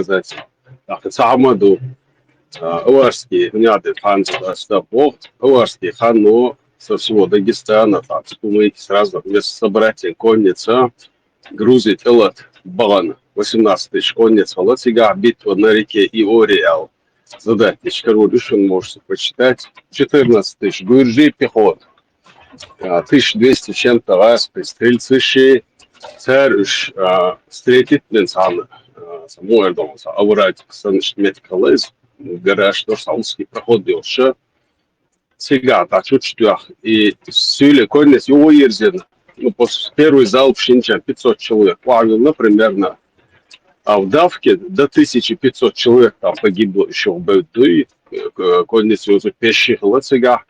сказать, Сахамаду, Аварский, Няды хан, Аварский хан, но со всего Дагестана, там, спумейки сразу, вместо собратья конница, Грузия, Телат, Балан, 18 тысяч конниц, вот сега битва на реке Иориал, задать король Ишин, можете почитать, 14 тысяч, Гуржи, пехот, 1200 чем-то раз, стрельцы, царь уж встретит инсана, самой дома, аврать, саныч, меткалез, гараж, то, саунский проход делша, сега, так, чуть-чуть, и сюли конниц, его ерзин, ну, после первый залп шинча 500 человек, ну, примерно, а в давке до 1500 человек там погибло еще в бою, и конницы уже пеших лацега,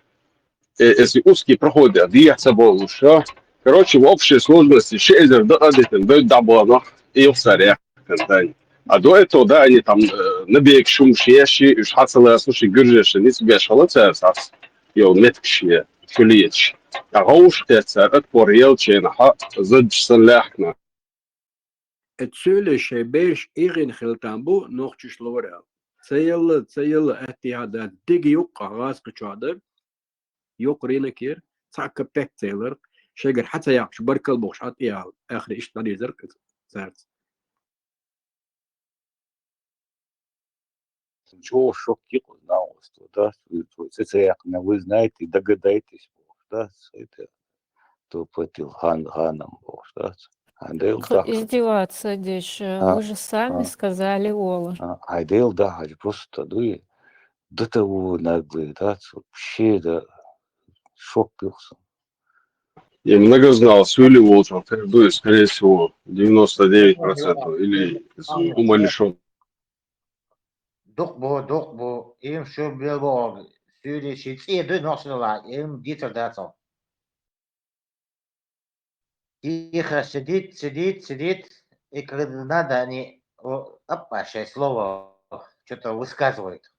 если узкие проходы, двигаться было лучше. Короче, в общей сложности Шейзер дает даблано и в царе. А до этого, да, они там на берег шум шеящий, уж хацелая, слушай, гюржеш, не себе шалоцер, сас, и он меткшие, чулеч. А гауш, царь, отпор елчена, задчсан ляхна. التسولة شبيش إيغين خلتامبو نوخش لورا تسيل اتحادات ديجي يوقع غاز قشادر يوقرينا كير تسعك بيك تيلر شجر حتى يعش بركل بوش عطيها آخر إيش تاني زرق سارت Чего шоки узнал, что да, это вы знаете, догадаетесь, да, это то платил ханом, да, Издеваться, Диш. Вы же сами сказали, Ола. Айдел, да, просто, да, до того наглый, да, вообще, да, шок пился. Я много знал, Сюли Уолтер, скорее всего, 99%, или из ума лишен. Док, им все было, Сюли, и до носила, им дитя даться. Тихо сидит, и когда надо, они опащее слово что-то высказывают.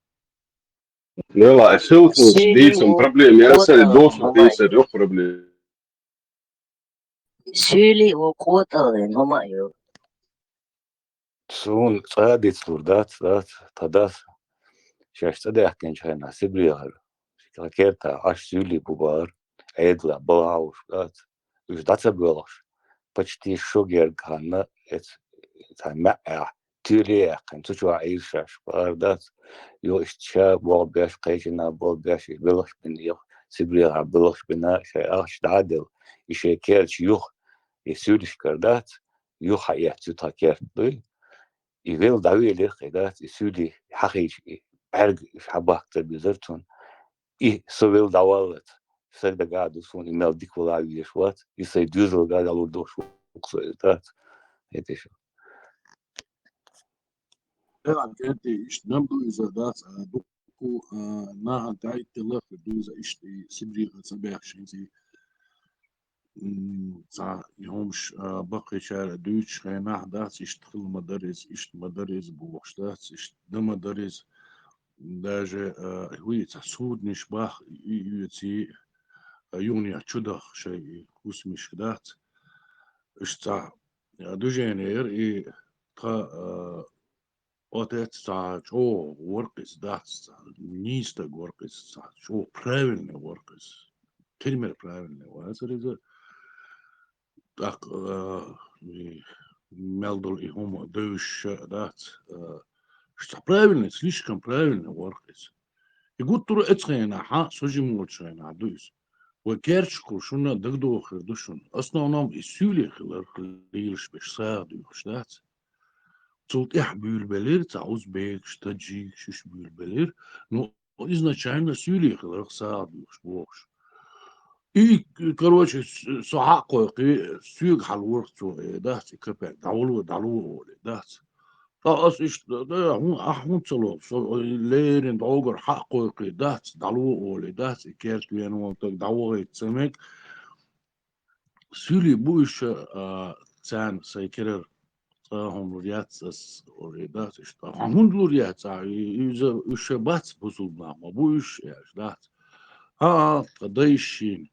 Ну ладно, ссылку с бейцем проблем. Я сказал, должен бейцем трех проблем. Сюли окоталы, но мою. Сун цадит сурдат, да, тогда сейчас тогда конечно сибриар. Какая-то аж сюли бубар, эдла балауш, да. Уж даться было. Почти шогер ганна, это мя тюрия, kan tuchwa aishash, да. Yo ischa болбяш кайчина болбяш белош бен yo сибриар белош бена аш дадел. Еще керч юх и сюлиш кардат, юха я цута керт, да. И вел давили, да, и сюли хахич берг шабахта безертун. И совел давалет. Всегда гадусун имел диквала вишват, и сей дюзел гадалу дошу. Да, это еще. Ja, kent is number is dat doku na een tijd terug dus is die Sibri Sabah شنزي صار يومش بقي شارع دوتش خينا دات يشتغل مدارس بوشتات ده مدارس даже هو يتسود نشبح يتي يوني أشدخ شيء كوسمش دات اشتا دوجينير إي تا отец что workers да низко workers что правильный workers термин правильный это так мелдол и хомо дөш да что правильный слишком правильный workers и гуд тур эцхена ха сожим мочена дуис وكيرشكو شنو دغدو خردوشن основном и сюли хлилш бешсаду штат Цулт их бюльбелер, цаус бек, штаджик, шиш бюльбелер, но изначально сюли хлархсад, бокш. И, короче, сахакой, сюг халворх, да, капек, далу, да. Таас иш, да, ахмут целов, лерин, долгор, хакой, да, далу, да, керт, вену, так, давой, цемек. Сюли буйша, цан, сайкерер, هم لوریاتس اوریداتش تا همون لوریات ایزا وش بات بزودنا ما بوش یاش دات ها قديشين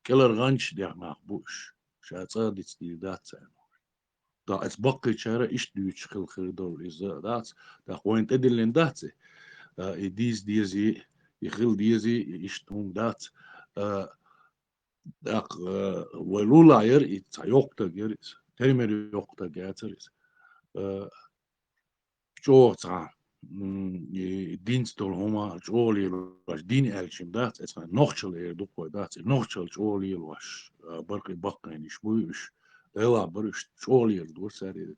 كلر غنش ديعنا بوش شاتصادت دي دات تا بقي شارع إيش دوش خل دول إذا دات تا وين تدلين داتي إديز ديزي يخل ديزي إيش توم دات داق ولولا ير يتعيق تجريس تيمر يق تجاتريس جو تا dienst door homa joli was din elchim dat het van nochel do dat nochel joli was barke bakken is buis ela barus joli door sari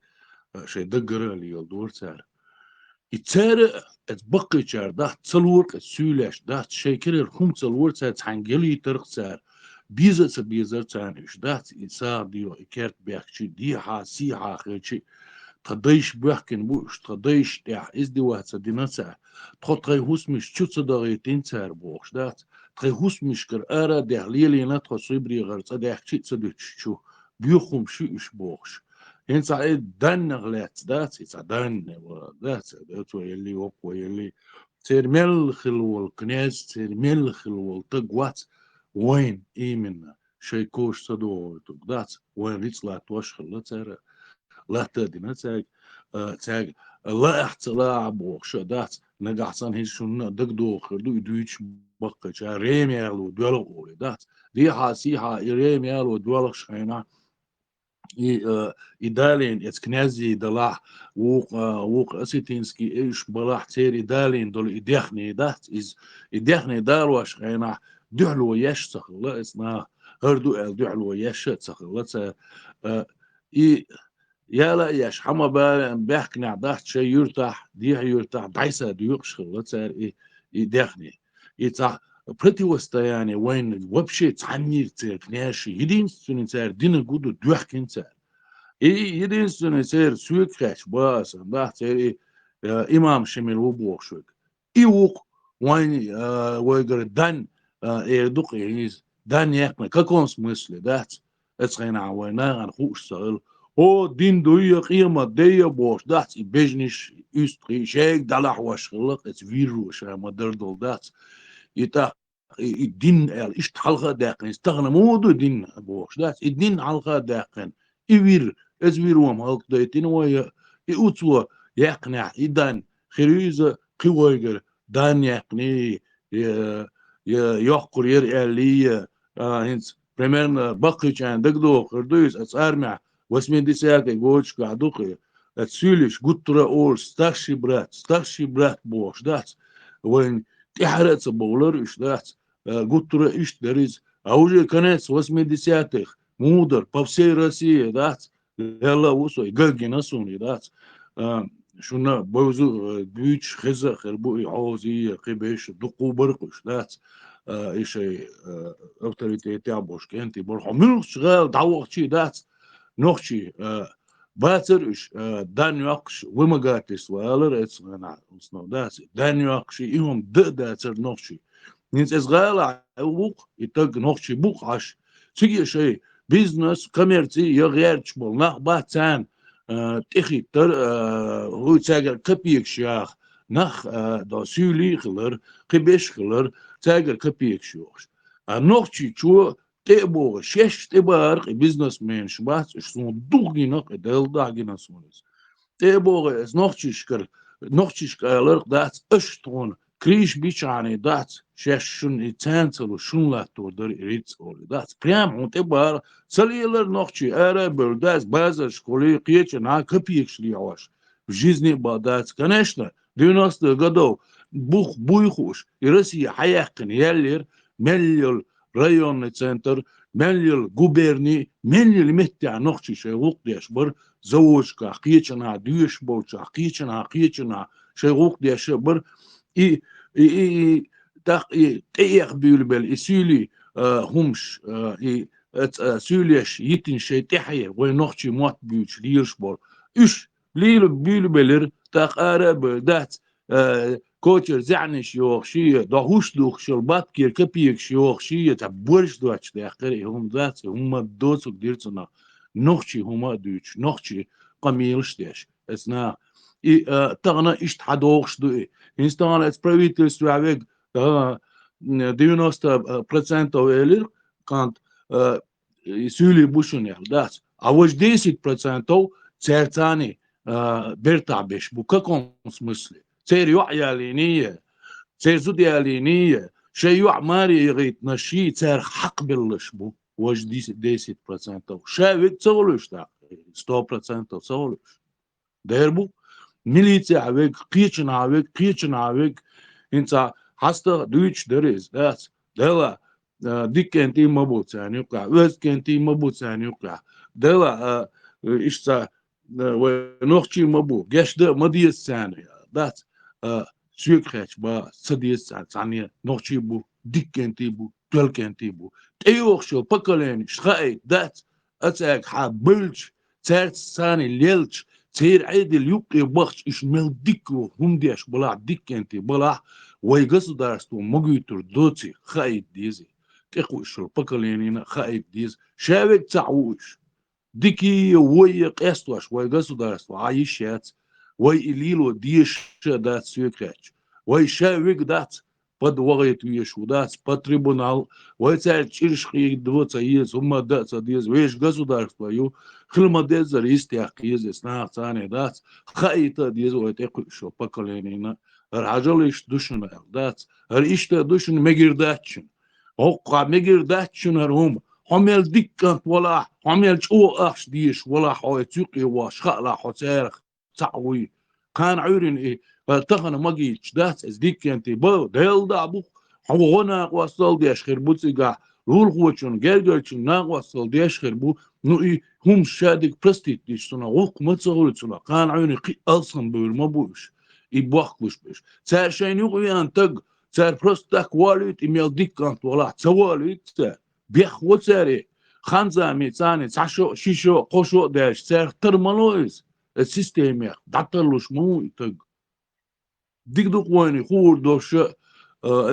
şey deggerli door sar itser het bakkecher dat zelur het süleş dat şekerer hum zelur sar tangeli terksar bizer tan is dat isa dio ikert bekçi di ha si ha khchi تديش بيحكن بوش تديش تاع ازدواج سدينسا تخطري هوسمش شو صدقي تنسر بوش دات تخي هوسمش كر ارا دهليلي نتخ صبري غير صدق شي صدق شو بيخم شو اش بوش هنسا اي دن غلات دات يسا دن دات دات ويلي وق ويلي تير ملخل والكناز تير ملخل والتقوات وين ايمن شيكوش صدو دات وين ريتسلات وشخل تير لا تدينا تاج لا احتلا بوخ دات نجحسن هيش شنو دقدو خردو يدويش بقى ريم يالو دولو دات دي حاسيها ريم يالو دولو شينا إدالين إتكنازي دلع وق أسيتينسكي إيش بلاح تير إدالين دول إدخني دات إز إدخني دالو شينا دحلو يش سخلا اسنا هردو دحلو يش سخلا يلا ياش حما بحكنا ضحت شيء يرتاح ديه يرتاح دايسة ديوقش خلت صار إيه يدخني يتاح بريتي وستا يعني وين وبشي تعمير تكناشي يدين سنين صار دين جودو دوحكين صار إيه يدين سنين صار سويك خاش باس ضحت صار إيه إمام شمل وبوق شوك إيوق وين ويقر دان إيه دوق يعيز دان يحكنا ككونس مسلي ضحت أتخينا عوينا عن خوش سأل او دين دوية قيمة دية بوش دات بيجنش يستري شيك دلح وشغلق ات فيروش ما دردل دات يتا الدين ايش حلقة داقن استغنى مودو دين بوش دات الدين حلقة داقن يوير ات فيروم هلق دايتين ويا يوتوا يقنع يدان خريزة قويقر دان يقني يحقر يرقالي هنس примерно بقيتشان دقدو خردويس اتسارمع واسمين دي ساكي جوش قاعدوقي تسيلش قطرة أول ستاشي برات بوش دات وين تحرت بولر إش دات قطرة إش دريز أوجي كانت واسمين دي ساكي مودر بابسي راسية دات يلا وصو يقلقي ناسوني دات شونا بوزو بيوش خزا خربوي عوزي قبيش دقو برقش دات إيشي أوتوريتي بوش كنتي برحو منو شغال دعوة دات نوخشي باترش دانيوكش ومغاتس والر اتسنا اسنو داس دانيوكشي يوم داتر نوخشي نينس ازغالا وق يتق نوخشي بوق عش تيجي شيء بيزنس كوميرسي يغيرش بول نخ باتان تخي تر هو تاجر كبيك شيخ نخ دا سولي خلر قبيش خلر تاجر كبيك شيخ نوخشي شو تبغى شش تبغى بيزنس مان شبات شلون دوغينا قدال داغينا سونس تبغى نوختش كالر دات اشتون كريش بيشاني دات شش شون يتانسلو شون لا تودر ريتس اول دات بريام اون تبغى سليلر نوختشي ارابل دات بازر شكولي قيتشنا كبيكشلي عواش جيزني بادات كنشنا ديناس غدو بوخ بويخوش يرسي حياقن يلير مليول رايون سنتر مليل جوبرني مليل متع نقشي شيء وقت يشبر زوج كحقيقنا ديش بوش حقيقنا شيء وقت يشبر تيخ بيلبل يسيلي همش سيليش يتن شيء تحية ونقشي موت بيوش ليشبر إيش بيلبلر تقارب دات كوتشر زعنش يوخشية دهوش دوخشل باتكير كبيك يوخشية تبورش دوتش داخل هم ذات هم دوتس وديرتنا نوخشي هم دوتش نوخشي قميلش داش اسنا تغنا إيش تحدوخش دوي إنستان إسبريتل سوابيك 90% أويلر كانت يسولي بوشون يال دات أوج 10% سير ثاني بيرتع بيش بو ككم مسلي سير يوعي لينية سير زودي لينية شيء يوع ماري يغيت نشي سير حق باللش بو وش ديسيت برسنتو شاوك تسولوش تا 100% تسولوش ديربو ميليتي عويك قيتشن عويك انت حستا دويتش دريز داس دلا ديك كنتي مبوت يعني يقع وز كنتي مبوت يعني يقع دلا إشتا ونوخشي مبو جاش ده مديس ثاني دات سويك خيش با سديس ثانية نوخشي بو ديك كنتي بو تول كنتي بو تيوخشو بكلين شخاي دات أتاك حابلش تارت ثاني ليلش تير عيد اليوقي بخش إشمل ديكو هم ديش بلا ديك كنتي بلا ويقصد دارستو مجيتر دوتي خايد ديزي تقوي شو بكلينينا خايد ديز شابك تعوش ديكي وي قيستوش ويقصد دارستو عايشات وي إليلو ديش دات سيكريتش وي شابك دات بد وغيت ويشو دات باتريبونال وي تاع تشيرش خي دوتا يز هما دات ديز ويش قصد دارستو يو خلما ديز ريستياق يز سنا ثاني دات خايتا ديز ويتقوي شو بكلينينا العجل إيش دوشن دات إيش دوشن مجرداتشن هقع مجرداتشن هم حمل دكانت ولا حمل شو أخش ديش ولا حويتوقي واش خلا حسيرخ تعوي كان عيرن إيه فالتخن مجيش دات إز دكانت بو ديل دابو هو هنا وصل ديش خير بوتيجا رول خوتشن جرجرشن نا وصل ديش خير بو نو إيه هم شادك برستيت ديش سنا وق متصور سنا كان عيرن قي أصلا بير ما بوش يبوخش بيش سار شين يقوي أنتج سار برستك والد إميل ديكانت ولا سوالد سار بيخ وساري خمسة ميتاني تعشو شيشو قشو داش سار ترمالويز السيستم يخ دعتلوش مو يتج ديك دوك ويني خور دوش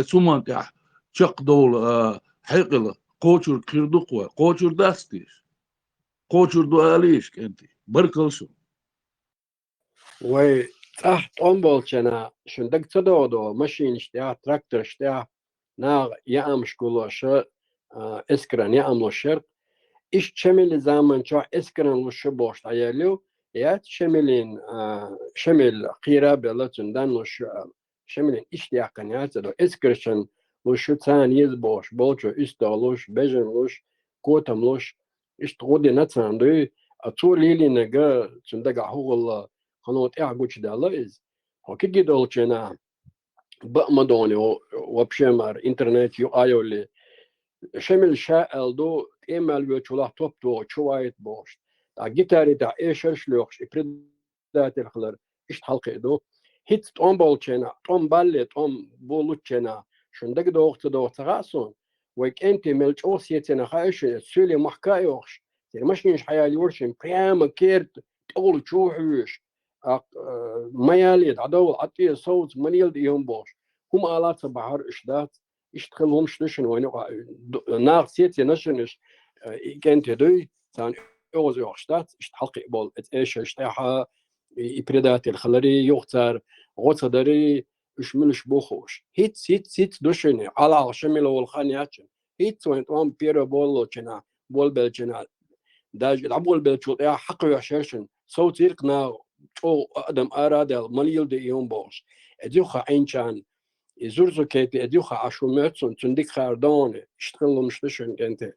سومان تاع شق دول حقل قوشر كيردوق قوشر داستيش قوشر دواليش كنتي بركلشو وي تحت أمبولشنا شندق تدودو ماشين اشتيا تراكتور اشتيا نا يأم شكولوش اسكران يأم لوشر إيش شمل زمان شو اسكران لوش بوشت عياليو يات شملين شمل قيرابة لتندان لوش شملين اشتيا قنيات دو اسكرشن لوش تان يزبوش بولشو استولوش بيجن لوش كوتم لوش إيش تغودي نتان دو أطول لي نجا شندق هو قنوات إعجوش داليز هو كي دولشنا بأمدوني وبشمر إنترنت يو آيولي شمل شاء دو إيمال وشولا توب تو شويت بوش تا جيتاري تا إيش شلوخش إبردات الخلر إيش حلقة دو هيت توم بولشنا توم بالي توم بولوتشنا شندق دوخت دوخت غاسون ويك أنت ملش أوسيتنا خايش سولي محكايوخش ماشينش حيالي ورشن بريام كيرت تقول شوحوش مياليد عدو عطيه صوت منيل ديهم بوش هم آلات بحر إشدات يشتغلهم شنشن وين نار سيتي نشنش كانت دوي ثان أوز يوشتات يشتحلق بول إيش يشتاحها يبردات الخلري يختار غوتدري يشملش بوخوش هيت دوشني على شمل والخانياتشن هيت وين توم بيرو بولو جنا بول بلجنا داج العبول بلجو يا حق يشرشن صوت يرقنا او ادم اراد مليل دي يوم بوش اديوخا عينشان يزورزو كيتي اديوخا عشوماتسون تنديك خاردون يشتغلوا مشتشن كنت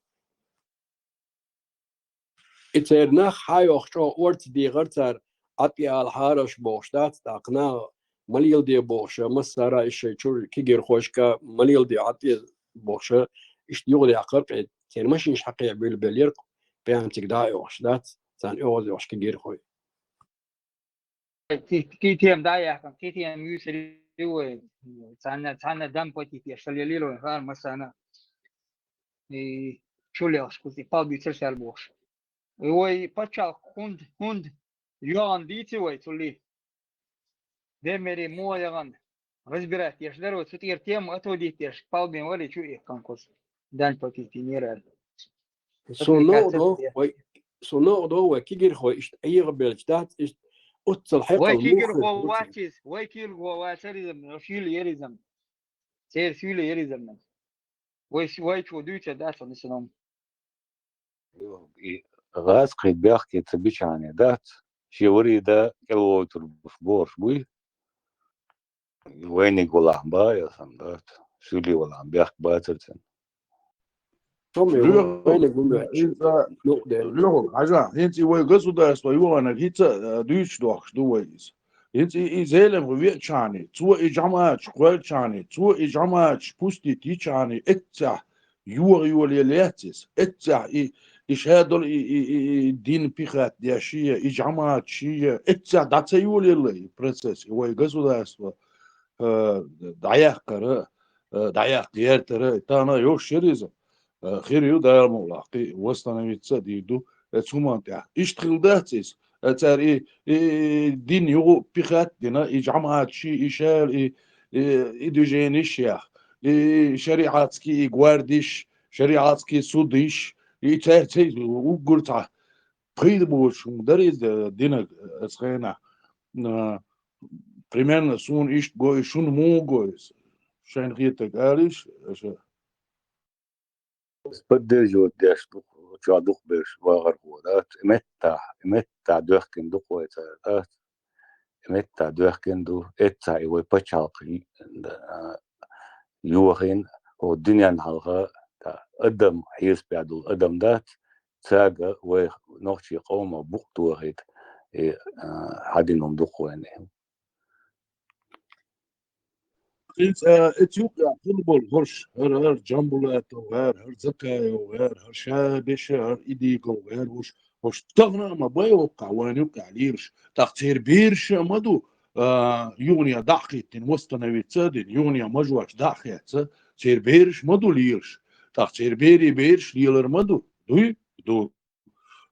اترناخ هايوخ شو ورت دي غرتر اتيا الحارش بوشتات تاقنا مليل دي بوشا مسارا الشي شو كيجر خوشكا مليل دي عطي بوشا يشتيغل يعقرق تير ماشينش حقيع بالبليرق بيانتك دايوخ دات تان اوز يوش كيجر خوي كي تيم دايا كي تيم يسري وين تانا دم بوتي في شليلو هار مسانا شو لي اسكوتي بالبي تسال بوش وي باتشال هوند يوان ديتي وي تولي دمري مو يغن разбирать я ждаю сутир тем ато дитеш بالبي ولي شو ايه كانكوس دان بوتي تينيرال سونو وكيجر خوي إيش أي غبيلش دات إيش أتصل حق وكيجر هو واتشيز وكيل هو واتريزم شيل يريزم سير شيل يريزم وي شو دوتش دات نسنم غاز قيد بيحكي تبيش عن دات شيوري ده كلو تربش بورش بوي وين يقول عم بايا صندات سولي ولا عم بيحك باترتن هم وين يقولوا نقطة Лёг, ажа, инти вой государство его на гица дүйч дох дуэйс. Инти изелем ветчани, цу и жамач квелчани, цу и жамач пусти тичани, этца юли летис, этца и шедол и дин пихат дяшия, и жамачия, этца даца юли лей процесс. Вой государство даяхкара, даях диертера, тана ёш шеризм. خير دار مولاقي وستنويتsa ديدو تسومانتيا اشتغلداتيس تار دين يغو بيخات دينا يجمعات شي إشال إدوجينيشيا شريعاتكي إغوارديش شريعاتكي سوديش يتار تيز وقرطع قيد بوش مدريز دينا اسخينا примерно сун ишт гой шун мугойс шайн хитек алиш بدل جو داش دوك جو دوك بيش واغر هودات متى دوخكن دوك ويتات متى دوخكن دو اتسا يوي بچالقي يوخين او الدنيا نحلها قدم حيس بيعدو قدم دات تاغا وي نوخشي قوم بوقتو هيت حدينهم دوك وينهم Etiyopya futbol hoş her jambulat her zakayo her şabeş her idigo her hoş tağna ama bayo kawani kalirş taqtir birş madu يونيا دقيقة مستنويتsa din يونيا مجوش دقيقة تصير بيرش مدو ليرش تقصير بيرش ليلر مدو دو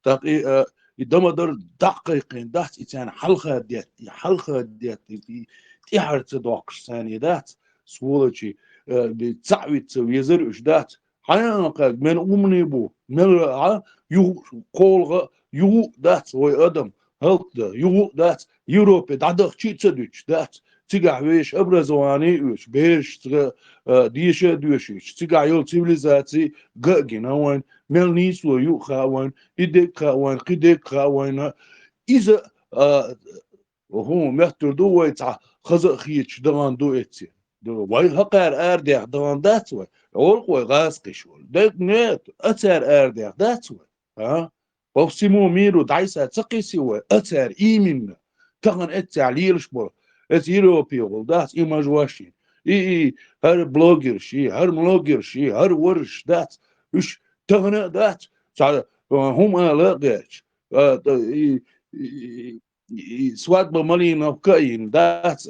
تقي يدمدر دقيقين دات إنسان حلقة ديت تحرت دوكش ثانية دات سولتشي بتسعويت ويزر إيش دات حيانك من أمني بو من يو كولغ يو دات وي أدم هلت يو دات يوروبي دادخ شي تسدوش دات تيجا ويش أبرزواني ويش بيش ديشة دوشيش تيجا يول سيفيليزاتي جاكينا وين ملنيس ويو خاوين إديك خاوين قديك خاوين إذا وهو مهتر دو ويتع خزق خيتش دغان دو إتسي واي هقار أرديح دغان داتوي أولقوي غاسقي شول ديك نيت أتار أرديح داتوي ها بوسيمو ميرو دايسا تقيسي وي أتار إيمين تغن إتسع ليلش بول إت يوروبي دات إيما جواشين إي هر بلوجر شي هر ملوجر شي هر ورش دات إيش تغن دات هم لاقيش سواد بمالين وكاين دات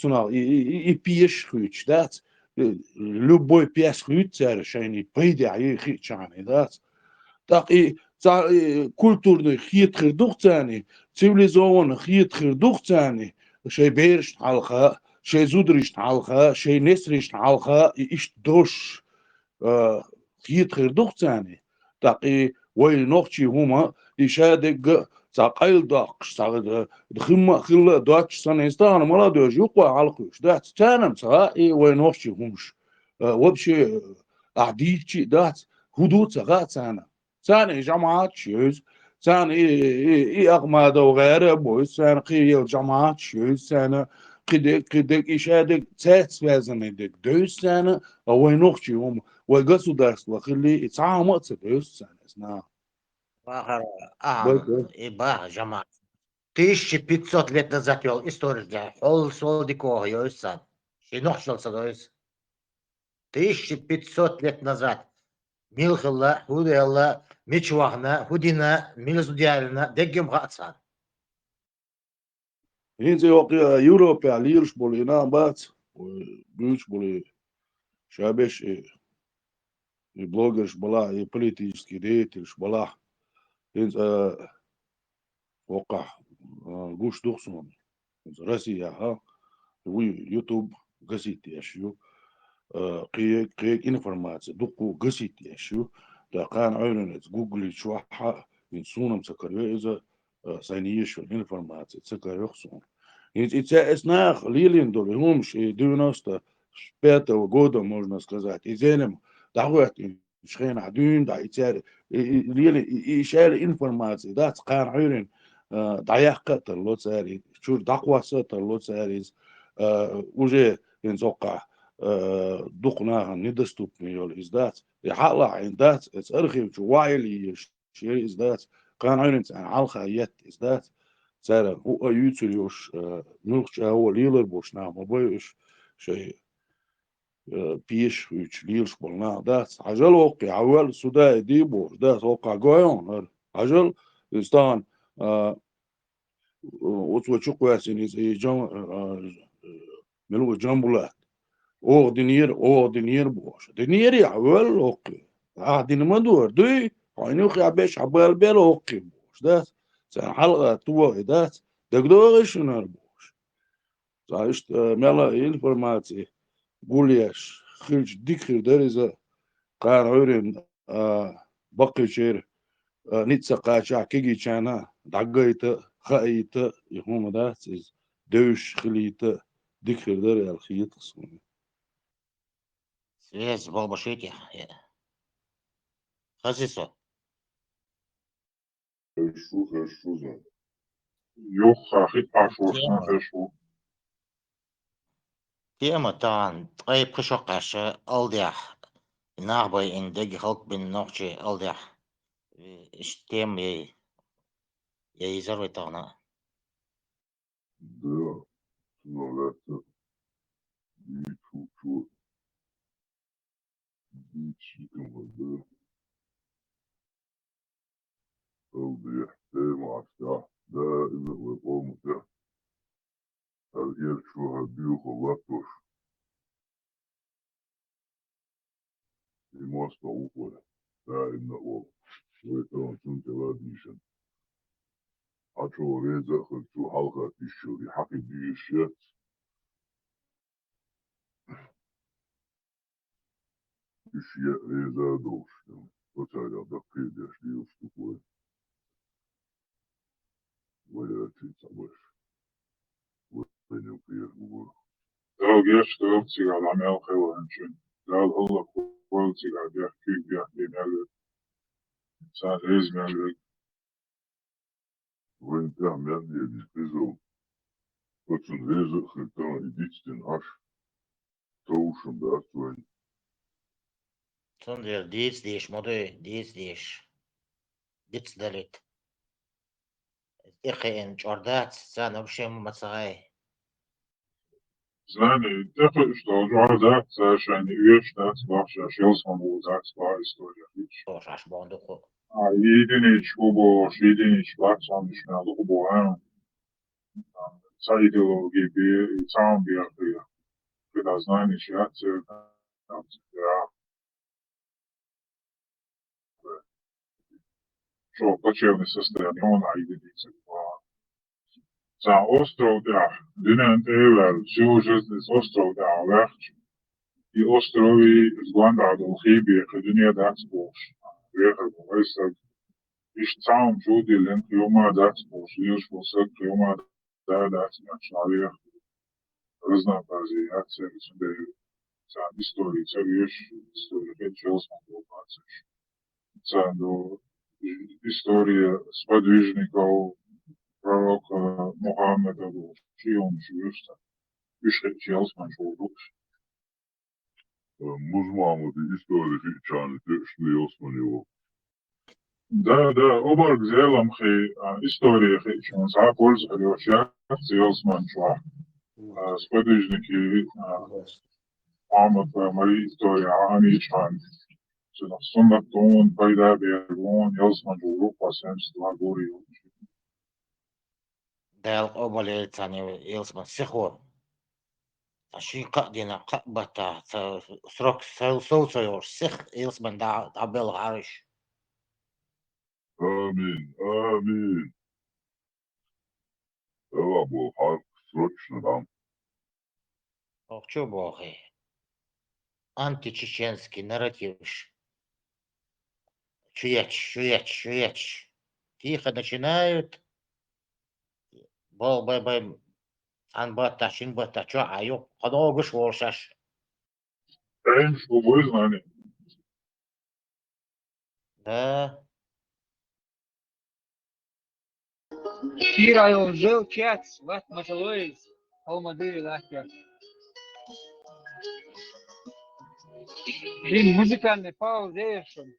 تنا يبيش خويتش دات любой пяс хуйцер шайни пейди ай хичани дат так культурный хит хирдухцани цивилизованный хит хирдухцани шей берш халха шей зудриш халха шей несриш халха иш дош хит хирдухцани так وين نوختي هما يشادق ساقيل داقش ساقيل دخم خلا داتش سنستان ملا دوج يقوى علقوش دات تانم ساقي وين نوختي همش وبشي أعديتشي دات هدوء ساقات سانا جماعات شيوز سانا أغماد وغيره بويس سانا قيل جماعات شيوز سانا قدك يشادق تاتس وازن دك دوس سانا وين نوختي هم ويقصوا درس وخلي يتعامل تدوس سانا Бахар, бах, жамаат. 1500 лет назад вел история, хол солдикова йойсан. Шинохшался дойс. 1500 лет назад. Милхилла, худелла, мичвахна, худина, милзудиалина, дегем хатсан. Инзи Европа лирш боли на бац, бюч боли шабеш и блогерш была, и политический деятель была. Инз وقع جوش دخسون راسية ها وي يوتيوب قسيت يشيو قيك انفورماتي دقو قسيت يشيو دا كان عيرنت جوجل شوحة ينسونا مسكر إذا سانيشو انفورماتي تسكر يخسون إذا إسناخ ليلين دول همش 90 пятого года, можно сказать, и зелем дагуят шхен адун да итер лили ишал информации да кан عيرن ضيق تلو ساري شو دقوة تلو ساري уже ينزوقع دقنا ندستوب ميول إزدات يحلى عندات أرخي شوائل شيء إزدات كان عينت عن علخة يت إزدات سارة هو يوتيوش نوخش هو ليلر بوش نعم بوش شيء بيش ويش ليلش بولنا دات عجل وقي عوال سودا ديبو دات وقع قويون عجل إستان وتوشق واسين زي جم ملو جنبلا او دينير بوش دينير يعوال وقي دين مدور دوي عينو خيابش عبال بيل وقي بوش دات سان حلقة تو دات دقدوغش نربوش زاشت ملا انفورماتي قوليش خلج ديكر دريزا قان عورين بقي شير نيتسا قاشا كيجي شانا دقايتا خايتا يهوم دات دوش خليتا ديكر دري الخيط قصوني Связь балбашите. Хазисо. يوخ خيط عشورسن خشو Тема тан طيب خشوقاش الديح نعبي ان دقي خلق بين نوخشي الديح اشتيم يزروي تانا Да, но это не чуть-чуть, не чиком, да, الدي احتام عشا ده إذا وقام ده الغير شو هديه خلطوش يموسط أوفر ده إنه هو ويتون سنت لاديشن عشو ريزا خلطو حلقة تشوري حقي ديشيت ديشيت ريزا دوش وتايا دقي ديش ديوستو ويأتي تبش وين يطير بقول لو جيش تغطي على عمل خير هنشن قال الله قولتي على بيحكي بيحكي نعرف إنسان لازم يعرف وين تعمل يدي تزو وتن رزق خلطان يديتن عش توشن بأس وين تندر ديش مضي ديش ديتس دلت إخي إن جوردات سانا بشيم مساغي زاني تفق что جوازات عشان يعيش ناس باشا شيلس من وزات با история هيك توش عش باندوخو يديني شوبو يديني شباك صام نشنا لقبو هم سايدولوجي بي سام بيا كده знание شات я что плачевное состояние он единица за остров да динант эвер всю жизнь с остров да легче и острови сгланда до хиби хедуния да спош вехер войсак иш сам жуди лен клюма да спош лиш войсак клюма да начали разнообразие акцент за истории царишь история хеджелс мандулбациш за история сподвижников пророка Мухаммеда был, чьи он живет, пишет Челсман Шоудуш. Музмаму, ты история фичаны, ты Челсман его. Да, оба взял хи история фичан, за пользу Лешак, Челсман Шоа. Сподвижники Мухаммед Мари история Аничан. Суннат тон, пайда бергон, Челсман Шоудуш, пасемство гори. دال أوبالي تاني يلسمن سخو عشي قادينا قبتا سروك سوسيور سخ يلسمن دعبل عارش آمين آمين يلا أبو الحرب سرقش ندعم أخشو بوخي أنتي تشيشنسكي нарративш шуяч тихо начинают бол бай анбата шинбата чё айо ходогуш воршаш Эйм, что вы знали. да Кира жил чат, вот мотолоид, алмадыри лахер. Блин, музыкальный пауз, что ли?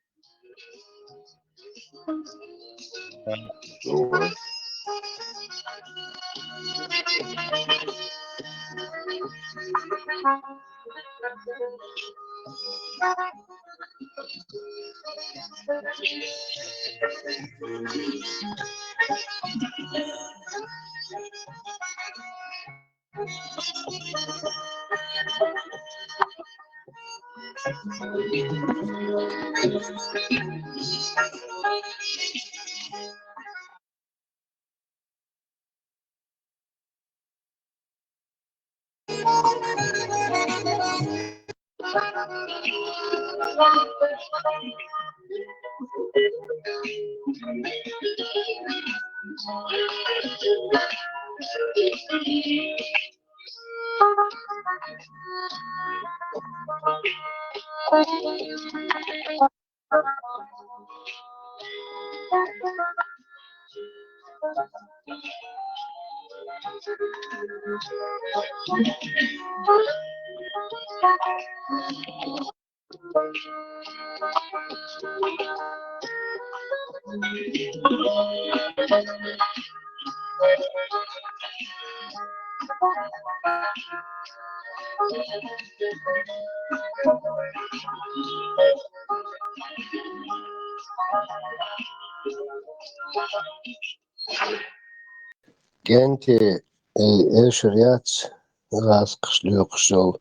Gente eşriyat ras kışlıyor kışol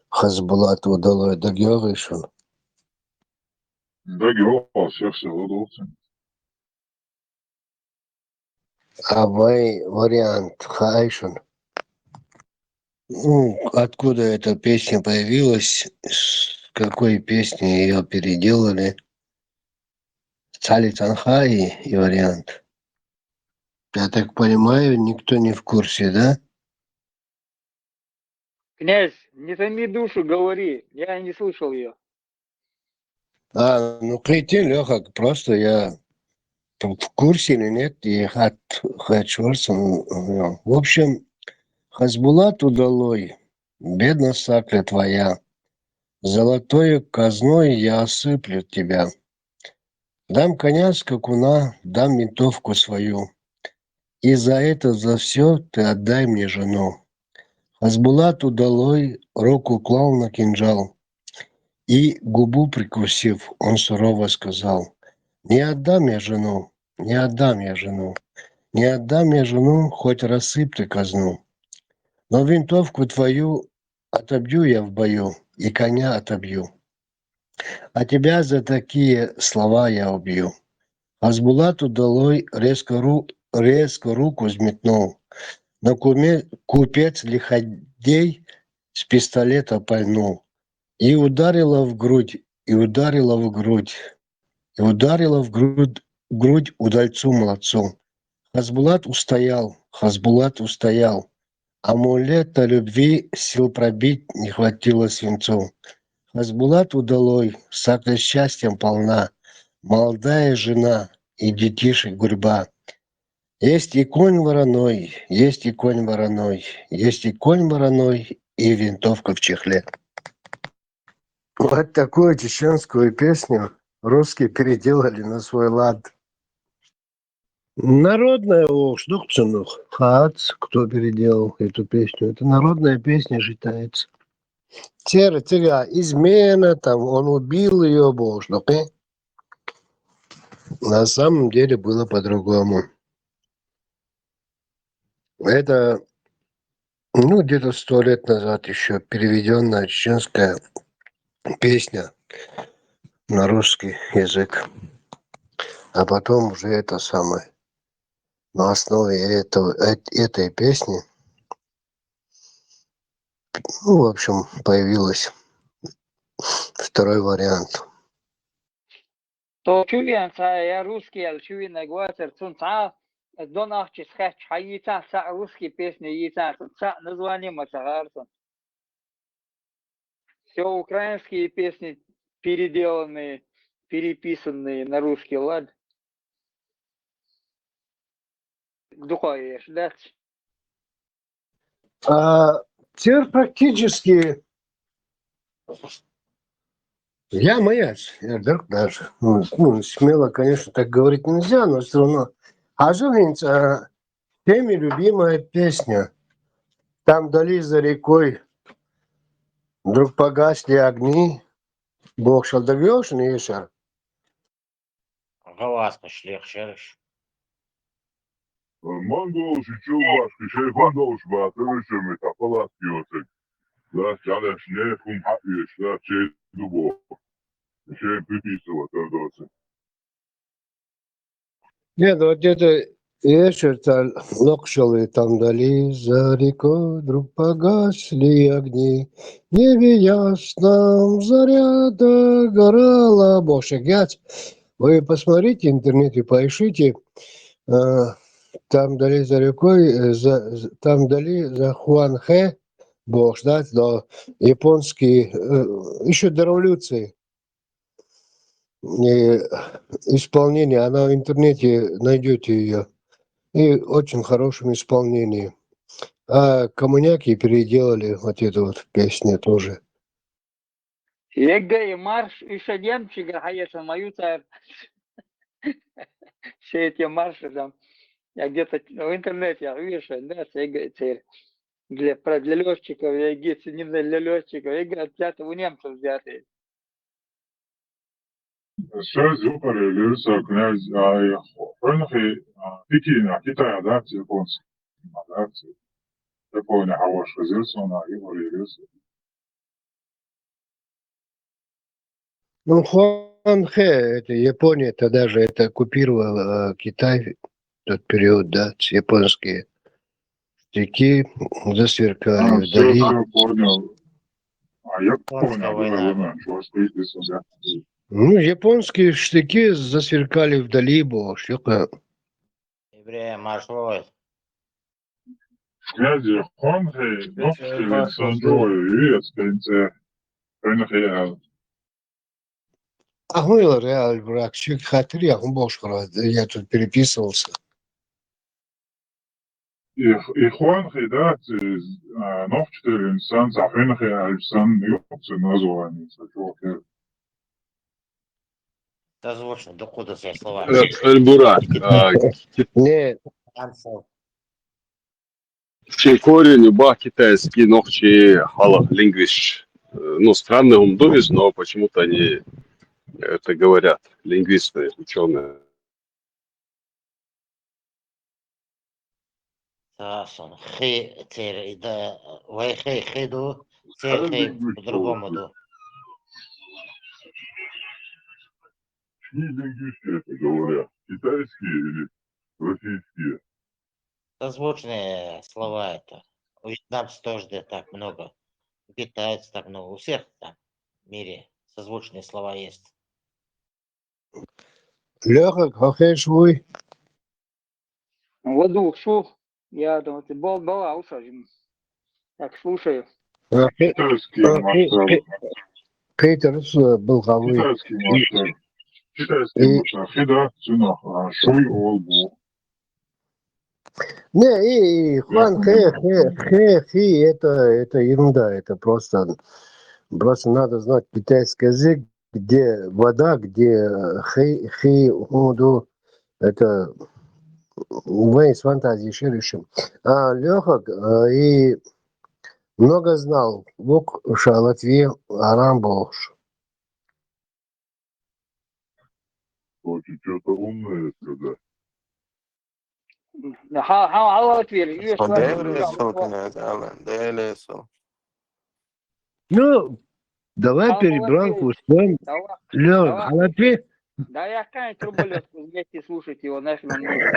Hazbulat udaloy da görüşün. Да, гео, cherche удовольствие. А мой вариант хайшун. Откуда эта песня появилась, с какой песни ее переделали? Цали Цанхай и вариант. Я так понимаю, никто не в курсе, да? Князь, не томи душу, говори. Я не слышал ее. Ну кретин, Леха, просто я в курсе или нет, и хочу. В общем, Хазбулат удалой, бедна сакля твоя, золотой казной я осыплю тебя. Дам коня скакуна, дам ментовку свою, и за это, за все ты отдай мне жену. Хазбулат удалой руку клал на кинжал, и, губу прикусив, он сурово сказал: «Не отдам я жену, не отдам я жену, не отдам я жену, хоть рассыпь ты казну. Но винтовку твою отобью я в бою, и коня отобью. А тебя за такие слова я убью». Хазбулат удалой резко руку взметнул, но купец лиходей с пистолета пальнул. И ударила в грудь, и ударила в грудь, и ударила в грудь удальцу-молодцу. Хазбулат устоял. Амулета любви сил пробить не хватило свинцу. Хазбулат удалой, сакля счастьем полна, молодая жена и детишек гурьба. Есть и конь вороной, есть и конь вороной, есть и конь вороной, и винтовка в чехле. Вот такую чеченскую песню русские переделали на свой лад. Народная Штукценух. Хац, кто переделал эту песню? Это народная песня считается. Тера, измена, там, он убил ее, Бошнух. На самом деле было по-другому. Это, где-то 100 лет назад еще переведенная чеченская песня на русский язык. А потом уже это самое. На основе этой песни, в общем, появился второй вариант. То чувен, я русский, я чувен, я говорю, цунца, донахчи схач, хаица, русские песни, яйца, название мацагарца. Все украинские песни переделанные, переписанные на русский лад. духаешь, да? Теперь практически я маяц, я вдруг даже. Ну, смело, конечно, так говорить нельзя, но все равно. А Жулинца, всеми любимая песня. Там вдали за рекой вдруг погасли огни. Бог шалдавёшь, не ешар. Галас шлех шерш. Mongol şuçulbaş bir şey kondoş batırı şömü tapalat diyorsun. La çalış ne kum hapiyeš, la şey dubo. Şey pütisi vatır dosun. Нет, вот это вечер-то локшалы там вдали за рекой вдруг погасли огни. В небе ясном заря догорала. Боже, вы посмотрите в интернете, поищите. Там вдали за рекой, там вдали за Хуанхэ, Бог ждать, до японские, еще до революции. Исполнение, она в интернете найдете ее. И очень хорошем исполнении. А коммуняки переделали вот эту вот песню тоже. Егай марш и шадемчик, конечно, мою царь. Все эти марши там. Я где-то в интернете, я вижу, да, цель. Для летчиков, я не для летчиков, я взяты у немцев взятые. Söz yukarı gelirse kınaz ay önce fikirine kitaya adapte yaparsın. Adapte. Yapone havaş kızır sonra yukarı gelirse. Ну, Хуанхэ, это Япония, это даже это оккупировал Китай в тот период, да, японские стеки засверкали вдали. Все понял. А я Японская понял, война. что стоит из себя. Ну, японские штыки засверкали вдали, бог, Еврея маршрут. Князи Хонхе, Нокшевин, Санджой, и скажите, önce Ахмыла реаль брак, чек хатри, я тут переписывался. и Хонхе, да, Нокшевин, Сан, Захенхе, Альсан, Юксе, название, Дозвучно, докуда все слова. Эльбурак. Не, Чей корень, ба китайский, ногчи, халах, лингвист. Ну, странный умдовис, но почему-то они это говорят, лингвисты, ученые. Тасон. Хи, цер, да, вай хи, хиду, цер, хи, по-другому ду. Чьи лингвисты это говорят? Китайские или российские? Созвучные слова это. У вьетнамцев тоже так много. У китайцев так много. У всех там в мире созвучные слова есть. Леха, хохешвуй. Воду шу, я думаю, ты была усажен. Так, слушаю. Китайские масштабы. Кейтер был хавый. Китайский масштаб. Китайский масштаб. Хида, цунах, шуй, олбу. Не, и Хуан хи, это ерунда, это просто надо знать китайский язык, где вода, где хи, уду, это вы с фантазией шире. А Леха и много знал, Вук Латвии, Арамбош. Очень что-то умное сказать. Ха, отвели. Ну, давай перебранку устроим. Леха, Латвии? Да я какая-нибудь труболетку вместе слушать его, нафиг он нужен.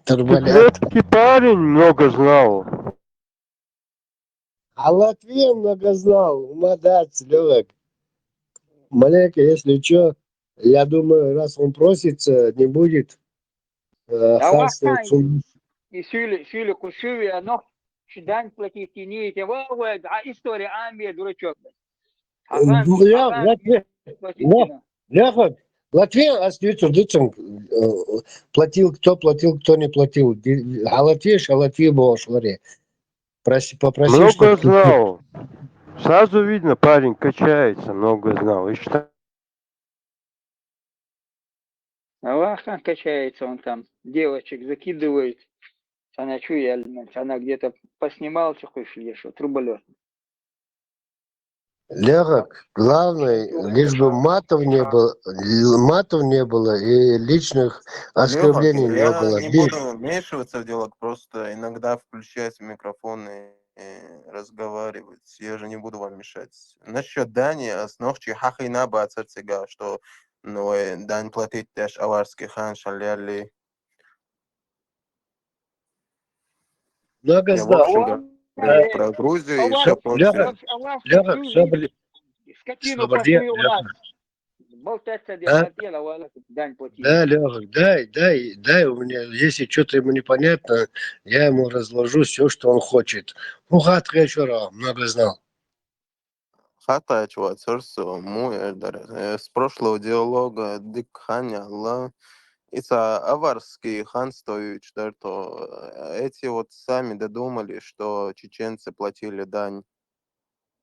Турболетки парень много знал. А Латвия много знал, молодец, Лёвик. Маленько, если что, я думаю, раз он просится, не будет хасывать. И шили кушуви, но шидан платить и не эти, а история Амия, дурачок. Леха, Латвия остается дыцем. Платил, кто не платил. А Латвия была шваре. Попроси, Много чтобы... знал. Сразу видно, парень качается, много знал. И что? Аллаха качается он там, девочек закидывает. Она чует, она где-то поснимался, хочешь ли, что труболет. Лерок, главное, лишь бы матов не было и личных Лёха, оскорблений не я было. не буду вмешиваться в диалог, просто иногда включать микрофон и разговаривать. Я же не буду вам мешать. Насчет Дани, основчи хахина бацарцега, что ну, дань платить też аварский хан шаляли. Много Я, в знал. общем, говорю про Грузию и все прочее. Лерок, Скотину Соболе, посмел Лерок. болтаться где А? хотела, Валя, дань платить. Да, Лерок, дай у меня, если что-то ему непонятно, я ему разложу все, что он хочет. Ну, хат вечера, много знал. Хата чувацерсо, с прошлого диалога Дик Ханя, это аварский хан стоит, что эти вот сами додумали, что чеченцы платили дань.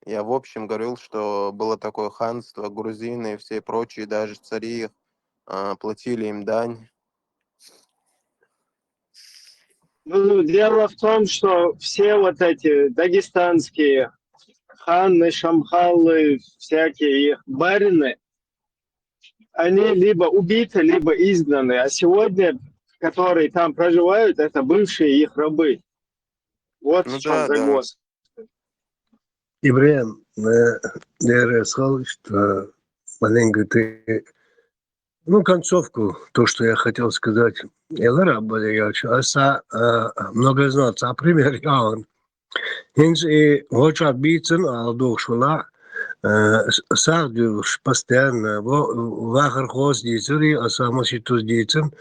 Я, в общем, говорил, что было такое ханство, грузины и все прочие, даже цари платили им дань. Ну, дело в том, что все вот эти дагестанские ханы, шамхалы, всякие их барины, они либо убиты, либо изгнаны. А сегодня, которые там проживают, это бывшие их рабы. Вот Ну в чем да, да. загвоздка. Ибраим, я сказал, что маленько ты... Ну, концовку, то, что я хотел сказать. Элара Балиевич, много знал, пример я он. Инс и хочет биться, а душила, сардюш постоянно, вахар хост дицери, а сама ситус дицен,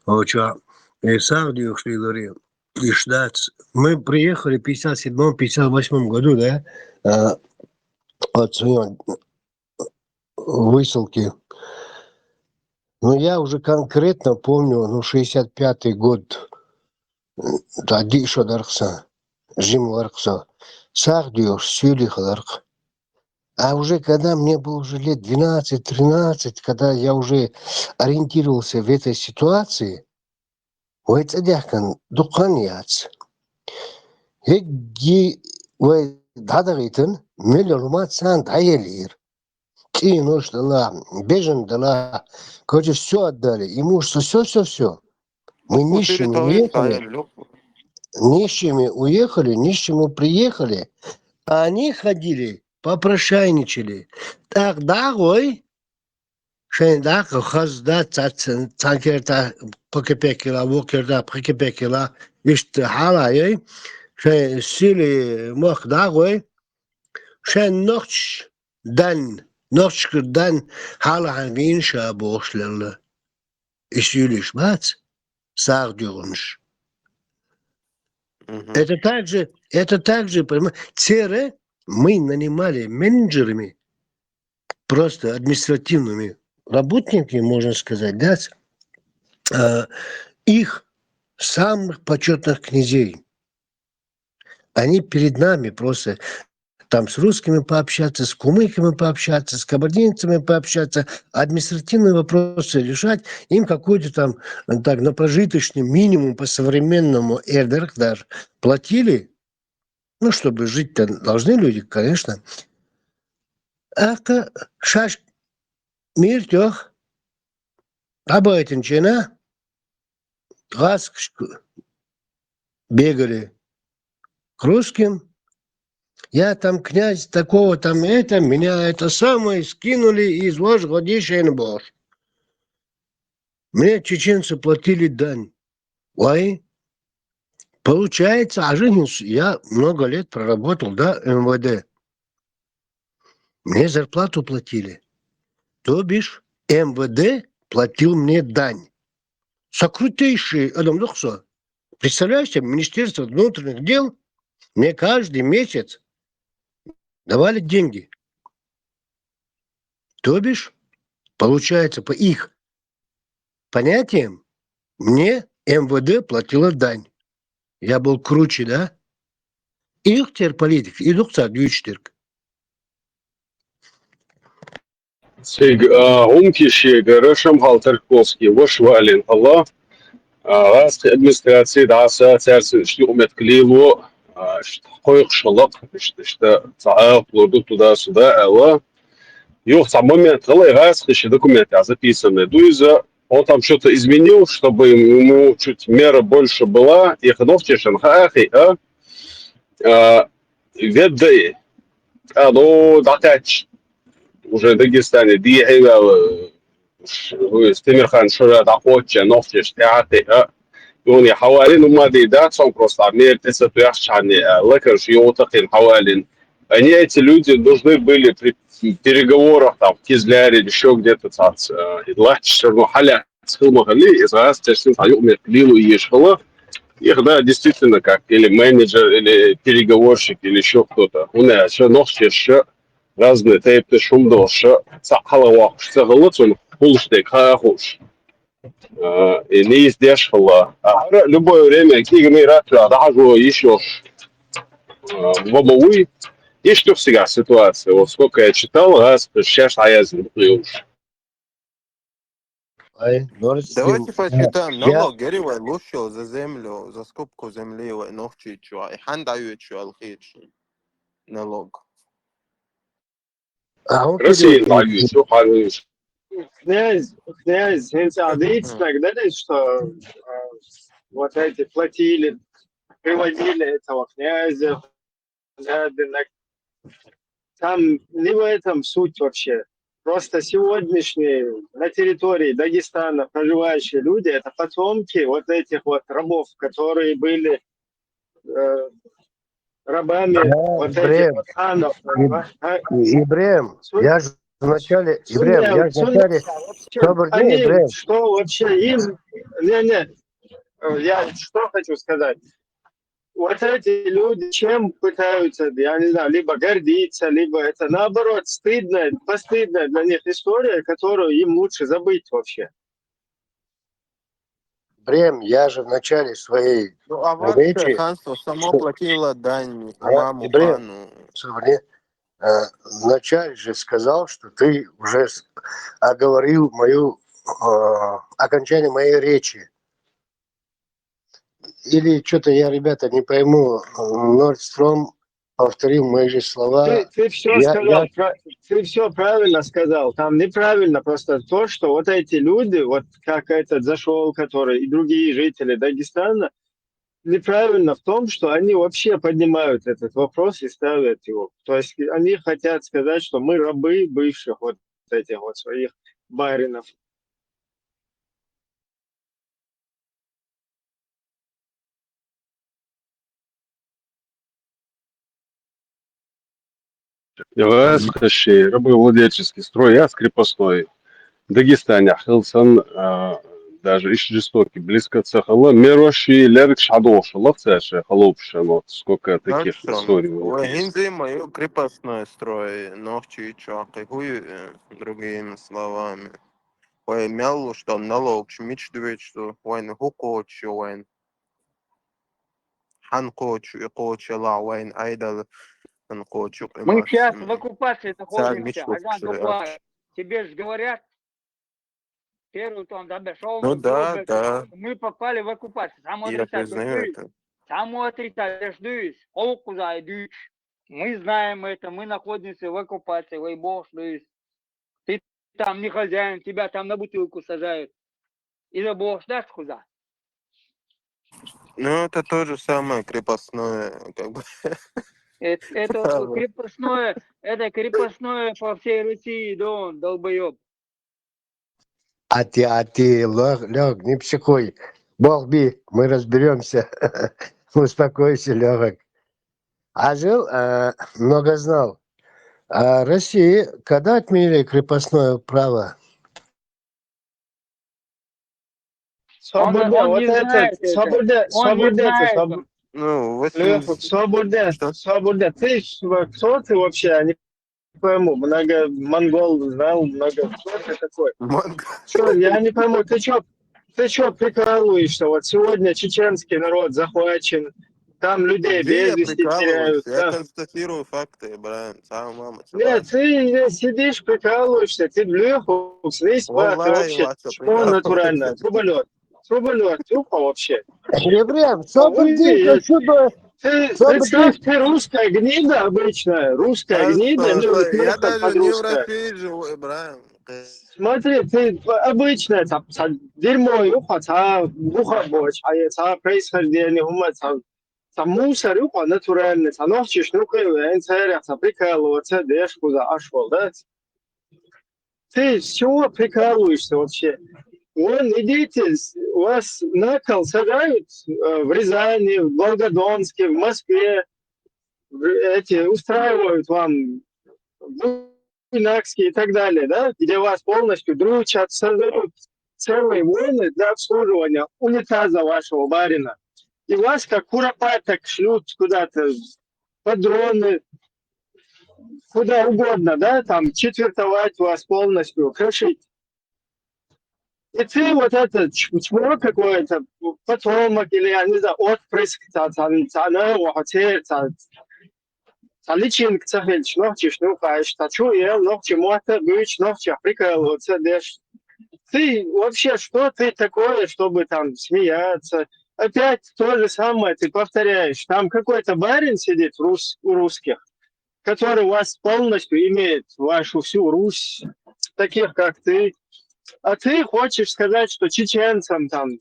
хочет, и сардюш лидери. И ждать. Мы приехали в 57-58 году, да, от своей высылки. Но я уже конкретно помню, 65-й год, Тади Шодаркса, Жим Ларкса, Сардиош, Сюлих Ларк. А уже когда мне было уже лет 12-13, когда я уже ориентировался в этой ситуации, Уэцадяхкан Дуканиац. Эгги Дадагитен, Меллермат Сан Дайелир. Кинуш дала, Бежен дала, короче, все отдали, имущество, все. Мы нищими уехали, нищими приехали, а они ходили, попрошайничали. Так, да, ой, шейда, хазда, цакерта, покепекила, вокерда, покепекила, ишт хала, ей, шей сили мох, да, ой, шей ночь, дан, ночь, дан, хала, хангин, шабош, лелла. Ишюлиш, бац, сардюрнш. Это также, ЦР мы нанимали менеджерами, просто административными работниками, можно сказать, да, их самых почетных князей. Они перед нами просто там с русскими пообщаться, с кумыками пообщаться, с кабардинцами пообщаться, административные вопросы решать, им какой-то там так, на прожиточный минимум по современному РДР даже платили, ну, чтобы жить-то должны люди, конечно. Ака шаш миртёх, абайтинчина, газ бегали к русским. Я там князь такого там это, меня это самое скинули из ваш годишен бож. Мне чеченцы платили дань. Ой, получается, а жизнь, я много лет проработал, да, МВД. Мне зарплату платили. То бишь, МВД платил мне дань. Сокрутейший Адам Духсо. Представляете, Министерство внутренних дел мне каждый месяц давали деньги. То бишь, получается, по их понятиям мне МВД платила дань. Я был круче, да? Ихтер политик, идукса дючтирк. Сиг умки Грошем Халтерковский вошвалин Allah. Раз администрации даса царсы что умет клево, что коих шалок, что цаал плоду туда-сюда, Allah. И в сам момент, раз еще документы записаны, дуиза, он там что-то изменил, чтобы ему чуть мера больше была, и ходовче Шанхай, ведь ну, датач уже в Дагестане, диевал, Стимирхан Шура дохоче, новче штяты, يعني حوالين المديدات он просто американцы приехали, лекарь его таким حوالين. Они, эти люди, должны были при переговорах там в Кизляре или еще где-то все равно халя схилмахали, из раз тесным таюмер клилу и ешхала. Их, да, действительно, как или менеджер, или переговорщик, или еще кто-то. У меня все ногти еще разные тейпы шум дольше. Сахала что голод, он пулштейк хахуш. И не издешало. Любое время, кигами ратра, даже еще в обуви. И что всегда ситуация. Вот сколько я читал, раз сейчас я Давайте посчитаем налог, геревай лучше за землю, за скупку земли, ногчи чуа, и хан дают чуалхичи налог. Россия дают, что халуешь. Князь, тогда что вот эти платили, приводили этого князя, там не в этом суть вообще. Просто сегодняшние на территории Дагестана проживающие люди, это потомки вот этих вот рабов, которые были рабами вот этих вот ханов. Ибрем, я же вначале... Они, что вообще им... Я что хочу сказать. Вот эти люди чем пытаются, я не знаю, либо гордиться, либо это наоборот стыдная, постыдная для них история, которую им лучше забыть вообще. Брем, я же в начале своей Ну, а ваше ханство само платило дань имаму хану. Вначале же сказал, что ты уже оговорил мою окончание моей речи. Или что-то я, ребята, не пойму. Нордстром повторил мои же слова. Ты все сказал, ты все правильно сказал. Там неправильно просто то, что вот эти люди, вот как этот зашел, который и другие жители Дагестана, неправильно в том, что они вообще поднимают этот вопрос и ставят его. То есть они хотят сказать, что мы рабы бывших вот этих вот своих баринов. Рабовладельческий строй, я крепостной. В Дагестане, Хилсон, даже еще жестокий, близко к Сахалу, Мироши, Лерик Шадош, Ловцеше, Холопше, вот сколько таких историй. Гинзи мою крепостной строй, ногчи и чаки, другими словами. Ой, мялу, что налог, шмичдвич, что вайн хукоч, вайн ханкоч, и кочела, вайн айдал. Мы сейчас в оккупации находимся, тебе же говорят, первый там шоу, ну да. Мы попали в оккупацию. Я признаю это. Само отрицать, мы знаем это, мы находимся в оккупации, ой бог, ты там не хозяин, тебя там на бутылку сажают. И за бог ждешь куда? Ну это то же самое крепостное, как бы. Это крепостное по всей России, да, долбоеб. А ты, Лёг, не психуй. Бог би, мы разберемся. Успокойся, Лёгок. А жил, много знал. А России когда отменили крепостное право? Свобода. Ты кто ты вообще? Я не пойму. Много монгол знал, много. Что ты такой? Что, я не пойму. Ты что, Ты что, прикалываешься? Вот сегодня чеченский народ захвачен, там людей Где без я вести прикалываюсь? теряют. Я Да. констатирую факты, Брайан. Сам мама, Нет, ты сидишь, прикалываешься, ты блюху, слизь, ты Валлахи, вообще Ватса, чмо натурально, прикалываюсь. труболет, тюпа вообще. Ефрем, А вы, событийка сюда, ты событийка. представь, ты русская гнида обычная, русская гнида, ну, Я плохо даже под не в русская. России живу, Брайан. Смотри, ты обычная, дерьмо, бухабоч, происхождение, мусор, натуральный, ночишь, прикалываться, дешку за ашвал, да? Ты с чего прикалываешься вообще? Вон, идите, у вас на кол сажают в Рязани, в Волгодонске, в Москве, устраивают вам Буйнакские и так далее, да, где вас полностью дручат, создают целые войны для обслуживания унитаза вашего барина. И вас как куропаток шлют куда-то, под дроны, куда угодно, да, там четвертовать вас полностью, крошить. И ты вот это чмо какое-то, потомок или, я не знаю, отпрыск, личинка цахельч, ногчиш, ну, конечно, чу, я ногчи мота, быч, ногчи, прикалываться, дешь. Ты вообще, что ты такое, чтобы там смеяться? Опять то же самое ты повторяешь. Там какой-то барин сидит у русских, который вас полностью имеет, вашу всю Русь, таких как ты. А ты хочешь сказать, что чеченцам там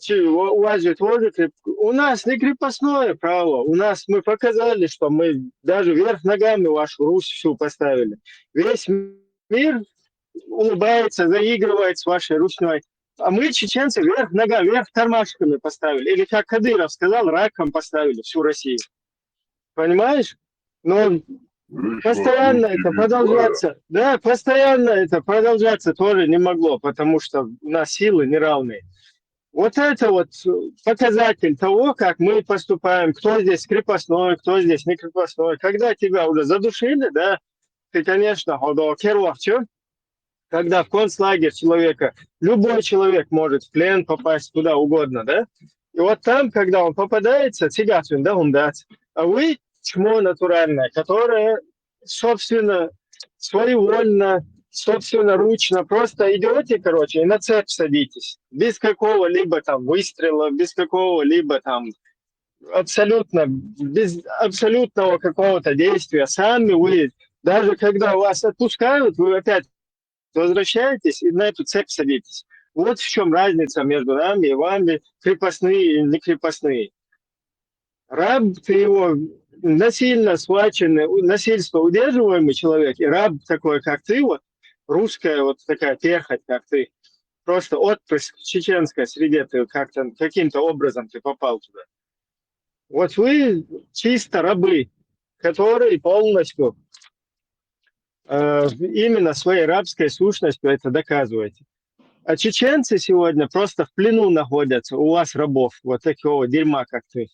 у вас же тоже у нас не крепостное право. У нас мы показали, что мы даже вверх ногами вашу Русь всю поставили. Весь мир улыбается, заигрывает с вашей Русней. А мы, чеченцы, вверх ногами, вверх тормашками поставили. Или, как Кадыров сказал, раком поставили всю Россию. Понимаешь? Но постоянно это продолжаться. Да, постоянно это продолжаться тоже не могло, потому что у нас силы неравные. Вот это вот показатель того, как мы поступаем, кто здесь крепостной, кто здесь не крепостной. Когда тебя уже задушили, да, ты, конечно, когда в концлагерь человека, любой человек может в плен попасть куда угодно, да, и вот там, когда он попадается, тягатвин, да, он дать. А вы чмо натуральное, которое, собственно, своевольно, собственноручно просто идете, короче, и на цепь садитесь. Без какого-либо там выстрела, без какого-либо там абсолютно, без абсолютного какого-то действия. Сами вы, даже когда вас отпускают, вы опять возвращаетесь и на эту цепь садитесь. Вот в чем разница между нами и вами, крепостные и не крепостные. Раб, ты его насильно схваченный, насильство удерживаемый человек, и раб такой, как ты, вот, русская вот такая перхоть, как ты, просто отпрыск в чеченской среде, ты как-то каким-то образом ты попал туда. Вот вы чисто рабы, которые полностью именно своей рабской сущностью это доказываете. А чеченцы сегодня просто в плену находятся, у вас рабов, вот такого дерьма, как ты.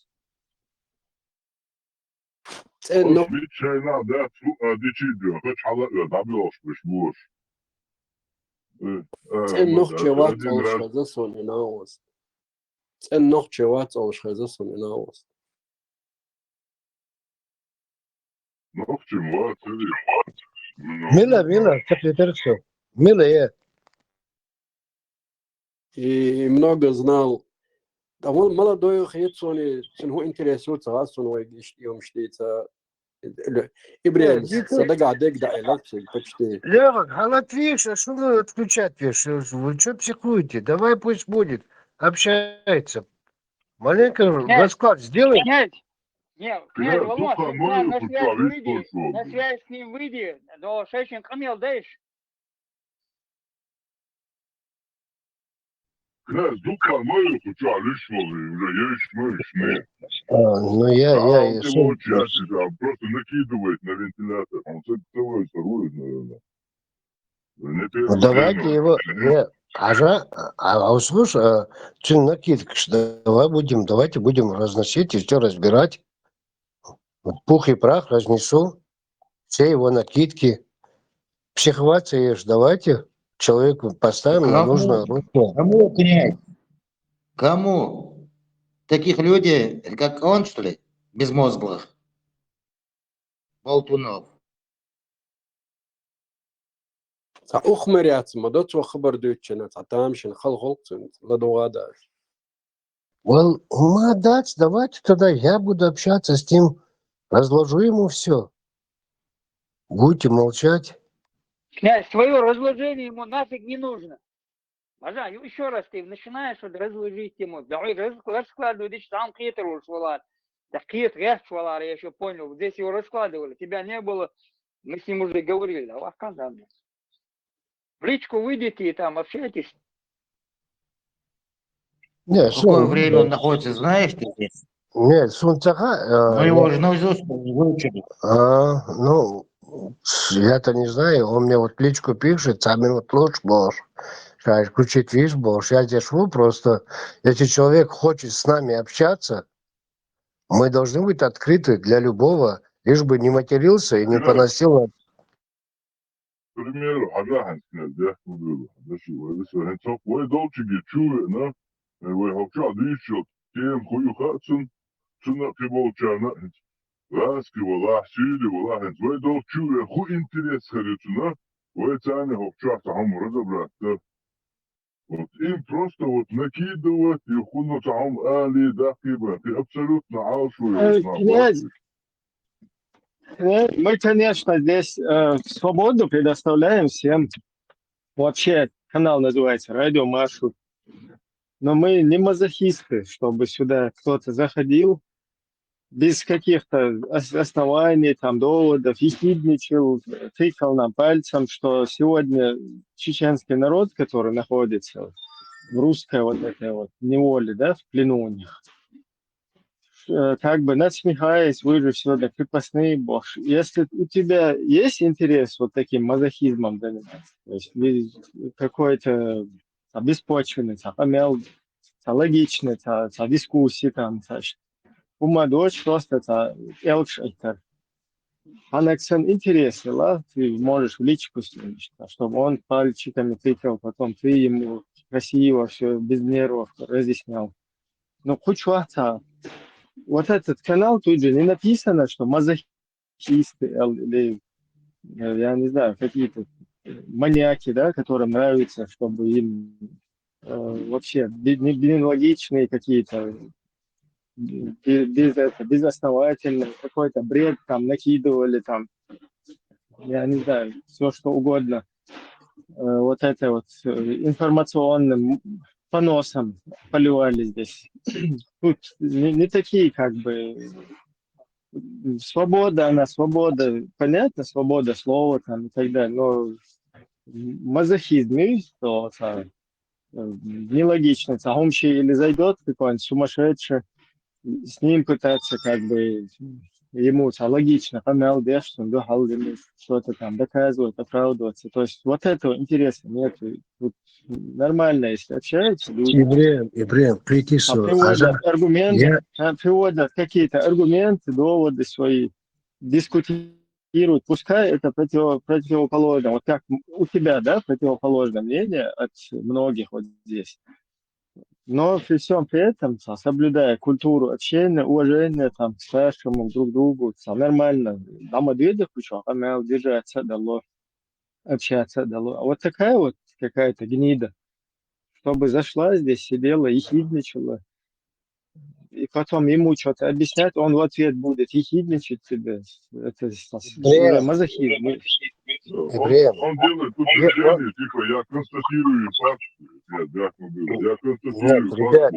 Мила, как это все? Мила, я. И много знал. А он молодой, хитсони, ценху интересуется, раз он йом штейца. Ибрем, садага дек да элакций почти. Левак, а латвийша, что вы отключать пишешь? Вы что психуете? Давай пусть будет, общается. Маленько расклад сделай. Князь, Волмас, на связь с ним выйди, до Шейшин Камил даешь. Ну я. Просто накидывает на вентилятор. Он с этого ворует, наверное. Ну, давайте его. Слушай, что накидка, давайте будем разносить и все разбирать. Вот пух и прах разнесу. Все его накидки. Психоваться ешь, давайте. Человеку поставим на нужное русло. Кому, князь? Кому? Таких людей, как он, что ли? Безмозглых. Болтунов. تا أخمريات ما دوت وخبر دوتشنا تا تامشن خلقن لدواداش. Well, молодец, давайте тогда я буду общаться с ним, разложу ему все. Будете молчать. Князь, свое разложение ему нафиг не нужно. Ажа, еще раз ты начинаешь вот разложить ему. Давай раскладывай, здесь там китер ушвалар. Да китер ушвалар, я еще понял. Здесь его раскладывали, тебя не было. Мы с ним уже говорили. Да, когда мне? В личку выйдите и там общайтесь. Не, В какое время он находится, знаешь ты здесь? Нет, Сунцаха... Мы его уже наизусть выучили. Ну, я-то не знаю, он мне вот в личку пишет, сами вот лучше больше. Сейчас включить виш больше. Я здесь живу просто, если человек хочет с нами общаться, мы должны быть открыты для любого, лишь бы не матерился и не поносил. К примеру, Хажаханс, да, да, что, вы долчи гечуе, на, вы ховча дышат, тем хую хатsun, цуна пиволчана, ласки, вала, сили, вала, хэнс, вы долчуе, ху интерес харючуна, вы цаны ховча, сахам разобрать, да. Вот им просто вот накидывать, и хуну сахам али, да, киба, ты абсолютно алшуешь, Князь, мы, конечно, здесь свободу предоставляем всем. Вообще канал называется «Радио Маршрут». Но мы не мазохисты, чтобы сюда кто-то заходил без каких-то оснований, там, доводов, ехидничал, тыкал нам пальцем, что сегодня чеченский народ, который находится в русской вот этой вот неволе, да, в плену у них, как бы насмехаясь, вы же сегодня крепостные боши. Если у тебя есть интерес вот таким мазохизмом заниматься, то есть какой-то беспочвенный, логичный, дискуссии там, дочь просто элкшайтер. Анаксан интересно, ты можешь в личку снять, чтобы он пальчиками тыкал, потом ты ему красиво все без нервов разъяснял. Но хоть что-то. Вот этот канал тут же не написано, что мазохисты или, я не знаю, какие-то маньяки, да, которым нравится, чтобы им вообще нелогичные какие-то, безосновательные, какой-то бред там накидывали, там, я не знаю, все что угодно. Вот это вот информационным поносом поливали здесь. Тут не такие, как бы, свобода, она свобода, понятно, свобода слова там и так далее, но мазохизм, что нелогично, Саумщи или зайдет какой-нибудь сумасшедший, с ним пытаться как бы ему логично помял, что-то там доказывать, оправдываться. То есть вот этого интереса нет. Тут нормально, если общаются люди. Ибрем, прийти приводят какие-то аргументы, доводы свои, дискутируют. Пускай это противоположно. Вот как у тебя, да, противоположное мнение от многих вот здесь. Но при всем при этом, соблюдая культуру общения, уважение там, к старшему друг другу, нормально. Нам ответы хочу, а мы удержаться дало, общаться дало. А вот такая вот какая-то гнида, чтобы зашла здесь, сидела, ехидничала, и потом ему что-то объяснять, он в ответ будет ехидничать тебе. Это уже мазохизм. Он делает утверждение, типа, я констатирую факт. Я констатирую факт.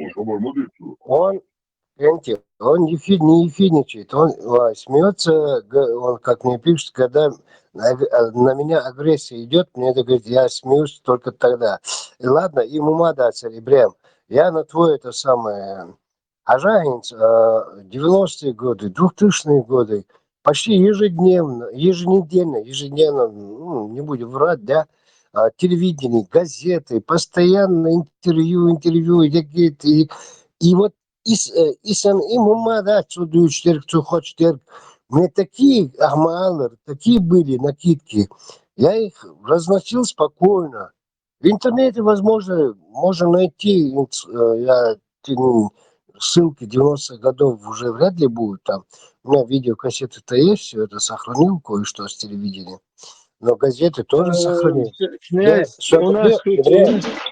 Он не ехидничает, он смеется, он, как мне пишет, когда на меня агрессия идет, мне это говорит, я смеюсь только тогда. И ладно, ему надо, Ибрем, я на твой это самое... Ажагинц 90-е годы, 2000-е годы, почти ежедневно, ну, не будем врать, да, телевидение, газеты, постоянно интервью, и вот ему да, кто хочет, мне такие ахмалы, такие были накидки, я их разносил спокойно. В интернете, возможно, можно найти, я ссылки 90-х годов уже вряд ли будут там. У меня видеокассеты-то есть, все это сохранил кое-что с телевидения. Но газеты тоже сохранил. Князь, у нас тут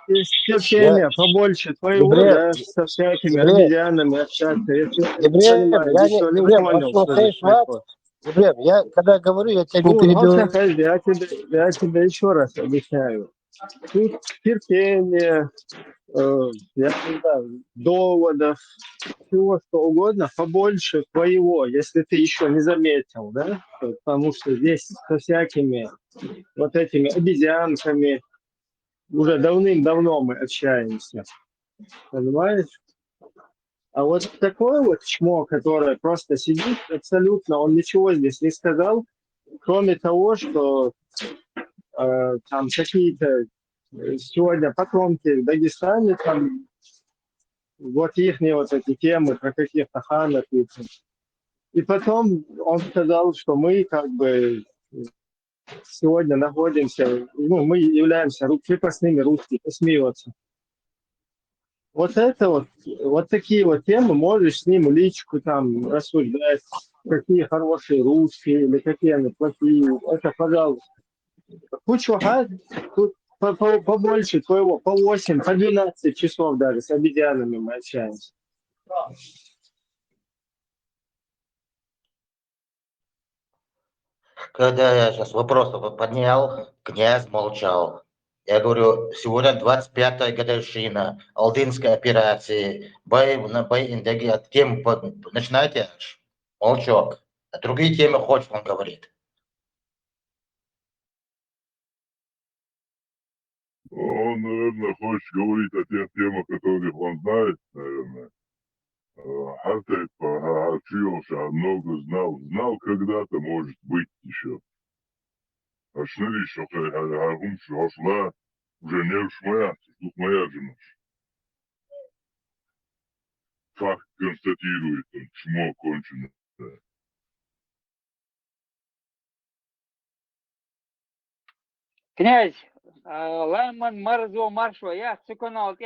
есть терпение побольше твоего, да, со всякими обезьянами общаться. Если ты не понимаешь, еще не понял, что здесь происходит. Я когда говорю, я тебя не Ну, перебиваю. я тебе еще раз объясняю. Тут терпение, я не знаю, доводов, всего что угодно, побольше твоего, если ты еще не заметил, да? Потому что здесь со всякими вот этими обезьянками уже давным-давно мы общаемся, понимаешь? А вот такое вот чмо, которое просто сидит абсолютно, он ничего здесь не сказал, кроме того, что там какие-то сегодня потомки в Дагестане, там вот их вот эти темы про каких-то ханов. И потом он сказал, что мы как бы сегодня находимся, ну, мы являемся крепостными русскими, посмеется. Вот это вот такие вот темы, можешь с ним личку там рассуждать, какие хорошие русские или какие они плохие, это пожалуйста. Кучу тут побольше твоего, по 8, по 12 часов даже с обезьянами мы общаемся. Когда я сейчас вопрос поднял, князь молчал. Я говорю, сегодня 25-я годовщина Алдынской операции, бой на Бай-Индаге, от тем начинаете, молчок. А другие темы хочет, он говорит. Он, наверное, хочет говорить о тех темах, которых он знает, наверное. Хартек учился, много знал когда-то, может быть, еще. А шныри, что шла, уже не уж моя, тут моя жена. Факт констатирует он, чмо кончено. Князь, Лайман Марзо Маршо, я цуканал,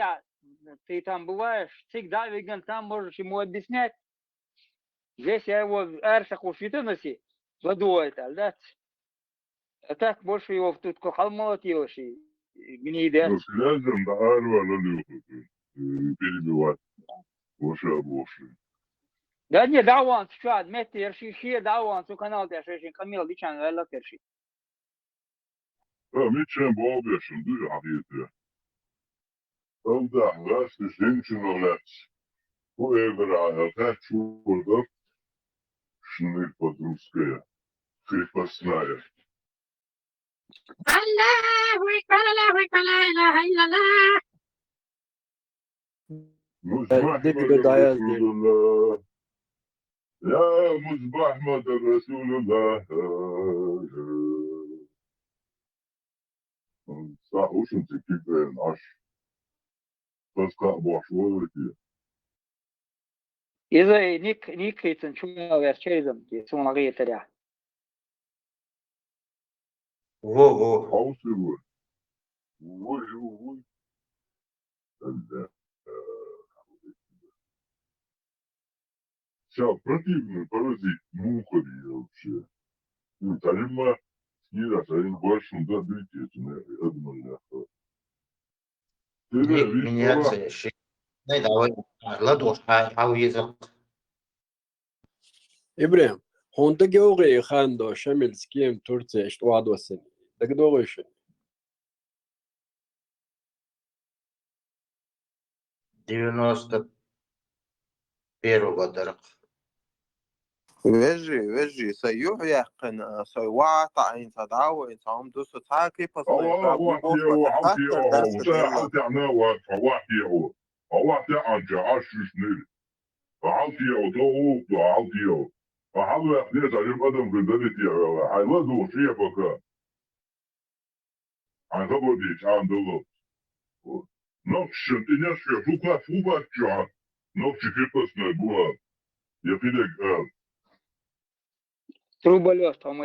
ты там бываешь, всегда веган, там можешь ему объяснять. Здесь я его эршах ушитаноси, ладует, да? А так больше его тут кохалмолот елши, гниде. Но князем да арва перебивать. Больше. Да не, даван, что, мети, ерши, даван, цуканал, я шешин, камил, дичан, вэлла, керши. Митчем Бобешем, du Ahite. Da, das ist Menschen let's. Whoever I have шурдов, шны по-русски, крепостная. يا مصباح أحمد رسول الله صح وش انت كيف عش تسقى بوحشورتي إذا نيك يتنشونا ويرشيزم يسون غير تريح. Во-во. حوصي وي Сейчас противный паразит, мухари вообще. Ну, тарима снира, тарим башен дадите, это эдмоля. Меняться, давай, ладош, а язык. إبراهيم هون تجاوغي خاندو شمل سكيم تورتي اشتواد وسن تقدوغيش 91 года. Veži, sa juhjaqana, sa wata in tadawa in sam dusu taki pasna sa bubo hatta das dilla. حواتي عن عاش سنين عالتي وضوء وعالتي وحاول يحديث عليهم أدم في ذلك حيوزوا شيء بكا عن خبر ديش عن دولار نقش انتناش في فوقا جعان نقش كيف سنبوها يفيدك قال Труболёс, там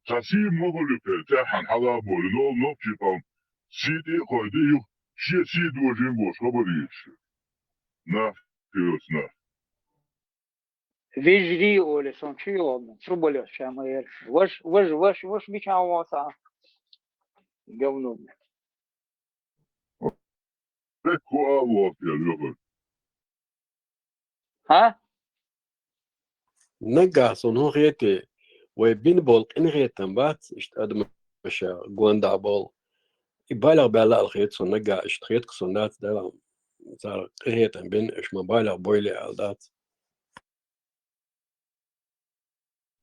ساسي مغلقة تاحن حضابو لنو نقش فهم سيدي قيدي شي دوجين بوش خبريش نا فيوسنا Вежди, Оля, сон чего? Труболет, чем я. Ваш бичавоса. Говно. Рекко авлок я любил. А? نقص ونو غيتي وبين بول إن غيتن بات إشت أدم مش قواندا بول يبالغ بلا الخيط سو نقا إشت خيط كسونات دا صار غيتن بين إش مبالغ بويلي على دات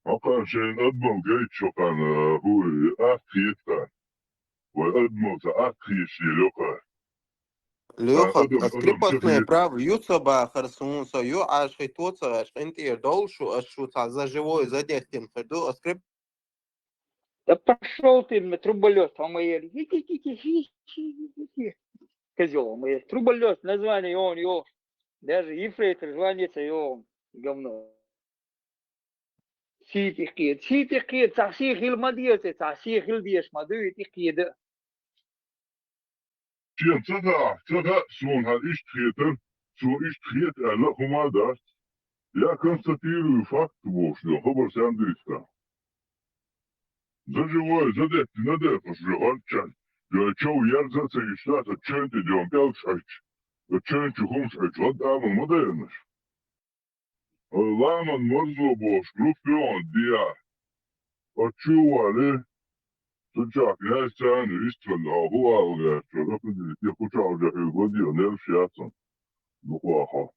أقل شيء أدمو جيت شو كان هو أخيطا وأدمو تأخيش يلوكا Леха, أدم скрипостные تخيط прав Ютуба Харсунса, Ю аж хитоца, аж интир долшу, аж шуца за живой, за дехтем ходу, а скрип. Да пошел ты, труболет, моя. Козел, моя. Труболет, название он, его. Даже ефрейтор звонится, его. Говно. سيتي قيد تعسيخ المدية تعسيخ البيش مدوي تقيد شيء تدا سون هالإيش تخيطر سون إيش تخيط ألا هما داس يا كان ستيرو فاكت بوش لو خبر ساندريستا زجوي زدت ندى فشلون كان لو تشو يرزا سيشتا تشنت ديون بيلشايش تشنت خمس عجلات آمن مدينش الله من مرزو بوش لوفيون ديا وتشو عليه تجاك ناسان يستفل هو الغاش ورفض اللي تيخوشا وجاهي ودي ونرش ياسن نقواها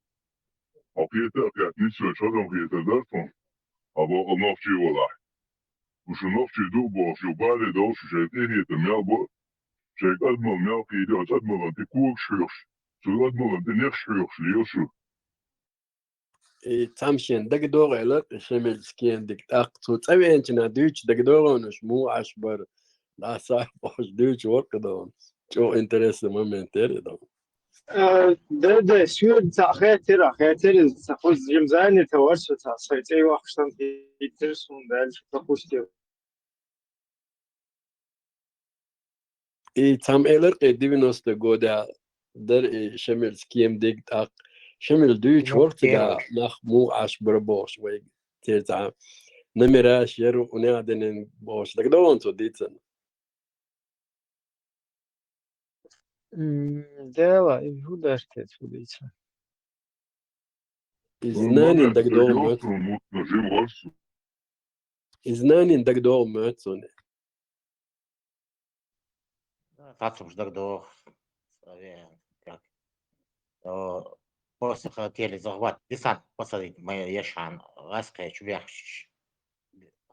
أقيتا كانت نسوة شدن قيتا درفن أبو نفسي ولا وش نفسي دوبو شو بالي دوش شايتيه تميال بو شايت أدمل ميال قيدي وش أدمل أنت كوك شيوش شو أدمل أنت نيخ شيوش ليوشو تامشين دق دور على شمل سكين دق أقصو تسوي أنتنا دوش دق دورونش مو عشبر لا صاحب وش دوش ورق دون شو إنترس مومنتيري دون ده شو خاطر تخوز جمزاني توارشو سايتي وقشتن يترسون ده تخوشتي تام إلر ديفينوس تقودا در شمل سكيم دق أق شمل دوش ورق دا نخ مو عشبر بوش ويج تيرتعام نمراش يرو ونعدن بوش دق دون تو ديتن دела هو داشتت فوديتsa إزنانين دق دور مات يوصل نجيب ورسو إزنانين دق دور ماتون Тацум ждагдо. Как? Просто хотели захват десант посадить мы Яшан, Лаская, Чувяхщич.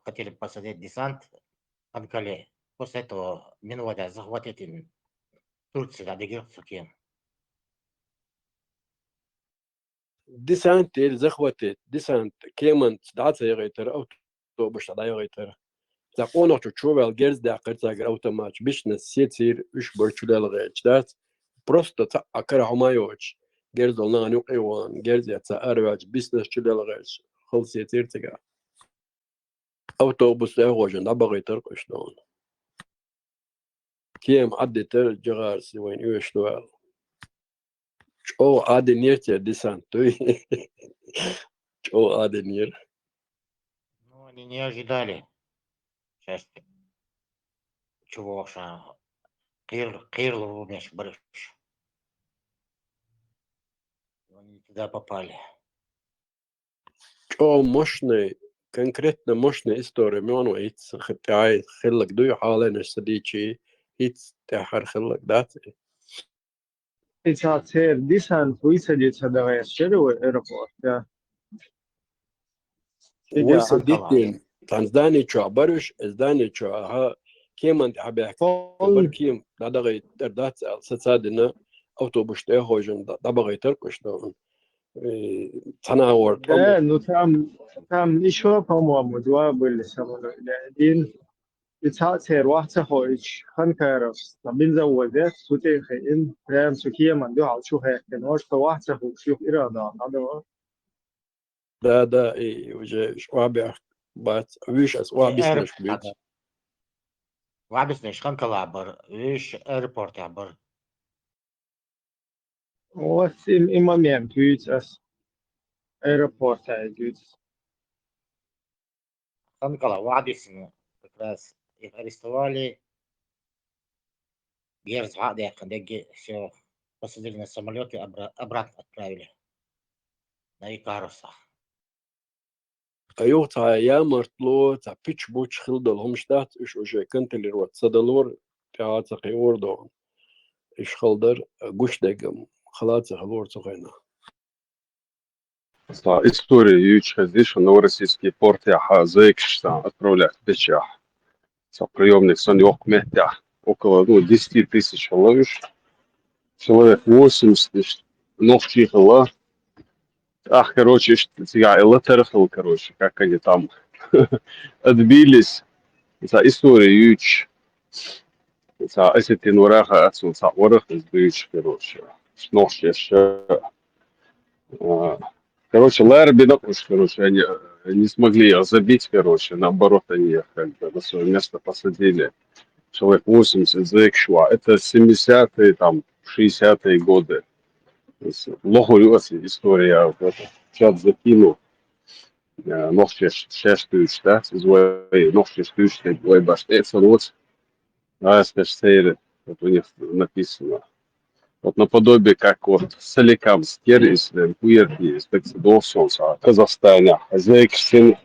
Хотели посадить десант Анкале. После этого Минвода захватить Турцию, Адыгерцу кем. ديسانت زخوتت ديسانت كيمن دعت يغيتر أو تو بش دا يغيتر تقونا تشوفال جيرز دا قرتاغر أوتوماتش بيش نسيتير إيش برشلال غيتش دات بروستا تأكر عمايوش جيرز olna نيو إيوان جيرز يتا أرواج بيسنس شلال غيتش خلص يتير تجا أوتوبوس يغوجن دا بغيتر قشلون كيم عدتر جغارسي وين يوشلوال شو عادي نيرتي ديسانت توي شو عادي نير Ну, они не ожидали. Сейчас чего ша Кирлову мяч барыш. Они туда попали. شو مشني конкретно مشني история ميونو إيتس خطاي خلق دوي حالين السديتشي إيتس تحر خلق داتي تعتير ديسان ويسجد هذا غير ايربورت يا ويس ديتين تانزداني شو عبرش ازداني شو ها كيمان حبيك بر كيم دغه دات ستادنا اوتوبوس ته هوجن دبغه تركش دون تناور ده نو تام نشوا بامو مدوا بالسمو دين تعتير واحد هويش خان كارس تبين زوجات سوتي خين رام سكيه من دو على شو هيك نوش واحد هو شو إرادة هذا ده وجه شو عبيك بات ويش اس وابسنش بيت وعبس نشخن كلابر. ويش ايربورت عبر. Вот и момент, видите, аэропорта идет. Анкала, в Адисне как раз их арестовали. Герцога, все посадили на самолет и обратно отправили на Икаруса. أيوة يا مرتلو تا بيتش بوتش خلدل همشتات إيش وجه كنت اللي روت صدلور تعاطق يوردون إيش خلدر قش دقم خلاص خلور تغينا. История ючка здесь, что новороссийские порты заикшься отправлять в печах. Приемник санёк метях около 10 тысяч ловишь. Человек 80 ног чихала. Ах, короче, я элатерхал, короче, как они там отбились. За историю юч. За осетин ураха отсюда, за урах избыч, короче. Ног еще. Короче, Лайер Бедокуш, короче, они не смогли ее забить, короче, наоборот, они их как бы на свое место посадили. Человек 80 заикшва. Это 70-е, там, 60-е годы. Лохурёс история, вот это, чат закинул. Nog zes stuurt, nog zes stuurt, ой, башкается, вот, да, скажите, вот у них написано. Вот наподобие, как вот Соликам Стерис, Пуерки, Спецдовсонса, Казахстане, Азекшин,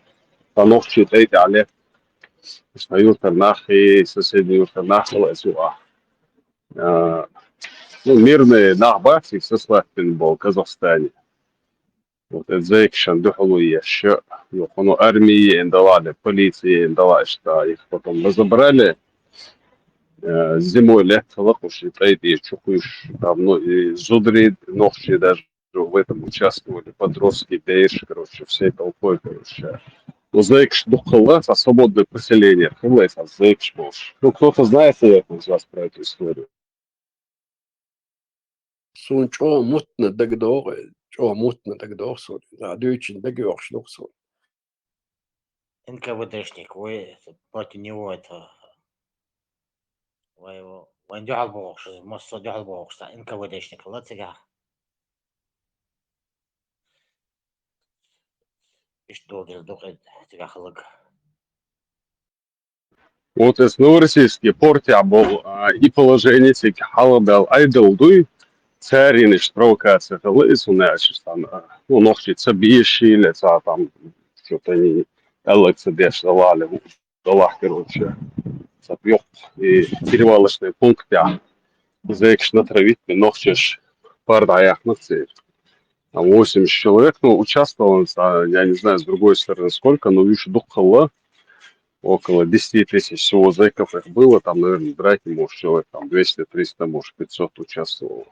Танох читает, але, что Юртанах и соседний Юртанах, Лазуа. Ну, мирные нахбаты, со Славкин был в Казахстане. Вот Азекшин, духовую еще, ну, армии, индалали, полиции, индала, что их потом разобрали. Зимой лето, уж и чухаешь, там, ну, и зудрит, ногти даже в этом участвовали, подростки, бейш, короче, всей толпой, короче. Ну, зэкш духала, а свободное поселение, хлэс, а зэкш больше. Ну, кто-то знает, наверное, из вас про эту историю. سون شو متنا دقدور شو متنا دقدور سون دايتشن دقدور شنو سون. НКВДшник, вы против него это... Вы его... Вы дёгал бог, что может дёгал бог, что НКВДшник, лацега. И что, духает тебя халык. Вот из новороссийские порты был и положение тики халабел айдел дуй царины провокация лыс у нас там ну ногти цабишили там что-то они элексы дешевали доллар короче запьёт и перевалочные пункты зэкш натравить ногтиш пар даях на цель. Там 80 человек, ну, участвовало, я не знаю, с другой стороны сколько, но видишь, духало. Около 10 тысяч всего зэков их было, там, наверное, драки, может, человек там 200-300, может, 500 участвовало.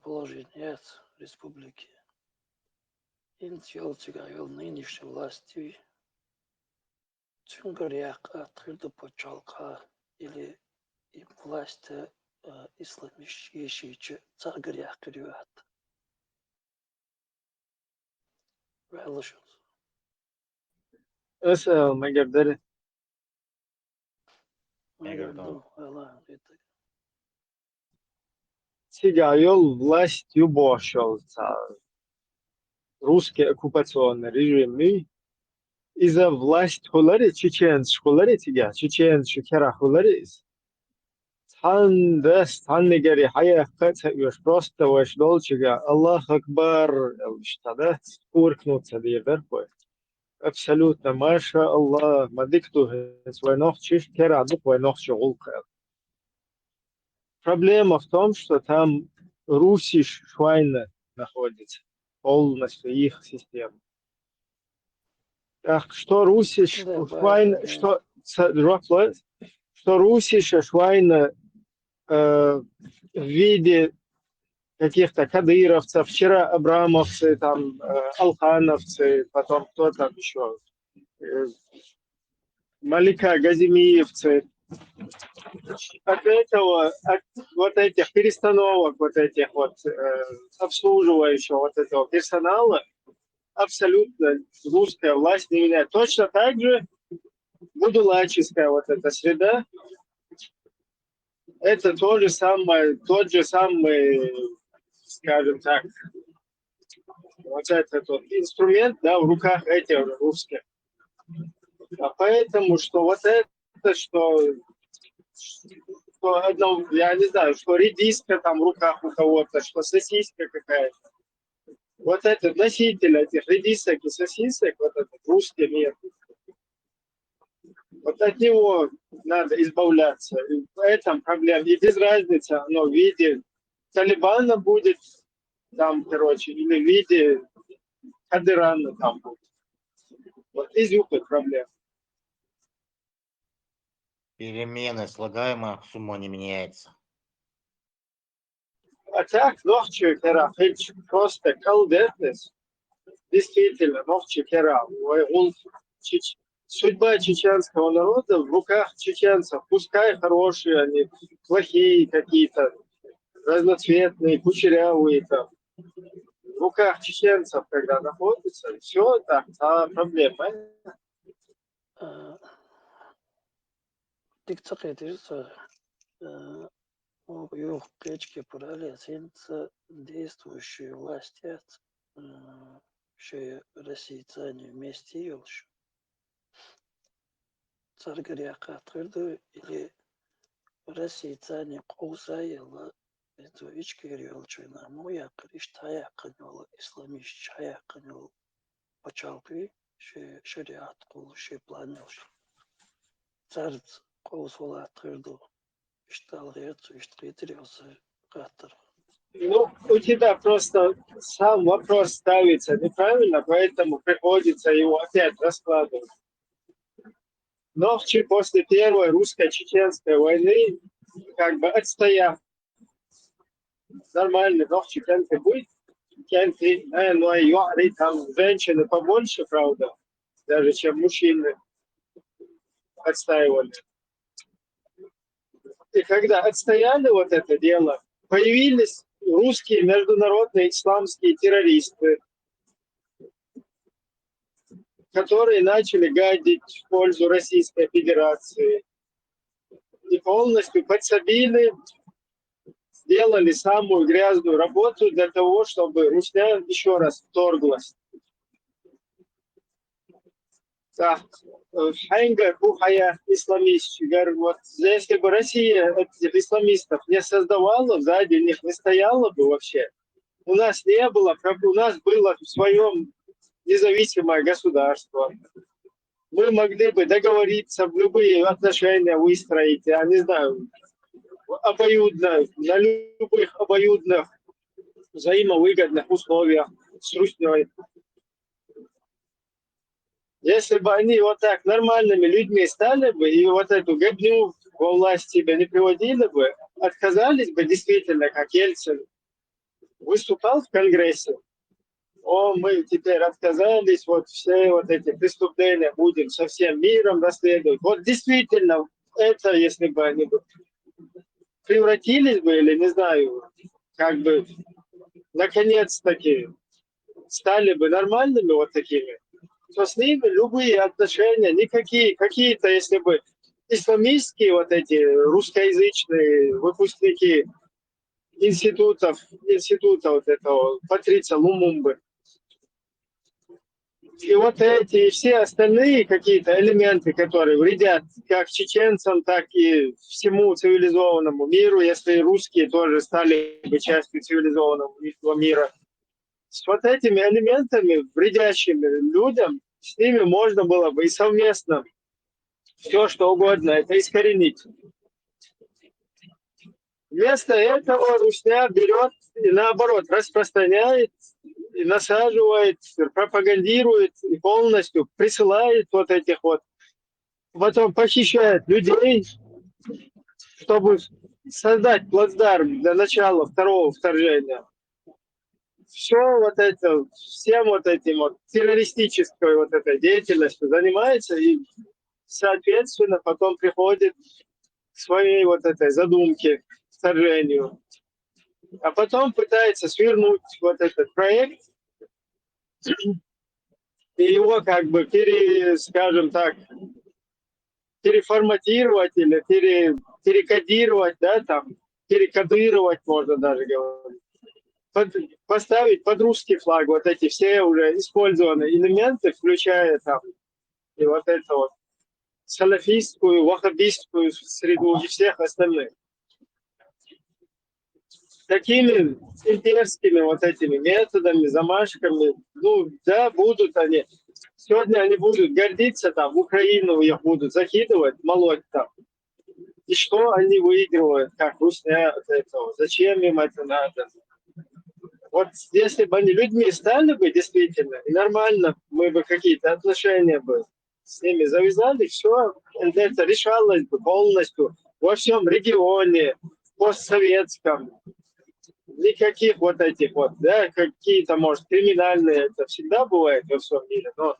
Положение республики. Интеллектуал нынешней власти Чунгаряк открыто почалка или власть исламистические царгаряк ревят. اسأل ما قدرت Сигаёл властью бошел русский оккупационный режим из-за власть холари чеченц холари тига чеченц шукера холари сан негери хаяхкат юш просто ваш долчига Аллах Акбар штада уркнуться дирдер бой абсолютно маша Аллах мадикту свой ног чиш кера дух свой ног шгулка. Проблема в том, что там Русиш Швайна находится, полностью их система. Так, что Русиш Швайна, что Русиш Швайна в виде каких-то кадыровцев, вчера абрамовцы, там алхановцы, потом кто там еще, Малика Газимиевцы, от этого, от вот этих перестановок, вот этих вот обслуживающего вот этого персонала, абсолютно русская власть не меняет. Точно так же будулаческая вот эта среда, это тот же самый, скажем так, вот этот вот инструмент, да, в руках этих русских. А поэтому, что вот это, что одно, я не знаю, что редиска там в руках у кого-то, что сосиска какая-то. Вот этот носитель этих редисок и сосисок, вот этот русский мир, вот от него надо избавляться. И в этом проблема. И без разницы, оно в виде Талибана будет там, короче, или в виде Кадырана там будет. Вот из юга проблема. Перемены слагаемых сумма не меняется. А так, ночью кера, просто колдетность, действительно, ночью кера, судьба чеченского народа в руках чеченцев, пускай хорошие они, плохие какие-то, разноцветные, кучерявые там, в руках чеченцев, когда находятся, все так, а проблема. Диктор это yok печки параллельно действующие власти еще россияне вместе елш царгоряка твердо или россияне кусаяла это ички елчина моя криштая канала исламистчая канал почалки шариат кулши планёш царц кусвала твердо Ну, у тебя просто сам вопрос ставится неправильно, поэтому приходится его опять раскладывать. Но после Первой русско-чеченской войны, как бы отстояв нормальный нов чеченцы будет, но ее там женщины побольше, правда, даже чем мужчины отстаивали. И когда отстояли вот это дело, появились русские международные исламские террористы, которые начали гадить в пользу Российской Федерации. И полностью подсобили, сделали самую грязную работу для того, чтобы Русня еще раз вторглась. Так, Хэнга Бухая исламист, вот если бы Россия этих исламистов не создавала, сзади них не стояла бы вообще, у нас не было, у нас было в своем независимое государство. Мы могли бы договориться, в любые отношения выстроить, я не знаю, обоюдно, на любых обоюдных взаимовыгодных условиях с Русней. Если бы они вот так нормальными людьми стали бы и вот эту гобню во власть себя не приводили бы, отказались бы действительно, как Ельцин выступал в Конгрессе, мы теперь отказались, вот все вот эти преступления будем со всем миром расследовать. Вот действительно, это если бы они бы превратились бы, или не знаю, как бы наконец-таки стали бы нормальными вот такими, то с ними любые отношения, никакие, какие-то, если бы исламистские вот эти русскоязычные выпускники института вот этого Патриция Лумумбы, и вот эти все остальные какие-то элементы, которые вредят как чеченцам, так и всему цивилизованному миру, если русские тоже стали бы частью цивилизованного мира, с вот этими элементами, вредящими людям, с ними можно было бы и совместно все, что угодно, это искоренить. Вместо этого Русня берет и наоборот распространяет, и насаживает, пропагандирует и полностью присылает вот этих вот, потом похищает людей, чтобы создать плацдарм для начала второго вторжения. Все вот это, всем вот этим вот террористической вот этой деятельностью занимается и, соответственно, потом приходит своей вот этой задумки, вторжению, а потом пытается свернуть вот этот проект и его как бы скажем так, переформатировать или перекодировать, да, там, перекодировать можно даже говорить. Поставить под русский флаг вот эти все уже использованные элементы, включая там и вот это вот салафистскую, ваххабистскую среду и всех остальных. Такими имперскими вот этими методами, замашками, ну да, будут они. Сегодня они будут гордиться, там, в Украину их будут закидывать, молоть там. И что они выигрывают, как русня от этого? Зачем им это надо? Вот если бы они людьми стали бы действительно, и нормально, мы бы какие-то отношения бы с ними завязали, все, это решалось бы полностью во всем регионе, постсоветском. Никаких вот этих вот, да, какие-то, может, криминальные, это всегда бывает во всем мире, но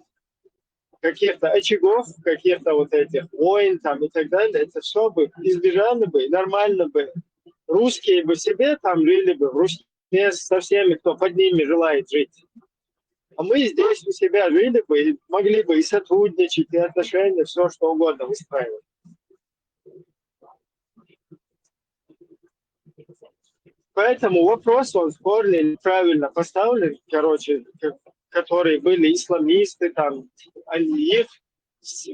каких-то очагов, каких-то вот этих войн там и так далее, это все бы избежали бы, и нормально бы. Русские бы себе там жили бы, в русских со всеми, кто под ними желает жить. А мы здесь у себя жили бы, и могли бы и сотрудничать, и отношения, все что угодно выстраивать. Поэтому вопрос, он спорный, правильно поставлен, короче, которые были исламисты, там,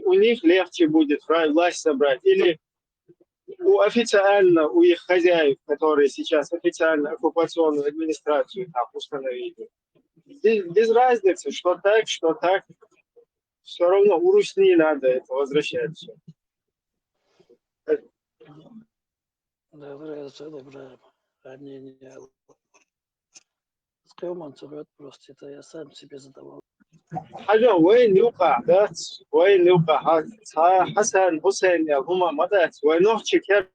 у них легче будет власть собрать. Или официально у их хозяев, которые сейчас официально оккупационную администрацию там установили. Без разницы, что так, все равно у Русни надо это возвращать все. Доброе. Ранее скромно царет просто, это я сам себе задавал. حاجة وين يوقع ذات وين يوقع حسن حسين يا هما مدات وين نحكي كرا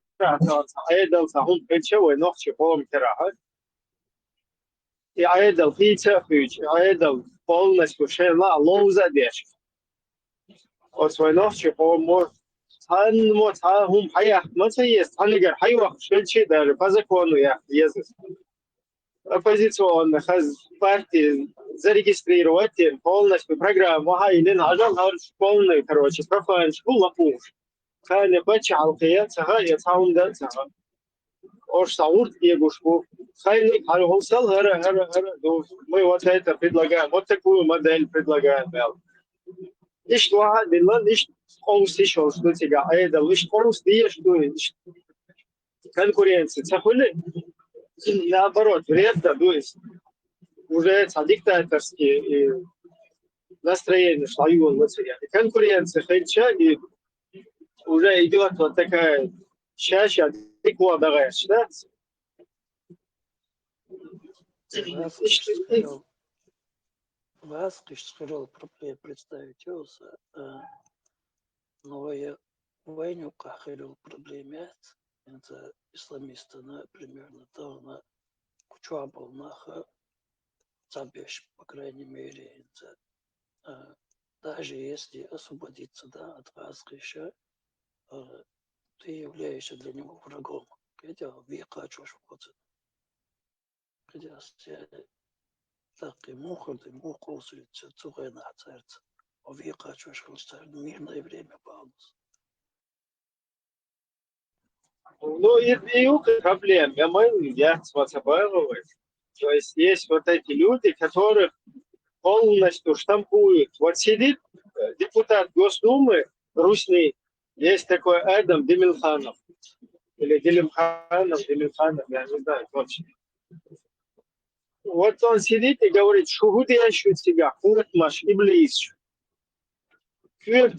عيدل هم بيتشا وين نحكي قوم كرا عيدل في تفيج عيدل полностью шейла лоуза деш. Вот وين نحكي قوم مور هن مو هم حياة ما تيست هنقدر حيوة شيء даже по закону я езжу. Оппозиционных партий зарегистрировать полностью программу, или полную, короче, профанш, лапуш. Ханя бача алкия, цага, я саун да цага. Ош саурт егушку. Хайник, харусал, мы вот это предлагаем, вот такую модель предлагаем. И что, лишь конус еще, что тебя, а это лишь конус, и что, конкуренция. Цахули? Наоборот, вредно, то есть уже диктаторские настроения шлаюн и конкуренция хэнча, и уже идет вот такая чаща, тыква дарешь, да? Вас, хотел представить но я войну хотел проблемять. Это исламисты, примерно, то на Кучуабл, на Цабеш, по крайней мере, даже если освободиться, да, от разгреша, ты являешься для него врагом. Хотя века чушь хотя так и муху сулится, цугай на царца. А века чушь мирное время баланс. Ну, и проблем. Я свацабайловать. То есть вот эти люди, которых полностью штампуют. Вот сидит депутат Госдумы Русни, есть такой Адам Демилханов. Или Делимханов, я не знаю точно. Вот он сидит и говорит, шугудящую тебя, куртмаш и близь.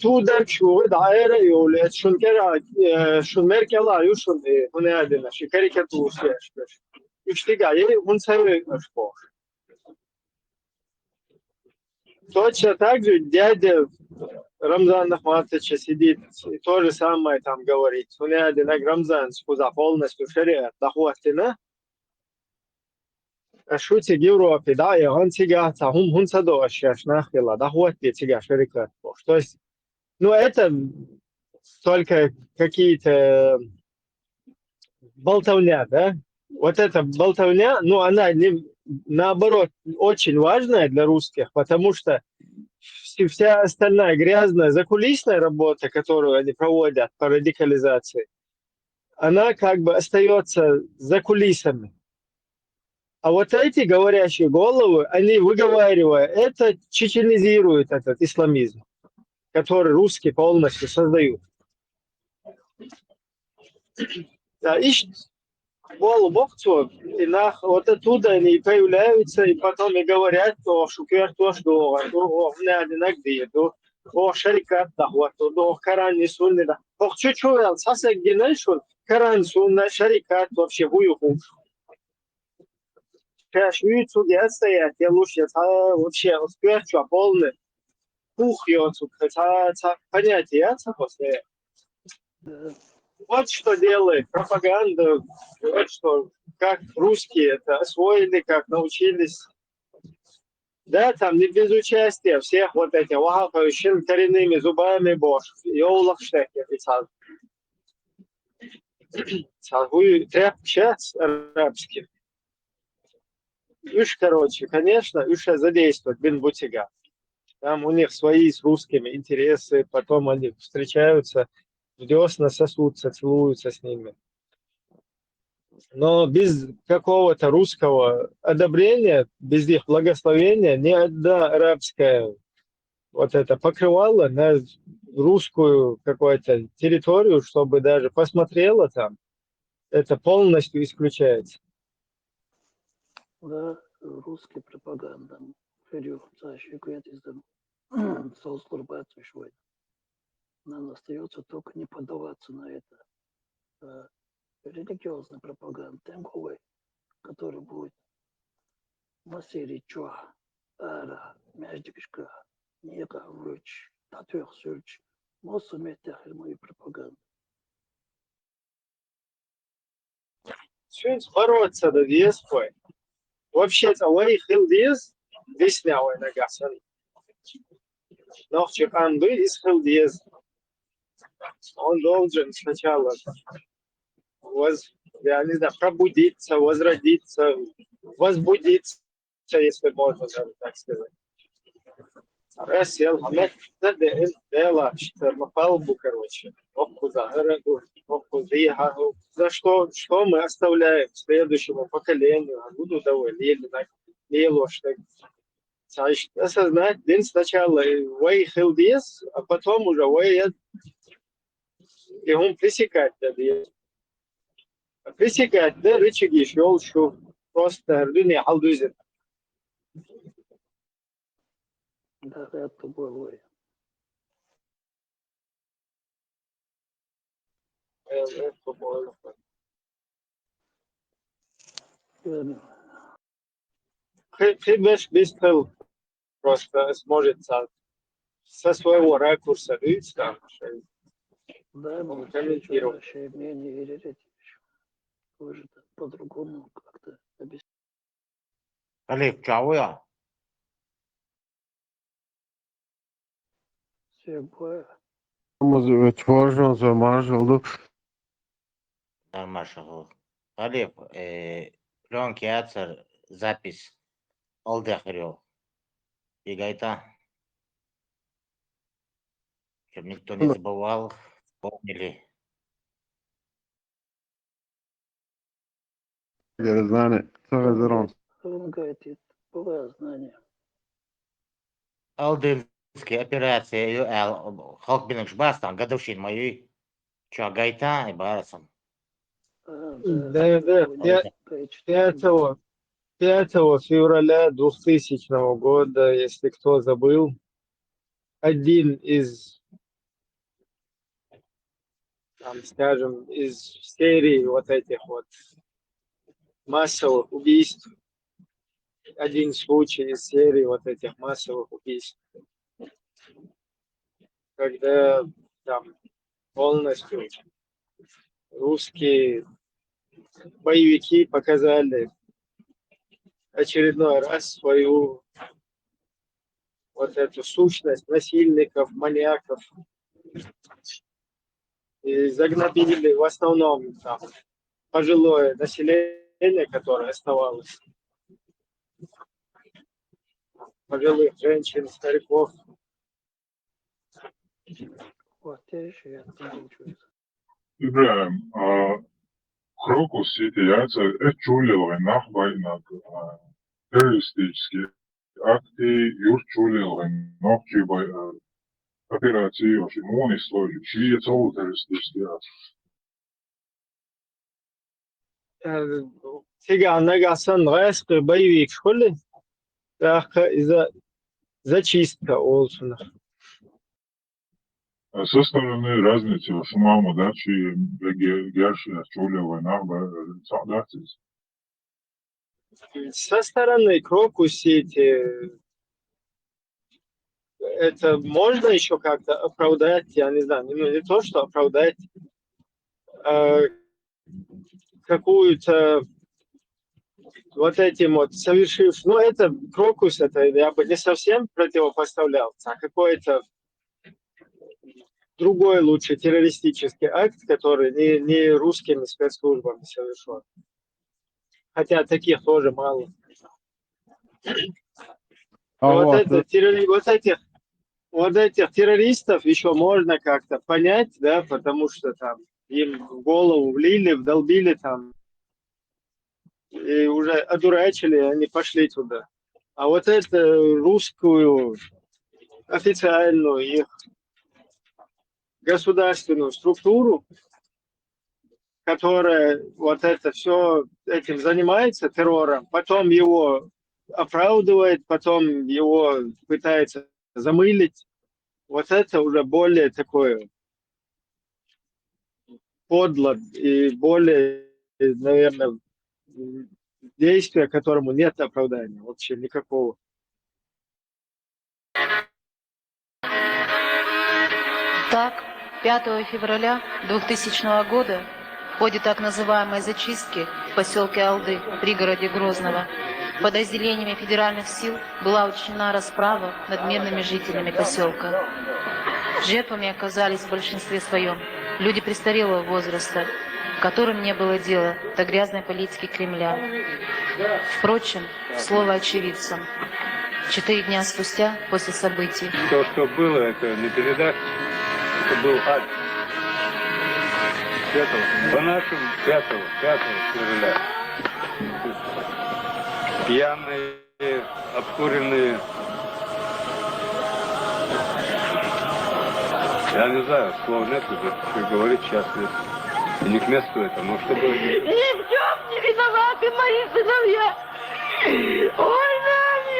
Туда чего, да, это юлет, шунмеркела, юшун, он один, карикатуру съешь. И что он совет что. Точно так же дядя Рамзан Ахматович сидит, и то же самое там говорит. Он один, Рамзан, скуда полностью шариат, дохвастина. شو تجيبوا في داعي هون تيجا هم صدوا أشياء ناخلة ده هو تيجا شركة. То есть, ну это только какие-то болтовня, да? Вот эта болтовня, ну, она наоборот очень важная для русских, потому что вся остальная грязная закулисная работа, которую они проводят по радикализации, она как бы остается за кулисами. А вот эти говорящие головы, они, выговаривая это, чеченизируют этот исламизм, который русские полностью создают. Да, ищут Бог, и вот оттуда они появляются, и потом и говорят, что шукер то, что не одинак о шарикат, да, вот, Коран не сунны, да. Ох, чуть-чуть, сасек генешун, Коран сунна, шарикат вообще буюху. Кашвицу я стоять, я лучше, вообще, успех, что полный. Кухню, понятие, я после. Вот что делает пропаганда, вот что, как русские это освоили, как научились. Да, там не без участия всех вот этих вахапающих коренными зубами Бож. Йолах штеки писал. Вы тряпчат арабских. Уж, короче, конечно, уж задействовать Бен Бутига. Там у них свои с русскими интересы, потом они встречаются, десна сосутся, целуются с ними. Но без какого-то русского одобрения, без их благословения, ни одна арабская вот это покрывало на русскую какую-то территорию, чтобы даже посмотрела там, это полностью исключается. Да, русский пропаганда. Нам остается только не поддаваться на это. Религиозная пропаганда, темковой, который будет масери чуа, ара, мяждикишка, нека, вруч, татух, сюрч, мосу метахер мою пропаганду. Все бороться до диаспоры. Вообще-то, лай хилдиз, веснявый нагасан. Но в Чеханду из хилдиз. Он должен сначала я не знаю, пробудиться, возродиться, возбудиться, если можно даже так сказать. Раз я дело, что попал бы, короче, за что мы оставляем следующему поколению, а буду довольны, не ложь. Осознать, день сначала way хилдис, а потом уже way и он пресекать, пресекать, да, рычаги щелчу, просто рдыни халдузит. Да, это было. Хибеш бистел просто сможет со своего ракурса видеть там, Да, мы комментировать. вообще мнение верить. Уже по-другому как-то объяснить. Алиф, чего я? Все бое. Творжон замажил. Нормально. Алиф, пленки Ацер, запись Алдехарев. И гайта. Чтобы никто не забывал, помнили. Знание. Он говорит, было знание. Алдинские операции, халк бинок шбастан, годовщин моей. Чё, гайта и барасом. Да, 5 февраля 2000 года, если кто забыл, один из, там, скажем, из серии вот этих вот массовых убийств, один случай из серии вот этих массовых убийств, когда там полностью русские боевики показали очередной раз свою вот эту сущность насильников, маньяков. И загнобили в основном там пожилое население, которое оставалось. Пожилых женщин, стариков. Вот, я еще я там чую. İbrahim, Krokus situacija ir čuļielai nachvaināk teroristiski akti just čuļielai nokķībai operāciju mūnisloži, šī ir caur teroristiski Сега нагасан райск боевик школы, так из-за зачистка олсуна. Со стороны разницы в самому даче герши чуļielai nachvaināk. Со стороны Крокус-Сити это можно еще как-то оправдать, я не знаю, не то, что оправдать, какую-то вот этим вот совершив, ну это Крокус, это я бы не совсем противопоставлял, а какой-то другой лучше террористический акт, который не русскими спецслужбами совершен. Хотя таких тоже мало. Вот этих террористов еще можно как-то понять, да, потому что там им в голову влили, вдолбили там, и уже одурачили, они пошли туда. А вот эту русскую официальную их государственную структуру, которая вот это все этим занимается, террором, потом его оправдывает, потом его пытается замылить. Вот это уже более такое подло и более, наверное, действие, которому нет оправдания вообще никакого. Так, 5 февраля 2000 года в ходе так называемой зачистки в поселке Алды, пригороде Грозного, подразделениями федеральных сил была учинена расправа над мирными жителями поселка. Жертвами оказались в большинстве своем люди престарелого возраста, которым не было дела до грязной политики Кремля. Впрочем, слово очевидцам. 4 дня спустя после событий. То, что было, это не передать, это был ад. По-нашему 5 февраля. Пьяные, обкуренные. Я не знаю, слов нет уже, что говорить сейчас. И не к месту это, но что было? Ни в чем не виноваты мои сыновья! Ой,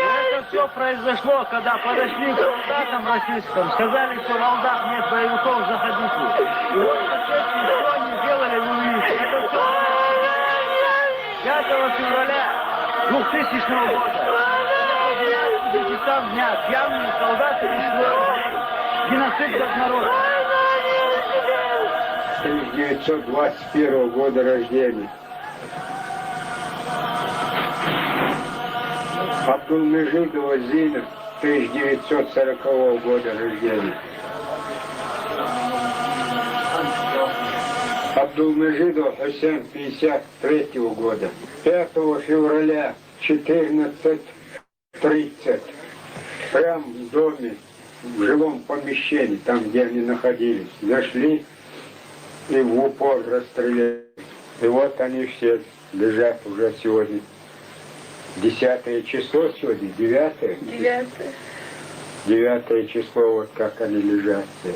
это все произошло, когда подошли к солдатам российским, сказали, что в Алдах нет боевиков, заходите. И вот соседи, что они сделали, вы увидите. Это все 5 февраля 2000 года. 12 дня пьяные солдаты устроили геноцид как народ. 1921 года рождения. Абдулмежидова Зина, 1940 года рождения. Абдулмежидов Хасен, 1953 года. 5 февраля 14:30 прямо в доме, в жилом помещении, там, где они находились, зашли и в упор расстреляли. И вот они все лежат уже сегодня. 10 число сегодня, 9? 9. 9 число, вот как они лежат здесь.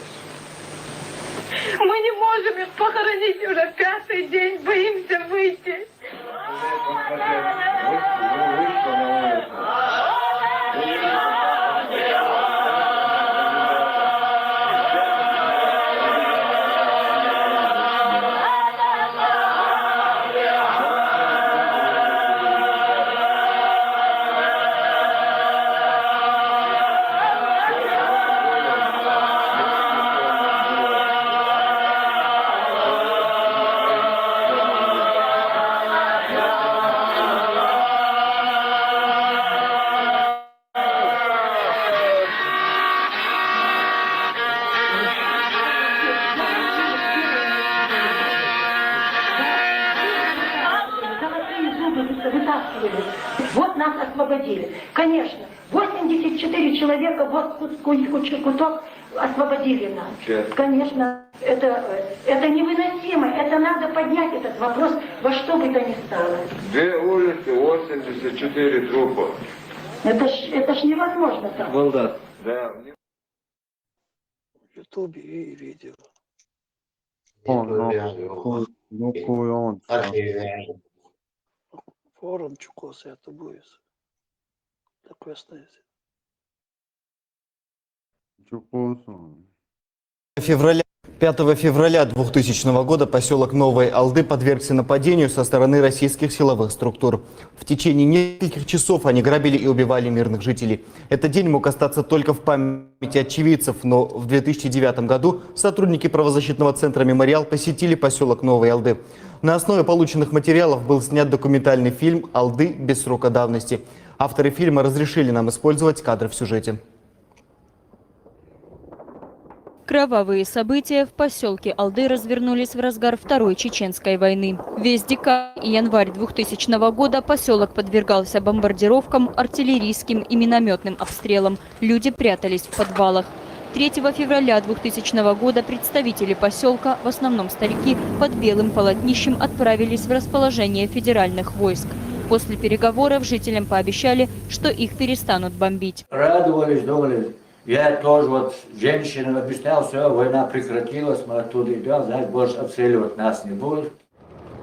Мы не можем их похоронить уже 5-й день, боимся выйти. освободили. Конечно, 84 человека вот куток освободили нас. Конечно, это невыносимо. Это надо поднять этот вопрос во что бы то ни стало. 2 улицы, 84 трупа. Это ж невозможно так. Волдат. Да. В Ютубе и видео. Ну, кой он. Форум чукоса это будет. Такое остается. Февраля 5 февраля 2000 года поселок Новые Алды подвергся нападению со стороны российских силовых структур. В течение нескольких часов они грабили и убивали мирных жителей. Этот день мог остаться только в памяти очевидцев, но в 2009 году сотрудники правозащитного центра «Мемориал» посетили поселок Новые Алды. На основе полученных материалов был снят документальный фильм «Алды без срока давности». Авторы фильма разрешили нам использовать кадры в сюжете. Кровавые события в поселке Алды развернулись в разгар Второй Чеченской войны. Весь декабрь и январь 2000 года поселок подвергался бомбардировкам, артиллерийским и минометным обстрелам. Люди прятались в подвалах. 3 февраля 2000 года представители поселка, в основном старики, под белым полотнищем отправились в расположение федеральных войск. После переговоров жителям пообещали, что их перестанут бомбить. Радовались, думали. Я тоже вот женщинам объяснял, все, война прекратилась, мы оттуда идем, значит, больше обстреливать нас не будут.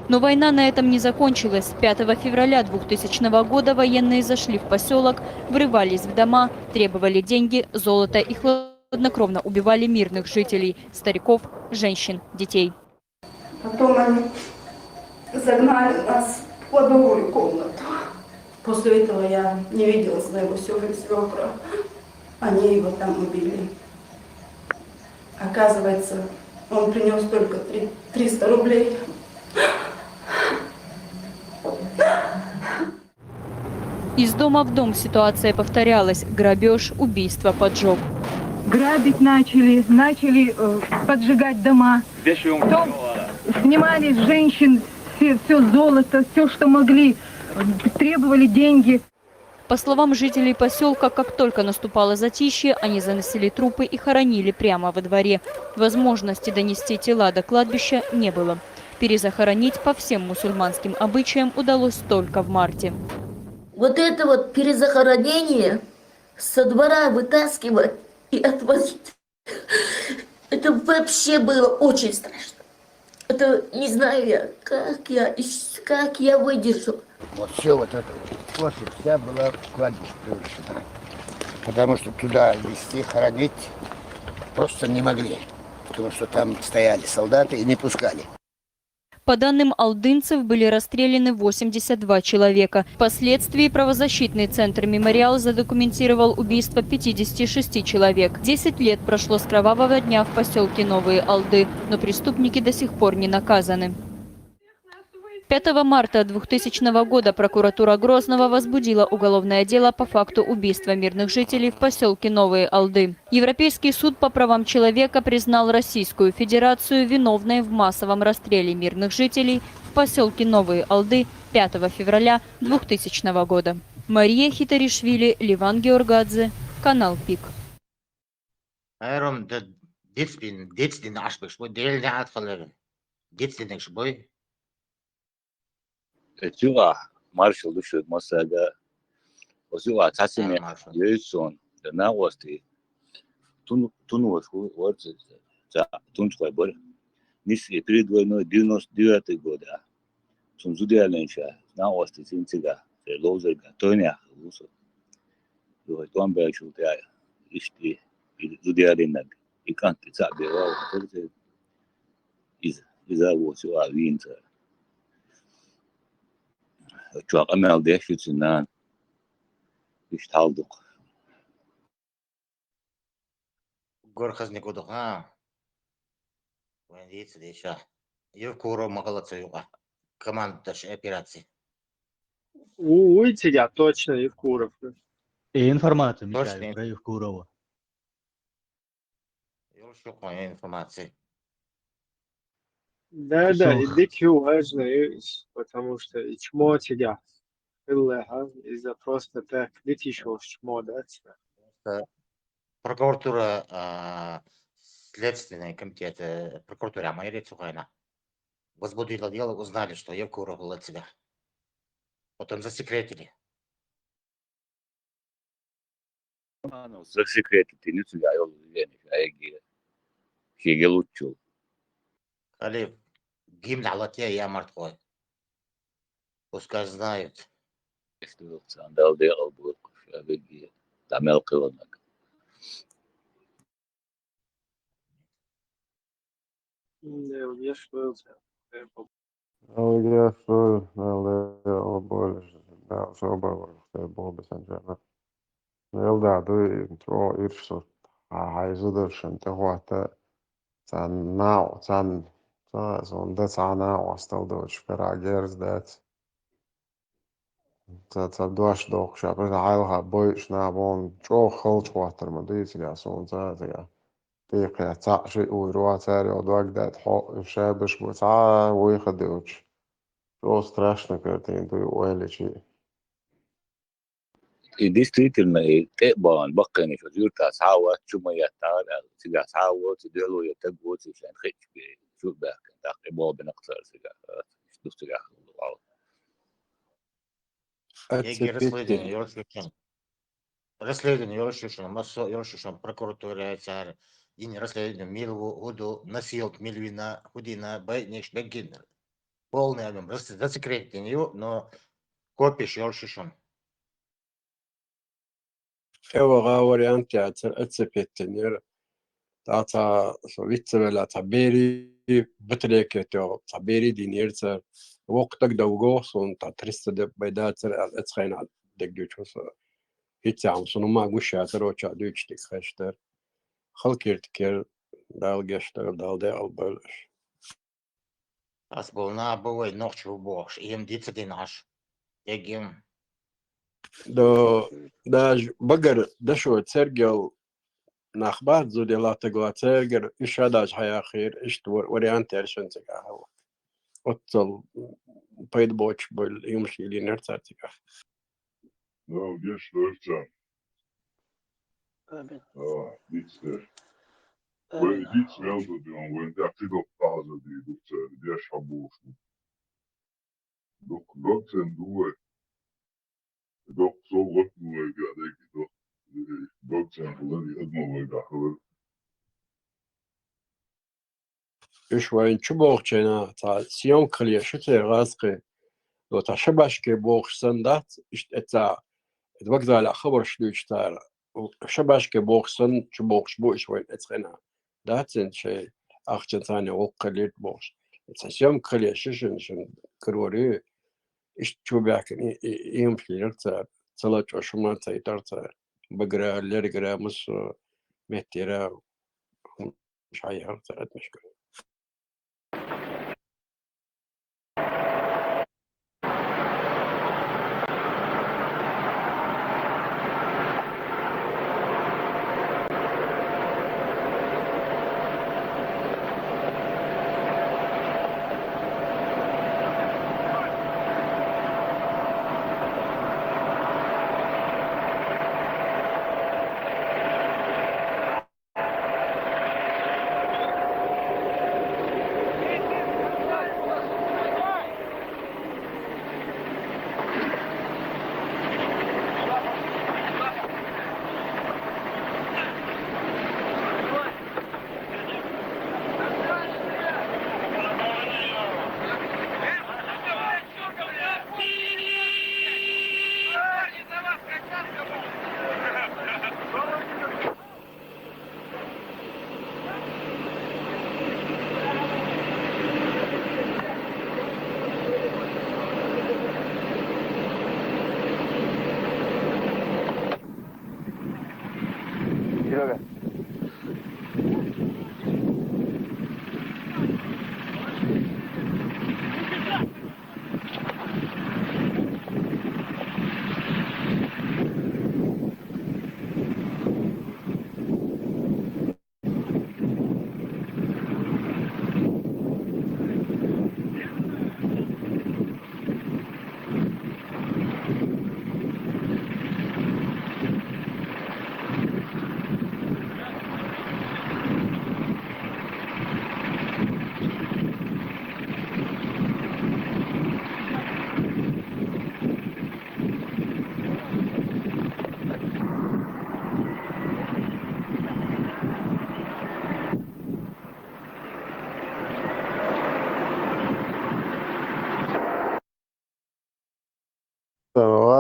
Но война на этом не закончилась. 5 февраля 2000 года военные зашли в поселок, врывались в дома, требовали деньги, золото и хладнокровно убивали мирных жителей, стариков, женщин, детей. Потом они загнали нас в кладовую комнату. После этого я не видела своего свекра. Они его там убили. Оказывается, он принес только 300 рублей. Из дома в дом ситуация повторялась. Грабеж, убийство, поджог. Грабить начали поджигать дома. Потом снимали с женщин все золото, все, что могли. Требовали деньги. По словам жителей поселка, как только наступало затишье, они заносили трупы и хоронили прямо во дворе. Возможности донести тела до кладбища не было. Перезахоронить по всем мусульманским обычаям удалось только в марте. Вот это вот перезахоронение со двора вытаскивать и отвозить, это вообще было очень страшно. Это не знаю я, как я выдержу. Вот все вот это вот, площадь вся была в кладбище превращена. Потому что туда везти, хоронить просто не могли. Потому что там стояли солдаты и не пускали. По данным алдынцев, были расстреляны 82 человека. Впоследствии правозащитный центр «Мемориал» задокументировал убийство 56 человек. 10 лет прошло с кровавого дня в поселке Новые Алды, но преступники до сих пор не наказаны. 5 марта 2000 года прокуратура Грозного возбудила уголовное дело по факту убийства мирных жителей в поселке Новые Алды. Европейский суд по правам человека признал Российскую Федерацию виновной в массовом расстреле мирных жителей в поселке Новые Алды 5 февраля 2000 года. Мария Хитаришвили, Ливан Георгадзе, канал ПИК. Тюга маршал душит Мосага. Озюа Тасиме Юйсон, the Nawasti. Тунус вот за Тунской бор. Ниси перед войной 99 года. Тунзудиаленша Nawasti Синтига, Лозерга, Тоня, Лусо. Вот он бежал туда. Ишти Зудиаленаг. И канты забивал, только из-за вот винтер. Чувак, амел дешится на ишталдук. Горхаз не кудук, Вандицы деша. Евкуро Макалацаюга. Команда операции. Уйти я точно Евкуров. И информацию, Михаил, про Евкурова. Юршукая информация. Да, и DQ важно, потому что и чмо тебя. كلها إذا просто так летишь модать. Прокуратура, Следственный комитет прокуратуры Амайри Цухайна возбудила дело, узнали, что Евкуров был от себя. Потом засекретили. Засекретили, сюда его شيء لوتشو Халиф, гимн Алатия я мартхой. Пускай знают. دال دي أبوك شابي تعمل قلنك Я что Ja, så och både där så bara det både sen jag. Jag där då tror jag så har så där sen det var att sen now sen så det sana och stod då för agers det så دوش دوخ شابه عايلها بويش نابون جو خلط واتر ما ديس يا سون زاد دقيقة تعشي ويروح تاري ودواك دات حق شابش بتاع ويخدوش جو страшно كرتين دوي ويلي شيء الديستريت المي تقبان بقني شجور تسعوة شو ما يتعال سجع سعوة تدلو يتقوى تشان خيش شو بقى تقبل بنقصر سجع شو سجع Еги расследование, Йоршишин, Массо, Йоршишин, прокуратура, царь, и не расследование, Милву, Уду, Насилк, Мильвина, Худина, Байниш, Бегинер. Полный альбом, засекретение, но копишь Йоршишин. Evo ga varianti atsepetenir ta vitsevela taberi betreketo taberi dinirtser وقتك دوغوصون تا ترست بيداتر اتخينا دقيقوس هيتسام سنو ما غوشاتر وچا دوچتك خشتر خلكيرتكر دالگشتر دالده البلش Асболна бывай ночью бог, им дица динаш. Егим. دو داج بقر دشو تسرقل ناخبار زودي لا تقوى تسرقل إيش هداج حيا خير إيش وريانتي عشان تقاهو أتصل بيد بوش بول يمشي لي نرتاتيكا Ja, gdje štorča? آمين Dic der. آمين Dic veldo di on, when da ti do pausa di duce, gdje šabušu. Dok sen due, dok so vrtnuje ga neki dok sen due, jedno ga hrv. إيش وين شو بوخشنا تا سيوم كليا شتى غاسقي لو تا شباش كي بوخش سندات إيش تا الوقت على خبر شلوش تار شباش كي بوخسن شو بوخش بو إيش وين اتخنا داتن شيء أخشن ثاني وقليت بوخش سيوم كليا شن كروري إيش شو بيحكي يمشي يرتار صلاة وشما تيترتار بقرا لرقرا مس مهتيرا مش هيرتار مشكلة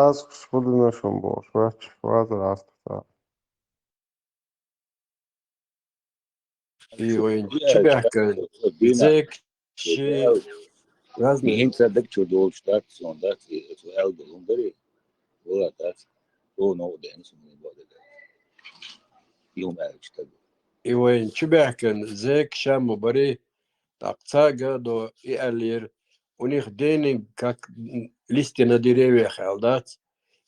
راس خودنا شنبوش وقت شفاز راس تسا وين شبه كان زيك شيء لازم Hinter der Chodolstadt, und das ist Elbe Hungary, oder das, wo noch den so eine Worte da. Ehrlich. وين شبه كان زيك شام بري تقصاقة دو إيالير ونيخ ديني كاك ليستنا ديريوي خالدات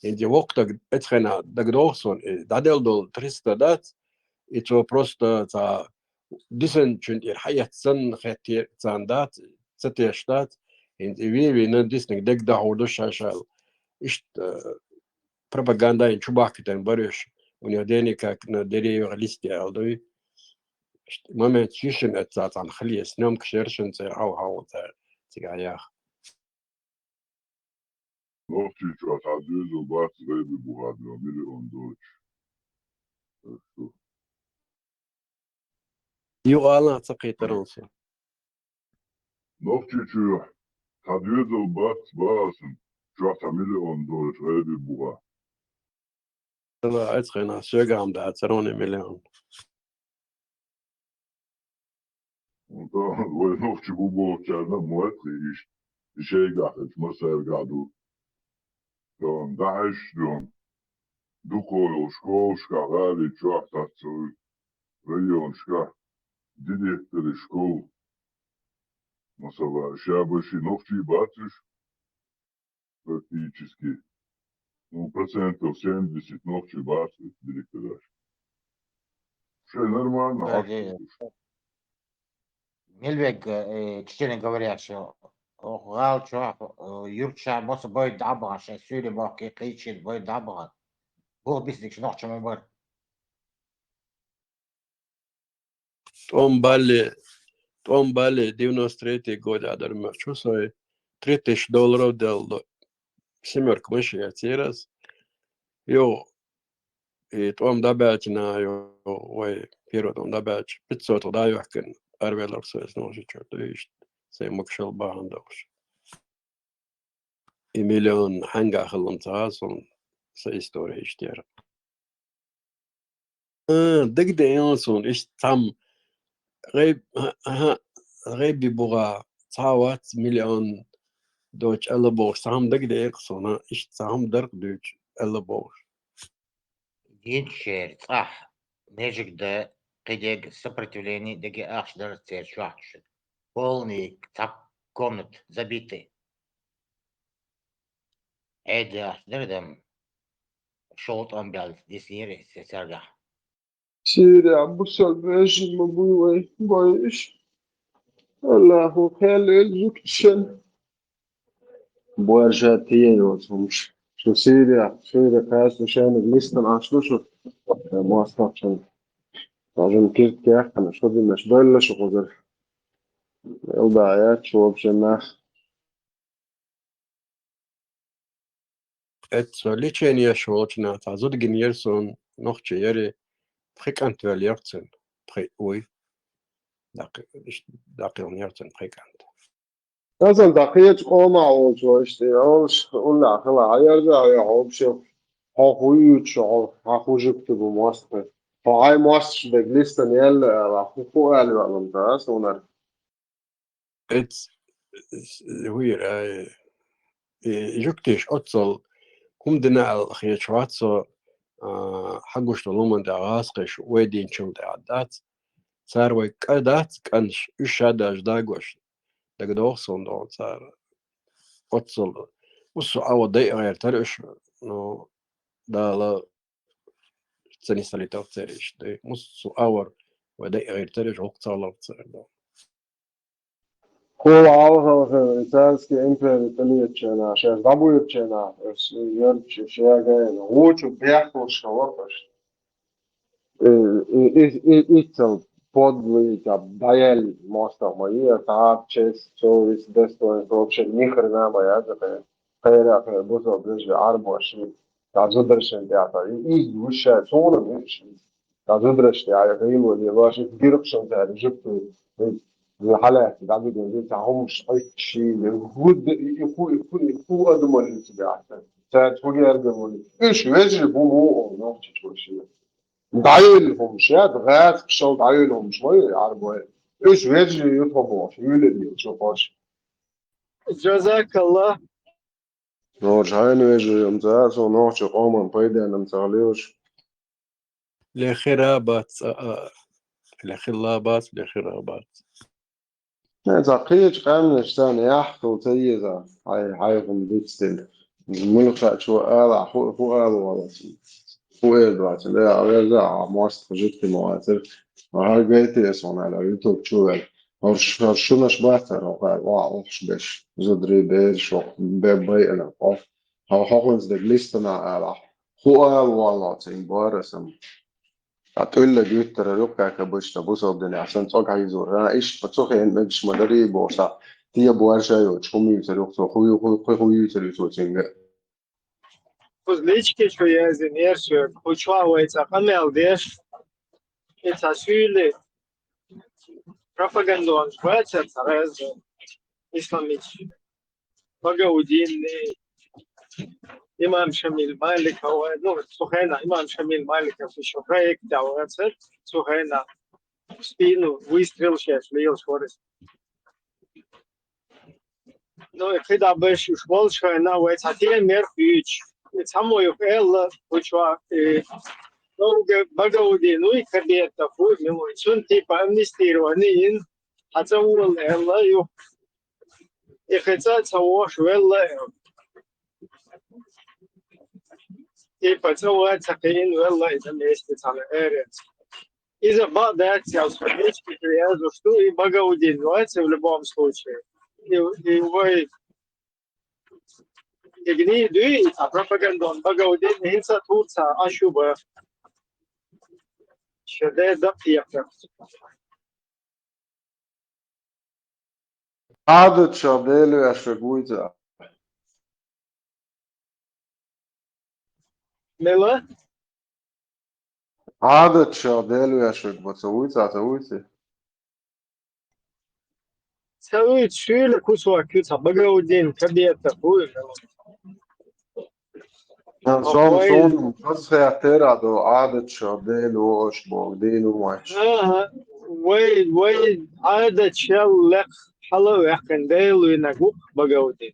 إنتي وقتك اتخنا دقدوخسون دادل دول 300 دات إتو بروستا تا ديسن چون إير حياة سن خيتير تاندات ستيشتات إنتي ويوي نديسنك دق دعودو شاشال إشت propaganda in Chubakten Barish ونيخ ديني كاك نديريوي ليستي ألدوي moment zwischen etwas an Chlies, nem Kirchen sehr auch Zigayach. Noch die Stadt hat so was Rebe Burat, Mille und Deutsch. يوالا تقيت رونسي. Noch die Stadt hat so was Stadt Mille und Deutsch, Rebe Burat. لا أتخينا سوغام دا تروني مليون. Und dann, wo noch die Bubo Chana Moetri ist, die Schäger, ich muss sagen, du. Dann da ist dann, du kohlst, Schkarali, Schachta zurück, Region Schka, die direkte Schkoll. Was aber, ich habe sie noch die Batisch, практически. Ну, 70% noch die Batisch, direkte. Все нормально. Мильвег, честно говоря, что غال شو يرجع بس بيد دعبها عشان سوري باقي قيتشي بيد دعبها هو بيسلك شنو حكي من بر توم بالي ديونو ستريتي года در مرچو سوي $30 دل семерк مش ياتيرس يو توم داباتنا يو وي بيرو توم دابات 500 دا يحكن أربعة سويس نوشي تشرتيش سي مكشل باندوش مليون حنقا خلنتاسون سي استوري اشتير دق ديانسون ايش تم غيب ببغا تعوات مليون دوش ألبوش تام دق ديقصونا ايش تام درق دوش ألبوش دينشير صح نيجك ده قديق сопротивление دقي أخش درتير شو أخش полный так комнат забитый عيد دردم شوط أمبيال دي سيري سيرجع سيري عبوس الباجي مبوي بايش الله خير زكتشن بوارجاتين وصمش شو سيري خاص وشان الليستن عشلوشو مواصلاتشن عجم كيرت كيح أنا شو دي مش دولة شو قدر الضايات شو بشناخ ليتشين يشوتنا تعزود جنيرسون نوخش يري بخيكانت واليرتسن بخي وي داقيون يرتسن بخيكانت أصلا دقيقة قوما وشو اشتياش قلنا خلا عيرجع يعوب شو هاخوي شو هاخو جبت بمواصلة هاي مواصلة بجلستن يلا راحو فوق اللي بقى ممتاز ونر اتس وير جوكتيش أتصل هم دنا الخير شواتسو حقوش تلومن دا غاسقش ويدين شو دا عدات صار وي كادات كانش إشاداش داغوش داغدوخسون دون صار أتصل وسو أو دي غير ترش نو دالا تسني ساليتو ترش دي وسو أور ودي غير ترش وقت صار تصير هو عاوز إنسانسكي إمبري تليتشنا عشان ضبويتشنا يرتش شيء هو شو بيحكوا شوافش إيتل подлый даяли моста мои так честь что из дества вообще ни хрена моя это хайра бузо ближе арбоши тазудршен театр и душа sonra миш тазудрште а я его не ваше дирекшн да жипту الحالات قاعد يقول تعهم شيء يخود أدمر الانتباه تتوجه الجمهورية إيش يجب هو نقطة وشيء دعيلهم شاد غاز شو دعيلهم شوية عربوا إيش يجي يطلبوا شو يلي يشوفوش جزاك الله. نوش هاي نيجي يوم زاز ونوش قوما بيدا نمساليوش لخرابات لخلابات لخرابات. زقيج قام نشتان يحكوا تيزا هاي هم بيتستل الملقى شو قال هو قال والله هو إيه دلوقتي لا أرجع مواصل جبت مواتر وهاي جايتي اسمه على يوتيوب شو شو نشبهتر وقال وش بيش زدري بيش بيبي أنا قف هو حقنز دجليستنا على هو قال والله تيمبارسم هتقول لك يوتر ربع كبش تبوس الدنيا عشان تقع يزور أنا إيش بتسوق إن مش مدري بوسع تيجي بوارشة يوتشومي يتلوك خوي يتلوك تينجا Кузлички, что я из инерции, учвавается, камелдеш, и сосули, пропагандон, швеция, царез, исламич, Багаудинный, имам Шамиль Малик, ну, Сухена, имам Шамиль Маликов еще проект делается, Сухена, в спину, выстрел сейчас, лил скорость. Ну, и когда больше школ, что она в этой мер ключ. Самую элла, учва, ну, Багаудину и кабета, фу, милой, сон типа амнистированный, хотя у элла, и хотя того, что элла, типа того, цакин, элла, это месте, самое эрец. Из-за бада, я усмотрички, я что и Багаудин, в любом случае. И вы Игни дуи, а пропагандон Багаудин инса турца ашуба. Шеде дапьяка. عادة شابيلو يشرقويتا Мела? عادة شابيلو يشرق بتسويتا تسويتي Целует шили кусок кюца Багаудин кабета хуй. صون بس اعترض دو عادة شابيلو وش بوغدين وماش وي عادة شل لك حلو يحكن ديلو ينقوق Багаудин.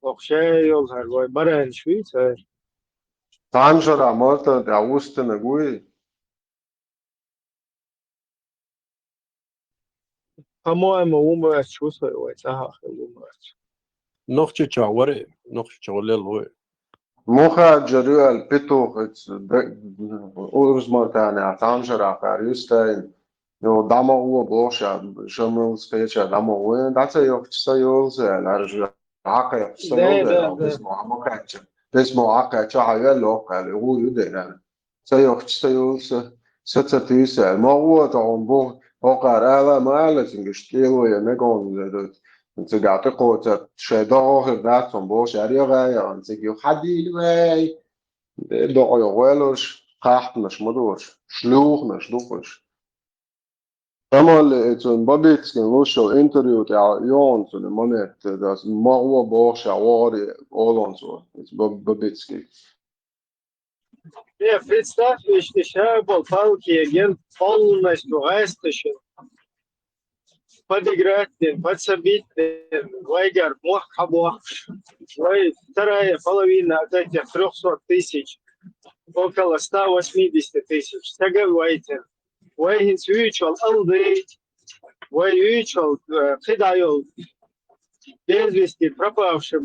وخشي يظهر وي برهن شويتا. تانجر عمالتا دعوست نقوي По-моему, умрать чувствуется, ага, умрать. نخشى شاوري نخشى شاوري لوي. موخا جريو البيتو أورز مرتاني تانجر عقاريوستين يو داما هو بوشا شمل سبيتشا داما وين داتا يوكسا يولزا لارجو عاقا يوكسا يولزا بسمو عموكاتشا بسمو عاقا عيال لوكا لغو يدين سيوكسا يولزا ستتيسا ما هو تعمبو وقرأ ما على تنجشتيلو يمكن تقعد قوة شداه ذاتهم بوش أريغا تيجي حديد وي دعوا يغولوش قاحت مش مدوش شلوخ مش دوخش أما اللي بابيتس كان لوشو انتريو تاع يون تو المونت داس ما هو بوش عواري أولونسو بابيتسكي Я представь, что я болтал агент полностью растащил. Подыграть, подсобить, Вайгар, Мохабох, вторая половина от этих 300 тысяч, около 180 тысяч. Согласен. Вайгин свечал алды, вайгичал, хидайол, без вести пропавший,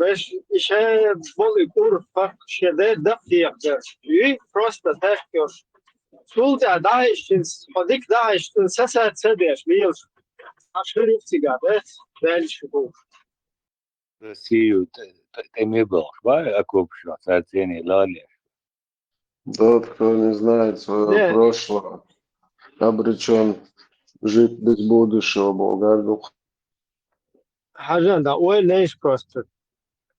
еще более кур, щеде дапьяка. И просто так, султа даишь, ходик даишь, сосед сидишь, видишь. Аширифтига, да, дальше был. Россию ты был, окупшего, царствие лали. Тот, кто не знает своего прошлого, обречен жить без будущего, Болгардух. Хажан, да, ой, лишь просто.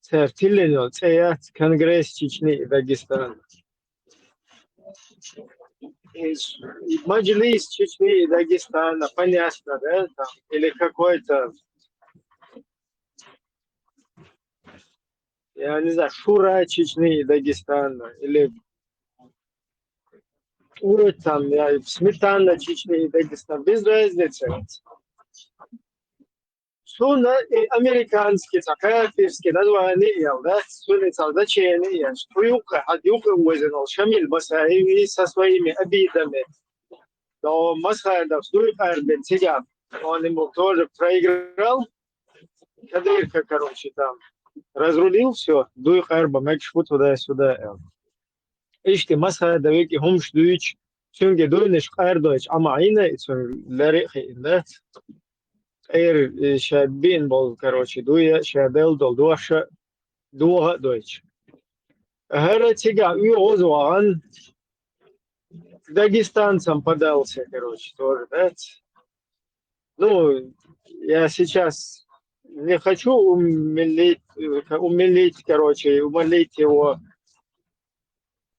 Цертиленил, цеят Конгресс Чечни и Дагестана. Маджлис Чечни и Дагестана, понятно, да, там, или какой-то я не знаю, Шура Чечни, Дагестана, или Урод там, Сметана Чечни, Дагестан, без разницы. Суна и американские, кафирские названия, да, суница значение, что юка, от юка возинул, Шамиль Басаеви со своими обидами. Но Масхадов, Дуй Арбен, сидят. Он ему тоже проиграл. Кадырка, короче, там разрулил все. Дуй Арба, Мэкшпу туда-сюда. Ишти Масхадов, и Хумш Дуйч, Сюнге Дуйниш Ардойч, Амаина, и Ларихи, да. Эйр Шабин был, короче, Дуя, Шабел, Дуаша, Дуа Дойч. Гара Тига, и Озван, дагестанцам подался, короче, тоже, да. Ну, я сейчас не хочу умолить, короче, умолить его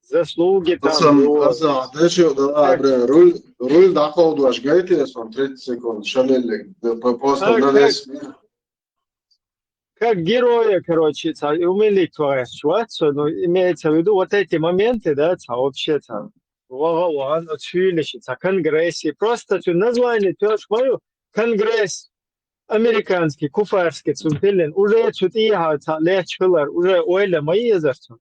заслуги там, его... Руль дахолдуаш гайтес, он 30 секунд, шалелек, просто надес... Как героя, короче, умолить твою ситуацию, но имеется в виду вот эти моменты, да, вообще-то, он отсюлищится, конгрессе, просто название, ты мою, конгресс американский, куфарский, цумпилен, уже чуть ехаться, лечилар, уже ойля мои языки.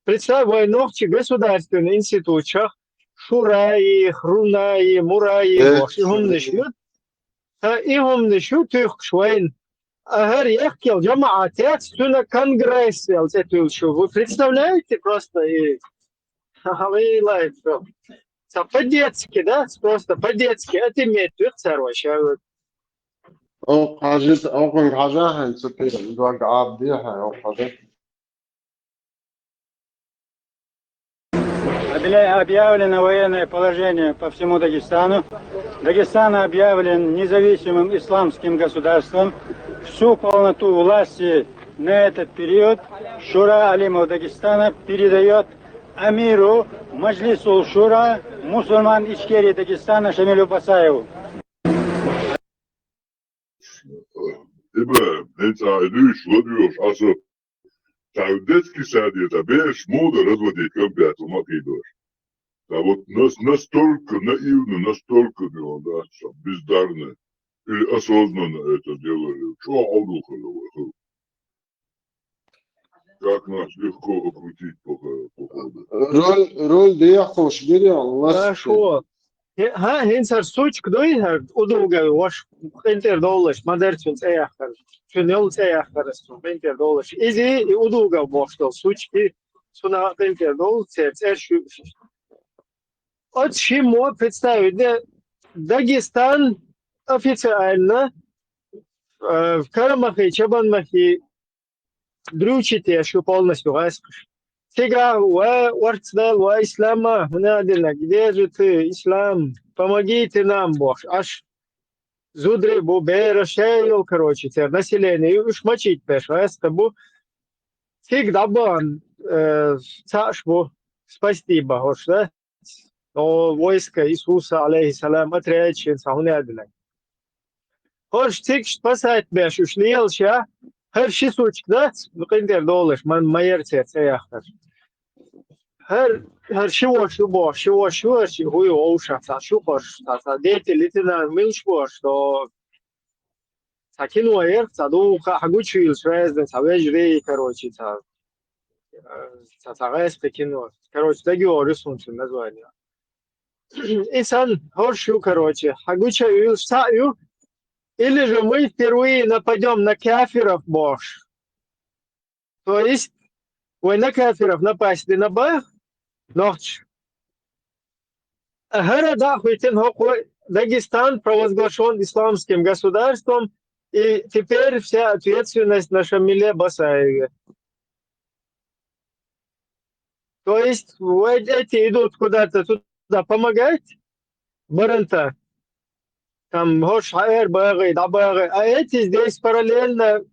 Представь, войнохчи государственный институт, Шураи, Хрунаи, Мураи, им несут их швейн. Агар ехал, джамаатят, на конгрессе, вы представляете просто и... По-детски, да, просто по-детски, это имеет короче. او حاجات او كون حاجه هنسبيها دوك عابديها او حاجات Объявлено военное положение по всему Дагестану. Дагестан объявлен независимым исламским государством. Всю полноту власти на этот период Шура Алимов Дагестана передает амиру Маджлисул Шура мусульман Ичкерии Дагестана Шамилю Басаеву. İbrahim, Netsa'yı şuladıyor. Asıl Саудетский сад это беш мода разводить компьютер макидор. А вот настолько наивно, настолько было, да, бездарно или осознанно это делали. Что Алдухова? Как нас легко окрутить по ходу. Роль дияхош берем. Хорошо. Ha, hensar suç kdoy udruga wash inter dollars madertun sayakar. Şunol sayakar inter dollars. Izi udruga boştol suç ki suna inter dollars şu. От чему представить, Дагестан официально в Карамахе, Чабанмахе дрючите, что полностью раскрыш. Сега, Уарцдал, Ислама, где же ты, Ислам, помогите нам, Бог. Аж зудри бубера шейл, короче, население, уж мочить пеш, бу. Всегда бан, цашбу, спасибо, Бог, да? Но войско Иисуса, алейхиссалам, отречен, сахунядилай. Хош, цик спасать беш, уж лелша, her şey suçta, nukender dolaş, man mayer çerçeyahtar. Her şey şu boş, şu huyu oşa, şu boş, ta dete litina milş boş, to sakin wayer, ta do haguchil связан, ta вежри, короче, ta гайс такино. Короче, договор рисунки название. Инсан хоршу, короче, хагучил саю. Или же мы впервые нападем на кафиров, Бож. То есть, на кафиров напасть на Бах, ночь. Дагестан провозглашен исламским государством, и теперь вся ответственность на Шамиле Басаеве. То есть, эти идут куда-то туда помогать, Баранта. Там Гошайр, Багай, Дабагай, а эти здесь параллельно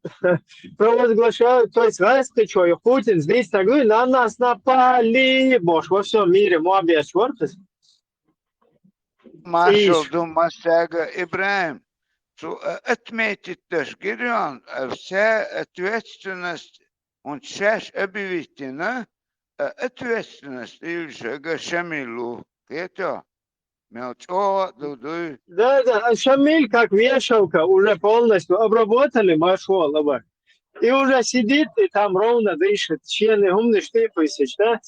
провозглашают, то есть Раскачо и Путин здесь говорят, на нас напали, Бож, во всем мире, Муабия Шварцес. Маршал Думасяга Ибраим, отметить тоже, Герион, вся ответственность Он сейчас объявительно ответственность Ильшега Шамилу. Это Мелчо, Дуду. Да, а Шамиль как вешалка уже полностью обработали, машаллах. И уже сидит и там ровно дышит. Члены умный штыпысяч, да?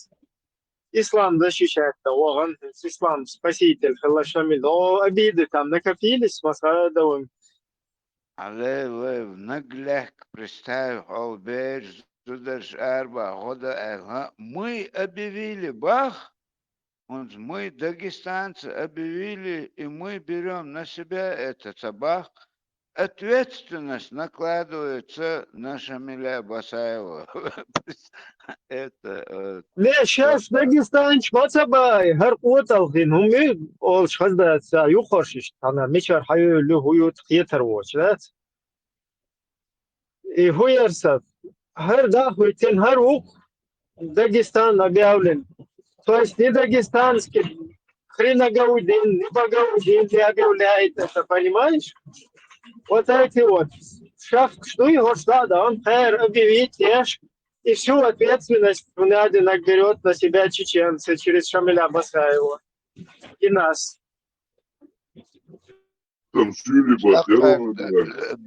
Ислам защищает-то, он ислам спаситель, Шамиль. Но обиды там накопились с Масхадовым. Але нагляк представь, Алберж, Судаш Арба, Года. Мы объявили Бах, мы, дагестанцы, объявили, и мы берем на себя этот Бах. Ответственность накладывается на Шамиля Басаева. Это... Не, сейчас Дагестан, Шмацабай, Гаркоталхин, мы, ол шхаздаться, юхошиш, она мечар хаю люхуют хетервоч, да? И хуерсов, гар дахуйтен, гар ук, Дагестан объявлен. То есть не дагестанский, хреногаудин, не Багаудин не объявляет это, понимаешь? Вот эти вот. Шах, что его штада, он хэр объявить, и всю ответственность надо берет на себя чеченцы через Шамиля Басаева. И нас.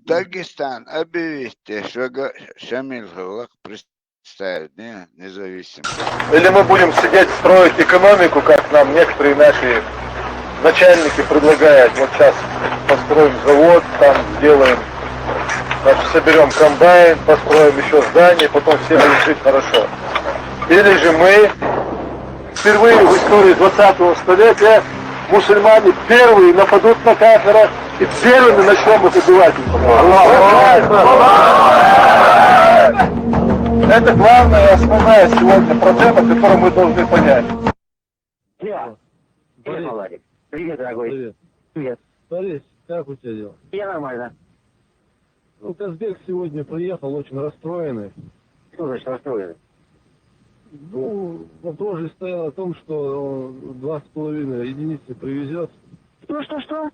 Дагестан объявите, что Шамиль Галах представит независимо. Или мы будем сидеть строить экономику, как нам некоторые наши начальники предлагают. Вот сейчас построим завод, там сделаем, значит, соберем комбайн, построим еще здание, потом все будут жить хорошо. Или же мы впервые в истории 20-го столетия мусульмане первые нападут на кафира и первыми начнем их убивать. Это главная и основная сегодня проблема, которую мы должны понять. Привет, Владик. Привет, дорогой. Привет. Привет. Борис, как у тебя дела? Я нормально. Ну, Казбек сегодня приехал очень расстроенный. Что значит расстроенный? Ну, вопрос же стоял о том, что 2,5 единицы привезет. Что?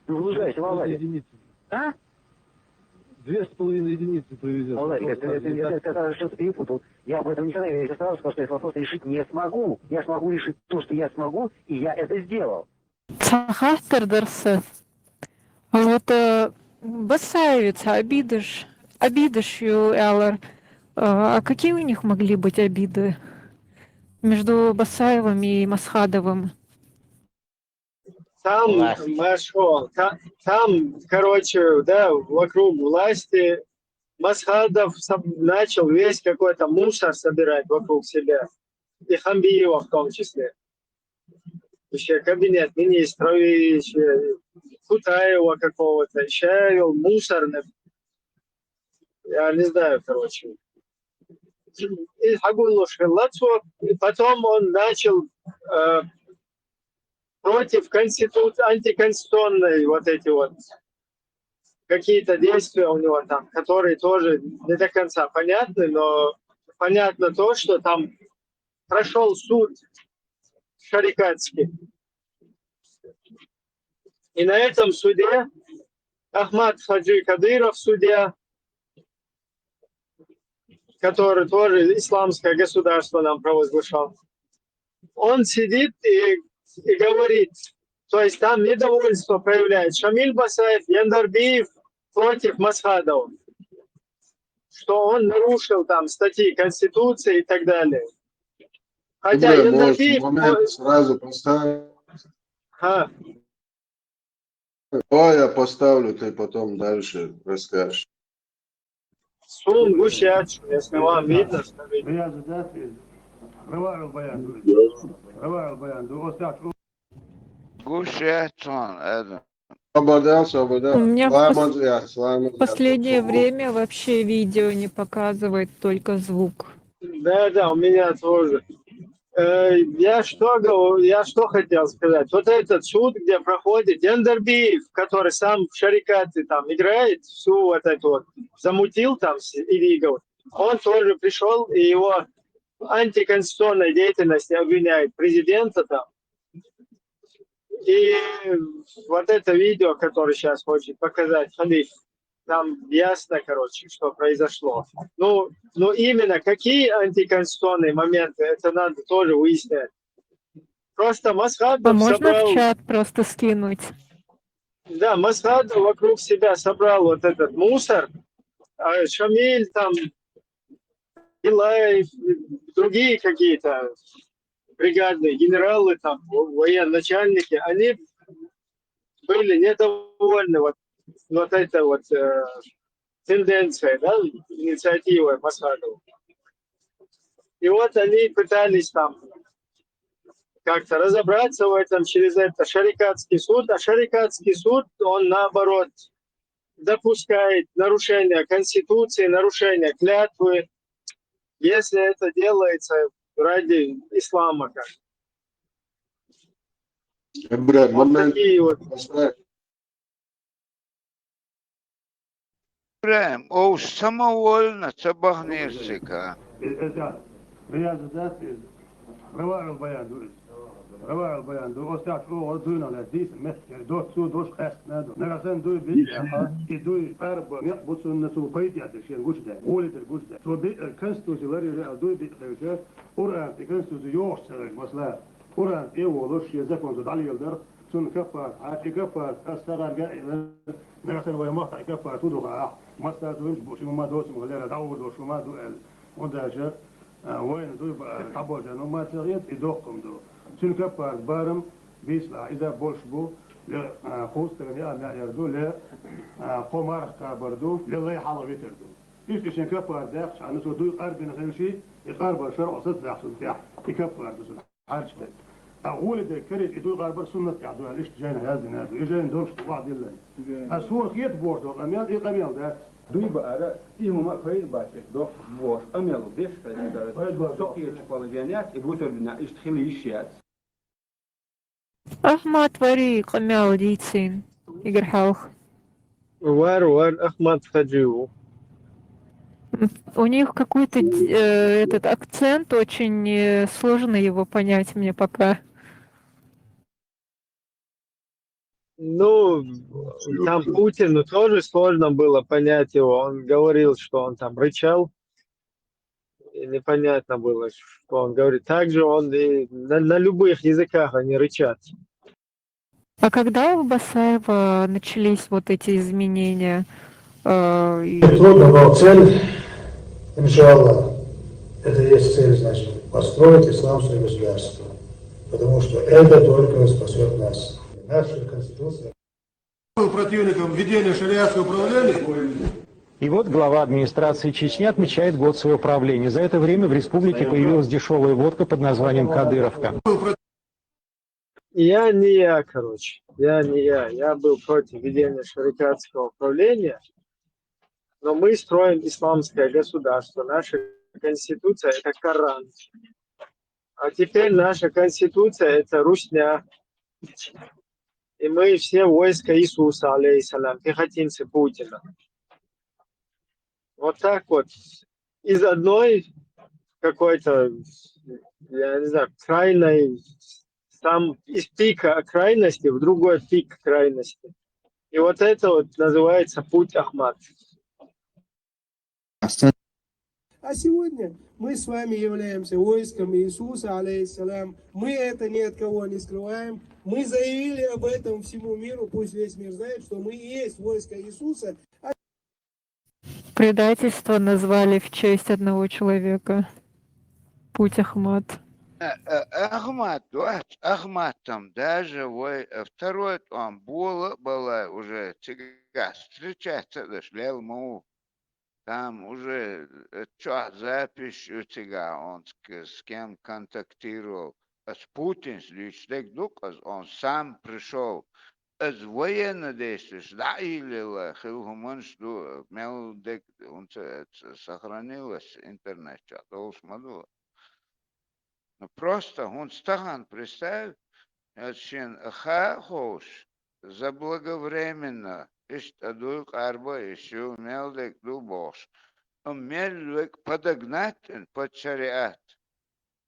Ну, выезжайте, Владик. Единицы. А? 2,5 единицы привезет. Владик, это что-то перепутал. Я об этом не знаю, я сразу сказал, что этот вопрос решить не смогу. Я смогу решить то, что я смогу, и я это сделал. Сахастырдырсы. Вот Басаевец, обидыш Эллар. А какие у них могли быть обиды между Басаевым и Масхадовым? Там, короче, да, вокруг власти Масхадов начал весь какой-то мусор собирать вокруг себя. И Хамбиева в том числе. Еще кабинет министров, еще Кутаева какого-то, еще мусорных. Я не знаю, короче. И потом он начал против конституции, антиконституционные вот эти вот какие-то действия у него там, которые тоже не до конца понятны, но понятно то, что там прошел суд шарикатский. И на этом суде Ахмад Хаджи Кадыров, судья, который тоже исламское государство нам провозглашал, он сидит и говорит, то есть там недовольство проявляет Шамиль Басаев, Яндарбиев против Масхадова, что он нарушил там статьи Конституции и так далее. Хотя Яндарбиев... Момент сразу поставить. Я поставлю, ты потом дальше расскажешь. Сум гущач, если вам видно, что видно. У меня в последнее время вообще видео не показывает, только звук. Да, у меня тоже. Я что хотел сказать? Вот этот суд, где проходит Яндарбиев, который сам в шарикате там играет, всю вот эту вот замутил там Иригов, он тоже пришел и его антиконституционной деятельности обвиняет президента там. И вот это видео, которое сейчас хочет показать Халиф, там ясно, короче, что произошло. Ну именно какие антиконституционные моменты, это надо тоже выяснять. Просто А Масхадов можно в собрал, чат просто скинуть? да, Масхадов вокруг себя собрал вот этот мусор, а Шамиль там, Илаев, другие какие-то бригадные генералы, там, военачальники, они были недовольны вот этой вот тенденцией, да, инициативой Масхадова. И вот они пытались там как-то разобраться в этом через это шарикатский суд, а шарикатский суд, он наоборот допускает нарушение Конституции, нарушение клятвы, если это делается ради ислама. Брат, Вот момент. такие вот. Прям, о, самовольно, цабахнерсика. رواه البيان دو استاذ رو دونا لذيذ مثل دو سو دوش خسنا دو نرسن دو بيت دو قرب يقبض النسو بيت يعني شيء غوش ده ولد الغوش ده تو بي كنستو زوري دو بي خير قران كنستو يوش مثلا قران ايه ولوش يزكون زد علي يلدر سن كفار عاقي كفار استرار قائل نرسن ويا مقطع كفار تدوها مثلا دوش بوش ما دوس ولا داور دوش ما دو وده وين دو تعبوا جنو ما تغيب يدوقكم دو سن كفار بارم بيسلا إذا بولش بو خوست تغني أنا يردو ل قمار كبردو لله يحلو بيتردو إيش كشن كفار داخش عن سو دو قارب نخلشي يقارب شرع صد داخل تاع يكفار دو حاجة أقول ده كريت يدو قارب سنة يعدو ليش جاينا هذا نادو يجي ندورش بعض الله أسوأ كيت بوردو أميال إيه قميل ده دوی باره این ما خیلی باشه دو باش امیال بیش کنیم داره سوقی چپالجانیات یبوتر بنا اشتخیلی ایشیات Ахмат вари камяу дийцин. Игорь Хаух. Вар Ахмат Хаджиу. У них какой-то этот акцент очень сложно его понять мне пока. Ну, там Путину тоже сложно было понять его. Он говорил, что он там рычал. И непонятно было, что он говорит. Также он и на любых языках они рычат. А когда у Басаева начались вот эти изменения? Трудно, но цель, иншаллах, это есть цель, значит, построить исламское государство. Потому что это только спасет нас. Наша конституция. Противником введения шариатского управления. И вот глава администрации Чечни отмечает год своего правления. За это время в республике появилась дешевая водка под названием «Кадыровка». Я не я, короче. Я не я. Я был против введения шариатского управления. Но мы строим исламское государство. Наша конституция – это Коран. А теперь наша конституция – это русня. И мы все войска Иисуса, алейхиссалям, пехотинцы Путина. Вот так вот. Из одной какой-то, я не знаю, крайной, там из пика крайности в другой пик крайности. И вот это вот называется путь Ахмад. А сегодня мы с вами являемся войском Иисуса, алейхиссалям. Мы это ни от кого не скрываем. Мы заявили об этом всему миру, пусть весь мир знает, что мы и есть войско Иисуса. Предательство назвали в честь одного человека. Путь Ахмад. Ахмад там даже второй там была уже цыган встречаться дошли ему. Там уже что запись у тебя, он с кем контактировал. С Путин, лично он сам пришел. С военных действий, да, или хилгуман, что он сохранилось интернет, то смотрю. Но просто он стаган, представь, очень хахош, заблаговременно. Иштадук арба еще мелдек дубош. Мелдек подогнать под шариат.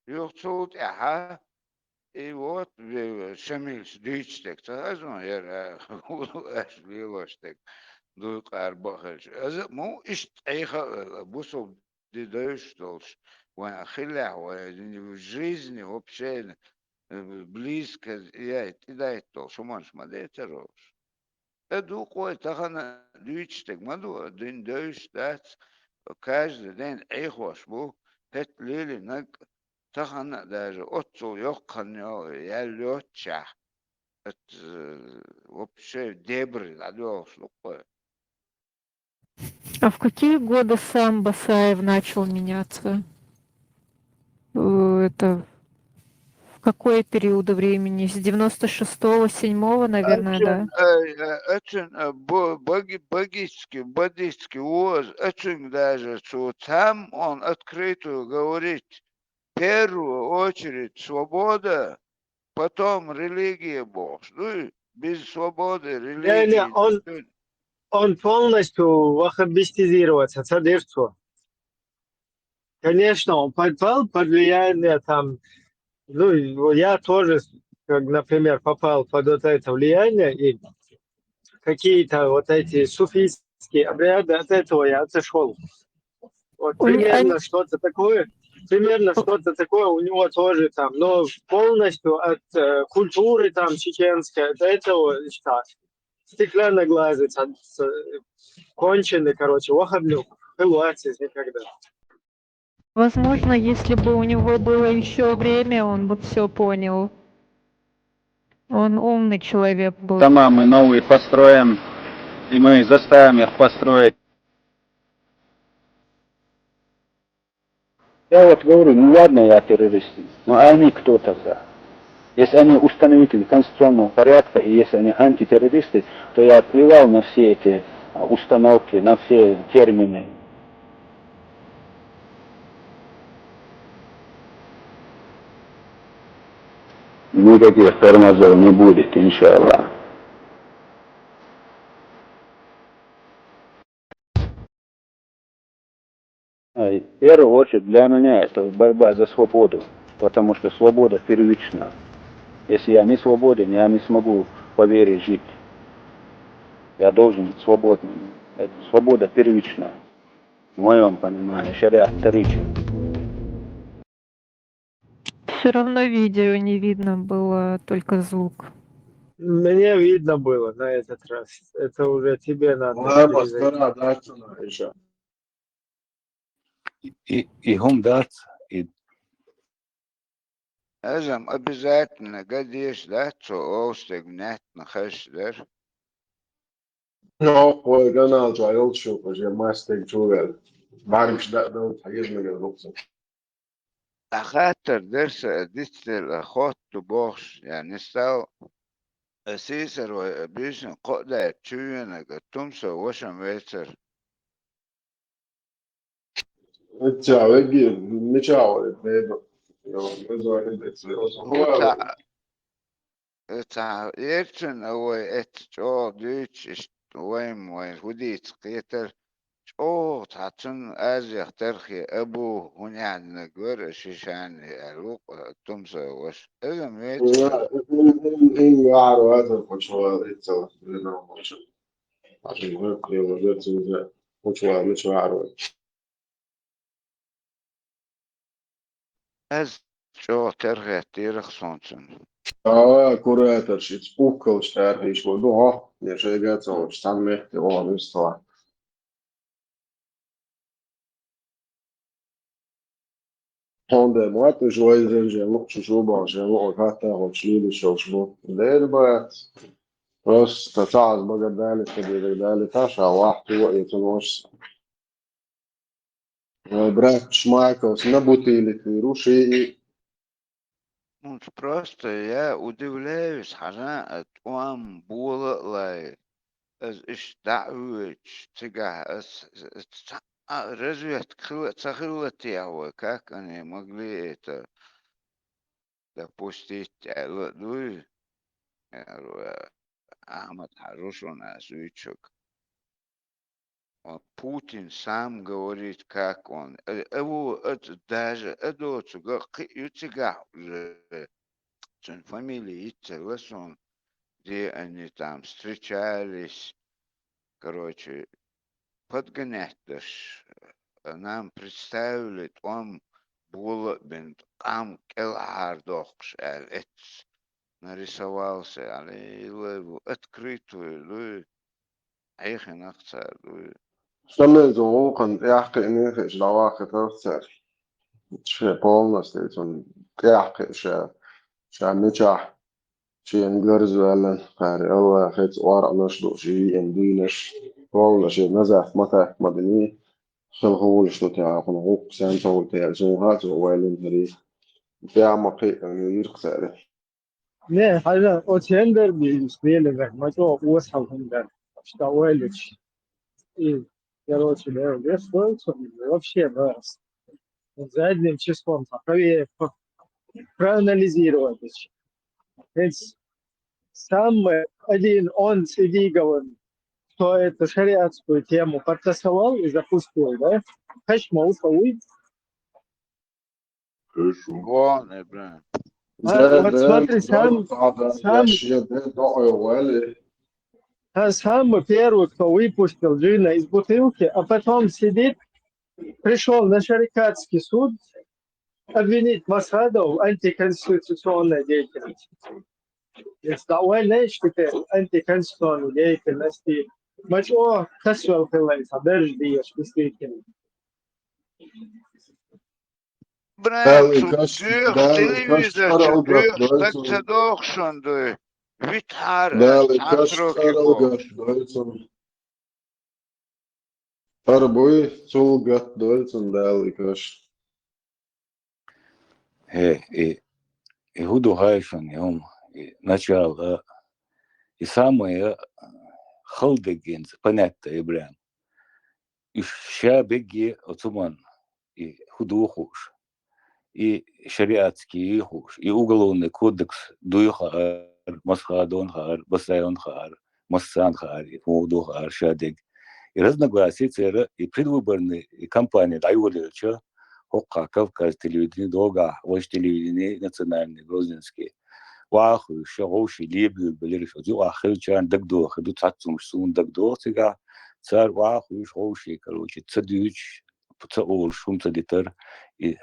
Юхцут аха. И вот Шамиль дичтек. Тазно я лилоштек. дуй арбахаш. Аз му ишт эйха бусов дидаешь толш. Ван хиля, в жизни вообще близко я ты дай толш, умаш смотреть рош. Эду кой тахана дючтек маду дин даешь дать каждый день эйхош бу пет лили наг тахана даже отцу ёкхан я лётча. Это вообще дебри, ладно, слухай. А в какие годы сам Басаев начал меняться? Это в какой период времени? С 96-го, 7-го, наверное, да? Очень богический воз, очень даже, что там он открыто говорит, в первую очередь свобода, потом религия Бог. Ну, и без свободы Не, религии. он полностью ваххабистизировался, садырство. Конечно, он подпал под влияние там, ну, я тоже, как, например, попал под вот это влияние, и какие-то вот эти суфийские обряды, от этого я отошел. Вот примерно что-то такое у него тоже там, но полностью от культуры там чеченской, от этого, что, стеклянноглазый, конченый, короче, вахаблюк, хылуатис никогда. Возможно, если бы у него было еще время, он бы все понял. Он умный человек был. Дома мы новые построим, и мы заставим их построить. Я вот говорю, ну ладно, я террористы, но они кто тогда? Если они установители конституционного порядка, и если они антитеррористы, то я плевал на все эти установки, на все термины. Никаких тормозов не будет, иншаллах. В первую очередь для меня это борьба за свободу, потому что свобода первична. Если я не свободен, я не смогу по вере жить. Я должен быть свободным. Это свобода первична. В моем понимании, шариат вторичен. Все равно видео не видно было, только звук. Мне видно было на этот раз. Это уже тебе надо перезайти. И гумдат, и Азам обязательно годишь, да, что остиг нет на хэшдер. No, هو قناة جايل شوف أجي ما استيقظوا بعرف إيش ده حيجنا قلبهم. أخاطر درس ديت الأخوات تبوش يعني استو أسيسر وبيشن قدر تشوينك تمسو وشم ويتر. نتشاوي نتشاوي نيبا تا يرتن أو جو ديتش وين وديت قيتر جو تعطن أزيخ ترخي أبو هنيان نقور شيشان الوق تمسو وش إذا ميتر إن يعرف هذا الخشوع يتسوى لنا عشان هيك يوم جت خشوع مش يعرف. از جو ترخي تيرخ صونتن. Kurator šis pukaus tērhīs vai doha, ja šeit gācauts tam mehti on vistoa. Honda moatu žoizen žemu, šušuban žemu, un hatā un šlīdi šaušmu. Dēļbāt, просто تعال بقدالي كبير قدالي تاشا واحد وقيتنوش. Брат шмакос на бутылик руши. Ну, просто я удивляюсь, хана туам була лай, иш дауч тига, разве цахила тява, как они могли это допустить, ну, Ахмад хороший нас учок. Путин сам говорит, как он. Его это даже это уже фамилии Ицелесон, где они там встречались, короче, подгоняешь. Нам представили, он был бент ам келхардохш, нарисовался, але открытую, их инакция, شلون زوقن يحكي إني إيش دواخل ترتر شيء полностью он يحكي شيء نجاح شيء إنجليزي ولا قاري الله خيط وارع نشدو شيء إندينش والله شيء نزح متى مدني خل هو شو تعرفون هو سان تقول تعرفون وين هذي بيعمل قي يعني يرقص Ne, حاجة أوتشندر بيسبيل ما تو وصل هندر اشتغلتش и короче да весь вообще раз задним числом проанализировать ведь сам один он сидел кто эту шариатскую тему подтасовал и запустил, да? Хашма уфауи. Вон, Ибрахим. Вот смотри, сам первый, кто выпустил джина из бутылки, а потом сидит, пришел на шарикатский суд обвинить Масхадов в антиконституционной деятельности. Давай теперь антиконституционной деятельности. Мачо касвал хилай, подожди, действительно. Брат, телевизор, так задохшен, витар, Арбой цулгат дольцун даликаш. И худу хайшан йом начало и самое халдегенс понятно Ибрахим. И шабеги отуман и худу хуш и шариатский хуш и уголовный кодекс дуйхар масхадон хар басайон хар массан хар и худу хар шадег. И разногласия цера и предвыборные кампании дайволича Хока Кавказ телевидение долга ваш телевидение национальный грузинский واخو شغوشي ليبي بليرش جو اخر كان دقدو خدو تعصم شون دقدو تيغا صار واخو شغوشي كروشي تصديش بتقول شوم تديتر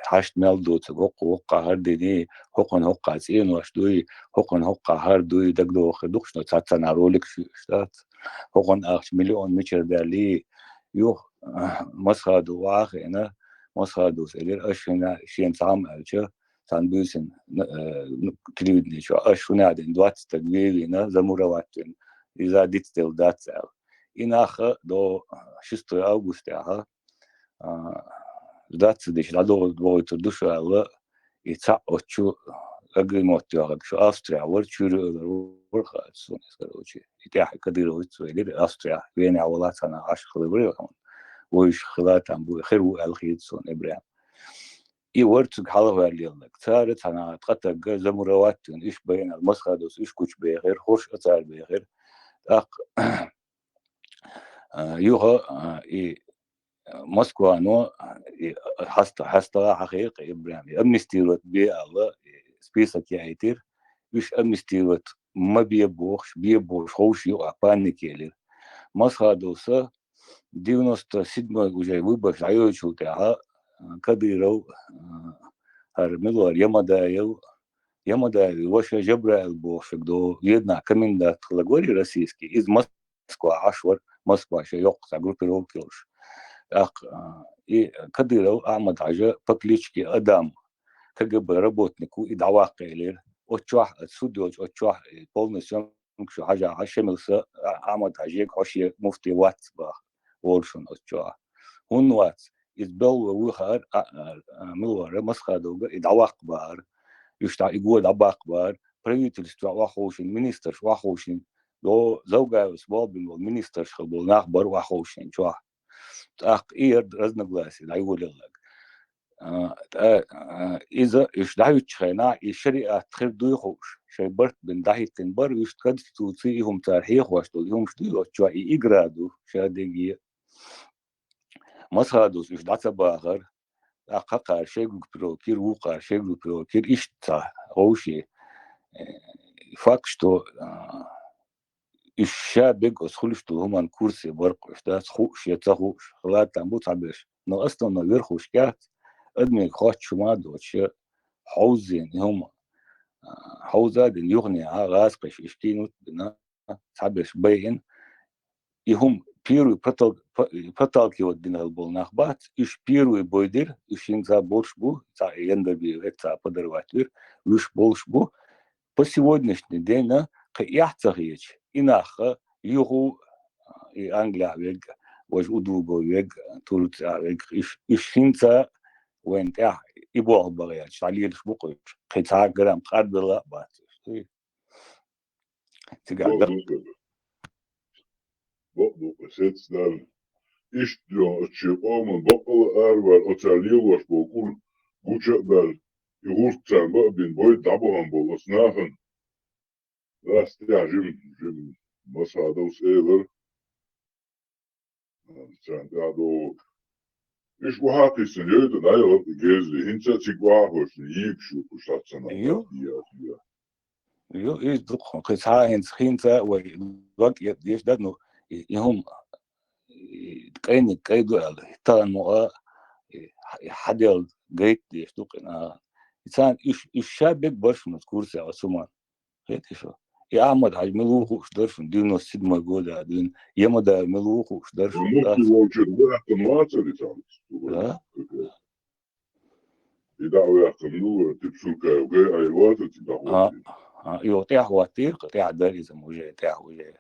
حاشت مالدو تقوق وقع هرديني حقن حقا زين واشدوي حقن حقا هردوي دقدو خدو شنو تعصنا رولك شتات حقن اخش مليون متر دالي يو مسخادو واخينا مسخادو سيلر اشنا شين تعمل تنبوسن تلويدني شو أشونا عدين دوات تدويرنا زمرواتن إذا ديتل داتسال إن آخر دو 6 أغسطس ها داتس ديش دو تدوش على يتعوتشو أجريموتيو على شو أستراليا ورشوا ورخاصون كروشي يتاح كديرو يتسويلي أستراليا بين عولات أنا عاشق لبريو كمان ويش خلات عم بو خير والخير سون إبراهيم и ورتك حلوة ليلك ثارت أنا تقطع زمروات إيش بين المسخدوس إيش كوش بغير خوش أثار بغير أق يوها إي موسكو أنو حستا حقيقة إبراهيم أمنستيروت بي الله سبيسك يعيتير إيش أمنستيروت ما بيبوخش خوش يوعباني كيلر مسخدوس 97 уже выбор айочу тяга кадыров армилор ямадаев вообще жабраил бошек до jedna комендант Лагори российский из Москвы ашвар Москва еще ёкса группировки уж и Кадыров Ахмад Ажа по кличке Адам КГБ работнику и давакайлер отчух отсюда отчух полностью شو حاجة عشملسة عمد عجيك عشي مفتي واتس بخ ورشون أتجاه هون واتس إذبل ووخر ملوار مسخادوغ إدعواق بار يشتع يقول دعواق بار правительство واخوشين министр واخوشين دو زوجة سبابين والمنستر شخبول نخبر واخوشين شو تأخ إيرد رزنقلاسي لا يقول لك إذا يشدعوا تشخينا الشريعة تخير دويخوش شيء برت بن داهيتين بار يشتقد توصيهم تاريخ واشتولهم شدوا شوي إجرادو شاديجي مسخادوس يشدعت باخر أقاقر شيء بروكير وقار شيء بروكير إشتا أوشي فاكشتو الشاب بيقص خلشتو هما كرسي برقش ده خوش يتخوش خلات تنبوت عبش نو أصلا نو يرخوش كات أدمي خوش ما دوتش حوزين هما حوزة دين يغني غاز قش اشتينوت بنا تعبش بين يهم بيرو بطل كي ودينا البولناخ بات إيش بيرو بويدر إيشين زا борщ بو تا يندر بي تا подорватыр وش борщ бу по сегодняшний день на кяхтахич инаха югу и Англия вег вож удуго вег Турция вег إيشينتا وين تاع يبوغ بغيات شاليل شبوق قطع جرام قادلا بات تقعد Bok setsler istiyor çıkmamın bakılı erver otel var bokul buçaklar yurttan bin boy dabuhan bolasnahın rastiyajım masada useyler sen dado iş bu hakisın yöydün ayılıp gezdi hinça çıkva hoşun yiyik şu kuşatsana يو يو إيش دخل قطع هنسخينتا وقت يش دادنو يهم كأني كيدو تان مو حديل جيت ديش دوقنا إنسان إيش شابك برش من كورسي عثمان هيك شو يا أحمد حاج ملوخ درش دينو سيد ما جودا دين يمدا ملوخ درش Mutlu olçun yakın varsa lisanız. إذا يقبلوا تبسوكا وجاي أيوات تدعوا يو تاع واتير تاع داري زموجة تاع وجاي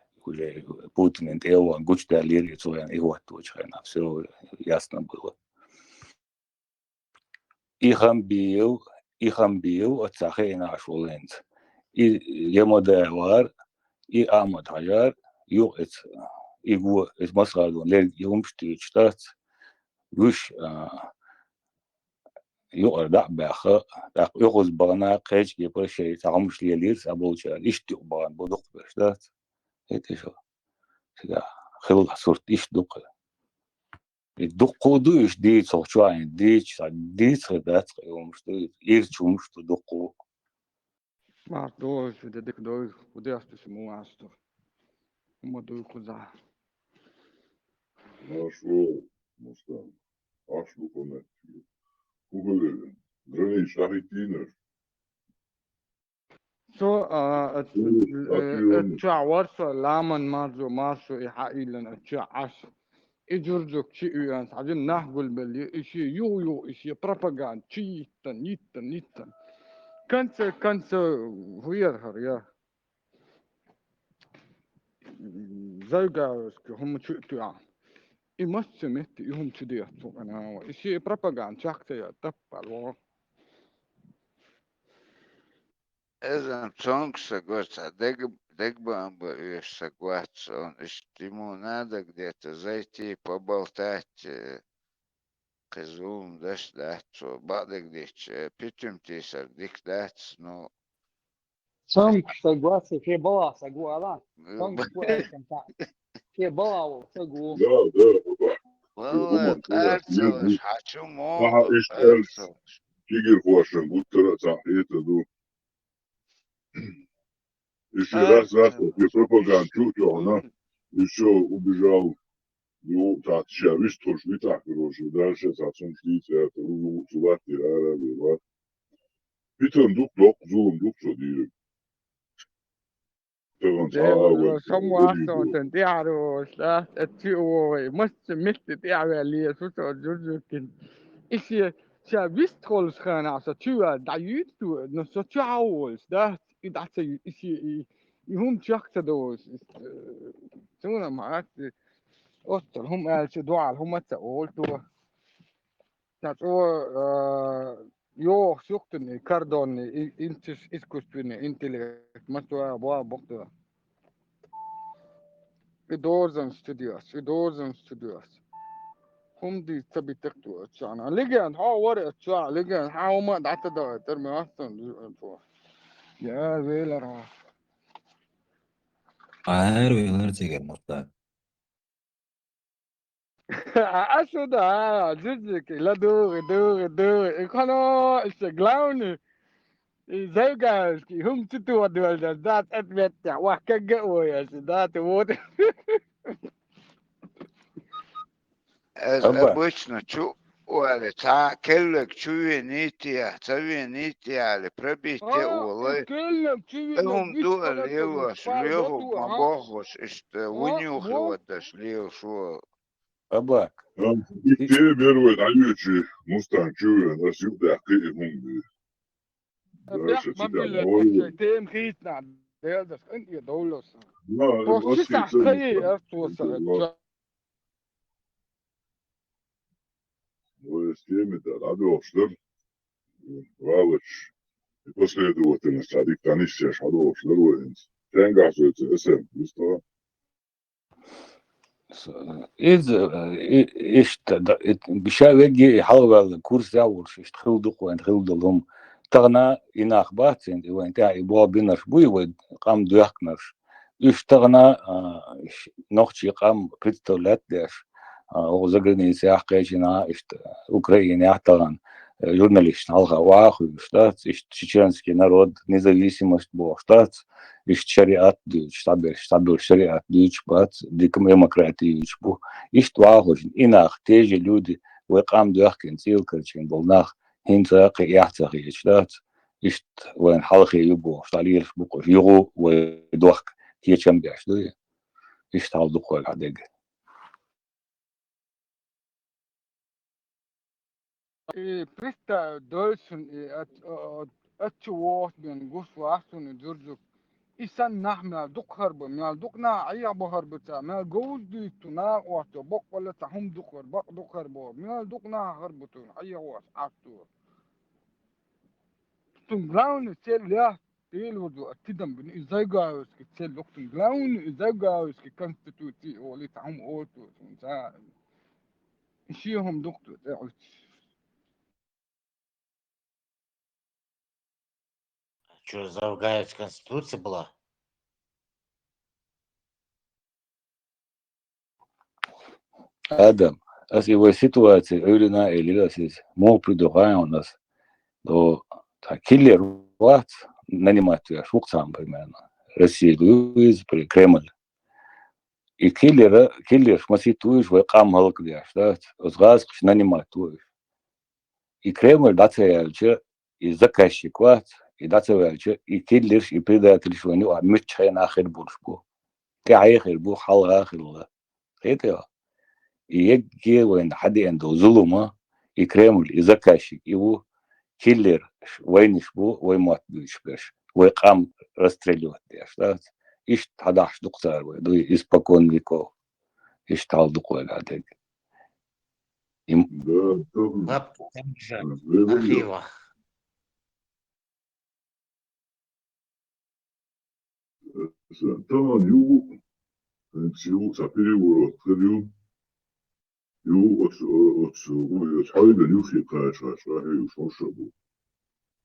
بوتين انت هو جوش ده ليري تو يعني هو توش خينا سو ياسنا بقول إيخام بيو أتساخينا عشولينت يمدا وار أحمد حجار يو يقو مسغالون لير يومشتي شتات وش يقرأ بأخ يخز بغنا قيش يبغى شيء تعمش ليلير أبوش إيش تقبل بدق بشتات هيك شو كذا خلو صورت إيش دق الدق دو إيش دي صوتشوان دي صدات يوم مش دي إيش مش دق ما دوش بدك دوش ودي أستسمو عستر وما دوش كذا Нашел Мустан. Ашлу конец. Уголовен. Грани шахитинер. سو اتشع ورسو لامان مارسو إيحائي لنا اتشع عش إجرزك شيء يعني عجل نحقل بلي إشي يو إشي بروباغاند يتن كانت ويرهر يا زوجة هم شو يعني إمسمت يهم تدي أنا إشي بروباغاند شخصية تبع إذا تونك سقوط دق بأمبر سقوط سون اشتمونادك ديت زيتي ببلتات قزوم دش دات بعدك ديش بيتم تيسر ديك دات نو Song согласен, ke bala согласен. Song согласен так. Ke bala согласен. Да. والله قارتوش حاشو مو Aha işte Kigir hoşun bu tıra tahiyet edu. İşte раз bir пропаганду ona. İşte убежал. Ну, так, сейчас тоже не так, короче, дальше отцом шлица, это зулат и арабы, Питон дук, зулум дук, что дирек. Sommarstånd det har du slet at 20 år måste mitt det är väl så jujkin إيش شا بيستخلص خان عصا شو دايت تو نص شاولز ده إذا إيش يهم شخص دوس سونا معك أصل هم قال شو دعاء هم تقول تو تقول يو شوكتني كاردوني إنت إسكوستني إنت اللي ما تو أبغى بقى إدورزن ستوديوس هم دي تبي تكتو أتشانا لجان هاو ورا أتشانا لجان هاو ما دعت ده ترمي أصلا يا ويلر Ayarıyorlar çeker mutlak. أشو ده جزك لا دوري إخانا إستغلاوني Zaygalski, hum tutu adwalda, dat etmetta, wakaga oyas, dat вот. أبا обычно чуали, كلك شوية نيتيا تسوي نيتيا لبربيتي والله Kellam çivit la هم güç دول kalata ليوش fal ليهو botu ما ha. بوخش اشت Ha ونيوخي bu. ودش ليو شو أبا Bitti bir ve ayıcı mustan çuya da sübde kıyım Bek ma billet etçe tem khitna. Deldas inti dawlos. Poşisa kayı ertusa etçe. O eskimi de abi olsun. Vallaç. Последовательно садик танışça şadı olsun o ins. Sen gazete esen Mustafa. إيش بشاوي حلوة كورس ياورش إيش تخلدق وين تخلدلهم تغنى إناخ باتين وين تاعي بوا بينش بوي وين قام دويحكنش إيش تغنى نوختي قام بريتولات داش وزغني سياح قيجنا إيش أوكرانيا تغن журналист алга ваху штат иш чеченский народ независимость был штат иш шариат дюч штаб шариат дюч бат демократия бу иш ваху инах те же люди векам дуахкен цилкерчин болнах хинца яхцах штат иш вен халхи юбу шталир бу югу we дуах течем бяш ду иш талду кой гадег Prista dolsun etçe wort ben gus wasun durjuk. İsan nahma duk harbu, mal dukna ayya bu harbu ta, mal goz dütü na orta bok wala tahum dukar, bak dukar bu, mal dukna harbu tu, ayya was aktu. Tun ground sel ya, tel wudu atidam bin izay gaus ki sel tun ground izay gaus ki constituti o li tahum otu, sa işiyhum duktu, Что, Завгаевская конституция была? Адам, as его ситуация öyle или siz мог предлагаем у нас до киллер ват нанимать я шуксам примерно Россия Луиз при Кремль и киллер маситуешь в камалк дяш да озгаз нанимать туешь и Кремль дацаялче и заказчик ват и дацаялче и киллер и предатель что они мечхай нахер буршку ты аехер бу хал ахер это и يجي وين حد عنده ظلمة يكرمل يزكاشي يو كيلر وين يشبو وين ما تبيش بيش ويقام رستريلوت ديش ده إيش 11 دكتور ويدو إسباكون ويكو إيش تعال دكتور هذاك Баб, там же архива. Tamam yu yu sapiri vuru yu yu yu حاول يوفي شاهي وشوشبو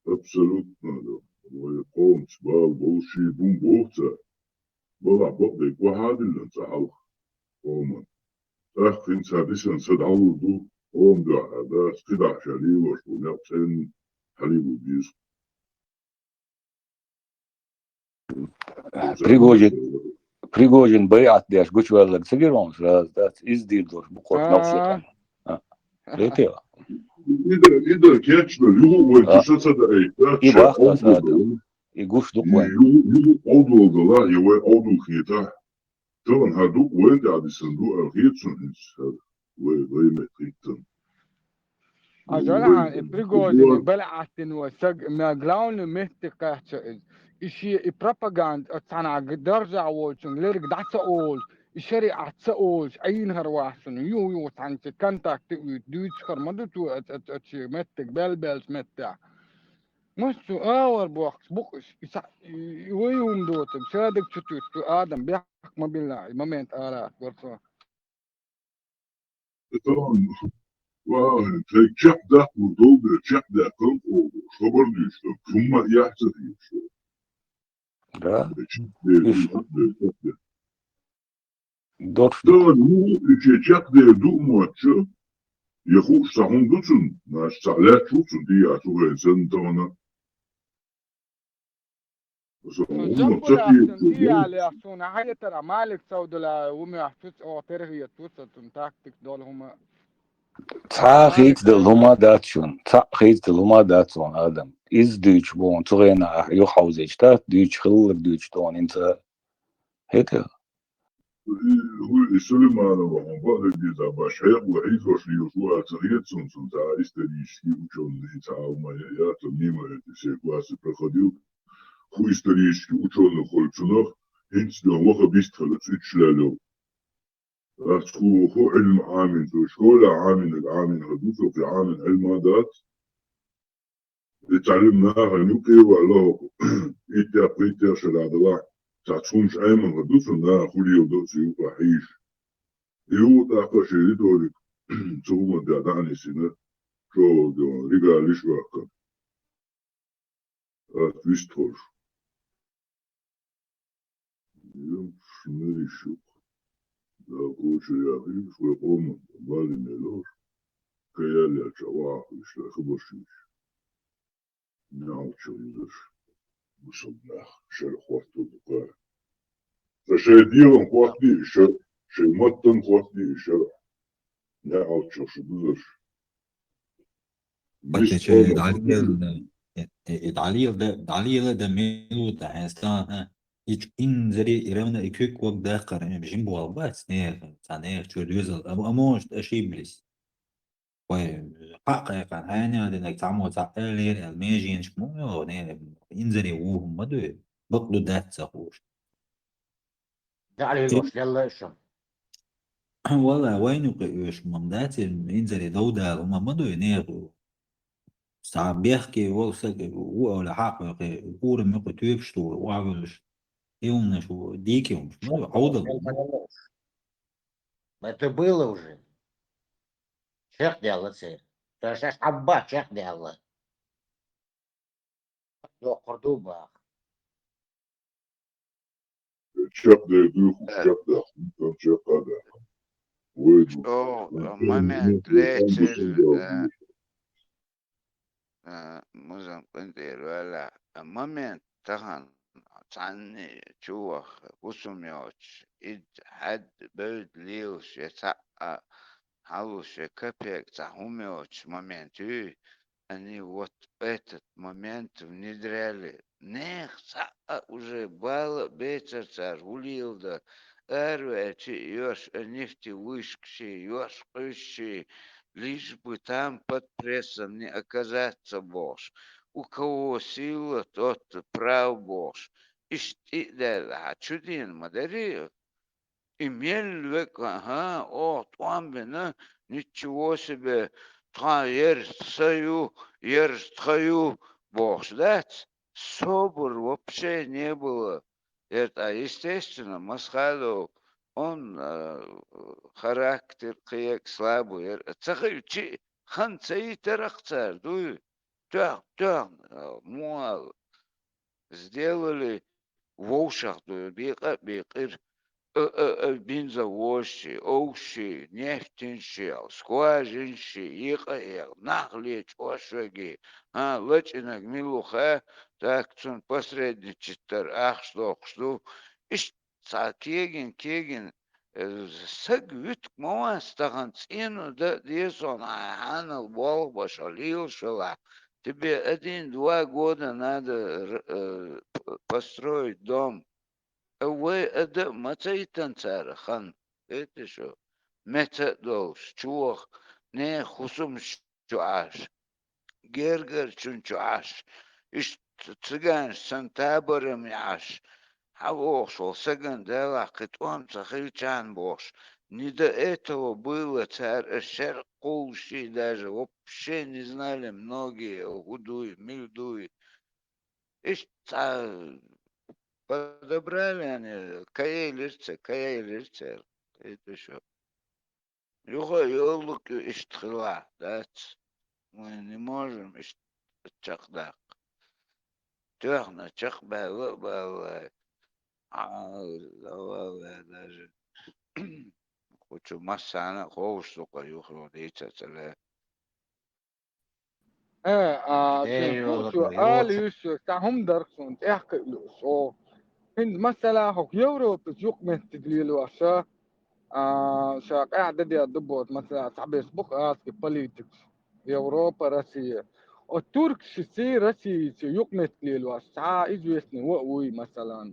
абсолютно ويقوم سبال بوشي بوم بوختا بلا بقى وهذا اللي تعال قوما أخين سادسا سدعو دو قوم دا هذا سقدع شالي وشو نقصين حليب بيس Пригожин боят дяш гучвеллак сагирон раз да издирдор букот навсекан это إذا كيتشنا يو ويتشسا دا и бахта садам и гуш дуквен يو أودو دلا يو أودو خيتا طبعا هادوك وين قاعد يصندوق الخيتشن وين متريتن أجل بريغوزين بلعتن وسج ما جلاون مهتكاتش إشي propaganda أتصنع درجة أولشون ليرك دعسة أول الشريعة تسأولش أي نهار واحسن يو تعنت كونتاكت دوتش خرمدو تو أتشي متك بلبلش متع مستو أول بوكس ويوم دوتم شادك تتوت آدم بيحق ما بالله مومنت آلات برصو طبعا تشيك ده ودول تشيك ده كم خبر ديشتو ثم يحصل يشتو да طبعا هو تشيك ده دو ماتشو يخوش سهم دوتن ناش سالات شوتن دي أتوه إنسان طبعا زنبل أحسن دي على أحسن حاجة ترى مالك سودلا ومي أحسن أو ترى توصل تنتاكتك دول هما خيت دلهما داتشون خيت دلهما داتشون آدم إز ديش بون تغينا يحوزيش تات ديش خلق ديش دون انت هيك هو سليمان وهم جزا باشير وعيد وش يوسوا تغيت سون تا استريشكي وشون تا ما يا تنيما تسيكواس проходил ху исторически ученых хольцунах هنس دون وخا بيستخلت اتشلالو راتخو خو علم عامل تو شكولا عامل هدوثو في عامل علمادات اتعلمناها نوكي والله إيتا بريتا شلادوا تعتونش أيمن هدوثو نا خولي ودوثو يوكا حيش يو تاقا شيريتو لك تغوما داداني سنة شو دون ريقا لشواكا تويستوش يوم شنري شوك دا كوشي ياغي شوي قوما بالي ميلوش كيالي أتشواح ويشلا خبرشيش نعم شو يدرش وصلناخ شل خواتو دقاء فشي ديرن خواتي شي متن خواتي شرع نعم شو يدرش Потече Dalil da melu da insan hiç inzeri iremna ikük vak da qarın bijim bu albat ne sana çözüyoruz ama şey bilis حقيقة هاني هذا انك تعمل تعقلي الميجي مش مو ينزل وهم ما دو بطلوا دات سخوش دعلي الوش يلا إيشم والله وين يقيش ممدات ينزل دودة هم ما دو نيغو ساعة بيحكي وصل ولا حق يقول ميقو تيبشتو وعملش يوم شو ديك يوم ما دو عوضة Это было уже. Шех делать. Это же абба шех делать. До Кордоба. شاب ده يدوخ شاب ده كان شاب هذا ويدو момент лечер مزن قندير ولا момент تهان عني جوخ وسميوش إد حد برد ليوش يتعقى حلوش كبيك تحوميوش моменту они вот этот момент внедряли. Нех уже было бецер улил да эрвечи ёж нефти вышкши ёж пыщи лишь бы там под прессом не оказаться бож. У кого сила, тот прав бож. Ишти да чудин мадари. Имел век, ага, о, там бена, ничего себе. Ерстхаю бог ждать. Собор вообще не было. Это, естественно, Масхадов, он характер кияк слабый. Цахаючи, хан цаи тарахцар, дуй, муал. Сделали в ушах, дуй, бекир. Бензовозчи, овщи, нефтенщи, скважинщи, иқаел, нахлеч, ошаги, лычинок, милуха, так цун посредничать, что, иш, кеген, саг витк мова стахан цину, да, десон, ханал, бог, башалил, шала. Тебе 1-2 года надо построить дом. Вы это мацаитан цара хан. Это что? Методол, чух, не хусум чуаш. Гергер чун чуаш. Иш цыган сантабором яш. Хавошел, саган дела, китом цахильчан бош. Не до этого было царь Шеркулши даже. Вообще не знали многие. Гудуй, мильдуй. Иш подобрали они, кая лирцер, это что? Юлук иштхила, да? Мы не можем чахдак. Тёхна, чахбала, даже. Хочу массана, хоуш, сука, юхру, дийца, целе. Euro, آليوس تاهم درسون تحكيلوس أو هند مثلا هو يورو بتجوك من تدليلوسا شاق قاعدة دي ضبط مثلا تعبير بوك آسكي بوليتكس أوروبا روسيا الترك شسي روسي سيوك متليلوس ساعة إجويسني وقوي مثلا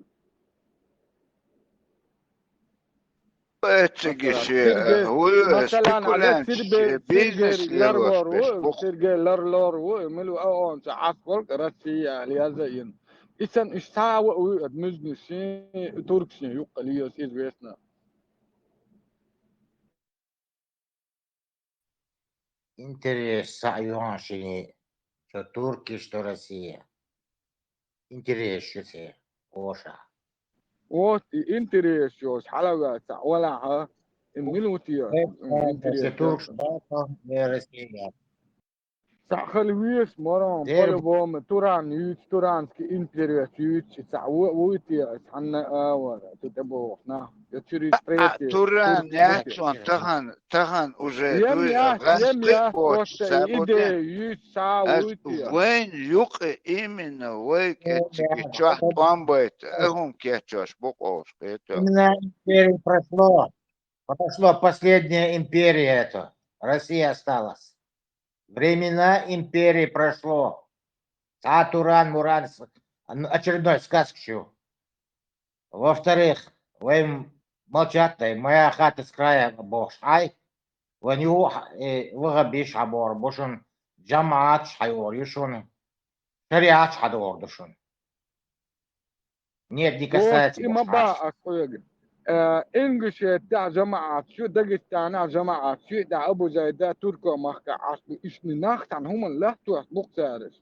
تجيش سيرجي هو مثلا عدد سبيكولانت سيرجي بيزنس ليلوش لارلور بيش سيرجي لارلور وملو أو عسكر روسيا ليازين إذن إشتاع وقوي أدمجنسي تركسي يقليوس إجويسنا интерес саюаншини, что турки, что Россия. Интерес шусе, оша. Вот интересиos حلقة ولا الملوتيا Если турк, интересиos что Россия. خلويس مرام Дер بالبوم توران يوت تورانسكي انتريس يوت وويتيا حنا ولا تتبوخنا يتشري ستريتي توران تركي ياتسون تخن уже يم ياس بوش توتا سابوتين ايدي يوت از ويتيا وين يقع именно ويك اتشكي تشوح طوامبيت اهم كيتشوش بقوش كيتو Именно империя прошло последняя империя это. Россия осталась. Времена империи прошло. Туран, Муран, очередной сказку. Во-вторых, вы молчат, моя хата с края бошь. Ай, ونيو وغبيش عبور بوشن جماعات حيور يشون شريعات حدور دشون. Нет, не دوت касается إما بوش. بقى أخويا إنجلش تاع جماعات شو دقستان جماعات شو تاع أبو زيدا تركو مخكا عصبي إيش ناخت عن هم لا تو بوكسارس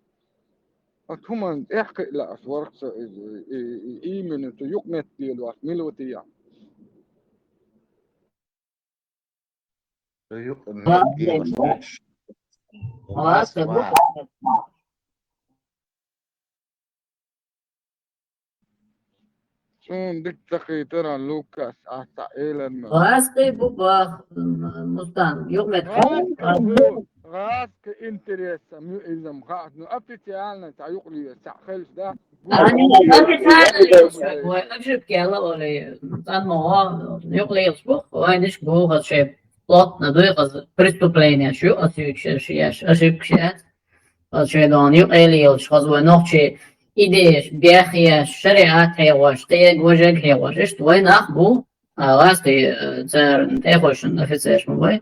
هم إحكي لا أسورك إيمن تو يقمت ديلو ميلوتيا شون دك تخي ترى لوكاس أحتا إيلن غاسقي بوبا مستان يوم غاسك انتريس ميو إذا مخاط نو أفتيالنا تاع يقلي تاع خلش ده أبشر كيالا ولا مستان موها يقلي يصبح وينش بوها شيء plot надоело преступление شو أشياء أشياء يقلي يشخصوا نوعي إيديش بياخيا شريعة هيواش تيج وجه هيواش إيش وين أخبو غاستي تر تيخوش نفسيش موي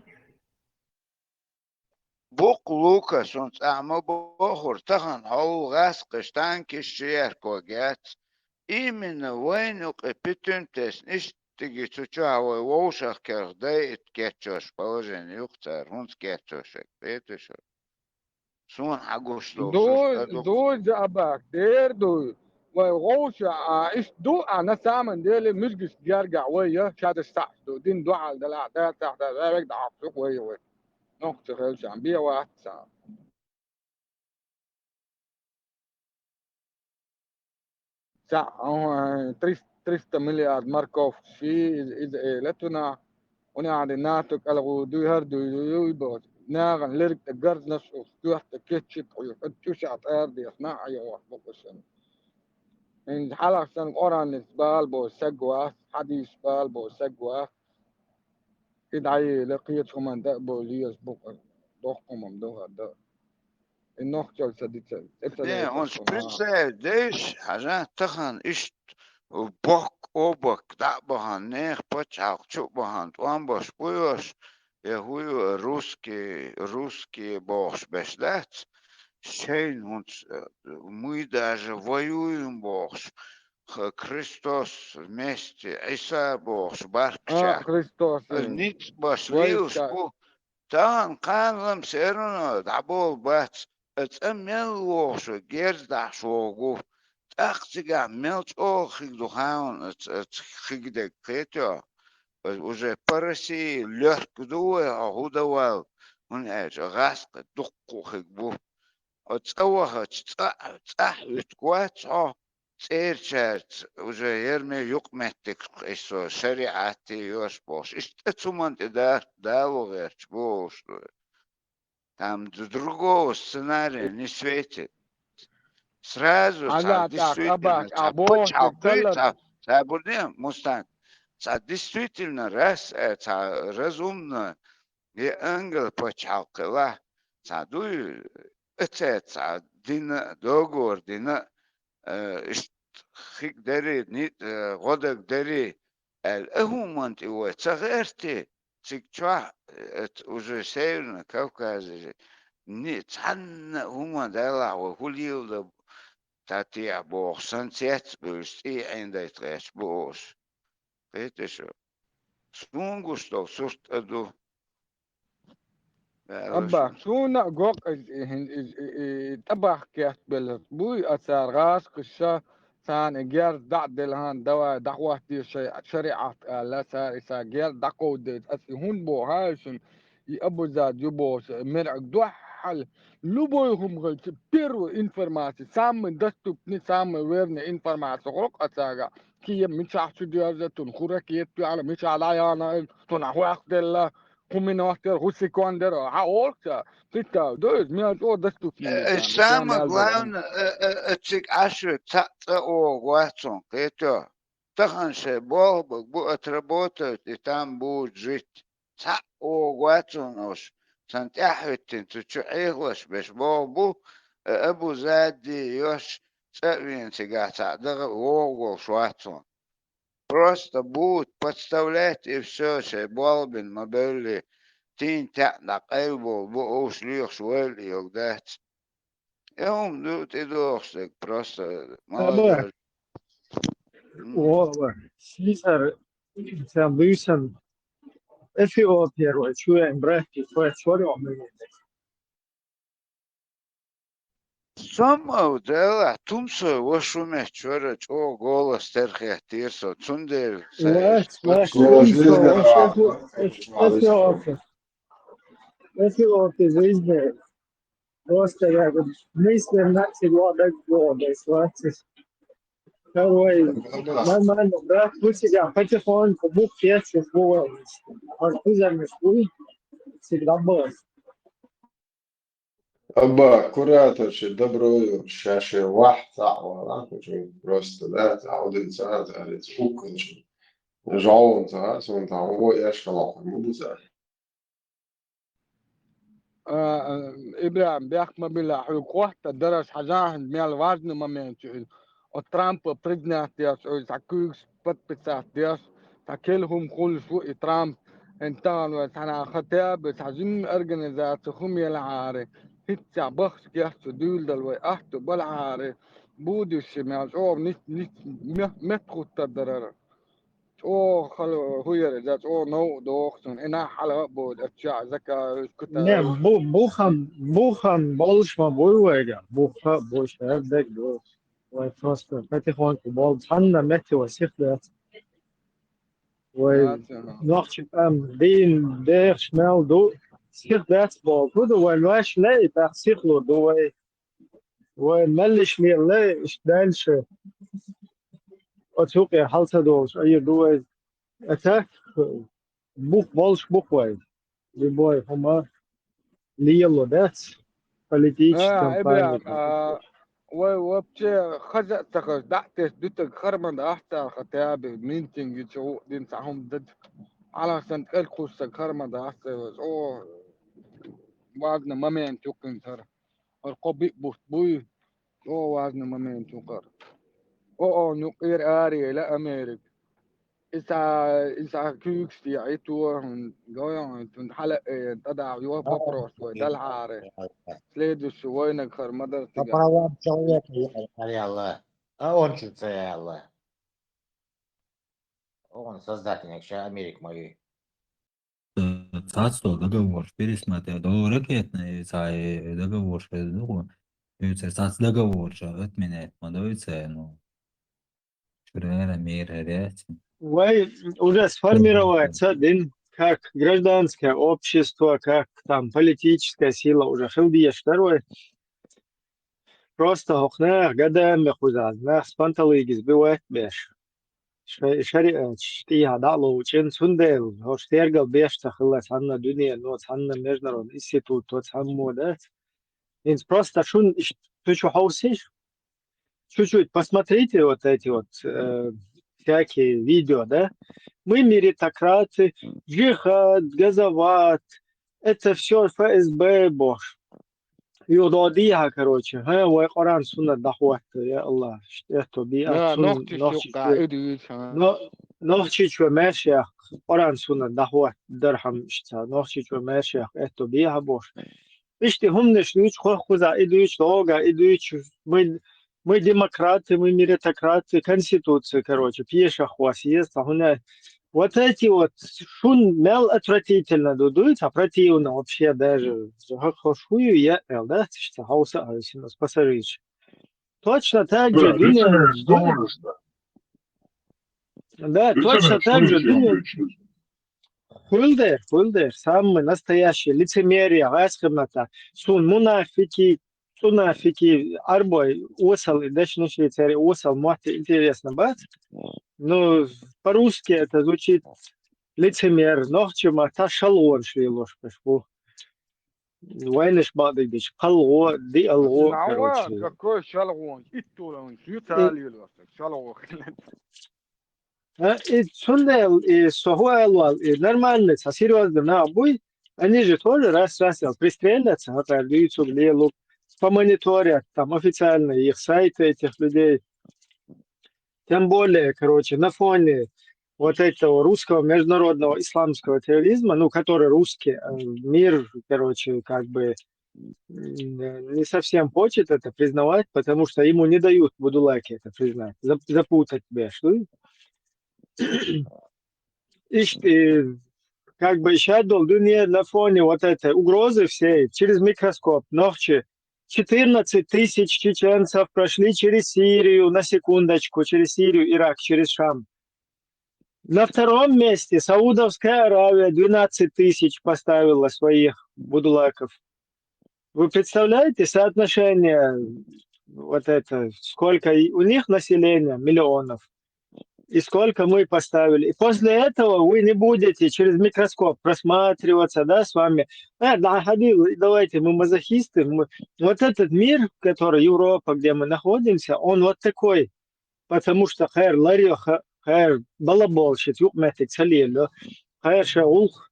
بوق لوكاس ونت أعمى بوخور تخن هو غاس قشتان كشير كوجات إيمن وين وقبتن تس إيش تيجي تشوها ووشخ كرداي تكتشوش بوجن يختار هونت كتشوشك بيتشو سون حقوش لوسوس دو جابك دير دو وغوش إيش دو أنا سامن ديلي مش جرجع ويا شاد الساعة دو دين دو على دلع ده تحت ده بيك دعوك ويا نقطة خلش عم بيا واحد ساعة ساعة 300 مليار ماركوف شيء إذا لتنا ونعد ناتك ألغو دو هردو يبغى ناغن ليرك تجرد نفسه فتوح تكتشت ويفتوش أرض يصنع أيوة بقسم إن حلقة سنة أوران سبال بو سجوا حديث سبال بو سجوا إدعي لقيتهم من دقبو ليس بق ضخم ممدوها ده النقطة سديتة ده uns prince ديش حاجات تخن إيش بوك أوبك دعبهن نيخ بتشعق شوبهن توان باش بويوش يهوي روسكي باش بشلات شين uns мы даже воюем باش Христос вместе Иса باش баркча Христос نيت باش ليوش بو تان قانلم سيرنا دعبول بات اتأمل وش جيرز دعشوغو تأخذ ملت أو خيدو هاون خيدك كيتو уже параси лёркдуэ агудавал он эч гаск дукку хигбу оцаваха цах витквачо церчат уже ерме юкметтик эсо шариати ёш бош иштэцумант да давогерч бош там другого сценария не светит. Сразу Ага, так, действительно, Абак, або, диктатор. Мустанг, действительно разумно, и ангел почалкала, дуй, это, дина, договор, дина, хик дери, годок дери, الهمنت هو صغرتي تكتشوا уже северно Кавказе не цанна хума дала وكل تاتي بوخ سنتيت بوستي عند تريش بوش فيتشو سونغوستو سوست ادو Abba, suna gok tabah kias belas bui asar gas kisha san eger da'del han dawa da'wah ti shari'at la sa isa ger daqo de asihun bo haishun abu zad yubos mer'ak duhal luboyhum gal piru informasi sam dastu ni sam werne informasi gok asaga ki min shahsu diyazatun khurakiyet ala mish ala yana tun ahwaq Come after Rusi Kwander, Haorka, Tita, those me at all the stupid. самое главное этих ашу цаца о ватсон это таханше бог будет отработать и там будет жить ца о ватсон ош сантяхвитин тучуиглаш беш богу абу зади ёш цавин цигата дага о шватсон просто будут подставлять и все что болбин мобили تين تاع قلبه بقوا شليخ شوال يوجدات يوم دو تدوخسك просто Abba, молодой. Caesar, sen büyüsen Etiyopya och tror jag en bräck för ett svårt område. Самое дело, тумсо вошуме чора чо голос терхе тирсо цундер Etiyopya жизни просто я говорю, мысли начали отдать года, сватись. Второй, нормально, брат, пусть я потихоньку, бух песен, всегда был. أبا كرات شي دبرو شاشة واحد ساعة ولا شيء بروست لا تعود ساعات على تفوق شيء جاون ساعات وانت هو إيش خلاص مو بزاف Ibrahim, бях мобила, хуйкохта, дараш хазахан, мял важный момент. От Трампа признатиас, такюкс подписатиас, такелхум кулсу и Трамп, انتان وتحنا خطاب تعزم organization خم يلعاري هتسع بخش كيحس دول دلوي أحتو بالعاري بودي الشمال أو نت متخو تدرر أو خلو هو يرجع أو نو دوخسون إنا حلا بود أشياء زكا Ne, كتا buchan bolşma boyvega, bucha boş evdek do. Vay prosto, потихоньку бол, hanna meti ve siklet. Vay noch din der schnell do. Siklet bol, do vay wash lei tak siklo do vay melish mir lei işdelşe. Otuq ya halta do, ay do vay atak bolş vay. Die boy homa Lilo, that's политическом плане. إبراهيم وبتي خزقتك دعتش دتك خرمن أحتا خطاب مينتينج يتشو دين ساهم ضد على سنت الكوسك خرمن أحتا أو وزن ممين توكن ترى القبي بوي أو وزن ممين توكر أو نقير آري لا أمريكا إذا كيكس في عيتو جاي حلق تدع يوه ببروس وده العاري سليدو شوينك خر مدر По تجا правам человека я Allah. А он что я Allah. Он создатель вообще Америки моей. Царство договор пересмотрел ракетный договор, договор отменяет, ну, мир, Вы уже сформироваться, как гражданское общество, как там политическая сила уже хилдиеш. Второе, просто хохнах гадаем мехузаз, нах спанталыгис бывает беш. شريعة شتيها دعلو وشين سندل هو شتيرقل بيشتخ الله عنا دنيا نوت عنا مجنرون إنستيتوت توت عمو ده إنت просто шун чуть-чуть хаусишь, чуть-чуть посмотрите вот эти вот всякие видео, да? Мы меритократы, джихад, газоват, это все ФСБ, бош. يضاديها كروتشي ها وقران سنة دعوات يا الله اشتهتو بي لا سن نقطة يقع إدريس نوخشي شو ماشي قران سنة دعوات درهم اشتا نوخشي شو ماشي اتو بيها بوش اشتي هم نشويش خوزا إدريس لوغا إدريس мы демократы, мы меритократы, конституция, короче, пьешах у вас есть, а вот эти вот шун мел отвратительно дудуют, а противно вообще даже хошую я да, что хауса нас пассажирич. Точно так же да, точно так же думаю. Хульдер, самый настоящий лицемерие, васкомната, сун мунафики, арбой, осал, и дальше на Швейцарии, осал, мать, интересно, бац? Ну, по-русски это звучит лицемер, нохчем, а та шалон шлилош, пошел. Войнеш бадыдыш, палго, ди алго, короче. какой шалон, и то он, Швейцарии, шалон. И сундел, и сохуэлвал, и нормально, а серьезно, на обуй, они же тоже раз пристрелятся, вот так, даются в лелу, помониторят, там официально их сайты этих людей. Тем более, короче, на фоне вот этого русского международного исламского терроризма, ну, который русский, мир, короче, как бы не совсем хочет это признавать, потому что ему не дают будулаки это признать, запутать тебя, что? И как бы сейчас должны на фоне вот этой угрозы всей через микроскоп ночи 14 тысяч чеченцев прошли через Сирию, на секундочку, через Сирию, Ирак, через Шам. На втором месте Саудовская Аравия 12 тысяч поставила своих будулаков. Вы представляете соотношение вот это, сколько у них населения, миллионов, и сколько мы поставили. И после этого вы не будете через микроскоп просматриваться, да, с вами. Давайте, мы мазохисты. Вот этот мир, который Европа, где мы находимся, он вот такой. Потому что хайр ларио, хайр балаболщит, юкметик салило, хайр шаулх,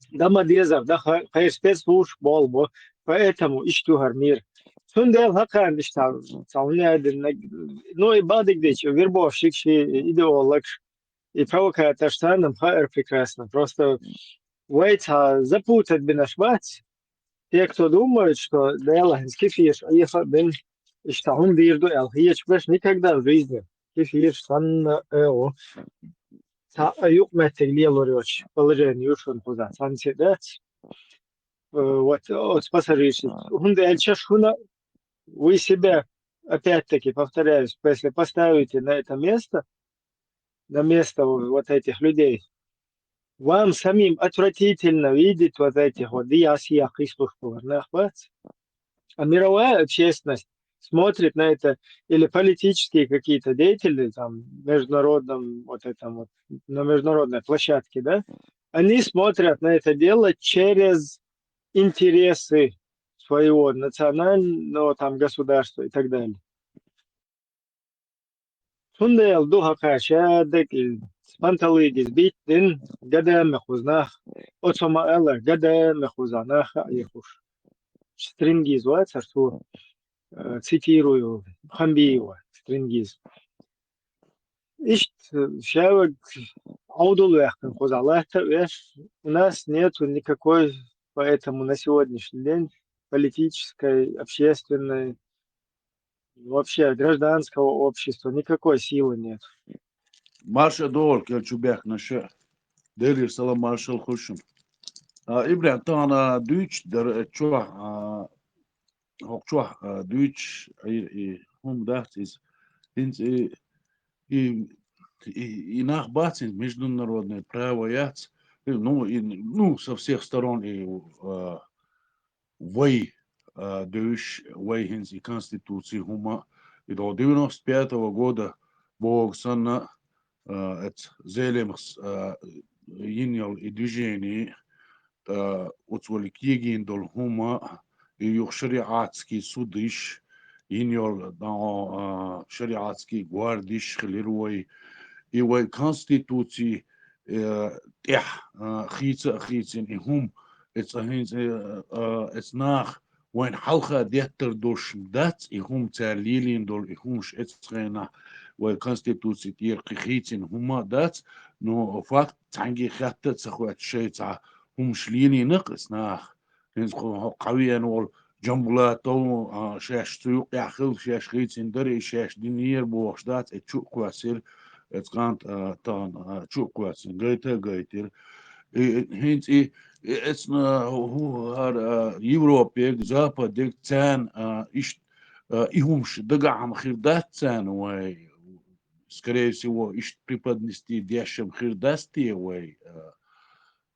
дамадезов, да, хайр спецслужб болбо. Поэтому иштугар мир. Сундел хакан иштал, ну и бадик дичь, вербовщик, идеолог, и провокатор штаном хайр прекрасно. Просто вейца запутать бинашбать. Те, кто думает, что делаем кефиш, а если бин ишталун дирду эл, ечбеш никогда в жизни. Кефиш сан эо. Юкметик лелорёч, положение ушон туда, сан седать. Вот пассажирщик. Вы себя, опять-таки, повторяюсь, если поставите на это место, на место вот этих людей, вам самим отвратительно видеть вот этих вот диасиях и службовых. А мировая общественность смотрит на это, или политические какие-то деятели там, международном, вот этом вот, на международной площадке, да, они смотрят на это дело через интересы своего национального там государства и так далее. Сундел духа кашадек спанталидис битин гадам мехузнах отсома элла гадам мехузанах аихуш. Стрингиз что цитирую Хамбиева стрингиз. Ишт шавак аудулвехтен хузалахта у нас нету никакой, поэтому на сегодняшний день политической, общественной, вообще гражданского общества никакой силы нет. Марша дол келчубях наша. Дели салам маршал хушим. Ибрахим тана Deutsch der чуа чуа Deutsch هم dacht is и нах бацин международное право яц ну со всех сторон и вой Deutsch вой хинс и конституции хума и до 95 года Бог санна это зелемс ينيل إدوجيني وتولك يجين دول هما يوخ شريعاتسكي سوديش ينيل دا شريعاتسكي غوارديش خليروي يوي كونستيتوتي تح خيتين هم it's nach وين حلقة ديتر دوش دات هم تاليلين دول همش اتسخينا وكونستيتوتي تير خيتين هما دات نو فاكت تانجي خاتة تسخوات شيء تا همش ليني نقص ناخ نزخو قوية نول جنبلاتو شاش تيوق ياخل شاش خيتين دري شاش دينير بوش دات اتشوق كواسير اتقانت تان تشوق كواسير غيتر هنت اتسنا هو هذا يوروبيك زاباديك تان ايش ихумш дагам хирдат цан вай скорее всего иш преподнести дешем хирдасти вай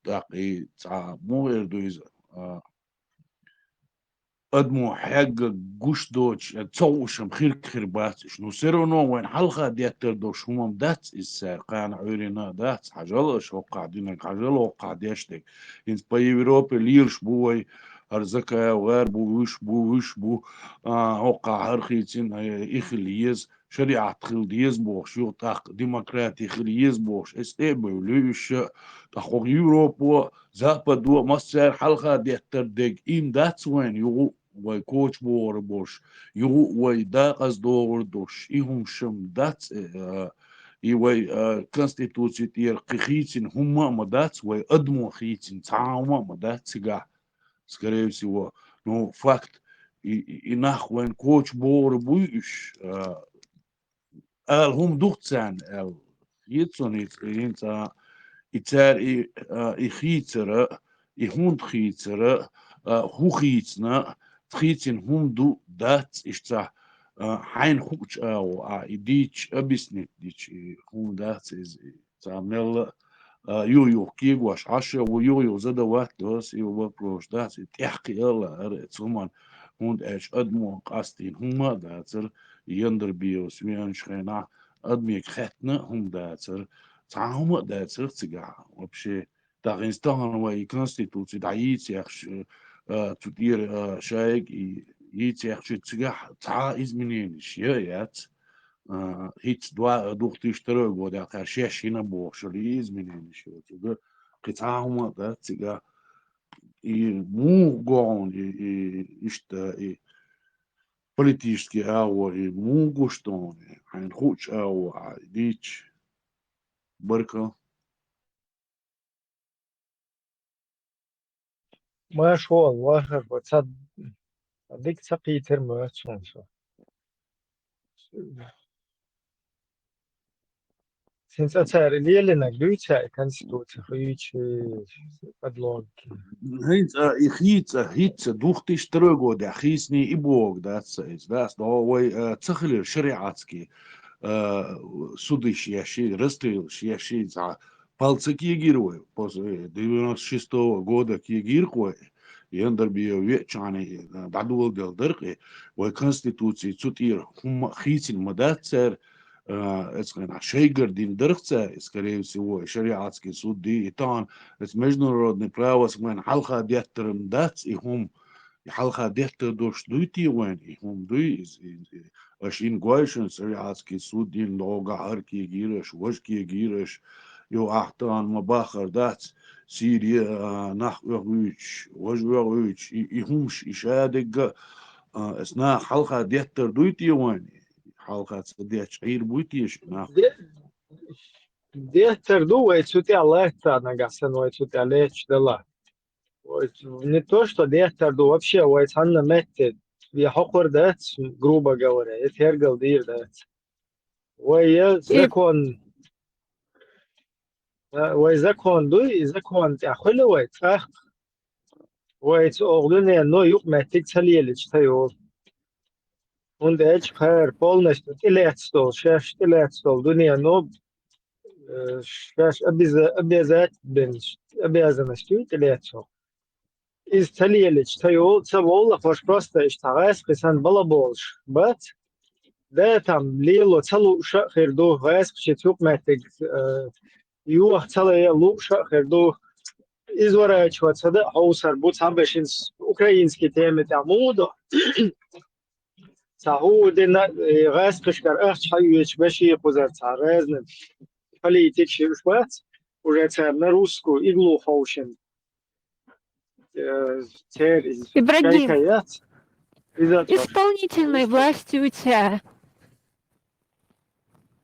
так и ца моерду из أدمو حاجة جوش دوش تصوشم خير باتش نو سيرونو وين حلقة ديتر دوش همم دات الساقان عيرنا دات حجلش هو قاعدين حجلو قاعديشتك إنت باي أوروبا ليرش بوي أرزكا وار بوش بو هو قاهر خيتين إخليز شريعة خليز بوش يوتاق ديمقراطي خليز بوش استيبولوش تخوغ أوروبا زابدو مصر حلقة ديتر ديك إن داتس وين يو وای کوچ بور بوش یو وای دا از دور دوش ایهم شم دات ای وای کنستیتوسی تیر قخیتین هم مدات وای ادمو خیتین تعاوم مدات سگا скорее всего но факт и нахуй коч бор буиш هم دوختان يتسون ينتا يتار и خيتر и хунд خيتر هو خيتنا خيتين هم دو دات إشتا حين خوش أو إديش أبسنت ديش هم دات إز تعمل يو كيغواش عشرة ويو زاد وقت دوس يو بروش دات تحكي الله أريد سومان هم إيش أدمو قاستين هم داتر يندر بيوس وين شخينا أدميك ختنا هم داتر تعهم داتر تجاه وبشي داغستان وي كونستيتوسي دعيت يخش تدير شايق يتيخش تجاه تع إزمنين شيات هيت دوا دوخت يشترك ودا كاشيش هنا بوش اللي إزمنين شيء تجاه قطعهم ده تجاه مو قون يشتا политически أو مو قشطون عن خوش أو ديش بركة ما شاء الله وتصد ديك تقيتر ما تشانشو سنس أتار اللي لنا دويتشا كانستوت خيش أدلون هيت دوختي ترغو دا خيسني إبوغ داتس دا وي تخلي شريعاتكي судыш яши расстрел яши за пальцы кигируй после 96 года кигиркой яндер био вечане дадул дел дырки вой конституции цутир хум хитин мадацер эцгена шейгердин дыркца скорее всего шариатский суд ди итан это международное право смен халха дяттерм дац и хум حلقة ديت دوش دويتي وين هم دوي اشين قويشن سريعاتكي سودين لوغا هركي جيرش وشكي جيرش يو احتان مباخر دات سيريا نح ويش ويش يهمش اشادق اسنا حلقة ديت دويتي وين حلقة ديت شعير بويتيش ديت دو ويتسوتي الله تانا قاسن ويتسوتي عليه دلا не то, что дехтарду вообще вайтханна метте я хокор дат, грубо говоря, это хергал дир дат. Вай закон дуй, закон тахлы вайтах. Вайт оглуне но юк меттик цалиелич тайо. Und эч хэр полностью телецтол, шаш телецтол, дуния но шаш обязанностью телецтол. Из Талиелич, Тайол, Цавола, Фош просто Иштарайс, Хрисан Балаболш, Бат, ده там лило целу шахерду веск четюк метик юах целая лук шахерду изворачиваться да аусар будь самбешин украинский темы там мудо саху дена вескшкар ах чаюч беши кузар царезн политик ширшват уже царь на русскую иглу хаушен Ибрагим, шайкаят исполнительной власти у тебя.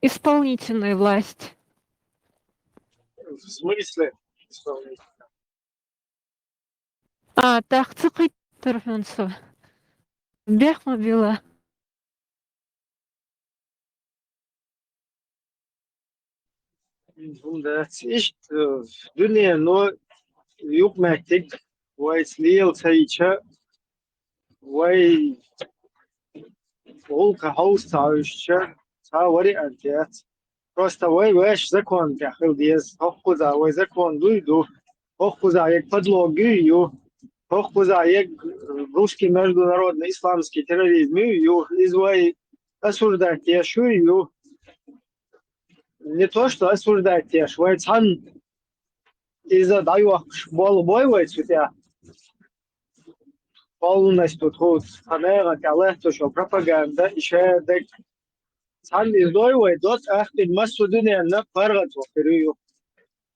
Исполнительная власть. в смысле исполнитель? Тахцыкый тұрғынсы. Бех мобила. Bunda ist dünya nur югматик, вай слил цайча, вай волка хаустающа, цавари антиат. Просто вай ваш закон тяхил диез, хохкуза вай закон дуйду, хохкуза як подлогию, хохкуза як русский международный исламский терроризм, из вай осуждать яшую. Не то, что осуждать тебя, швайцан из-за даю болбойвать у тебя полностью тут фанера, то что пропаганда, еще так сан издойвает, дот ахтин массу дыня на паргату перию.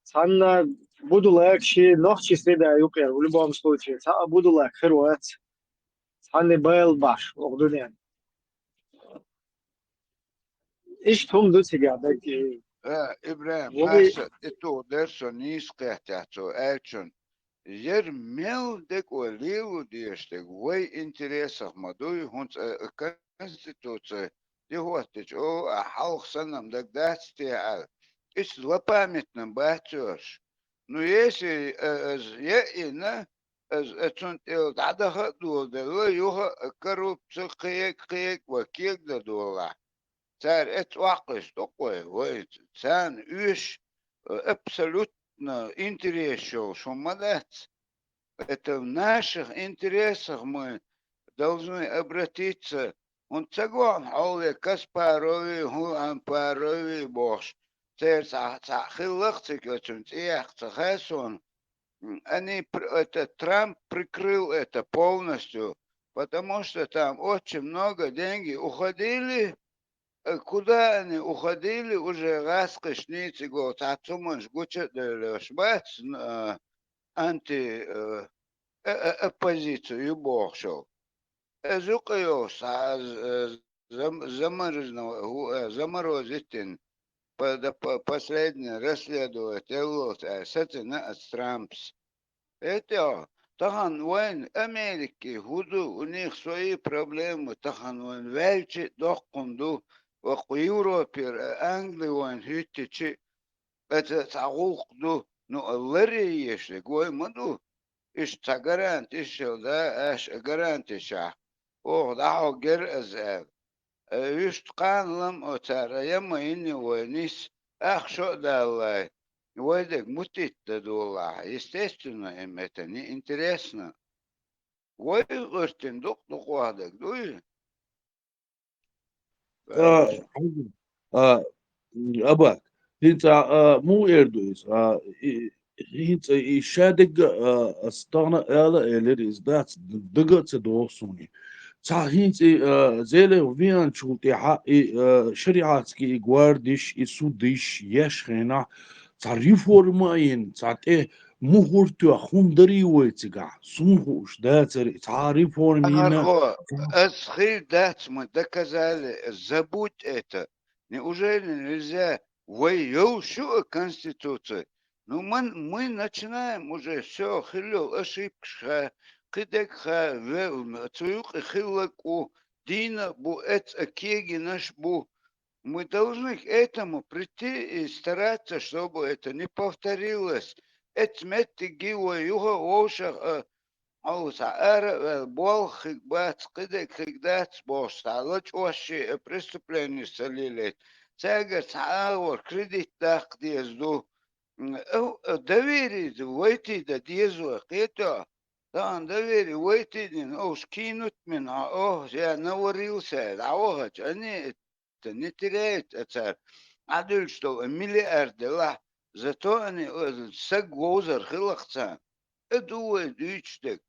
Сан буду легче, ногчи среда юкер, в любом случае, сан буду лег, херуец. Сан не был баш, ох дыня. إيش هم دو سيجار ده إبراهيم هسه إتو درسو نيسقه تحتو أكشن يرميل دك وليو ديشتك وي إنتريسك مدوي هونس كونستитуция دي هو تجو حلق سنم دك داتستيعال إيش لبامتنا باتوش نو يسي يأينا أتون تيل دعدها دول دلو يوها كروب قيك وكيك دولا царь этвакыш такой, вот, цан уж абсолютно интересен, что молодец. Это в наших интересах мы должны обратиться. Он цагон, але Каспарови, Гуампарови, Бош. Царь цахилахцик, очень цехасон. Они, это Трамп прикрыл это полностью, потому что там очень много денег уходили. Куда они уходили, уже раз кашницы год, отцом жгуча шбац оппозицию бог шел. Зукаёс заморозить последний расследователь сатина от Трампс. Это тахан войн Америки, худу, у них свои проблемы, тахан войн вельчи, дохкунду. وقيوروبي أنجلي وان هيتشي أتعوق دو نو اللري يشي قوي مدو إيش تقرانت إيش دا إيش قرانت إيشا أوه دعو قر أزال إيش تقان لم أتارا يما إني ونيس أخشو دا الله ويدك متيت دو الله естественно им это не интересно قوي غرتين دوق دوق وادك دوي أباك أنت مو إردويس أنت إشادق استغنى على إليريز دات دقت دوسوني صحيح زيله فين شوتي حق شريعتك إقواردش إسودش يشخنا تعرفورماين تعطيه مهورتو خندري ويتجا سموش داتر تعرفورمينا أسخير дать мы доказали, забудь это. Неужели нельзя воюющую конституцию? Ну, мы начинаем уже все, хилил, ошибка, кидекха, цуюк, хилаку, дина, бу, эц, акеги, наш бу. Мы должны к этому прийти и стараться, чтобы это не повторилось. Это метки гио, юга, ошах, Аусаара Болх бац кидек хигдац бос алоч ваше преступление солили. Цегер цаавор кредит так дезду. Доверие войти до дезу это. Да, доверие войти, ну скинуть меня. О, я наварился. А вот они не теряют отца. Адуль что миллиард ла. Зато они сагозер хилахца. Эдуэ дючтек.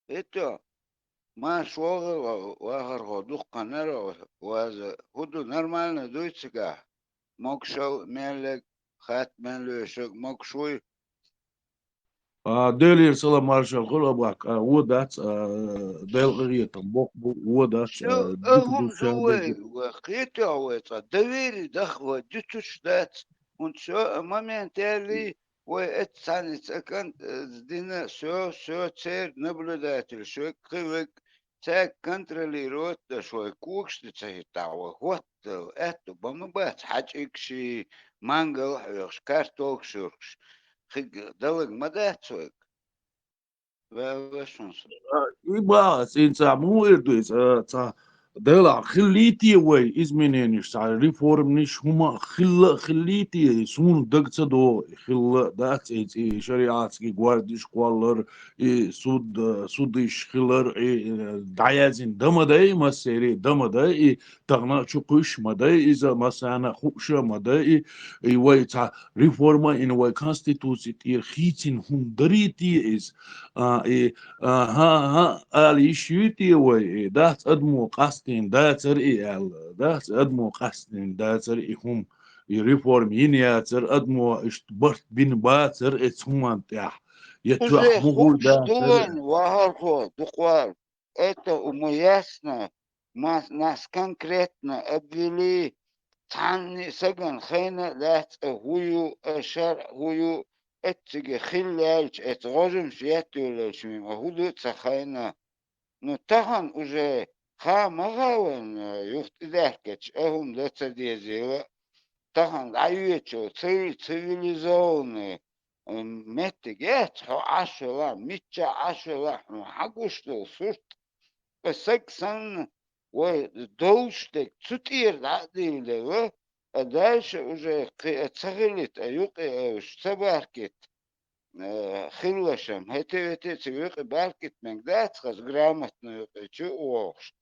Это ما شغل واخر خودو قنرة وهذا هدو نورمالنا دويتسكا مكشو ملك خات ملوشك مكشوي ديلير سلا مارشال غلبك ودات ديل غريتم بوك ودات شو ديك هم دوشا دوي وقيتو عويتا دويري دخوة ديتوش دات ونشو مامين تالي واتساني سكن دينا شو تسير نبلدات شو قوك تاك كنترولي روت شوي كوكش تسيتاوه هوت اتو بمبات حاجيكشي مانجل حيوش كارتوك شوركش خيق دلق مداتوك وشونس يبقى سينسا مو إردويس دلا خليتي وي إزمنينيش تاع ريفورم نيش هما خليتي سون دقت دو خل دات شريعات كي غوارديش كوالر سوديش خلر دايزين دمداي مسيري دمداي تغنا شقش مداي إذا مثلا خوش مداي وي تاع ريفورم إن وي كونستيتوسي تير خيتين هم دريتي إز ها اليشيتي وي دات ادمو قاستين داتر دات ادمو قاستين داتر هم ريفورم ينياتر ادمو اشتبرت بين باتر اتسومان تاح يتوح уже مغول خوش داتر дуэн вагархо духвар это умоясно нас конкретно обвели تعني سجن خينا لا هويو شرع هويو اتجي خلالش اتغرم شياتو لشميم هودو تخينا نتهن уже ха магаwen юхт деркеч эхум леца дезила тахан аюечо цивилизованный меттегет ашела митча ашела хагушту сурт сексан ой доуштек цутир дадилде а дальше уже цахилит аюк штабаркет خلوشم هتي تسويق بالكت من ذات خز грамотно чу ош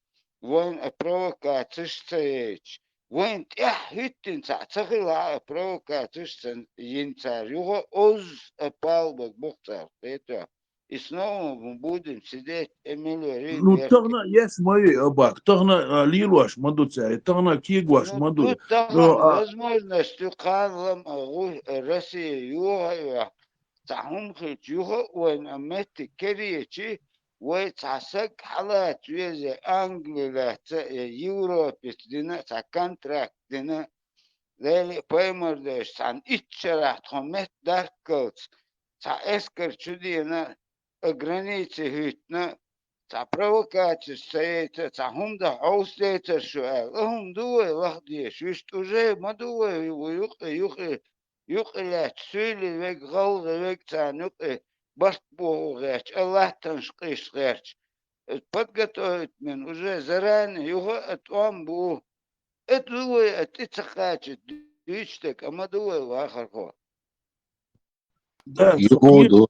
وين провокатش تيج وين تح هتين تخيل провокатش ينتار يو оз палбок бухтар это и снова мы будем сидеть эмилиорить ну тагна яс мои абак тагна лилуаш мадуцай тагна кигваш маду тут тахан возможность туханлам Россия юга تعهم خيجوها وين أمت كريتي ويتعسك حالات ويزي أنجليا يوروبي دينا تا كونتراكت دينا ليلي بايمر ديش تان إتشارات خمت داركوت تا إسكر شدينا أغرانيتي هيتنا تا провокاتي سيتا تا هم دا حوستيتا سؤال هم دوي لحظي شوشت وجي ما دوي ويوخي يقلع تسولي ويك غوغ ويك تانوك بس بوغيش الله تنشقيش غيرش подготовить من уже заранее его отом бу это اتتخاچ дичтек амадуй вахархо да يقولوا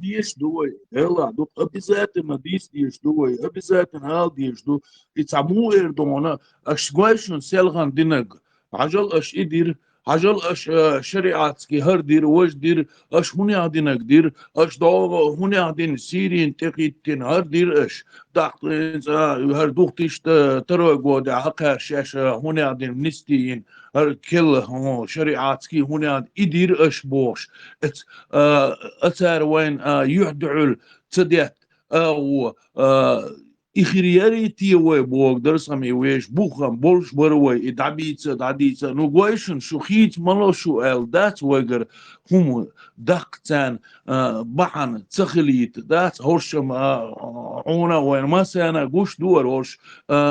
диш дуй эла ду обязательно диш дуй обязательно ал диш ду ицаму эрдона ашгойшн селган динаг عجل اش ادير عجل اش شريعتكي هر دير وش دير اش هوني عدينك دير اش داغ هوني عدين سيرين تقيتين هر دير اش داق هر دوختيش تروغو دا حقا شاش هوني عدين نستيين هر كل شريعتكي هوني عد ادير اش بوش اتار وين يحدعل تديت او إخرياريتي وي بوك درسامي ويش بوخم بولش بروي دعبيتsa نو غويشن شو خيت مالو شو ال دات ويجر هم دقتان بحن تخليت دات هورشم عونا وين ما سانا قوش دور هورش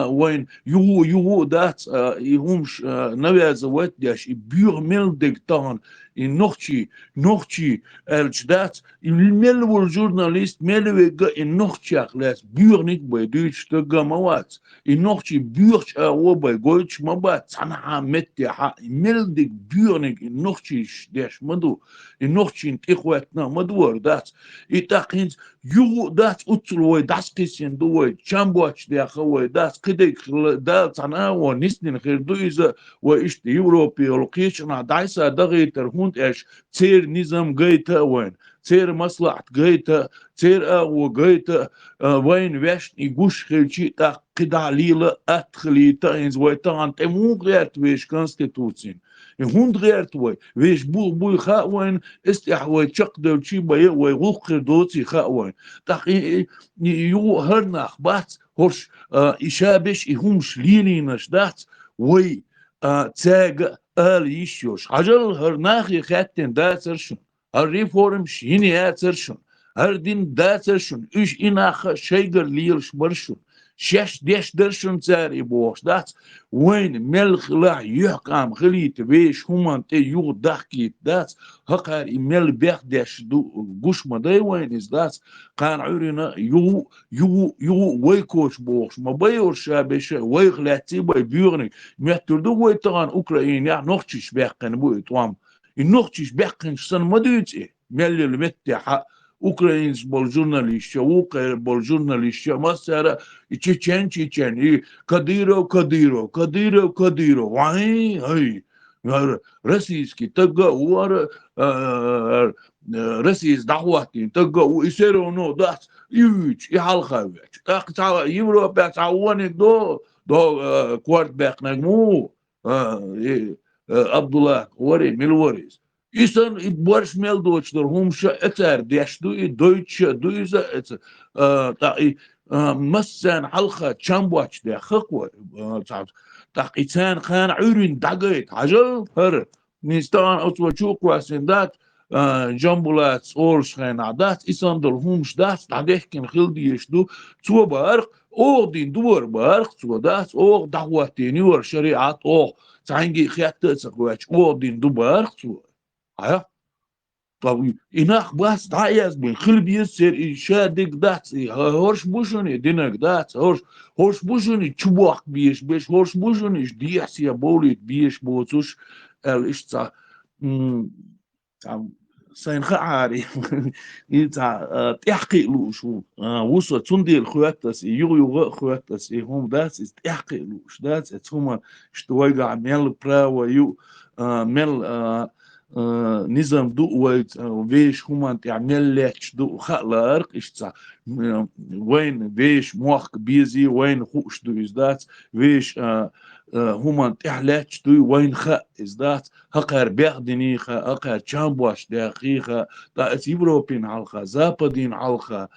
وين يهو دات يهمش نبي زوات داش بيغ ميل ديكتان نوخشي الجدات الملو الجورناليست ملو النوخشي أخلاص بيورنيك بيدوش تجمعات النوخشي بيورش أوبا جويتش مبات صنعها متى ملدك بيورنيك النوخشي داش مدو النوخشي إخواتنا مدور دات إتاقين يو دات أتلوي داس قيسين دوي شامبواتش دي أخوي داس قديك دات صنعها ونسنين خير دويزة وإشت يوروبي ولقيشنا دايسا دغيتر هونت إيش تير نظام جيتا وين تير مصلحة جيتا تير أو جيتا وين ويش يقوش خلشي تا قدع ليلة أدخلي تاينز ويتان تمو غيرت ويش كونستيتوسين هون غيرت ويش بو خاء وين استحوي تشق دوتشي بي ويغوخر دوتي خاء وين تاقي يو هرناخ بات هرش إشابش إهمش لينينش دات وي تاج يشوش عجل هرناخي خاتن داترشن الريفورم شيني اترشن هر دين داترشن ايش اناخ شيغر ليلش برشن شش ديش درشن تاري بوش دات وين ملخ لا يحكم خليت بيش همان تي يو دحكي دات هقار مل بيخ ديش دو قش مدي وين از دات كان عورنا يو ويكوش بوش ما بيور شابش ويغلاتي باي بيورني مهتردو ويتغان اوكراين يا نوختش بيقن بو توام النوختش بيقن سن مدوتي ملي المتحة اوكراينز بالجورناليست وقر بالجورناليست مسارة تشيچن كاديرو هاي رسيسكي تلقى ور رسيس دعواتي تلقى ويسيرو نو دات يوج يحلقا تاع يوروبا تعاونك دو كوارت باك نجمو عبد الله وري ميلوريز إيسان إبورش ميل دوتش در هم شا أتر ديش دو دوتش دويزا تاقي مسان حلقة تشامبواتش دي خقوة تاقي تان خان عورين دقيت عجل هر نستان أطوى شوق واسين دات جامبولات أورش خان عدات إيسان در همش دات تعديحكين خلدي يشدو تو بارق أوغ دين دور بارق تو دات أوغ دعواتيني ور شريعات أوغ تعنجي خياتة سقواتش أوغ دين دو بارق تو ها طب إناخ باس دايز بين خلبي يسير إشادك دات هورش بوشوني دينك دات هورش بوشوني تشبوخ بيش هورش بوشوني ديحس يا بوليت بيش بوتوش الإش تا سين خعاري إنت تحقق لوش وصل تندي الخواتس يو خواتس هم دات تحقق لوش دات هم اشتوي عمل برا ويو مل نظام دو ويش هما تعمل لك دو خلق اشتا وين ويش موخ بيزي وين خوش دو ازدات ويش هما تحلك دو وين خا ازدات هقر بيخدني خا هقر تشامبواش داخي خا تا يوروبين علخا زابدين علخا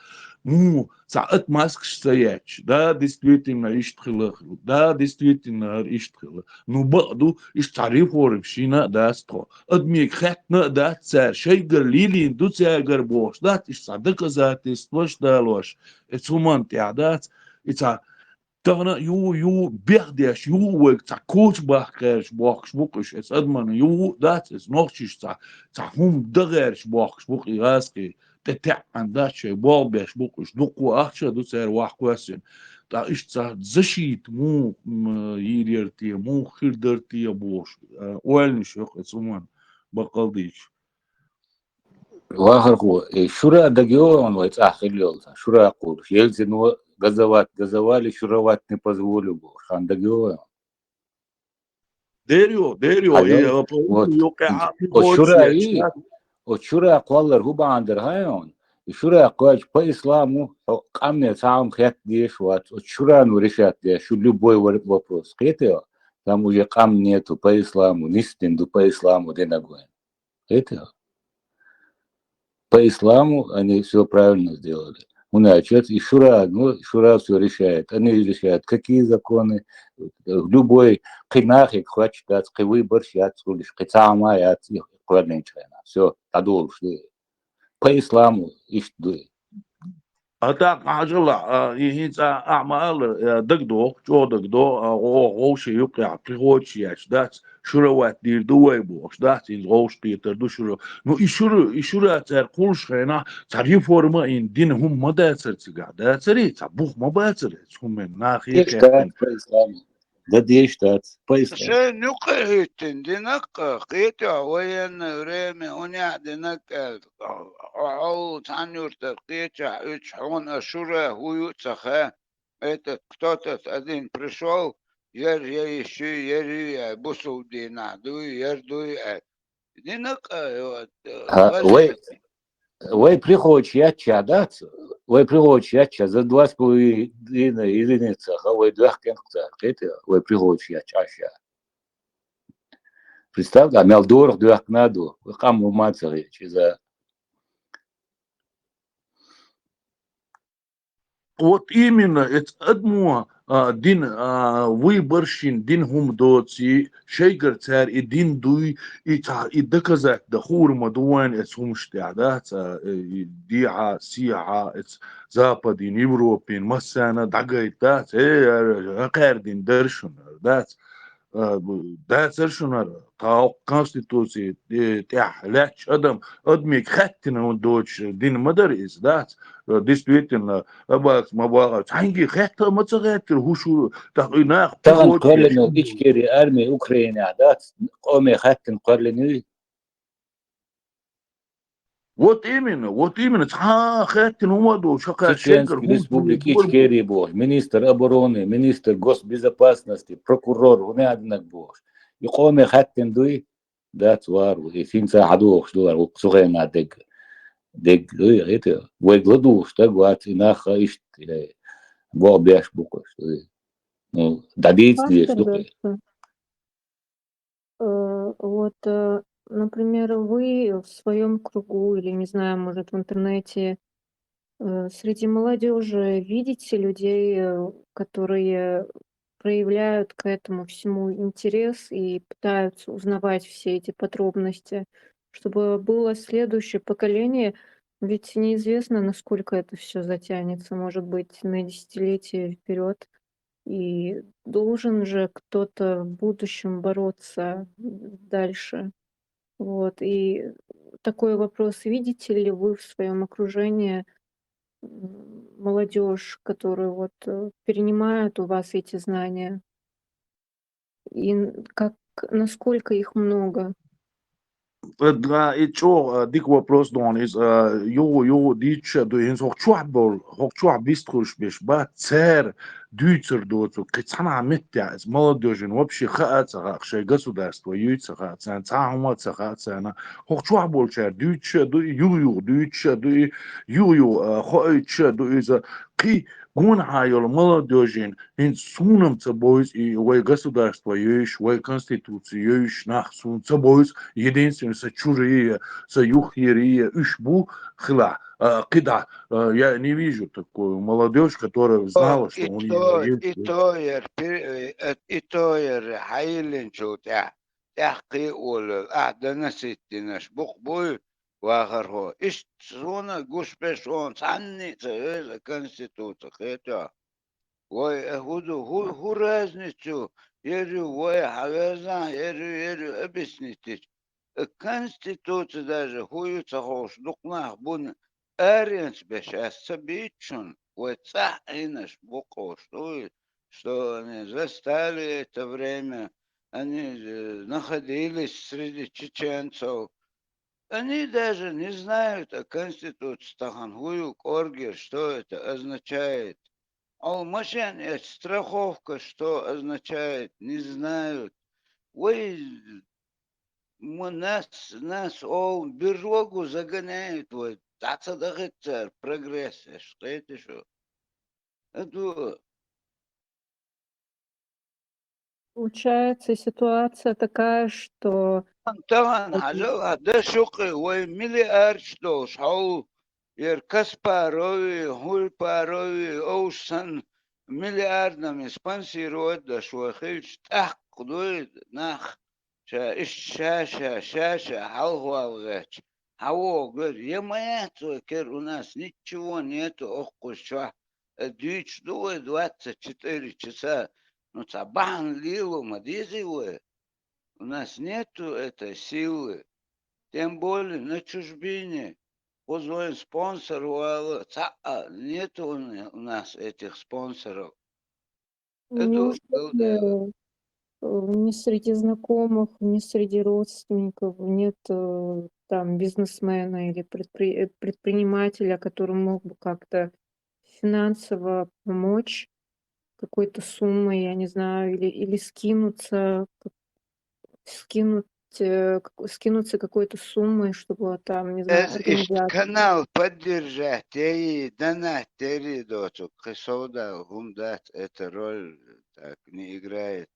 مو ساعات ماسك شتاياتش دا ديستويتين يشتغل دا ديستويتين يشتغل نو بعدو تعريف وربشينا دا ستو ادميك خاتنا دا تسار شي قليلين دو تساقر بوش دا تصدق ذات استوش دالوش اتسومان تعدات اتا تغنا يو بيرديش يو وك تا كوش باخش بوخش بوكش اس ادمان يو دات اس نوخش تا هم دغرش بوخش بوك ياسكي تتع عندها شيء بوبيش بوكش دوكو أخشى دو سير واحد كويسين تا إيش تا زشيت مو يريرتي مو خيردرتي بوش وين شوخ اسمان بقلديش واخر هو شورا دقيقة он говорит ахилёлся шура кур ельцину газовали шуровать не позволил хан дaqيقة ديريو شورا قوالر هو باندر هايون شورا قواج по исламу قامني сам хят деш вот шура ну решат что любой вопрос это там уже кам нету по исламу нистинду по исламу денагоин это по исламу они все правильно сделали. Значит, и шура все решает. Они решают, какие законы, любой кинах их хочет дать, выбор сейчас лишь кицама и от их кладничена. Все, тадул, что по исламу ищут. أتاك عجلة يهينز أعمال دقدو جو دقدو غوش يقع بخوش ياش دات شروات دير دوي بوش دات إن غوش بيتر دو شرو نو إشورة تار كلش خينا تار يفورما إن دين هم مداتر تيغا داتري تبوخ مباتر هم من ناخي Ешдат خيختن по исламу. Да ешдат по исламу. شيء نقهتن دينك قيتها وين ريمي ونع دينك أو تعنيور تقيتها اتحون أشورة هو يتخا это кто-то один пришел, яр я еще яри бусу дина дуй яр дуй динак Вы приходите яча, да? Вы приходите яча за 2,5 единицы, а вы 2 кенкта. Вы приходите яча. Представь, да, мелдор 2 кнаду. Вы кому матери, за Вот именно, это одно дин выборщин, дин хумдоци, шейгер цар и дин дуй, и доказать, да хурма дуан, это хумштя, да, диа, сиа, это западин, европин, массана, дагайт, да, кардин, дершун, да, داترشونر تا конституции тях ляч адмик хаттина он дочь дин мадар из дат действительно абак мабага танги хатта мацагатер хушу тахинах تغن قرلنو إشكيري أرمي أوكرانيا دات قومي خاتن قرلنو вот именно хаттин умаду шака шекер Чеченской республики Ичкерии был, министр обороны, министр госбезопасности, прокурор, он однак был. И قومي خاتن دوي دات وارو и финца عدوش دولار وقصوغينا دق دوي это ويغلدو штагват инаха ишт бо бяш букош ну дадит здесь Вот, например, вы в своем кругу или, не знаю, может, в интернете среди молодежи видите людей, которые проявляют к этому всему интерес и пытаются узнавать все эти подробности, чтобы было следующее поколение, ведь неизвестно, насколько это все затянется, может быть, на десятилетия вперед. И должен же кто-то в будущем бороться дальше. Вот. И такой вопрос: видите ли вы в своем окружении молодежь, которую вот перенимают у вас эти знания? И насколько их много? Да, и чё, дик вопрос дон из дич до инс хок биструш беш ба цер дюцер доцу кцана меття из молодежи вообще хаца шей государство юйца цан цама цана хок чуабол чер дюч до дюч до хоич до из ки гун хайол молодежи ин сунам цбойс и вой государство юш вой конституция юш нах сун цбойс единственное со чужие со юхерие ушбу хла кида я не вижу такую молодежь, которая знала, что у нее есть. и то حيلن شو تحقي ولا أعدنا ستينش بقبوي واخر هو إيش زونا جوش بشون عني تهذا كونستيتوت خيتا وهودو هو رازنتو يرو وحوازا يرو أبسنتش الكونستيتوت даже هو يتخوش نقناه بون أرينس بش أسبيتشون وتصحينش بقوش что они застали это время, они находились среди чеченцев. Они даже не знают о Конституции Тахангую, Коргер, что это означает. Алмашан, это страховка, что означает, не знают. Ой, нас биржогу загоняют, вот, прогресс, что это что? Это Получается ситуация такая, что طبعا حاجة ده شقي ومليار شدوش هو يركز باروي هول باروي أوسن مليار نم سبانسيرو ده شو خيش تحقدوي نخ شاشة هل هو الغش говорит, у нас ничего нету, оккуща. Дичь дуй 24 часа. Ну, цабан лилу, мадизивы. У нас нету этой силы. Тем более на чужбине. Позвоним спонсору, нету у нас этих спонсоров. Неужели ни среди знакомых, ни среди родственников нет там бизнесмена или предпринимателя, который мог бы как-то финансово помочь какой-то суммой, я не знаю, или скинуть, скинуться какой-то суммой, чтобы там, не знаю, организация. Канал поддержать, и донат, теридочу, кисода, гумдат, эта роль так не играет.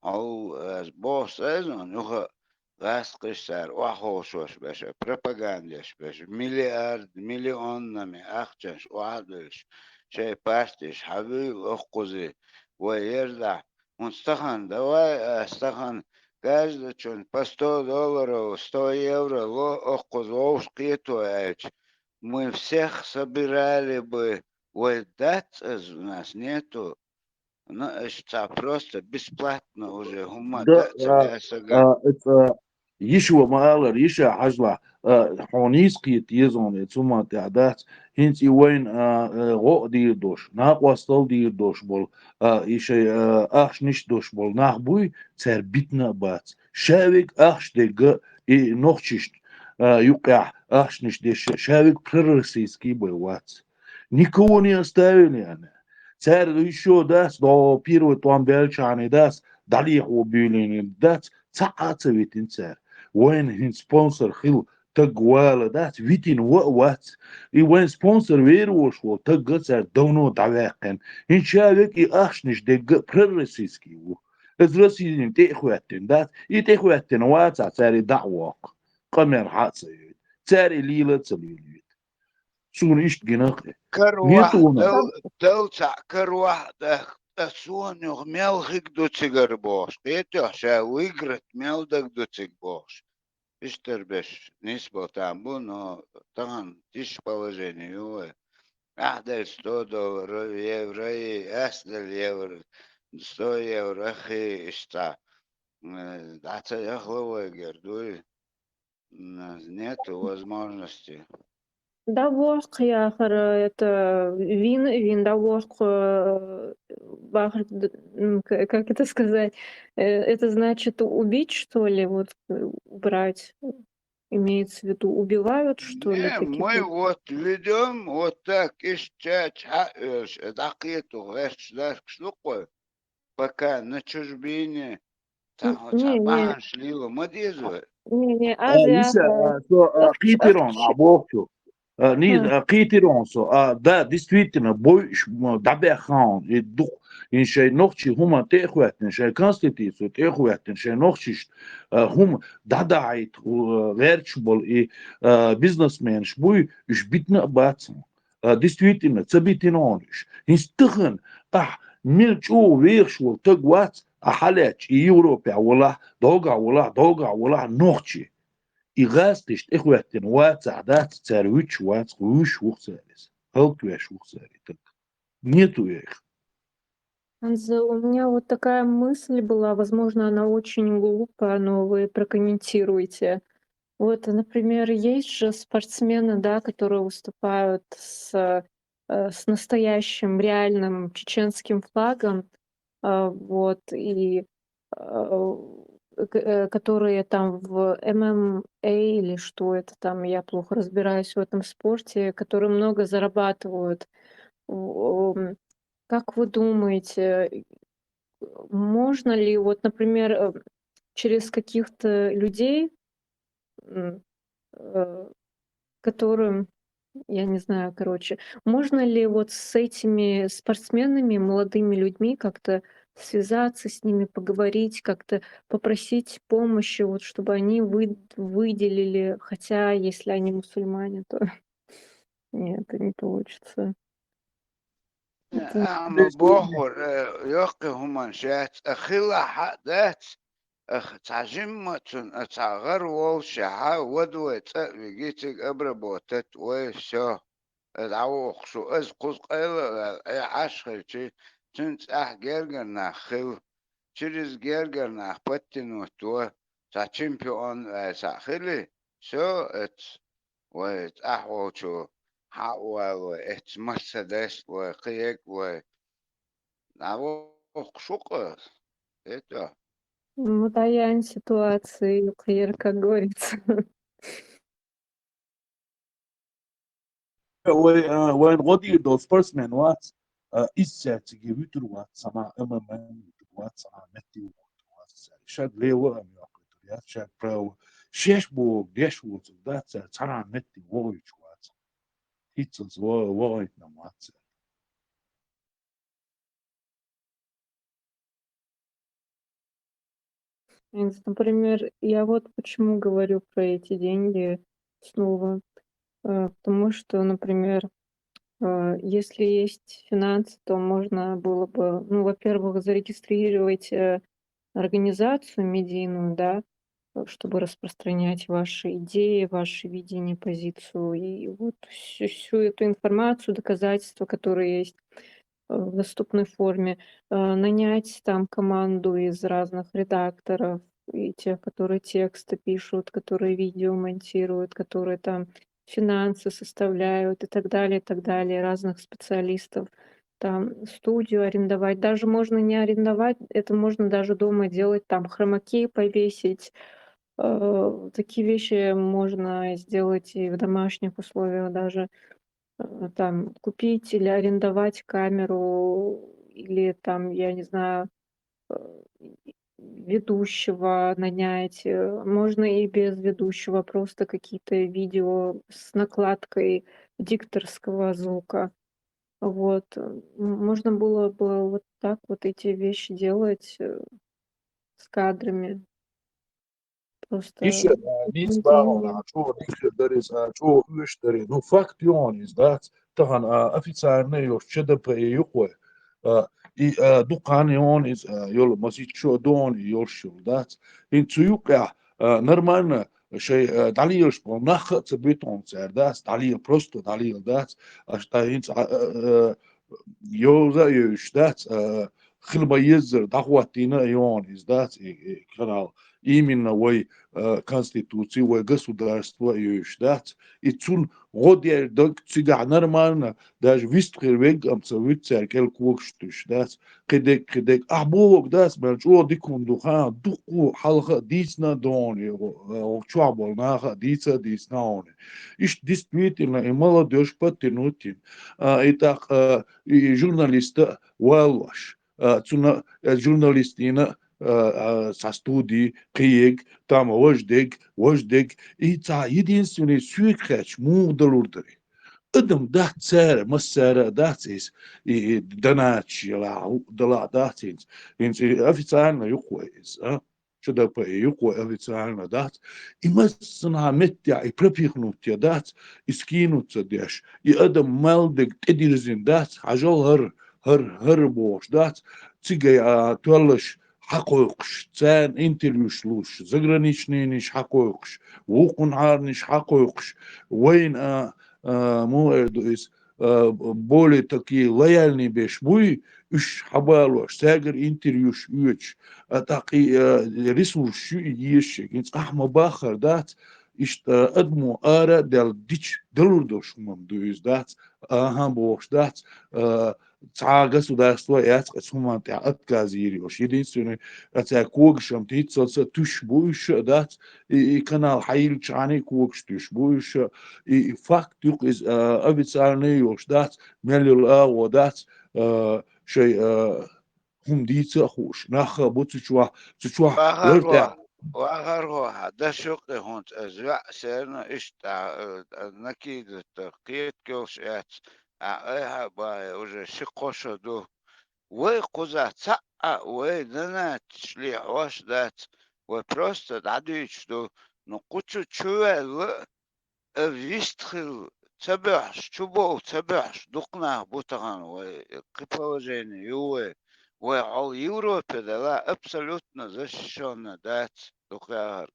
Босс сезон, раскрысар, охошош беша, пропагандеш беша, миллионами ахчаш, уадыш, шей пастиш, хавил, охкузи, ваерда. Он стахан, давай стахан, каждый чон по $100, 100 евро, охкузов скитуач. Мы всех собирали бы, дать у нас нету. Ну, это просто бесплатно уже, Да, это еще мало, еще حاجة حونيسكي تيزون تسمى تعدات هنتي وين غو دير دوش ناق وصل دير دوش بول يشي أخش نش دوش بول ناق بوي تسر بيتنا بات شاوك أخش ديغ نوخشش يقع أخش نش ديش شاوك проросийский بوي وات никого не оставили они. Царь еще даст, до первого там белчаны даст, далее объявление даст, цаца витин царь. Вен хин спонсор хил тагвала даст, витин ват. И вен спонсор веруешь, вот таг царь давно давякен. Хин человек и ахшниш дег проросийский. Из России техуятин даст, и техуятин ват царь дعвак. Камер хацеют. Царь лила целует. Сун ишт генахе. Нету у нас. Делца каруах, да сонюх мелхик до цигар бош. Это ша выиграть мелдак до циг бош. Иштербеш, нисбо там был, но там тиш положение. Ахдель $100, евро, ахдель евро, 100 евро, ахи, ишта. Дата я хловой гердуй. Нету возможности. Да, ворк, яхар, это вин, да, ворк, как это сказать? Это значит убить, что ли, вот убрать? Имеется в виду, убивают, что ли, Не, мы таких? вот ведем вот так, ищать, дакету, штуку, пока на чужбине, там вот Не, бан шлила, мадизует. не, Азия, Еще Китерон, абохчу. Китерон, да, действительно, бой дабехан, и дух, и шей ночи хума техуятен, шей конституцию техуятен, шей ночи хум дадает верчбол и бизнесмен шбуй жбитна бацан. Действительно, цабитин ониш. Инстыхен, милчу вершвол тагвац, حالات يوروبيا ولا دوغا نوخشي يغاستش اخواتن واتسعدات تسارويتش واتسوش وخسارس هلكوش وخساري нету их. Анза, у меня вот такая мысль была, возможно, она очень глупая, но вы прокомментируйте. Вот, например, есть же спортсмены, да, которые выступают с настоящим реальным чеченским флагом, вот, и которые там в ММА или что это там, я плохо разбираюсь в этом спорте, которые много зарабатывают. Как вы думаете, можно ли, вот, например, через каких-то людей, которым, я не знаю, короче, можно ли вот с этими спортсменами, молодыми людьми как-то связаться с ними, поговорить, как-то попросить помощи, вот чтобы они выделили, хотя если они мусульмане, то нет, это не получится. أما بوخور يوقي همان شات أخيلا حدات تعجم تعغر والشحا ودوي تجيتك أبربوتت وشو العوق شو از قوس قيل عشر شي تنت جرجر خو تشيرز جرجر باتن تو تا تشامبيون خلي شو ات وات شو حاول ات مرسيدس وقيق و عوق شو это Ну, Таян ситуации, Клир, как говорится. وين غادي دو سبورتسمان وات إسا تجي ويتر وات سما أمام وات سما متي وات شاد ليوا أم يقول شاد برو شيش بو ديش وات ذات ترى متي وويش وات هيتس وويت نمات Например, я вот почему говорю про эти деньги снова. Потому что, например, если есть финансы, то можно было бы, ну, во-первых, зарегистрировать организацию медийную, да, чтобы распространять ваши идеи, ваше видение, позицию. И вот всю эту информацию, доказательства, которые есть в доступной форме, нанять там команду из разных редакторов, и тех, которые тексты пишут, которые видео монтируют, которые там финансы составляют и так далее, разных специалистов. Там студию арендовать. Даже можно не арендовать, это можно даже дома делать, там хромакей повесить. Такие вещи можно сделать и в домашних условиях даже. Там купить или арендовать камеру, или там, я не знаю, ведущего нанять. Можно и без ведущего, просто какие-то видео с накладкой дикторского звука. Вот. Можно было бы вот так вот эти вещи делать с кадрами. Просто İşte needs деньги. bağlı, çoğu dikdörtleri, çoğu müşteri. No fakt yani that tahan afisar ne yok, çede pay yok ve i dükkan yani yol masih şu don yol şu that. In çuyuk ya normal şey dalıyor bu nakh beton ser that dalıyor prosto dalıyor that. Asta in yolda yürüyüş that. خلبا يزر دعوتنا يون is that канал именно вой конституции вой государства юждат и цун годер дог цига нормально даже вистрел вег амца витцер кел квокштуш дат кедек абок дас мелчо дикун духа дуку халха дисна дони чуабол наха дисна он иш действительно и молодежь потянутин и так и журналиста валваш цуна журналистина со студии киек там вождег и та единственный сюкхач мугдалурдри Adam da цера масера датис и даначи ла дала датис инс официально юквейс что по юкве официально дат и масна метя и пропихнут я дат и скинуться деш и Adam малдек тедирзин дат хажал هر بوش دات تيجي تولش حقوقش تان انتريوش لوش زغرانيشنينش حقوقش وقن عارنش حقوقش وين مو اردويس более такие лояльные беш буй үш хабалош сагыр интервьюш үч атаки ресурс ешек инс ахма бахар дат ишт адму ара дел дич делурдош мам дуис дат аха бош дат ца государство яц цумант отказириош единственное это когшам тицоца туш буйш дат и канал хайл чани когш туш буйш и факт юк из официальный yosh дат мелил дат شيء هم ديتس خوش ناخ بوتشوا تشوا ورتا وآخر ده شق هونت أزرع سيرنا إشتع نكيد تقيت كوشات أيها باي وجه شقوش دو وقزا تسعة ودنا تشليح واش دات وبروست دعديش دو نقوتشو تشوال вистхил цабаш чубо цабаш дукна бутаган ой кыпалжени юэ All Европе дала абсолютно защищенно дать духовник.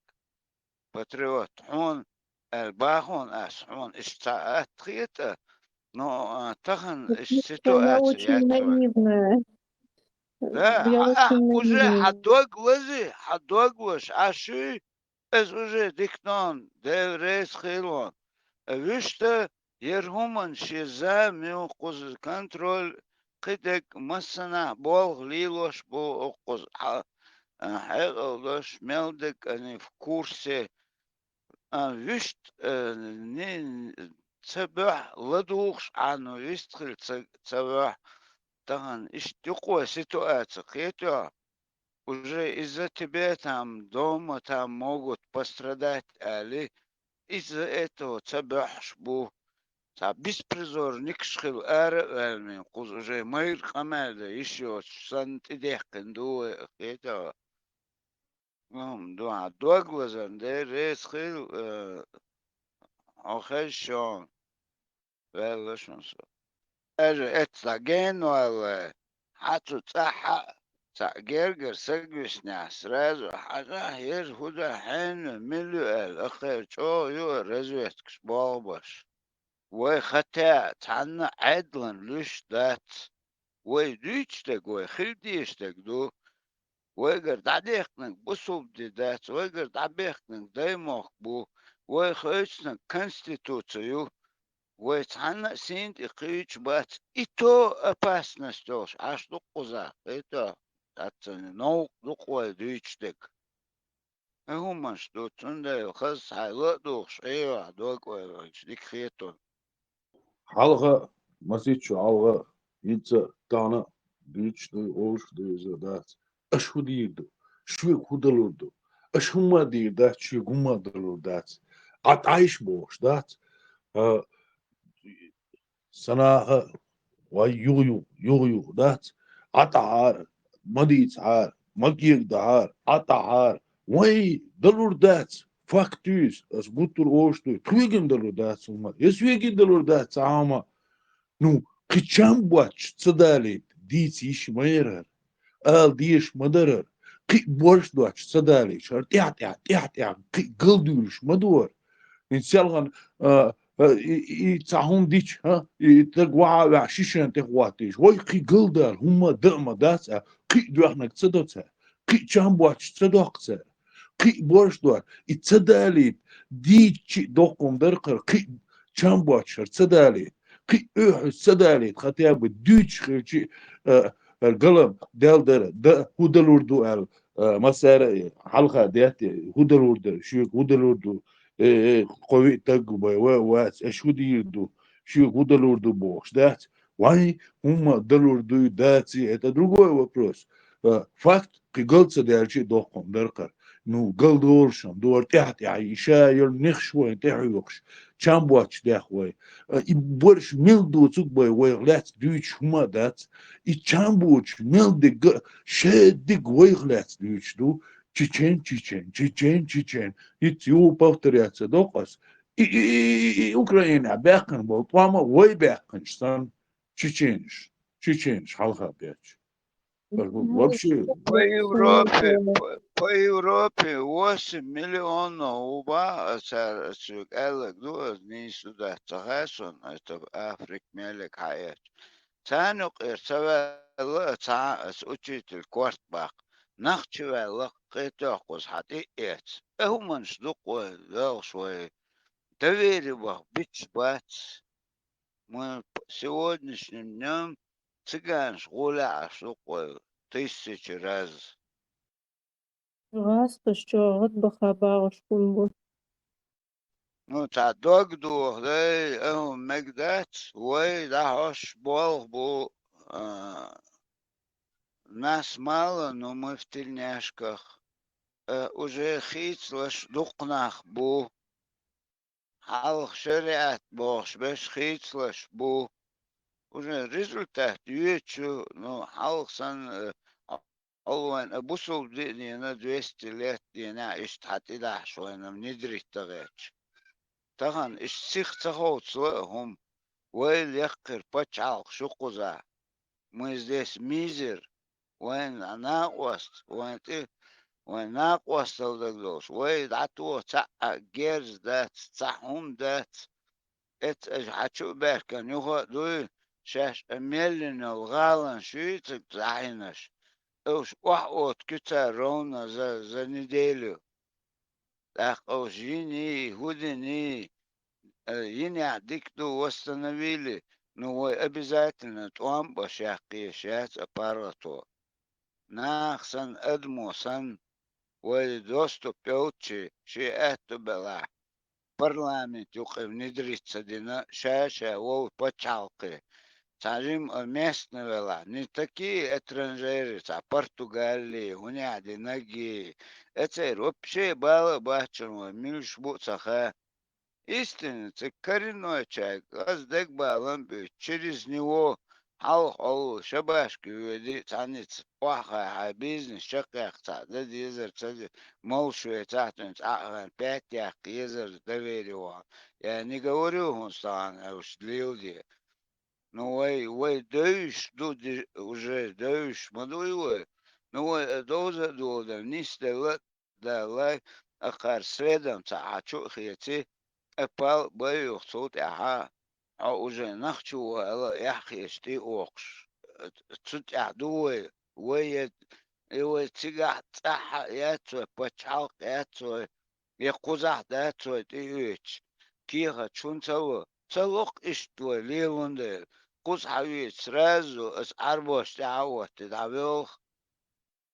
Патриот, он الباخون أسحون إشتاءات خيطة но тахан Слушай, я ситуация очень ячва. наивная. Я Да, очень уже наивная. حدوغلش عشي از уже ديكنون ديريس خيلون وشتا يرهمن شيزا ميو قوز كنترول قدك مسنا بول ليلوش بو قوز حيغلوش ملدك أني في كورسي وشت تبع لدوغش عنو يستخل تبع тахан такой ситуация, это уже из-за тебя там дома там могут пострадать, али из-за этого цабахшбу, беспризорник шхил эр куз уже майр хамада еще сантидех кенду это два глаза да ресхил охешон велошонс اتلاقين ولا حتى تصح تأجرجر سجش ناس رازو حاجة هير هدا حين ملو الأخير شو يو رزويتكش بابش وخطأ تعنا عدلا لش دات ويدوشتك ويخلديشتك دو ويقر دعديخنك بصوب دي دات ويقر دعبيخنك دايموك بو ويخيشنك конституцию ويتعنى سينت إقيش بات إتو أباسنستوش عش دقوزا إتو تاتسني نو دقوة ديشتك هم مش دو تنده خز حيلا دوش إيوه دوقوة ديك خيتون Halga masitchu alga itza tana büyüçtü oluştu dat. Aşu değildi. Şu hudalurdu. Aşuma değil dat şu gumadalur dat. At ayış boş dat. Sana vay yuyu dat. Atahar madit har magiyek dahar atahar vay dalur dat. Faktüs as gutur oluştu. Twigin dalur dat summa. Eswigin dalur dat ama ну, кычам бач цадалит, дийц иш майрар, ал диш мадарар, кы борш дуач цадалит, шар тя, кы гылдуш мадуар. Инсалган и цахун дич, и тагва ва шишан тагватиш, ой кы гылдар, хума дама даца, кы дуахнак цадоца, кы чам бач цадокца, кы борш дуар, и цадалит, дич доком даркар, кы чам бач шар цадалит. قي السدالي خطيا بدوش خيشي القلم دال ده هو دلوردو مسار حلقة دياتي هو دلوردو شو هو دلوردو قوي تجربة واس شو ديردو شو هو دلوردو بوش دات واي هم دلوردو داتي это другой вопрос факт قي قلت سدالشي دوقهم درقر نو قل دورشم دور تحت عيشا يل نخشوين تحيوكش چند بوچ دخوی ای برش میل دو چوک بای ویغلت دویچ هما دات ای چند بوچ میل دیگ شد دیگ ویغلت دویچ دو چیچن ای تیو повторяться доказ ای Украина бяхкан бол твама вой бяхканштан чеченш халха бяч Ну, вообще по Европе 8 миллионов уба قالك دول نيسو ده تغاسون это Африк ملك حياة تانوك ارتوى الله تاس учитель квартбак нахчевى الله قيتوخ حتى إيت هم نشدقوا ذو شوي доверие бах бич бат мы сегодняшним днем цыганш гуляш тысячи раз. раз, то что вот бахаба шкунбу. Ну, та догду, да, мегдат, ой, да, хош, бо, нас мало, но мы в тельняшках. Уже хицлаш духнах бу. Халх шариат бохш, беш хицлаш бу. Уже результат, ючу, ну, халх сан, أول أبوسو بدي أنا 200 ليت أنا إيش تحت إله شوي أنا بندري تغيش طبعا إيش سيخ تخوت سواهم ويل يقر بتشعل شو قزا ما здесь мизер وين أنا قوست وين تي وين ناقوست الدقلوش وين عتو تاع جيرز دات تاعهم دات ات حتشو بيركن يخو دوي شاش ميلين الغالن شويتك تعينش اوش وحوت كتا رونا ز نديلو اخ اوش يني هودني يني عديك دو وستنويلي نو ابزاتنا توام بشاقي شات اباراتو ناخسن ادموسن ودوستو بيوتشي شي اتو بلا парламент юқы внедриться дина шаша о почалки царим местные вела не такие экстранжеры а Португалии уня динаги это вообще было бачено милш буцаха истинно это коренной человек аздек балан через него حاول شباشكي ودي تعنيت واحد بيزنس شقيق تاع دي يزر تاع موشوي تاعتن تاع باتيا يزر دبيري وان يعني قوريوهم صان اوش ليودي ну ой дэйш ду уже дэйш мадуй ну доза дода нистела да лай акар средам таع чу خيتي апал баю صوت اها أو уже نخشو يا أخي اشتي أوكش تسد دوي ويد يوي تيجا تح ياتو بتشالق ياتو يقوزح داتو تيويتش كيها شون تسوق اشتو ليلوند قوز حويت سرازو اس أربوش تعوت تدعويوخ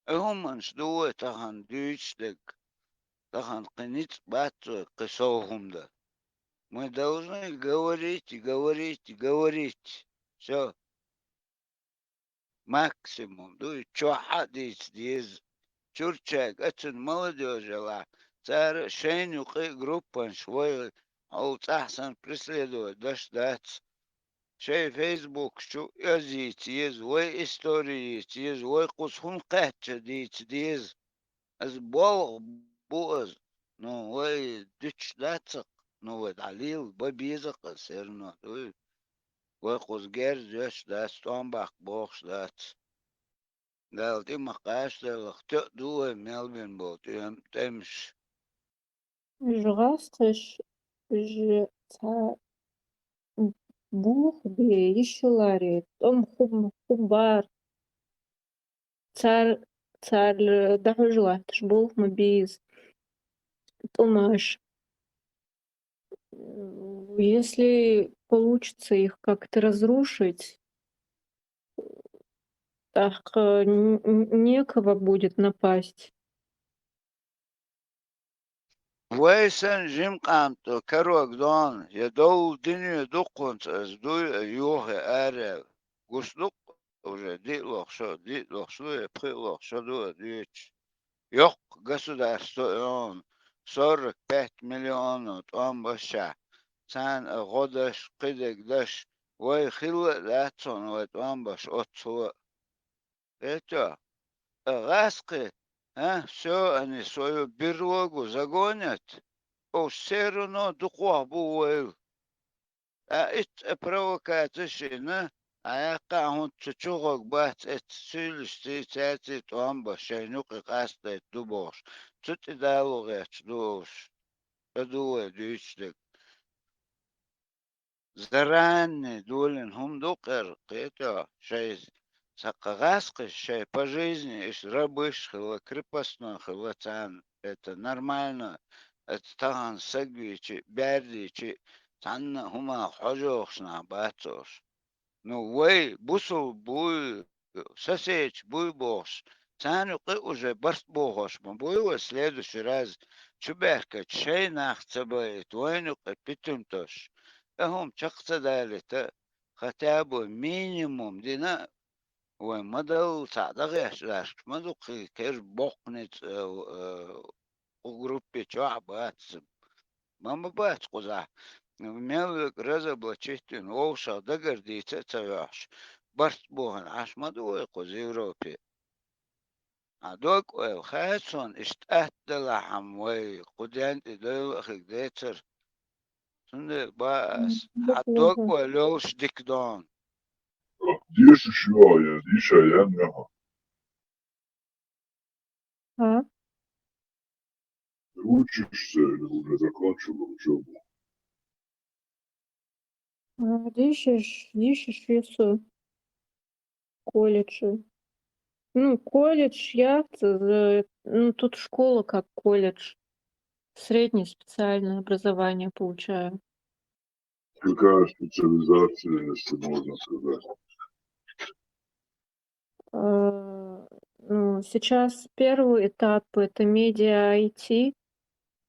هم منش دوي تهان ديش دك تهان قنيت باتو قصوهم ده Мы должны говорить, говорить, говорить. Все. Максимум. Ну и что хадис здесь? Чурчак, это молодежь ла. Царь шейню группа швой. Ахсан преследует, дождаться. Шей фейсбук, что язык, есть ой истории, есть ой кусхун катча, диц. Аз бол, буаз. Ну, ой, дичдаться. Ну вот, Алил, Бабиза, Касерно, Вахус Герзеш, да, Стомбах, Бохш, да. Да, ты махаешь, да, кто дуэ, Мелвин был, ты темш. Жрастыш ж ца бух бе ишулари том хубар цар дахужлатыш бух мабиз томаш. Если получится их как-то разрушить, так некого будет напасть. Вейсен Жим Камто, Карок Дон, я дол диню дукунт, сдуй юхе аре, гуслук уже дитлох, шо, я прилох, шо дуэ, дичь. Йок, государство, он 45 миллионов, он баша. Цан годаш, قدك داش وي خلق لاتون ويتوان باش أطوى это غاسقي все они свою берлогу загонят все равно духу буэл это провокация я кахун чучугок бат это сюльсти цати туан башай нуки кастай дубош тут и диалогеч душ بدو ديشتك заранее долин хум докер это шесть сакагаск шей по жизни иш рабыш хила крепостной хила цан это нормально это таган сагвичи бердичи цан хума хожохшна батош ну вей бусу буй сосеч буй бош цан уже барст богош буй в следующий раз чуберка шей нахцебает войну питумтош هم شخص ذلك ختابو مينيموم دينا ومدو تعدغيش لاش مدو كير بوقنت وغروبي شعبات ماما بات قزا ميلك رزا بلچيتين ووشا دقر دي تتوياش برت بوهن عاش مدو يقوز يوروبي عدوك وخاتسون اشتأت دلحم وي قديان دلو اخيك ديتر بس حطوك ولوش ديك دون ديش شوية ديش أيام يها А? Учишься или уже закончила учебу? Дишь в колледже. Ну, колледж, ну, тут школа как колледж. Среднее специальное образование получаю. Какая специализация, если можно сказать? Ну, сейчас первый этап это медиа IT.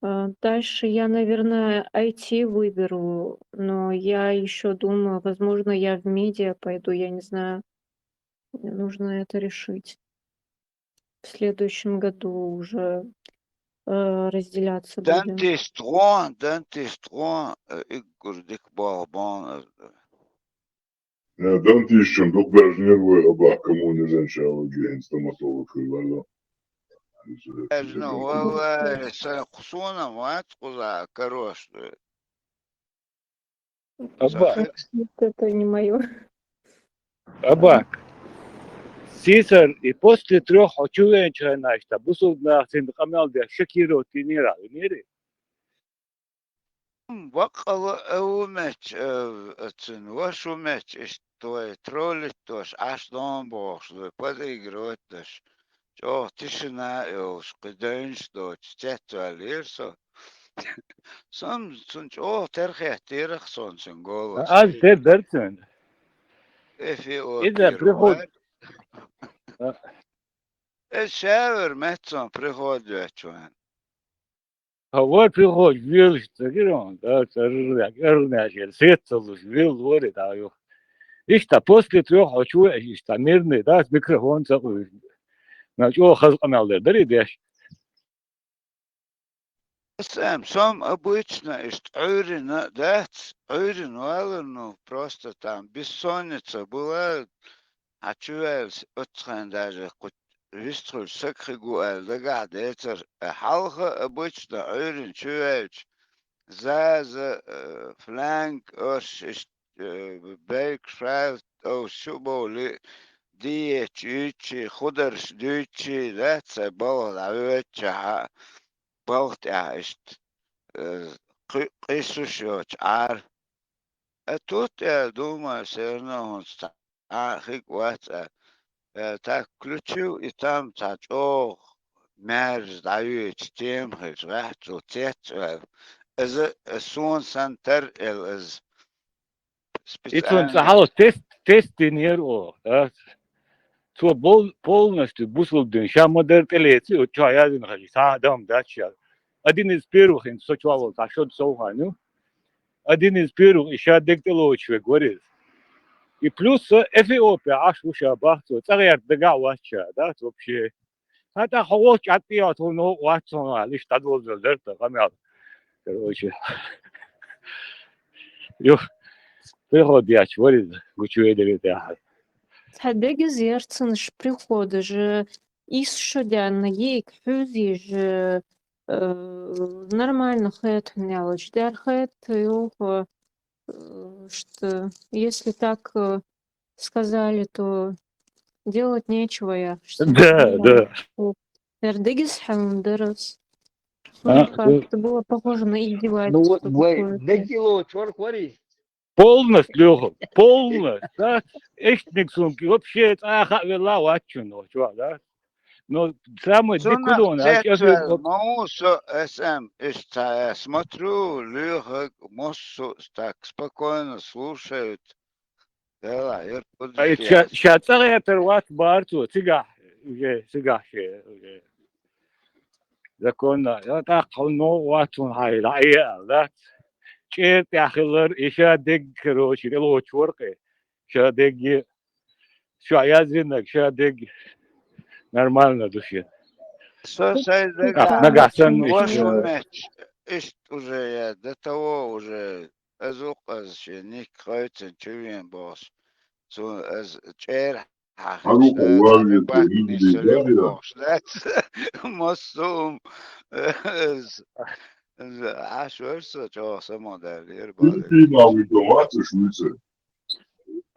Дальше я, наверное, IT выберу, но я еще думаю, возможно, я в медиа пойду, я не знаю. Мне нужно это решить. В следующем году уже разделяться будем. Dentistron, ik barban. Ja, dan is schon doch berjner aber коммуни женщина, стоматолог, вала. Ну, والله خصوصا ما تقول كروش. Абак, Это не мое. абак. Сисар и после 3 очевидно, что бусул на синдикамал де шакиро тинера, нери. بقى أومت وشومت استوى ترولتوش أشلون بوش بدي جروتش جو تشنا يوش قدينش دوش تتوى ليرسو سن ترخي تيرخ سنغولوس Az te dersen. إفي إذا بريخود أوكيروات الشاور متسون بريخود واتشوان هو بريخود ويلش تجيرون да эрнашел сетцелус вил ворит аю. Ишта после 3 очевидно, ишта мирный, да, с микрофон цакуй. На чё хазкамал дери деш. Сам обычно ist Eurina, that's Eurin, ну просто там бессонница была, а чувствовалось очень даже виструль сакригуэль, да гада, это халха обычно Eurin чувствовалось за фланг, ош бейк шрайт, о шуболи, дичи, хударш дичи, that's a ball, а بوقت عشت قيسوش عار توت دوما سيرنا هونستا خيك وات تا كلوتشو يتام تا جوخ مارز دايو تيم خيش راحت وتيت از سون سنتر از И он специальный сахало тест тенеру, да. То полностью бусул дын. Ша модер телети, у чая дын хали. Садам дача. Один из первых ин сочвал ташот соухану. Один из первых еще дектело чве говорит. И плюс Эфиопия аж уша бахту. Цагяр дега вача, да, вообще. Хотя хавоч атия то но вача, лишь тадвол зерта камер. Короче. Ё, приходяч, говорит, гучуе делите. Тхадеги зерцинш приходы же исшодян ейк хюзи же нормально хэт мелочь. Дар хэт его что если так сказали, то делать нечего я. Да. Эрдегис хамдерас. А, Это было похоже на Ну издевательство вот, вы, какое-то. дегило, чёрт говоришь? полностью, полностью, да. Echt nichts вообще, ах, вела вачуно, чё, да. Но самое Сунах дикудон, цецвел маусо СМ, смотрю, лёгок, моссу так спокойно слушают. Да, я сейчас это вот барту, цыга, уже законно, я так, ну, вот он хайлая, да. Чет яхилер, еще дег, короче, ло чворка, еще дег, что я зинок, еще дег, нормально душе. Нагасан матч, уже я до того уже азук аз ник хайтен чувен бос. So as chair Hallo, Uwagi, Turizli, مصوم عشوائر جا سمادر Filipina automatisch.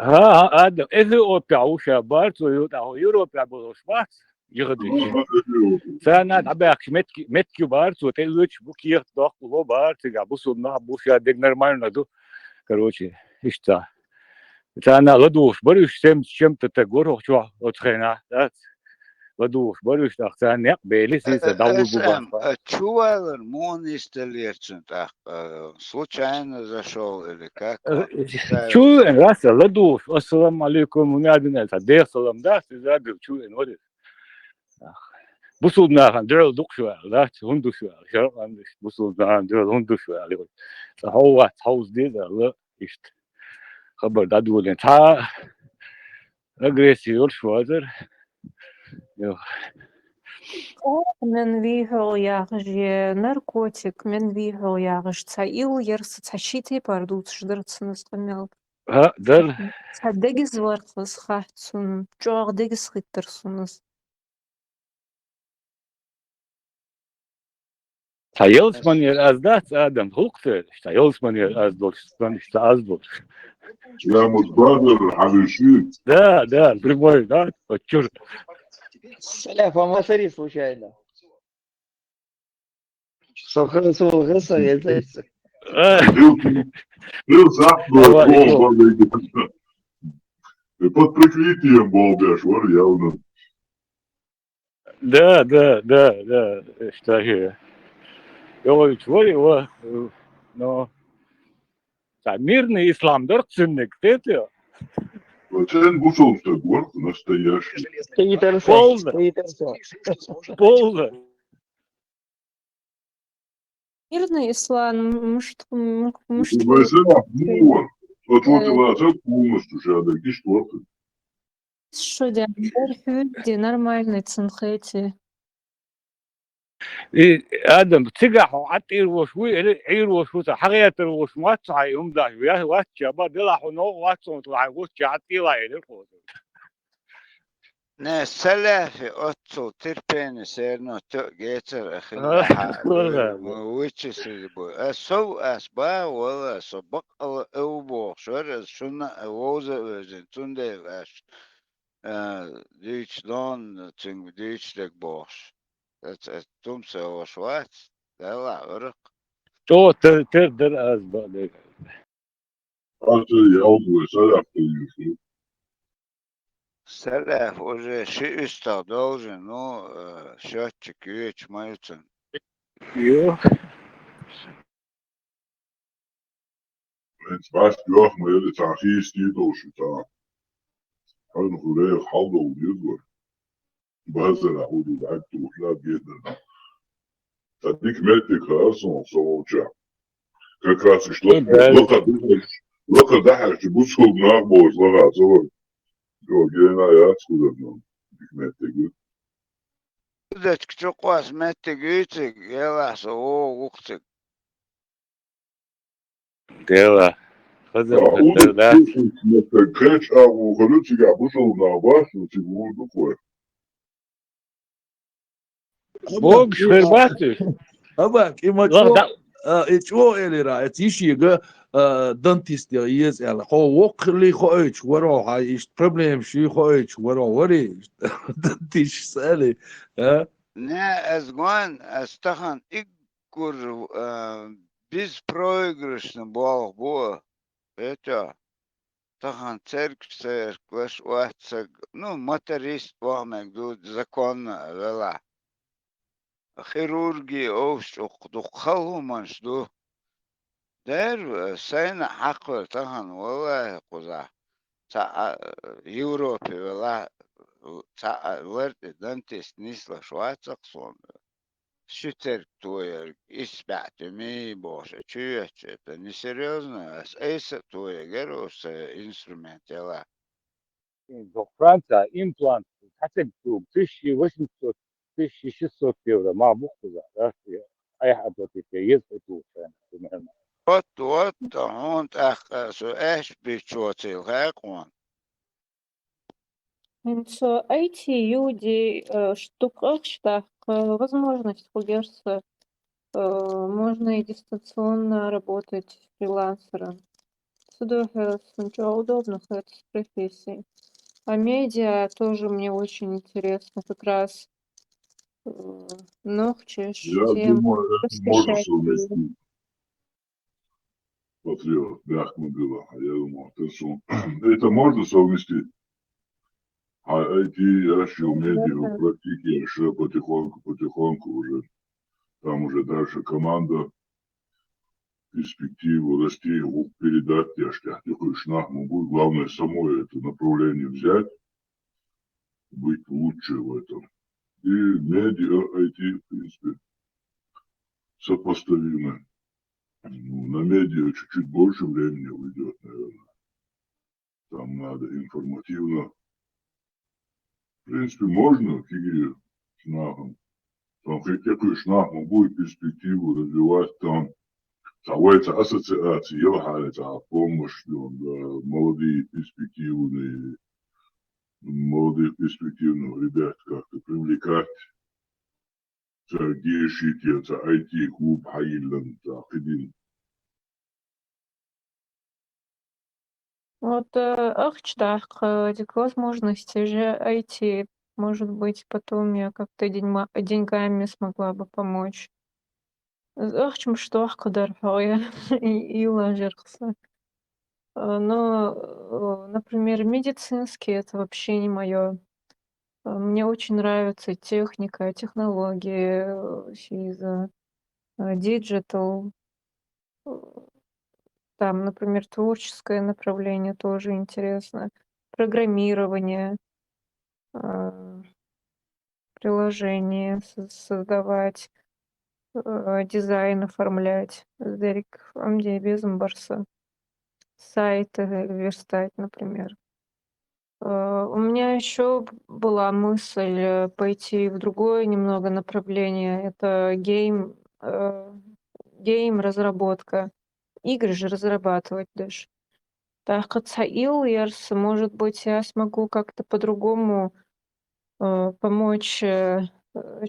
هذا إثيوبيا وشا بارتو يوتا يوروبيا بلوش بات يغدي سانا عباك متكي بارت وتلوش بوكي ضاق وهو بارت يا بوسو بوش يا دينر مارنا короче اشتا سانا غدوش بريش شمت تغور شو وتخينا غدوش بريش تختان يقبل سيسا داول СМ, بوبا чувал, он инсталлируется так, случайно зашел или как он شو ставился? راسا غدوش السلام عليكم ونادنا تدير سلام ده تزاد شو نوري بوسودنا عندنا دوك شو لا هندو شو شرق عندك بوسودنا عندنا هندو شو عليه فهو هاوس دي لا إشت خبر دادولين تا أجريسيور شو هذا يو Men vigel jagers je narkotik, men vigel jagers tsail jers tsachite pardut shdertsnes gemeld. ها در Tsadegis wartlas khahtsun, jordegis rittersunes. تايلس مانير أزدات آدم هوكتر تايلس مانير أزدول سبان أزدول يا مصدر حبيشي да прямой да чур Саляф, а масари случайно. Сухо, я зайца. Был захват, под прикрытием балбеш, вор явно. да что же يقول شوي هو no мирный ислам дорцинник тетя Sen bu sonuçta bu настоящий. полно Мирный ислам, может, Mesela bu var. Отводила полностью жада, где что ты. что делать? Нормальный цинхети. آدم تجح وعطير وشوي عير وشوي حقيقة وش ما تصعي يوم ده وياه واتش بعد لا حنو واتش طلع وش عطير لا يلقوا Ne, Salafi otcu tirpeni serno to gecer akhilha which is bu so as ba wala so bak al ubo şöyle şuna woza özün tunde ash Deutschland zum Deutschland boş das tum se o Schweiz la ırk تو تقدر أسباب Artı yavru mesela yaptırıyorsun. Salaf уже шиста должен, ну, счетчик веч маются. يو Het was yok maar het is niet doos het. Kan nog weer halde oluyor. Bazen hoe die uit toe laat gaan. Dat ik met de klas zo ja. Как раз и что лока да же бусул на боз лага zo. Yo gene ya скудно. Hikmet de gül. Dek çok was mette güçük, yalas o uçuk. ديلا خذ Да, это кэч, а у Халюцика вышел на башню, типа, такое. بوق شرباتي أباك إما تشو إلي رأي تيشيغا دانتيست يز يعني هو وقلي خويش ورا هاي إيش problem شي خويش وري دانتيش سألي ها Ne azgan astahan ikkur biz проигрышны бал bu. Это тахан церковь клаш уатсаг, ну, моторист вамек тут законно вела. Хирургии овш духалу маншду. Der sayna hakkı tahan vallahi kuza. Ta Европе вела ta verdi dentist nisla Schweizer son. Шутер твой испятыми боже, чуешь, это несерьезно, эйса твой герос инструмент, ела. до Франция имплант حسب 1800 1600 евро ما بخذ أي حد يزبط Вот, он так, эш бичотил, как он. Эти люди, штуках, возможность кугерса, можно и дистанционно работать фрилансером. Сюда ничего удобно с этой профессией. А медиа тоже мне очень интересно, как раз Нохчеш, Я тем думаю, это можно посвящать ее. совместить. Патриот, мягко было. А я думал, это можно совместить. А эти еще медиа Наверное. практики еще потихоньку уже. Там уже дальше команда, перспективу расти, передать тяжко. Такой шнах могу. Главное самой это направление взять, быть лучше в этом. И медиа эти, в принципе, сопоставимы. Ну, на медиа чуть-чуть больше времени уйдет, наверное. Там надо информативно. В принципе, можно фигуре шнахом. Там какой шнах будет перспективу развивать там. Создавается ассоциации, елхалится помощь, молодые перспективные, молодых перспективных ребят как-то привлекать. Действия, IT-клуб, Хайланд, Ахидин. Вот Ахчдах, этих возможностей же IT, может быть, потом я как-то деньгами смогла бы помочь. Ахчм что кадар и ложился. Но, например, медицинский это вообще не мое. Мне очень нравится техника, технологии, диджитал. Там, например, творческое направление тоже интересно. Программирование, приложения создавать, дизайн оформлять. Дерек Амди безом барса. Сайты верстать, например. У меня еще была мысль пойти в другое немного направление. Это гейм-разработка. Игры же разрабатывать даже. Так, Ярс, может быть, я смогу как-то по-другому помочь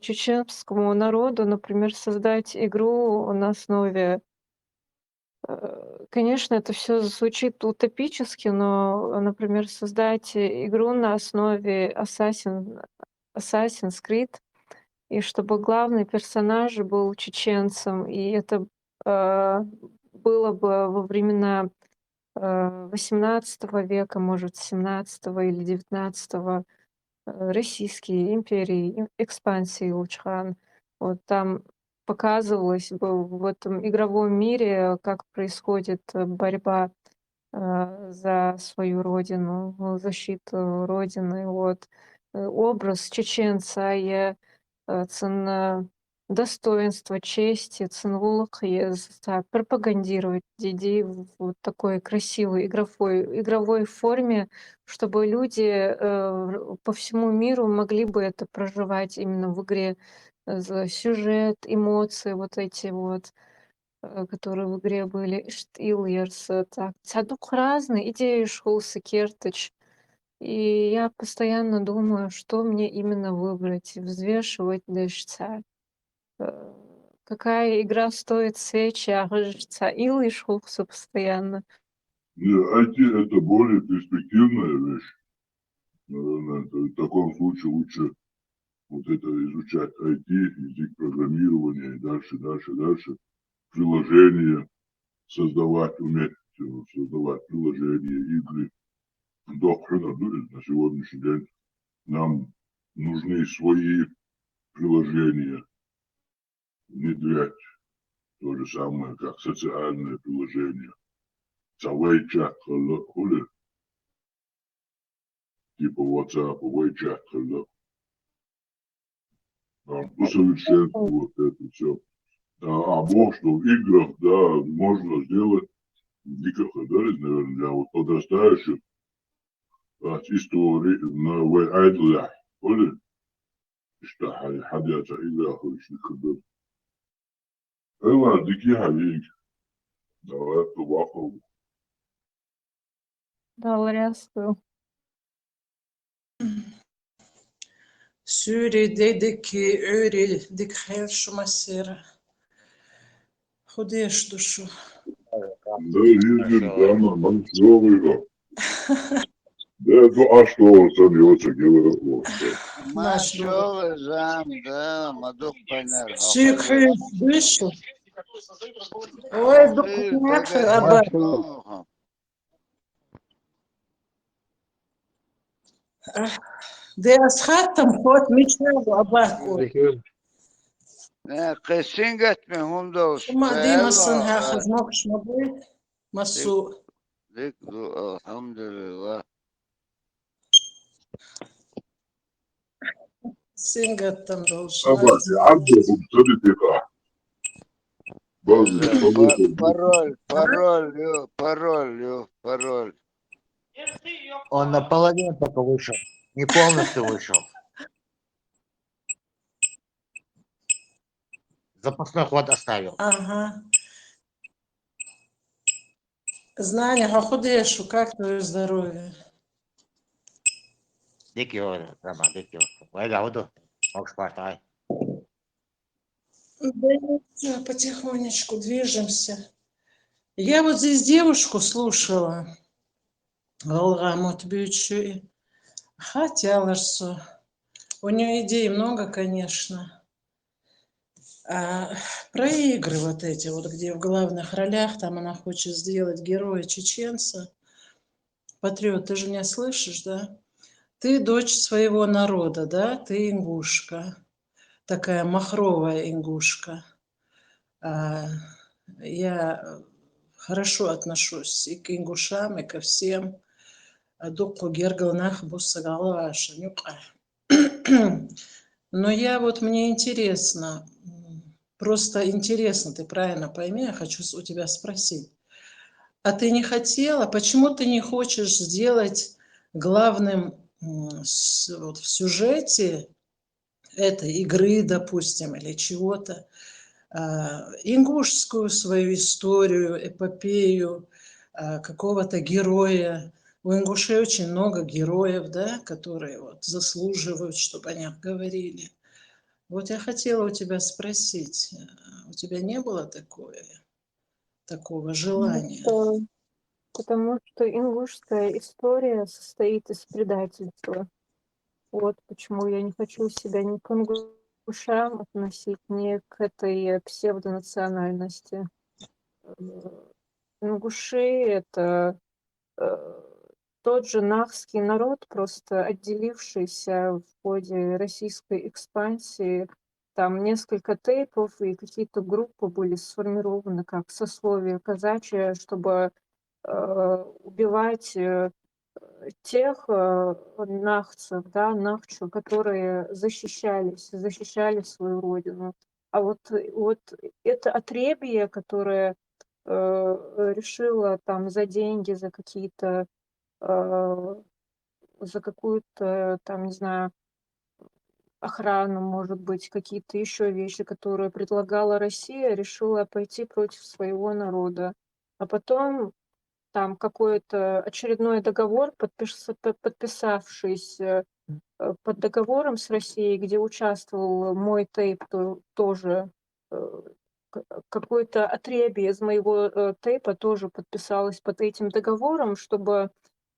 чеченскому народу, например, создать игру на основе. Конечно, это все звучит утопически, но, например, создать игру на основе Assassin's Creed, и чтобы главный персонаж был чеченцем, и это было бы во времена 18 века, может, 17 или 19 Российской империи, экспансии Лучхан. Вот там показывалось бы в этом игровом мире, как происходит борьба за свою родину, защиту родины. Вот. Образ чеченца я цена достоинства, чести, ценвулах пропагандировать идеи в вот такой красивой игровой форме, чтобы люди по всему миру могли бы это проживать именно в игре. Сюжет, эмоции вот эти вот, которые в игре были. Штилерс, так. Садук разные, идеи шулсы, кертыч. И я постоянно думаю, что мне именно выбрать, взвешивать дальше. Какая игра стоит свечи, а кажется, ил и шухсу постоянно. IT это более перспективная вещь. Наверное, в таком случае лучше вот это изучать IT, язык программирования и дальше. Приложения создавать, уметь создавать приложения, игры. На сегодняшний день нам нужны свои приложения внедрять. То же самое, как социальные приложения. WeChat, типа WhatsApp, WeChat, усовершенствовать это все. А может, в играх, да, можно сделать дико ходорез, наверное, для вот подрастающих истории на Вайайдлях. Поняли? Что ходятся играх очень ходор. Эла, дикие хавик. Давай, тубаху. Да, ларяску. Suri dedeki öri dik her şu masera. Ходиш душу. Да, ездили, да, нормально, все выиграл. А что sanıyorsa gelir olsun. Maşallah zamda maduk pener Шикхи вышел. Ой, документ абак. Де асхатам ход мечтал абаку. Ne kesin gitme hundos. Шума димасын хахыз мокш мабы. Масу. Dik du elhamdülillah. Сингаттам должна. Абаки, абдухum sadidika. Пароль. Он наполовину только вышел, не полностью вышел. Запасной ход оставил. Ага. Знания, худешу, как твое здоровье? Дикио, сама дикио. Вайга воду, мог спартай. Да ничего, потихонечку движемся. Я вот здесь девушку слушала. Галгамот бючи. Хотела что. У нее идей много, конечно. Про игры вот эти, вот где в главных ролях, там она хочет сделать героя чеченца. Патриот, ты же меня слышишь, да? Ты дочь своего народа, да? Ты ингушка. Такая махровая ингушка. Я хорошо отношусь и к ингушам, и ко всем. Но я вот, мне интересно, просто интересно, ты правильно пойми, я хочу у тебя спросить. А ты не хотела, почему ты не хочешь сделать главным вот, в сюжете этой игры, допустим, или чего-то, ингушскую свою историю, эпопею, какого-то героя? У ингушей очень много героев, да, которые вот заслуживают, чтобы о них говорили. Вот я хотела у тебя спросить, у тебя не было такого желания? Потому что ингушская история состоит из предательства. Вот почему я не хочу себя ни к ингушам относить, ни к этой псевдонациональности. Ингуши — это тот же нахский народ, просто отделившийся в ходе российской экспансии. Там несколько тейпов и какие-то группы были сформированы как сословие казачье, чтобы убивать тех нахцев, да, нахчу, которые защищали свою родину. А вот это отребье, которое решила там за деньги, за какие-то за какую-то там, не знаю, охрану, может быть, какие-то еще вещи, которые предлагала Россия, решила пойти против своего народа. А потом там какой-то очередной договор, подписавшись под договором с Россией, где участвовал мой тейп тоже, какое-то отребье из моего тейпа тоже подписалось под этим договором, чтобы,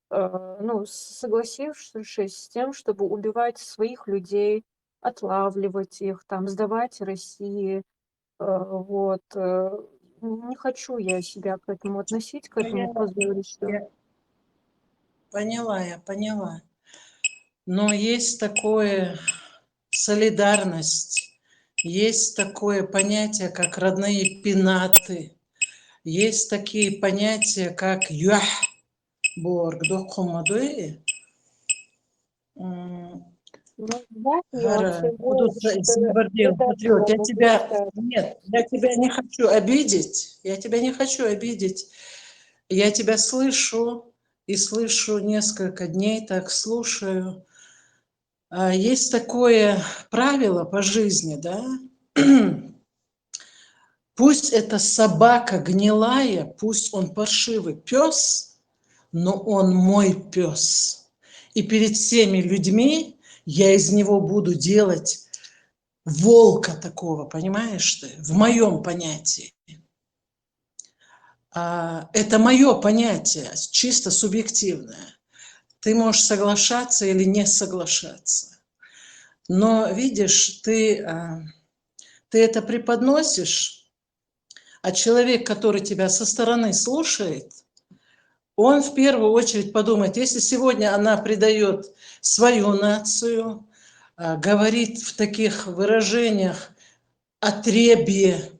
ну, согласившись с тем, чтобы убивать своих людей, отлавливать их, там, сдавать России. Вот. Не хочу я себя к этому относить, к этому позорищу. Я поняла. Но есть такое солидарность, есть такое понятие, как родные пенаты, есть такие понятия, как юах, борг, докумадуи. Нет, я тебя не хочу обидеть. Я тебя слышу и слышу несколько дней, так слушаю. Есть такое правило по жизни, да? Пусть это собака гнилая, пусть он паршивый пес, но он мой пес. И перед всеми людьми я из него буду делать волка такого, понимаешь ты? В моем понятии. Это мое понятие, чисто субъективное. Ты можешь соглашаться или не соглашаться. Но, видишь, ты это преподносишь, а человек, который тебя со стороны слушает, он в первую очередь подумает, если сегодня она предает свою нацию, говорит в таких выражениях отребье,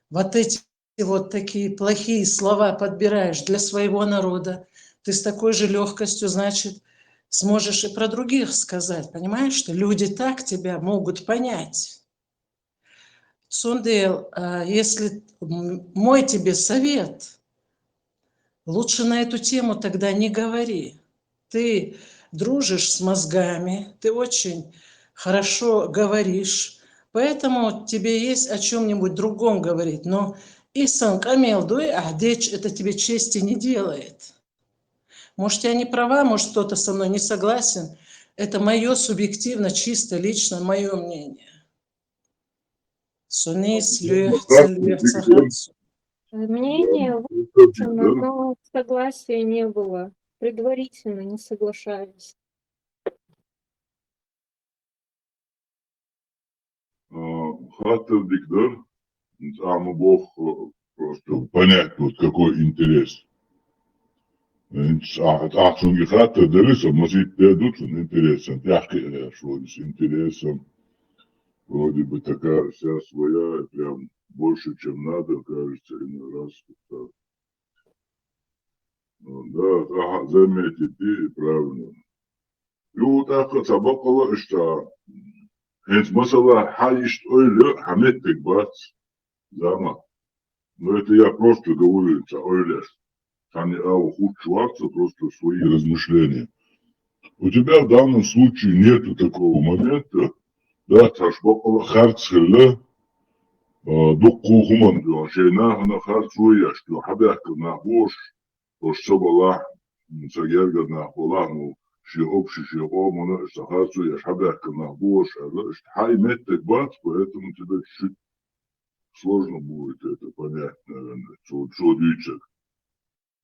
вот эти вот такие плохие слова подбираешь для своего народа, ты с такой же легкостью, значит, сможешь и про других сказать. Понимаешь, что люди так тебя могут понять. Сундел, если мой тебе совет, лучше на эту тему тогда не говори. Ты дружишь с мозгами, ты очень хорошо говоришь, поэтому тебе есть о чем-нибудь другом говорить. Но Исан Камел Дуй Ахдеч это тебе чести не делает. Может, я не права, может, кто-то со мной не согласен. Это мое субъективно, чисто, лично мое мнение. Сунис, Люевцахацу. Мнение высказано, но согласия не было. Предварительно не соглашались. Хатер Диктор, Бог просто понять, вот какой интерес. Ахшунги хатер Дерисом, может, дадут интересом, тяжкий, что с интересом. Вроде бы такая вся своя, прям больше, чем надо, кажется, иной раз. Да, заметить, и правильно. И вот так вот собакала, что Hence mesela hayış öyle hamettik bat zaman. Но это я просто говорю, öyle. Они ухудшиваться просто свои размышления. У тебя в данном случае нету такого момента, да, ташбакала харцхеле, дукку хуман, шейнахана харцуя, что хабяка на бош, ошсабала, цагерга на холану, что общий, что омана, что харцуя, хабяка на бош, хай меттек бац, поэтому тебе чуть сложно будет это понять, наверное, что дичек.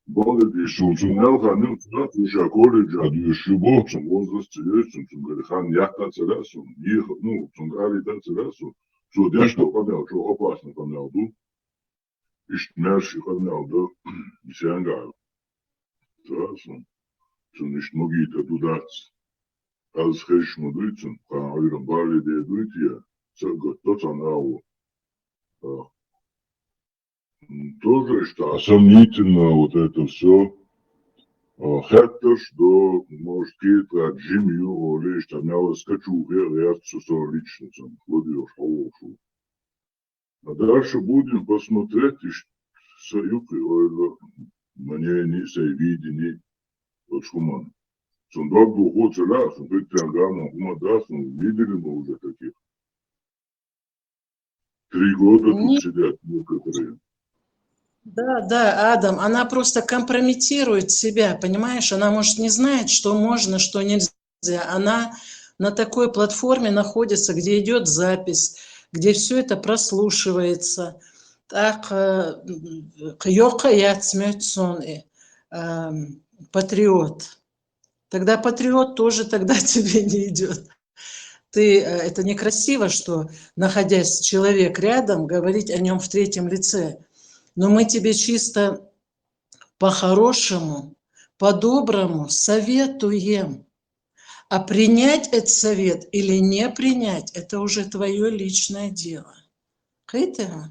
Балды, что сумел ханил, что колледж, а еще больше возрасте есть, что говорит, яхта целесу, ехал, ну, что говорит целесу, что я что понял, что опасно понял, да, и что мерши понял, да, и сянгал. Целесу, что не многие-то туда, аз хэш мудуйцем, а ойрам бали де дуйте, все готовится на тоже, что сомнительно вот это все. Хотя, что, может, какие-то джимью, или что меня скачу, я все лично сам ходил, шалошу. А дальше будем посмотреть, мне не видение, вот шуман. Сундук духу целя, сундук тянгама, хумадас, видели мы уже таких. 3 года тут сидят некоторые. Да, Адам, она просто компрометирует себя, понимаешь? Она, может, не знает, что можно, что нельзя. Она на такой платформе находится, где идет запись, где все это прослушивается. Так, патриот. Тогда патриот тоже тогда тебе не идет. Это некрасиво, что, находясь человек рядом, говорить о нем в третьем лице. Но мы тебе чисто по-хорошему, по-доброму советуем. А принять этот совет или не принять, это уже твое личное дело. Хотя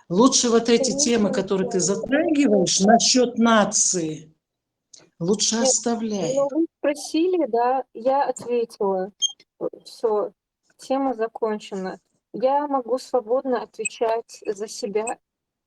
лучше вот эти темы, которые ты затрагиваешь насчет нации, лучше оставляй. Ну, вы спросили, да, я ответила. Все, тема закончена. Я могу свободно отвечать за себя.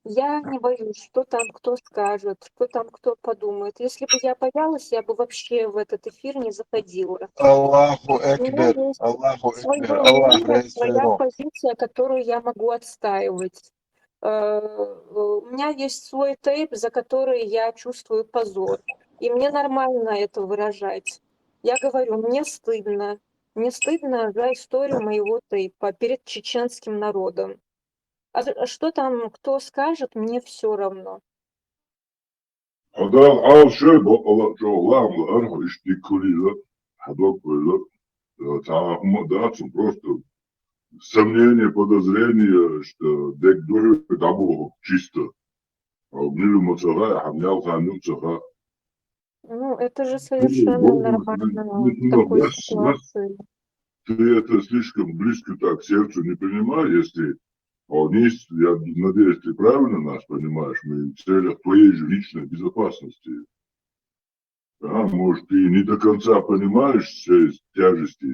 Я не боюсь, что там кто скажет, что там кто подумает. Если бы я боялась, я бы вообще в этот эфир не заходила. Аллаху У меня Экбер, есть Аллаху свое Экбер, Аллах мнение, своя Рейсвейро. позиция, которую я могу отстаивать. У меня есть свой тейп, за который я чувствую позор. И мне нормально это выражать. Я говорю, мне стыдно. Мне стыдно за историю моего тейпа перед чеченским народом. А что там, кто скажет, мне все равно. هذا عال شيء بقى جو لا ملأر يشتي كليلا هذا كليلا تعال датся просто сомнения, подозрения, что дек духи дабу чисто. А обнили мацара, хамнял хамню цаха. Ну, это же совершенно нормально в такой ситуации. Ты это слишком близко так к сердцу не принимай, если вниз, я надеюсь, ты правильно нас понимаешь, мы в целях твоей же личной безопасности. Да, может, ты не до конца понимаешь все тяжести.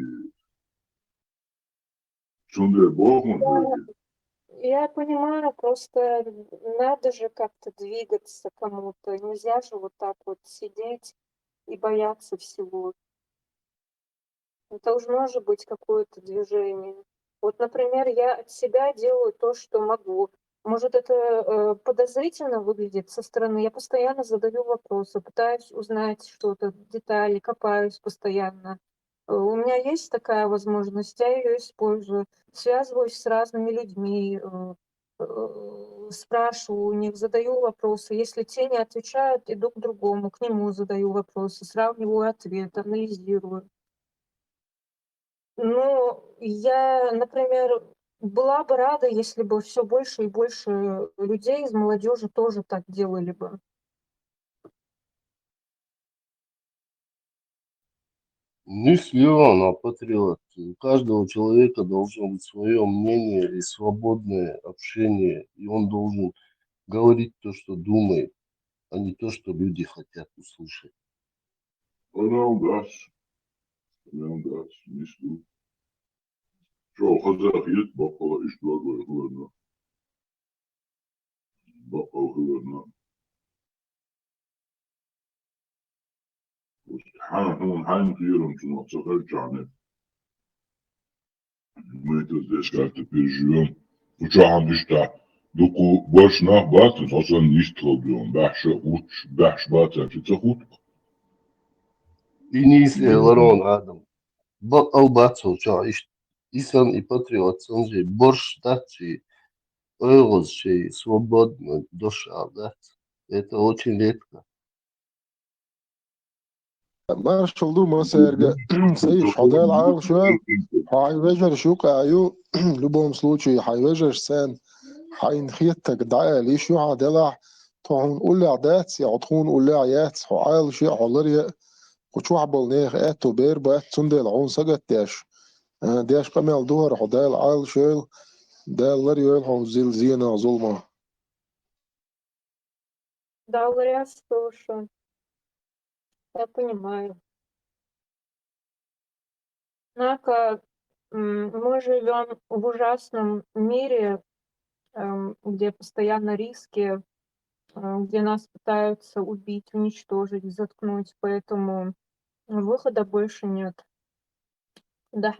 Сунде Богман. Я понимаю, просто надо же как-то двигаться кому-то. Нельзя же вот так вот сидеть и бояться всего. Должно же быть какое-то движение. Вот, например, я от себя делаю то, что могу. Может, это подозрительно выглядит со стороны. Я постоянно задаю вопросы, пытаюсь узнать что-то, детали, копаюсь постоянно. У меня есть такая возможность, я ее использую. Связываюсь с разными людьми, спрашиваю у них, задаю вопросы. Если те не отвечают, иду к другому, к нему задаю вопросы, сравниваю ответы, анализирую. Ну, я, например, была бы рада, если бы все больше и больше людей из молодежи тоже так делали бы. Не силен, а патриот. У каждого человека должно быть свое мнение и свободное общение, и он должен говорить то, что думает, а не то, что люди хотят услышать. Она удастся. Не слу. Что, Хазах есть, Бакала и Штлагой, Хлана. Бакал Хлана. Ханахун Хайн Киром, что на Цахальчане. Мы это здесь как-то переживем. Учахам дишта. Дуку больше на баты, сосан есть проблем. Бахша уч, бахш баты, а фица хутку. И не если Ларон Адам. Бакал бацал, что исан и патриот, он же борщ дачи, ойлос, что свободно душа, да. Это очень редко. Marshall Dumas Serge, Сейш Хадайл Айл Шуэн, Хайвежер Шука Аю, в любом случае Хайвежер Сен, Хайнхиттак Дайл Ишу Адела, Тон Уля Дats, Ятхун Уля Яц, Хайл Ши Халария, Кучуع Болнيخ Эту Бер Бат Сундел عون Сагат Деш Камел Дуар Хадайл Айл Шуэл, Дал Лариэл Хом Зилзина Зулма. Да, говорят, слушаю. Я понимаю. Однако мы живем в ужасном мире, где постоянно риски, где нас пытаются убить, уничтожить, заткнуть, поэтому выхода больше нет. Да.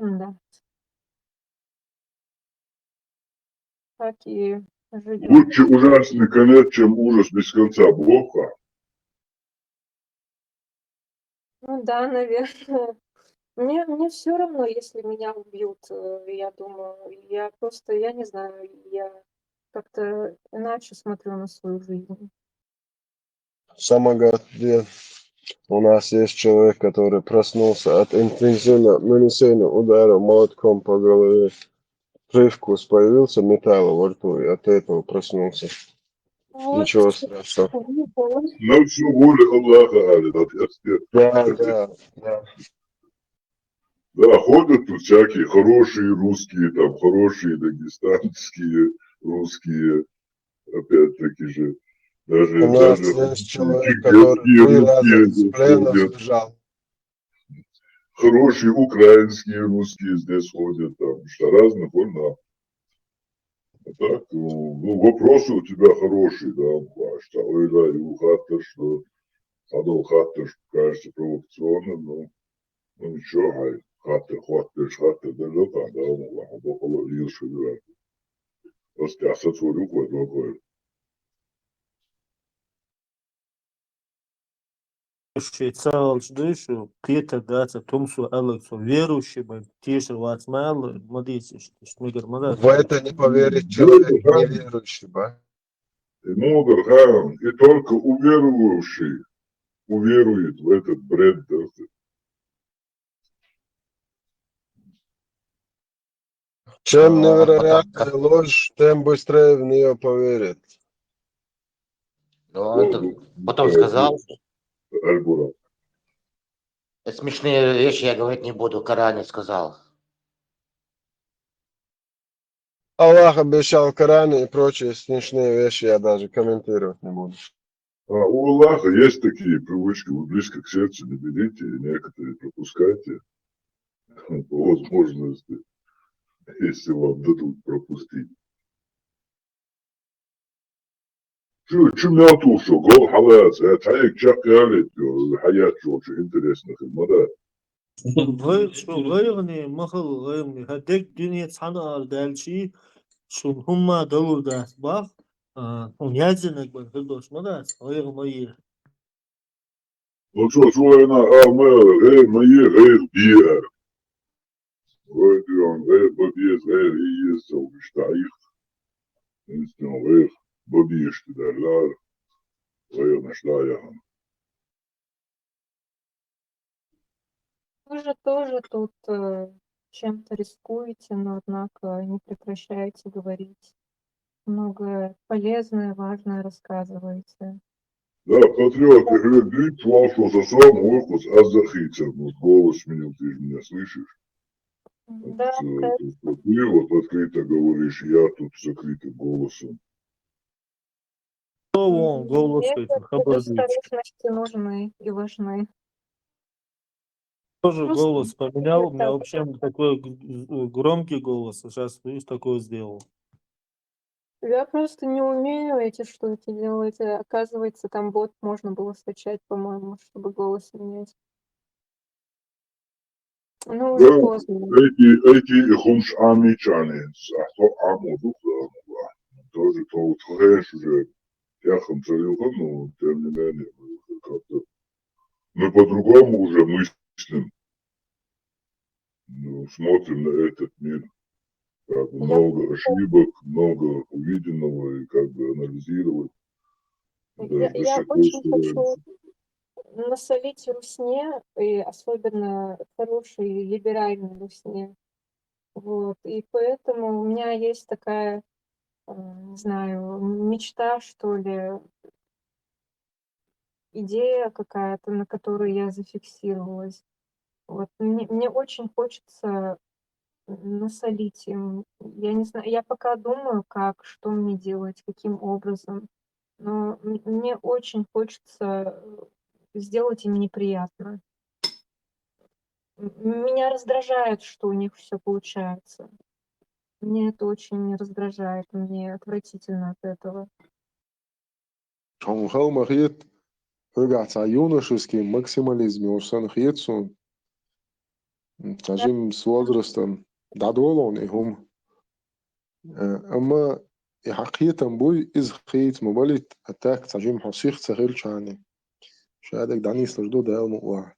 Так и живем. Лучше ужасный конец, чем ужас без конца Бога. Ну да, наверное. Мне все равно, если меня убьют, я думаю. Я не знаю, я как-то иначе смотрю на свою жизнь. Самогат, где у нас есть человек, который проснулся от интенсивного нанесения удара молотком по голове. Привкус появился металла во рту, и от этого проснулся. Вот. Ничего страшного. На всю волю Аллаха, Али, Да. Да, ходят тут всякие хорошие русские, там, хорошие дагестанские, русские, опять-таки же, даже... У нас есть человек, который 3 раза из плена сбежал. Хорошие украинские русские здесь ходят, там, что разных, вольно. А так, ну, вопросы у тебя хорошие, да, что, ой, да, и у Хаттер, что, Адол Хаттер, кажется, провокационным, но, ну, ничего, ай. Хаттер, да, он около Лилши, да. Просто ассоциирую такое. Цалж дышу, пьета даца, томсу алексу, верующий бы, тише вас мало, смотрите, что мы говорим. В это не поверит человек неверующий, ба. И мудр, хан, и только уверующий уверует в этот бред. Чем невероятнее ложь, тем быстрее в нее поверят. Ну, это потом сказал. Смешные вещи я говорить не буду, в Коране сказал. Аллах обещал в Коране и прочие смешные вещи я даже комментировать не буду. А у Аллаха есть такие привычки, вы близко к сердцу не берите, и некоторые пропускайте по возможности, если вам дадут пропустить. شو بنعطوا شو قول حالات هيك شغالة الحياة شو интересных المدى. غيرني مخل غيرني هديك دنيا صنع دالشي شو هما دلو داس باخ ونيازنك بالخدوش مداس غير مية Ну شو أنا ما غير مية غير بيئة. غير ببيئة غير هي سو مش تعيق. إنسان غير ببيئة اشتدلال غير مش لايقة. Вы же тоже тут чем-то рискуете, но однако не прекращаете говорить. Многое полезное, важное рассказываете. Да, патриот, я говорю, ты слышал за сам выход, а захитер, вот голос сменил, ты же меня слышишь? Да, Ты вот открыто говоришь, я тут закрытым голосом. голос мне предосторожности нужны и важны. тоже Просто голос поменял, у меня это- вообще такой громкий голос, а сейчас, видишь, такой сделал. Я просто не умею эти штуки делать. Оказывается, там бот можно было скачать, по-моему, чтобы голос менять. Ну, уже Да, поздно. эти хумш амичане, а то амуду, тоже то вот хэш уже яхом царюха, но тем не менее, как-то мы по-другому уже мыслим, ну, смотрим на этот мир. Как бы много ошибок, много увиденного, и как бы анализировать. Даже до Я сих пор очень стараемся. хочу насолить русне, и особенно хорошей либеральной русне. Вот. И поэтому у меня есть такая, не знаю, мечта, что ли, идея какая-то, на которую я зафиксировалась. Вот. Мне очень хочется насолить им. Я не знаю, я пока думаю, как, что мне делать, каким образом. Но мне очень хочется сделать им неприятно. Меня раздражает, что у них все получается. Мне это очень раздражает, мне отвратительно от этого. Он helemaal giet, gaat юношеский максимализм, он хитсон, скажем, с возрастом, дадолон и хум. أما حقيقة بوي إز خيت مبالت أتاك تجيم حصيخ تغير شاني شهادك دعني سجدو ده المقوى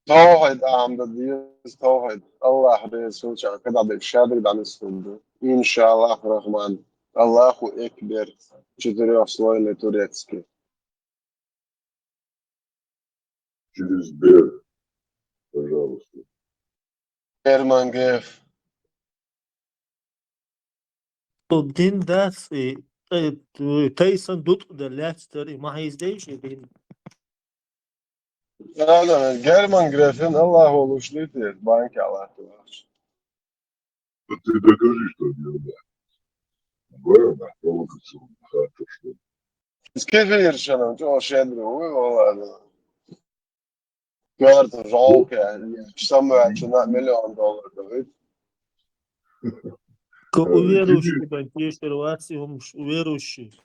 توحد عم بديس توحد الله بيسوع شا كده بالشهادك دعني سجدو إن شاء الله الرحمن الله أكبر четырехслойный турецкий. Через Б, пожалуйста. Герман Греф. Din das Tyson doet de laatste, maar hij is deze din. أنا جيرمان جريفن الله هو شليتي بانك على تواش. Ты докажи, что дело. Б, толкаться, хата, что. كيف يرشنا جو شادرو والله كارت جوك يعني سمع شنا $1,000,000 говорит. Уверующий, банкир, уверующий.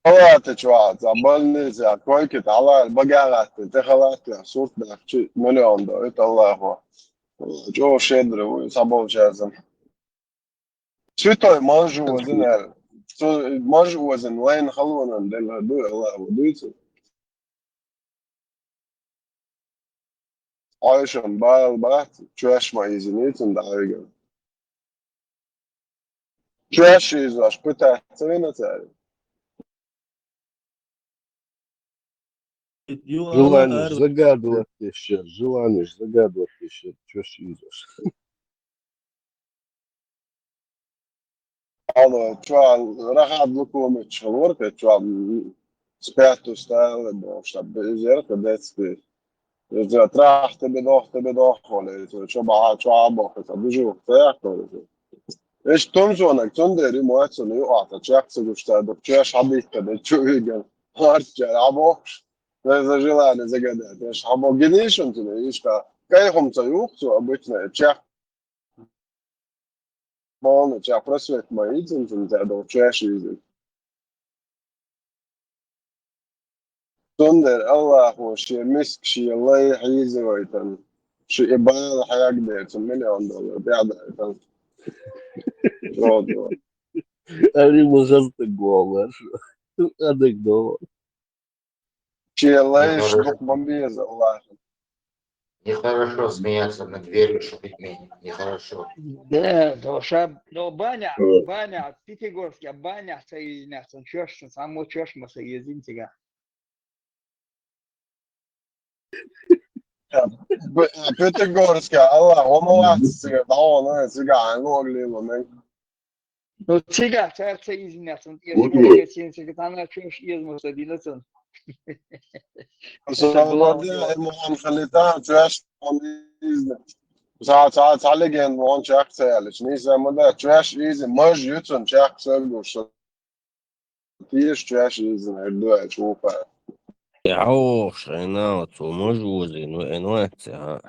خلات شوات زبالني زي كويك على بقالات تخلات صوت بحكي $1,000,000 الله هو جو شادرو صابو جازم شو توي ماجو وزن ماجو وزن وين خلونا ندل دو الله وديتو عايشن بال بات شوش ما يزنيتن دعيقا Чаще из вас пытается винаться. Желаешь загадывать еще, желаешь загадывать еще, что ж идешь. Alo, čuva, rahat lukumić, vorke, čuva, spētu stēle, šta bezerka, decki. Ja trahte bedohole, čuva, čuva, ta dužu, tajako. Ești tomzonak, tonderi moațul, eu ata, ceakță gușta, dok ceaș habita, de čuvigan, harce, abox. За желание загадать. Я ж homogenišan, tu neviš, kaj homca jūkcu, обычно, čak Молно, чак просвет мои центrum, tā do češi izīt. Tonder Allahu šie miski, šie laihi izdevojtam, šie bāla hajagdēts un $1,000,000 piedājotam. Rodo. Arī mums attegolā šo. Attegolā. Šie laiši dukma bieza Allahu. Нехорошо смеяться над верующими людьми. Нехорошо. Да, но баня, Пятигорский, баня соединяется, чёшь, само чёшь мы соединим тебя. Pētergoriskā, Allah, omolāts, cik daudz, cik noglīlo, ne? Ну, тебя, царь соединяться, если она чёшь измус одиннадцать. Savukārt, man خليتها trash on izne. تعالى جن وان شاك سالش نيسا مدا trash easy مج يوتن شاك سالش تيش trash easy نردو أشوفها. Яош, Ренат, можу, ну, это.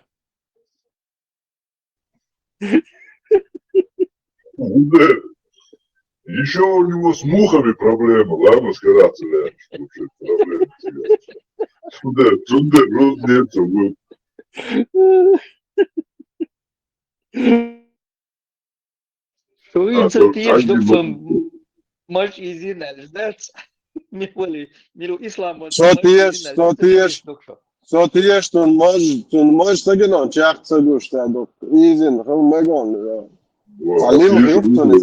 Еще у него с мухами проблема, ладно, с карателями, слушай, проблема тебя. Тунде, розница, вот. Шуинца тиеш доксон маж изинал, знаешь? Миру ислама. So tieši tu maz tagad no čaksa guštā, dok izina, kam megon, jā. Salim juftuni,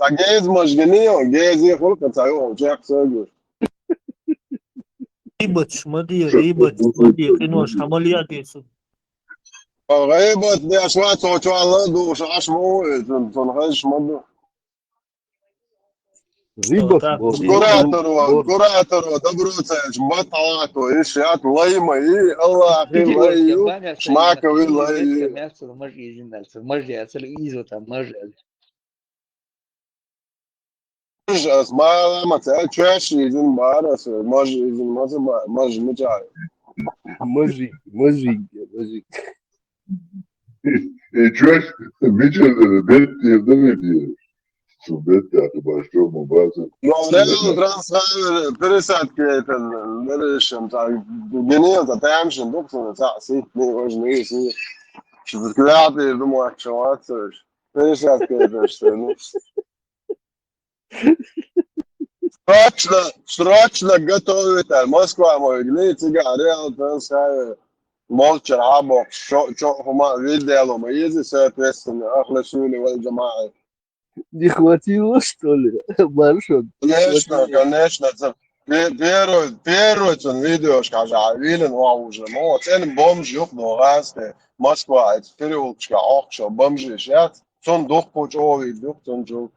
sa gēz maz ganījo, gēz iekholka, sa jau čaksa guštā. غيبت شمدي قنوش عمليات يسو غيبت دي أشوات وشو الله دو شعش مو تنخش مدو غيبت كوراتر دبروتش مطعاتو إيشيات لايما إيه الله أخي لايو شماك وي لايو مج يزين مج يصل إيزو تا مج ما تعال trash يزين بارس مج يزين مج مجاي مجيك Trash, Mitchell, bet diye. Şu bet ya, başlıyor bazen. Real transfer пересадки nerešam tā genija tā tēmšana doktora tā sitni važni īsi. Šis kreatīvi domāju, ka šo atceruši. Пересадки это ну. Срочно готовить Москва мой гницига Real transfer молча рабок что هما видело мы ездили соответственно أخلصوني والجماعة. Не хватило, что ли, маршрут? Конечно. Первый он видео, скажа, Вилен уже. Но цен бомж юг новости. Москва, это переулочка, Ахша, бомжи, сейчас. Сон дух почови, дух сон жук.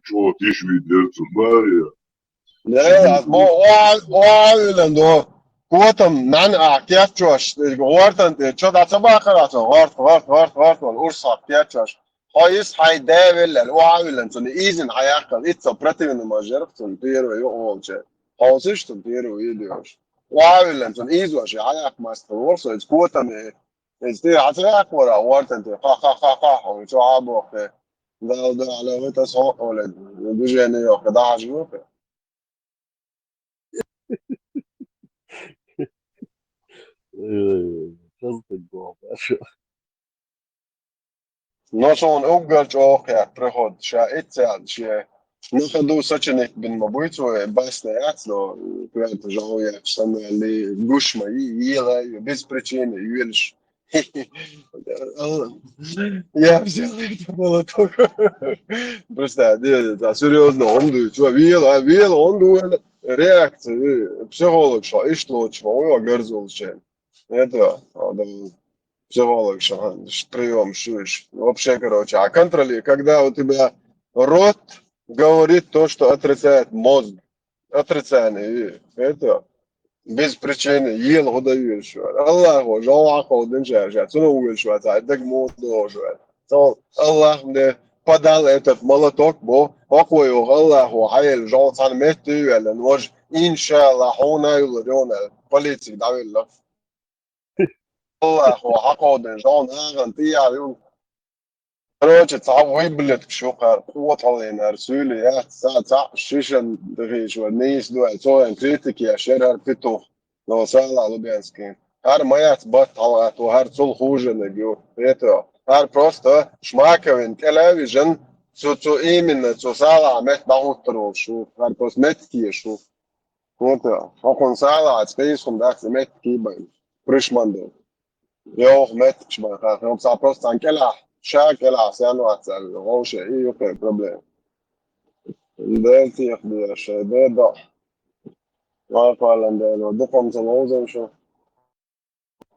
Что, ты ж видишь, Мария? Не, Вилен, да. Котом, нан, кефчош, говортан, что да собака, говорт, урсак, кефчош. Hayız haydeveller, o avilen sonra izin hayaklar, it's operative in majer, sonra diğer ve olacak. Hazırstın diğer ve diyor. O avilen sonra izvaş hayak master olsa hiç kuatan işte hayak var, vartan te ha, o şu abo ke. Da alaveta so öyle düzeni yok, daha az yok. Çok da gol. Но он угольч охя приход, ша эцад, ша ну ходу сочинить бин мабуйцу, басне яцло, куда-то жалуя, что ли гушма и ела без причины, юриш, Я взял это молоток. Просто, серьезно, он дует. Вел, он дует. Реакция, психолог, что, и что, чего, его горзул, чем. Это, психолог, что, прием, шуешь. Вообще, короче, а контроль, когда у тебя рот говорит то, что отрицает мозг. Отрицание, это без причины ел удавил, что Аллаху, жалаху, дынча, цуну увидел, что так мудрый, что Аллах мне подал этот молоток, бо, окою Аллаху, хайл, жал сан метты, или нож, иншаллах, он айлудон, полиции давил. Аллаху, хакоден, жал наган, ты я, короче, выблет, что вот он рисует, я шишен, что не издует, что критики, я шерар петух, но сала лубянский. Хар маят батала, то хар цул хуже не бью, это. Хар просто шмаковин, телевизион, что именно, что сала мет нахутру, что хар просто метки, что это. Он сала, от спейсом, да, метки бай, пришманду. Я метки шмака, он просто анкела. شاكل سنوات الغوشة إيه في بروبلم ده تيخ دي شيء ده ضع ما قال ده دقم تلوزن شو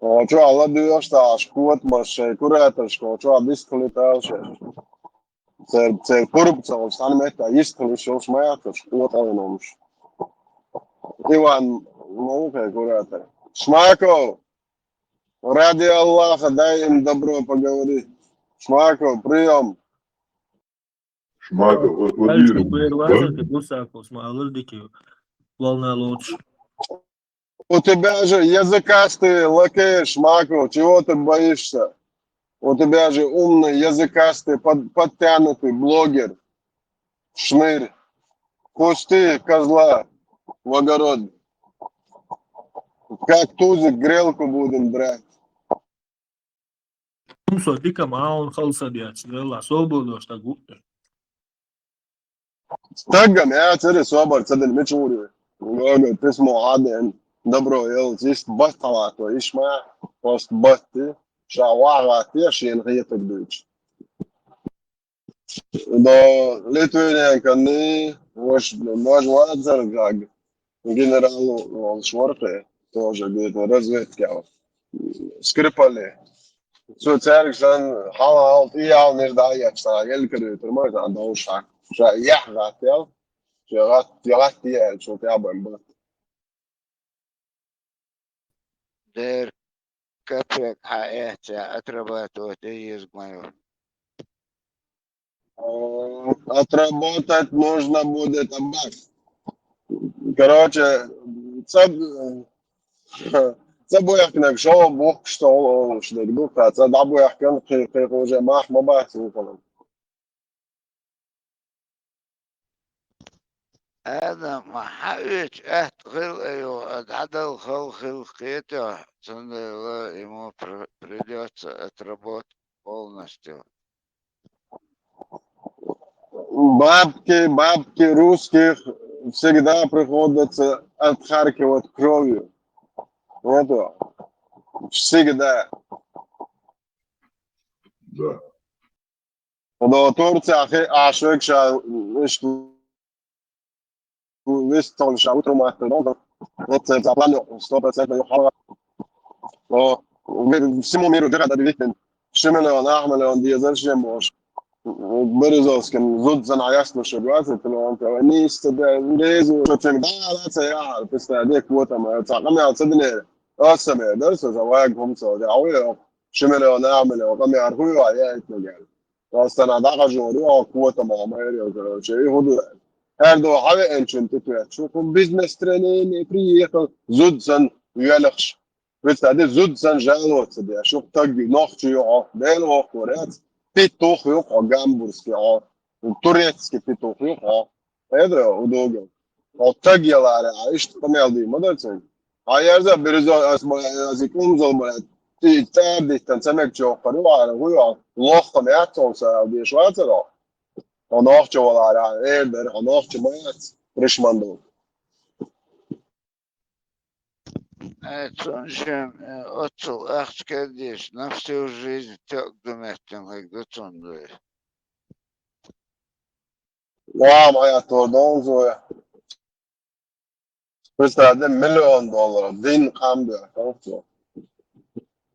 وشو الله دي أشتا أشكوت مش كورة أشكو شو بيسكلي تالش سير كورب تسوي سان متى يسكلي شو ما أشكوت أينومش إيوان مو في كورة شماكو ради Аллаха дай им добро поговорить. Шмако, прием. Шмако, Дальше прерваться, ты гусаку, смалырдики, волна лучше. У тебя же языкастый лакей, Шмако, чего ты боишься? У тебя же умный, языкастый, подтянутый блогер, шнырь. Пусти козла в огород. Как тузик грелку будем брать. صديقة معاهم خالصة دي يلا صوبوا دوش تقول Tagad, jā, ceru, sobar, cedeni mečūri. Gogo, pismo ādien, dobro, jau cist batalā to išmā, post bati, šā vārā tiešien ietekdīč. Do Lietuvinieka nī, вош можно отзаргаг, генералу Шворте, тоже где-то разведка, Скрипали. Šo cerkšanu halālt iejaunies dājāks tā elkarīt, tur mazā daušā. Šā jāgāt jau, jāgāt iejaut šo te abiem būt. دير كيفك حياتي أتربطوا تيز مايو Отработать нужно будет табак. Короче, це бояк шоу бух що шлегдуха, це да бояк уже мах мабах виконав. هذا ما حقش أتخل أيوة أتعدل خل خيته سنة ему придется отработать полностью. Бабки русских всегда приходится отхаркивать кровью. Это всегда. Да. Но Турция ашвекша вистон шаутру мастер. Это запланно 100% юхара. Но всему миру града виден. Шимена нахмена он диазершем мош. Березовским зуд занаясно шагуазы, но он не истебе лезу, что чем да, это я, просто дек вот там, цаками отсюда أصلا درس زواجهم سوداوي شمال ونعمل وقام يعرفوا عليه مجال أصلا دعنا جوري قوة ما يريد شيء هدوء هذا حاجة أنشن تتوقع شوفوا بيزنس ترينين بريق زودسن يلخش بس هذا زودسن جالوت ده شوف تجي نخشي يا دل وقرات بيتوخ يقع جامبورسكي يا توريتسكي بيتوخ يقع هذا ودوجو أو تجي على عيش تمام دي ما درسين Ayarda birizo azikum zolmalet. Ti terdikten semekço paruara huya lohta meatonsa diye şuatero. Anahçolara elber anahço mayat prishmando. تنشم أتصل أخت كديش نفسي وجيز تقدم احتمال دتون Waarom ga je door dan zo? Dus dat $1 miljoen, din gaan we kopen.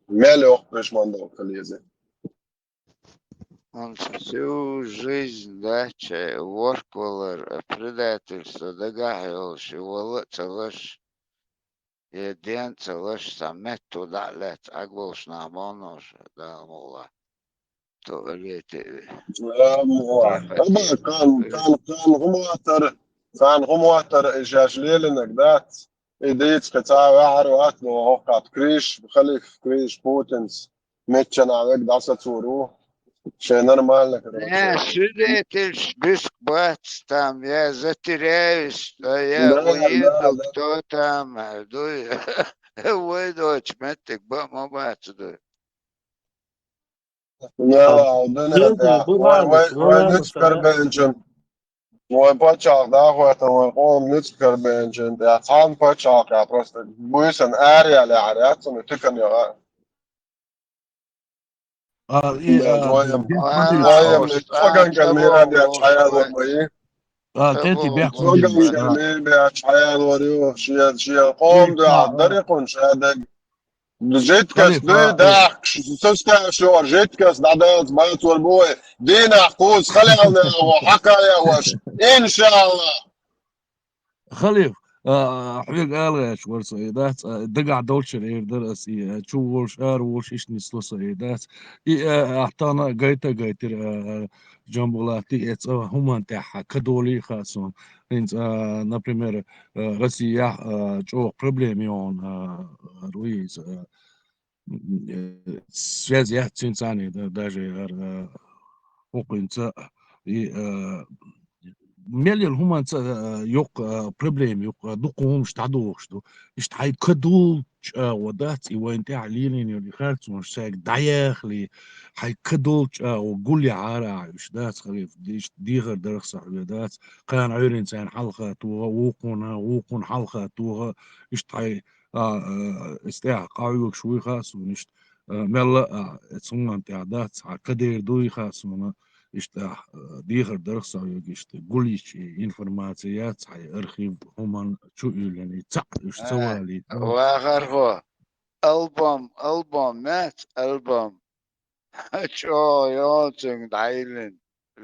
Miljoen is man dan gelezen. Он всю жизнь, да, ворквалер, предательство, догахивался, волоцалаш, еден целаш самет туда лет, аглош на монош, да, мола. То лети. كان غمواتر إجاج ليلنك ذات إديت كتاع وعروات لو هوقات كريش بخليف كريش بوتنس ميتشن عليك داسة تورو شيء نورمال لك يا شريتش بسك باتستام يا زتريش يا لا ويدك توتام دوي ويدوش متك ما باتدو لا دنيا Gente, وي Bulgaris, نتكر مثلا بنجن وي باتشاق داخوة وي قوم نتكر بنجن يا تان باتشاق يا بروست بويسن آريا لعريات ونتكن يا جويم وانا نتفقن أستان كالميران يا تبو شحيان ورمي تأتي تبو بيحكم نتفقن كالميران يا شحيان وريو شيا قوم دو عدريقون شادق جيتكس خليف دي داك سوسكا شور جيتكس دادات بيت والبوي دينا حقوز خلينا وحكايا وش ان شاء الله خليف حبيق آلغاش ورسايدات دقع دولشر إيردر أسي شو ورشار ورش إيش نسلو سايدات أحتانا قايتر جنبولاتي إتس هما تاعها كدولي خاصون إنت например Россия جو проблеми он руиз связи я цинцани даже окинца и مليون هما يوق بروبليم يوق دقهم اشتعدوشتو اشتعي كدول ودات وين تعليلين اللي خارج مش ساق دايخلي هاي كدول وقول لي عارع ايش دات خليف ديغر درخ صاحبي كان عير انسان حلقه توها وقون حلقه توها اشتعي استاع قاويك شوي خاص ونشت ملا تصمم تعدات كدير دوي خاص işte diğer dersler işte gülüş informasyat arşiv human şu üleni tak işte vali واخر هو ألبوم مات ألبوم شو يونسون دايلن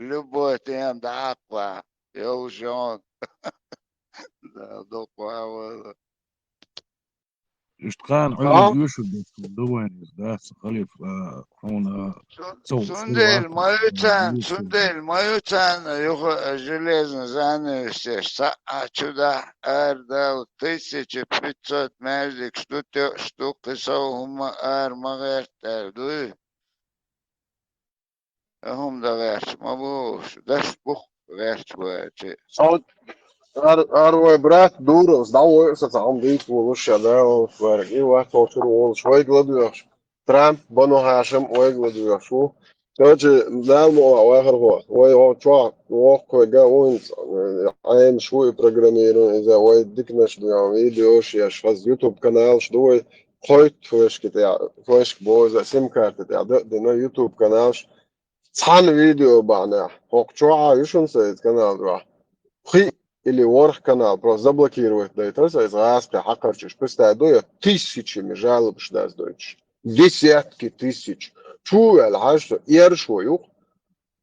لبوتيم داقوا يوشون دقوا işte kan öyle yuşu doğan da خليف هون سندل مايوتان يخو железно занавесе сюда ардал 1500 мерлик штуки соума магертер дуй هم دا verč мабуш даш бух verč bojači Arvoja brat dūros daudz sacām dīkuluši, да, и вот тоже швей гладуешь. Трамп банохашем ой гладуешь. Короче, да, واخر هو هو شو وقت جا وين عين شوي программирую إذا وايد ديكناش دو فيديوش يا شفاز يوتيوب канал شدوي خيط فلاشك تاع فلاش بوز سيم كارت تاع ده يوتيوب канал صحن فيديو بعنا وقت شو عايشون سيد канал ده خي или ورخ канал просто заблокирует, да и то есть распри хакерчиш представляю тысячами жалоб что дойч десятки тысяч чуял что ершую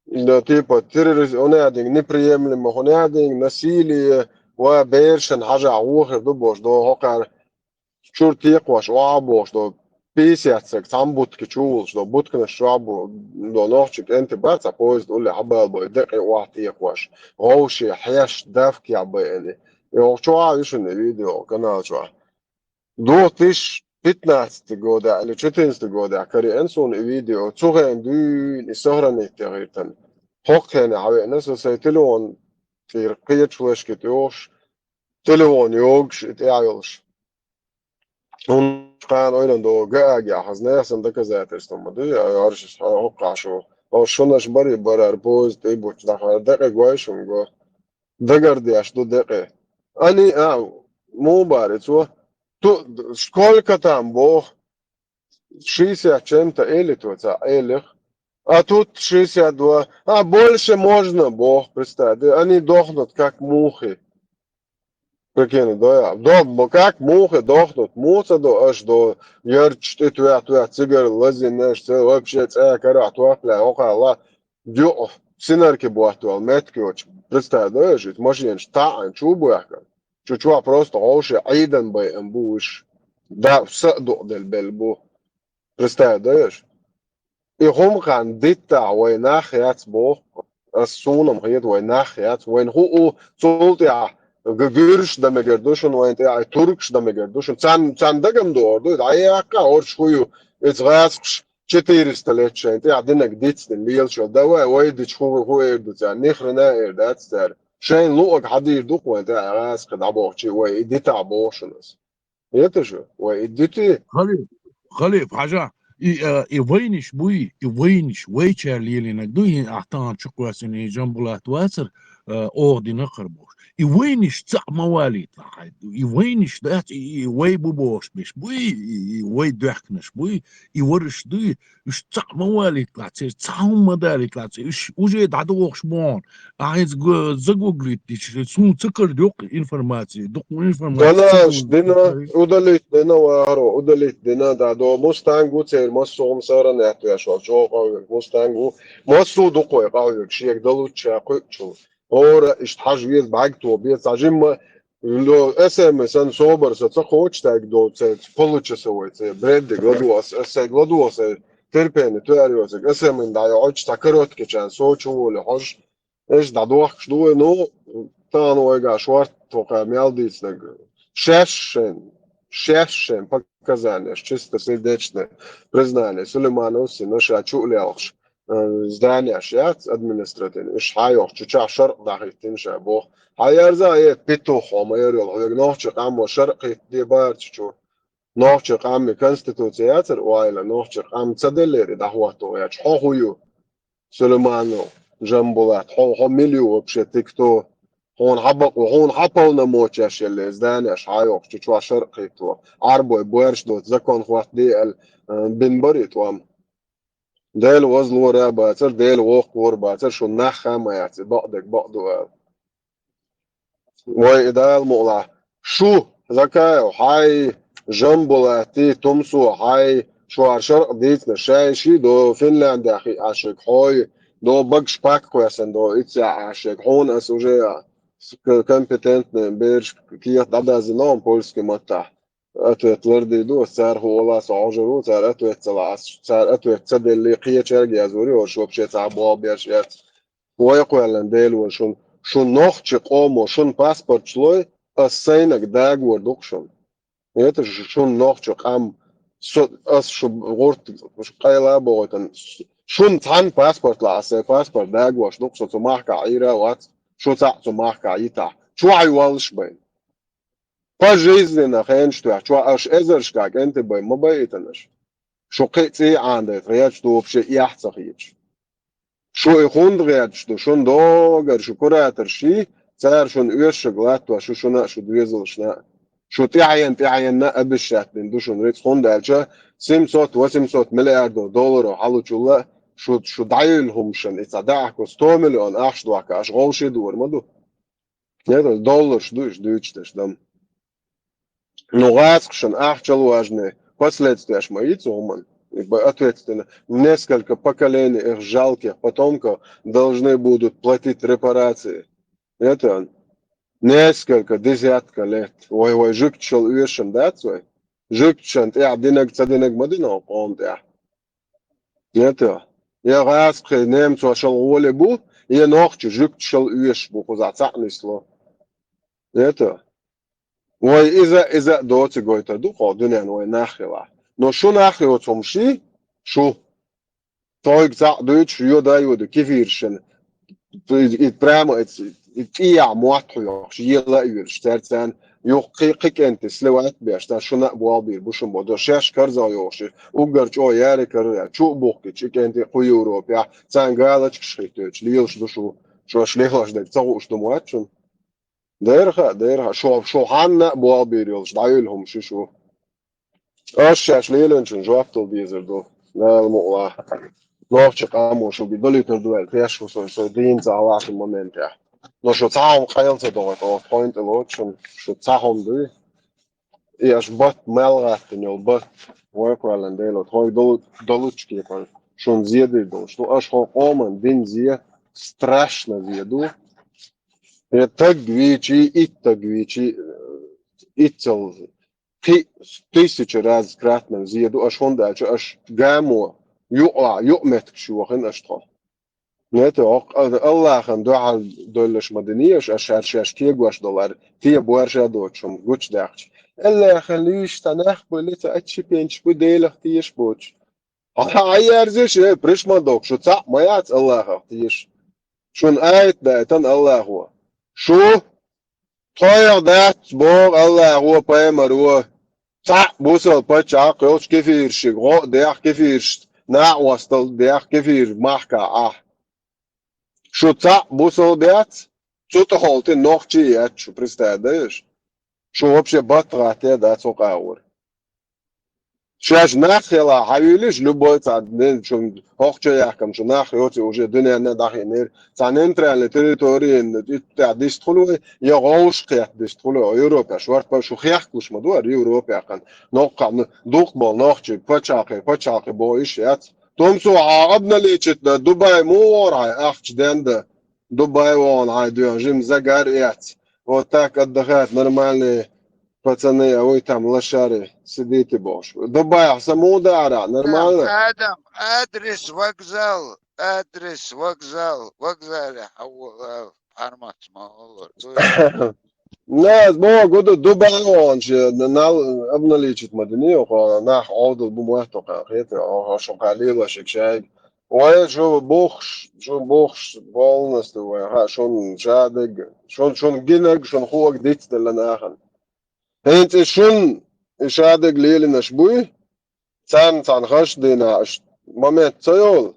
да типа терроризм он один неприемлемо он один насилие وبيرشن حاجة عوخر دبوش دو هقر شور تيقوش وعبوش دو بيسياتسك تنبوت كتشولش دو بوتكن الشعب دو نوحشك انت بات عبوز تقول لي حبا بو دقي واحد تيقوش غوشي حياش دافكي عبالي يو شو عايشن الفيديو قناة شو دو تيش بيتناس تقودا اللي تشتنس تقودا كاري انسون الفيديو تسوغين دون السهرة تغيرتن حقين عوي ناس سيتلون في رقية شوش كتوش تلون يوغش اتعيلش هون كان أيضا دو جاء حزناه سندك زات استمدي يارش هوقع شو أو شونش بري برار بوز تيبوش دخل دقة جوايشون جو دقر دي أشدو دقة أني مو بارد شو Сколько там, бог? 60 чем-то или то, элих. А тут 62. А больше можно, бог, представь. Они дохнут, как мухи. Прикинь, да, как мухи дохнут. Муца аж до ярч, ты твоя цигар, лазинешь, вообще цакара, туапля, окала. Дё, синарки буатуал, метки очень. Представь, да, жить, машинш, таан, чубуяка. Чучуа просто оши, айдан бай амбуш. Да, все до del belbo. Представь, да, и هم كان ديتا ويناخ يات بو السونم هيد ويناخ يات وين هو صوتي gürüş da megerduşun ve ente Turkş da megerduşun sen dagam doğru da ayaka or şuyu izgaz 400 leçe ente adına giditsin liyel şu da ve de şu erdu sen nihrna erdat ser şeyin luğak hadir duk ve ente gaz qad aboçi ve edita boşunuz yetişu ve editi خليف حاجة يوينش بوي يوينش ويشار ليلي نقدوين احتان شقواسين جنبولات واسر اوغدي نقربوش يوينش تاع مواليد يوينش دات يوي بوبوش بيش بوي يوي دحكنش بوي يورش دوي اش تاع مواليد تاع تاعهم مداري تاع اش وجد عدوخش بون عايز زغوغليت سون تكر دوق انفورماتي دوق Danas dina udalit dina varo udalit dina da do Mustangu cer masu sara netu ya shol jo Mustangu masu do ko qaw شيك دلو تشاقو ora isthajviz bagto bi sajim lo SMS an sober sa tsakoch tag do tse получится войце бред гладуас эсэ гладуас терпени туариос эсэм да yoch takarot keçen soç ol hoj ايش da doch shdu no tan oiga short toka мелдицнаг шешен показания чистосердечное признание Сулейманову наша чулялш здание шят административный шайох чуча шарq дахитин шабо hayarza питу хомерил огнохч qam шарq дебар чучу нохч qam конституциятер ойла нохч qam цаделери дахвато яч хохую Сулейманов جنبولات هو مليو вообще ты кто هون حبونا موتش اللي زدانش هايوخ تشوا شرقي تو عربو بورش دوت زكون خوات دي ال بنبري توام ديل وزل ورا باتر ديل ووق ور باتر شو نخا ما يعطي بقدو وإذا الموضوع شو ذكاء هاي جنبولاتي تمسو هاي شو شرق ديتنا شاي شي دو فنلاند أخي عشق هاي دو بقش باك كويسن دو إتسا عشق هون أسوجي компетентный берж кият дада знам польский матах ответ лорди до цар хола сожру цар ответ цар ответ цадели قيه черги азури or вообще цабо бершет ويقولن ديل وشون شون نوخ قوم شون паспорт шлой асайнак дагвор докшон это же шон нوخ قام ас шо горт قайла боготан шон цан паспорт ла асай паспорт дагвор докшо цумаха ира ват شو تعطو معك عيتا شو عيوالش بين пожизненно хеншту شو اش ازرشكاك انت بين ما بيتنش شو قيتي عندك رياج تو بشي يحصخيج شو يخون رياج تو شون دوغر شو كراتر شي صار شون يرش غلات وشو شو شو دويزلشنا شو تعين نقبشات من دوشون ريت خون دالشا 700 مليار دولار حلو جولا شو دايلهم شن إتصدق 100 مليون أخش دواك أش غوشي دور مدو نير دولار شدوش دوتش دم نغاس شن أخشل واجنه последствия аж мои цуман ответственно несколько поколений их жалких потомков должны будут платить репарации это несколько десятка лет ой жукчел уешен да цой жукчен ты цадинак мадина قوم ده это يا غاسق نام تو شل ولي بو يا نوخ جوك شل يش بو خذا تعنيسلو это وي اذا دوت جويتا دو قدنن وي ناخلا نو شو ناخلو تمشي شو تويك تاع دوتش يودا يود كيفيرشن прямо يا مواتو يلا يرش ترتان يوقيقك انت سلوات باش تا شو نقبوابير بوشن بودو شاش كرزا يوشي وقرج او ياري كرر شو بوكي تشيك انت قيورو بيا تان قالج كشريتوش ليلش دو شو شليخلاش دك تاوش دو مواتشن دايرها شو حنا بوا بيريلش دايلهم شو أشياء ليلنشن جوابتل ديزر دو لا الموضوع نوفش قامو شو بيدلي تردوال فيش شو دين زعلا في المومنت يا نو شو تعهم خيالته دوت أو بوينت الوت شو تعهم دي إيش بط ملغت إنه بط work well and ديلو هاي دلوش كيفان شو زيادة دو شو أشهر قومن دين زياد страшно زيادو تقويتشي إتل тысячи раз кратно зиеду аж хонда аж гаму يؤمت شو خن اشتغل نيته الله خن دعاء دولش مدنيش اش كيغواش دولار تي بورجا دوتشم غوتش داخش الله خليش تنخ بولت اتشي بينش بديل اختيش بوتش هاي ارزش بريش ما دوك شو تاع مايات الله اختيش شون ايت دايتن الله هو شو طاير دات بور الله هو بايمر هو صح بوصل باتشا قيوش كيفير شغو ديخ كيفير نا وصل ديخ كيفير محكا شو صح بوصل بيات شو تحولتي نوخشي شو представляешь شو вообще батрате да цокаур شاش ناخلا حيوليش любой цаднен شو هوخشي يحكم شو ناخيوتي уже دنيا نداخينير цанентре на территории تاع ديستخلو يغوش قيح ديستخلو اوروبا شوارت با شو خيحكوش مدور اوروبا كان نوقع دوقبل نوخشي باتشاقي بويش يات تومسو عربنا ليتشت دبي مو وراي اخش دند دبي وون هاي دو جيم زغار يات вот так отдыхать нормальные пацаны, а вы там лошары сидите бош. Дубай, самоудара, нормально? آدم أدرس وокзал أرمات ما الله ناس بو قدو دبي وانش نال ابن ليشت مدني ناح عود بموحتو قاقيت او شو قليل شكشاي وين شو بوخش полностью ها شون شادق شون جينك شون خوك ديت اللي اخن انت شون شادق ليل نشبوي цан خش دينا момент цел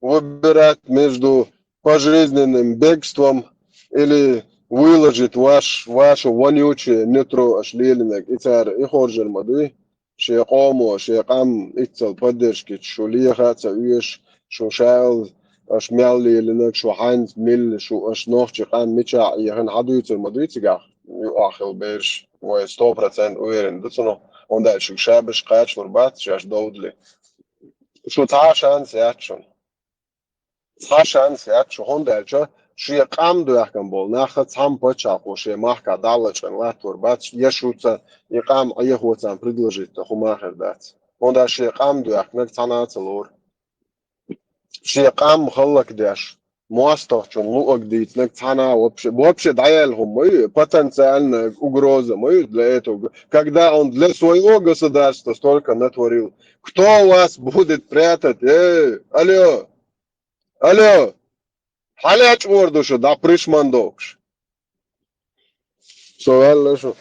выбирать между пожизненным бегством или выложить вашу вонючее нутро шлелинок ицар и хоржер мады шеقامو шеقам ицал поддержки шо лихаца уеш шо шайл аш мяли линок шо хайнс мил шо аш нохчи قام мича яхан хадуйцер мадуйцигах ахил берш وي 100% уверен дацно он дальше шабеш кач нурбат шаш доудли шо цаашанс ячон цаашанс яч шо хондалча شو يقام دو يحكم بول ناخذ سام بتشاق وشي ماحكا دالچن لا توربات يشوت يقام اي هو سام предложить ху махер дать он да شي يقام دو يحكم цанацлор شي يقام خلق داش موستوچن لو اگديت نك цана вообще даялهم мы потенциально угроза мы для этого когда он для своего государства столько натворил кто вас будет прятать алло حالات وردوشو دا بريشماندوكش سؤال شو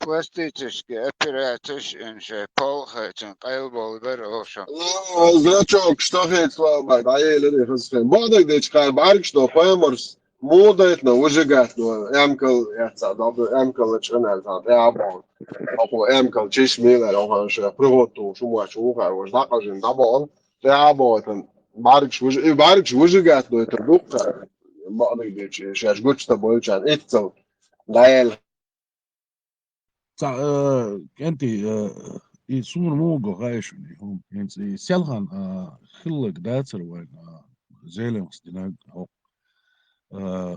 пластический оператор инше полхатин قلبه غروشو зрачок что хет слава да еле хасфен бодак деч кай барк что пойморс مودت نو وجهات نو امكل يتصاد امكل تشنال تاع ابون او امكل تشميل لو هانش بروتو شو ما شو قال واش داقجن دابون تاع ابون باركش وجهات نو تدوق ما ادري شاش قلت تبولش عن اتسو دايل انت يسون موغو غايشني هم انت سيلهان خلق داتر وين زيلمس دينا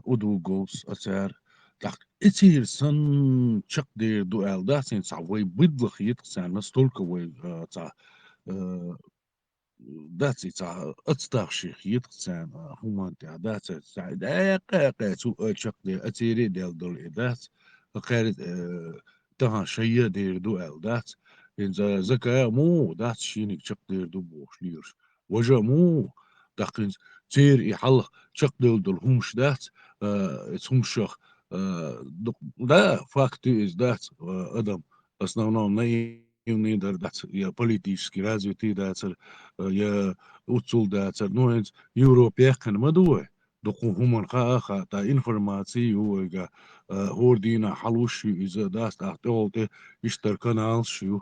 ودوغوس أثار так эти сан чак де дуэл да сен савой быдлах етсан настолько вы та да та отставших етсан хуманта да та да су чак де атери дел дол да قارد تها شيء دير دوال دات إن زكاة مو دات شينك شق دير دو بوش ليرش وجا مو دقين تير يحلق شق ديل دول همش دات همشخ دا فاكتو إز دات أدم основном наивный дацер, я политически развитый дацер, я уцул дацер, ну, это Европе мадуэ. دقو همان خا تا انفورماتي هو هوردينا حلوش إذا داست أختولت اشتركنا شو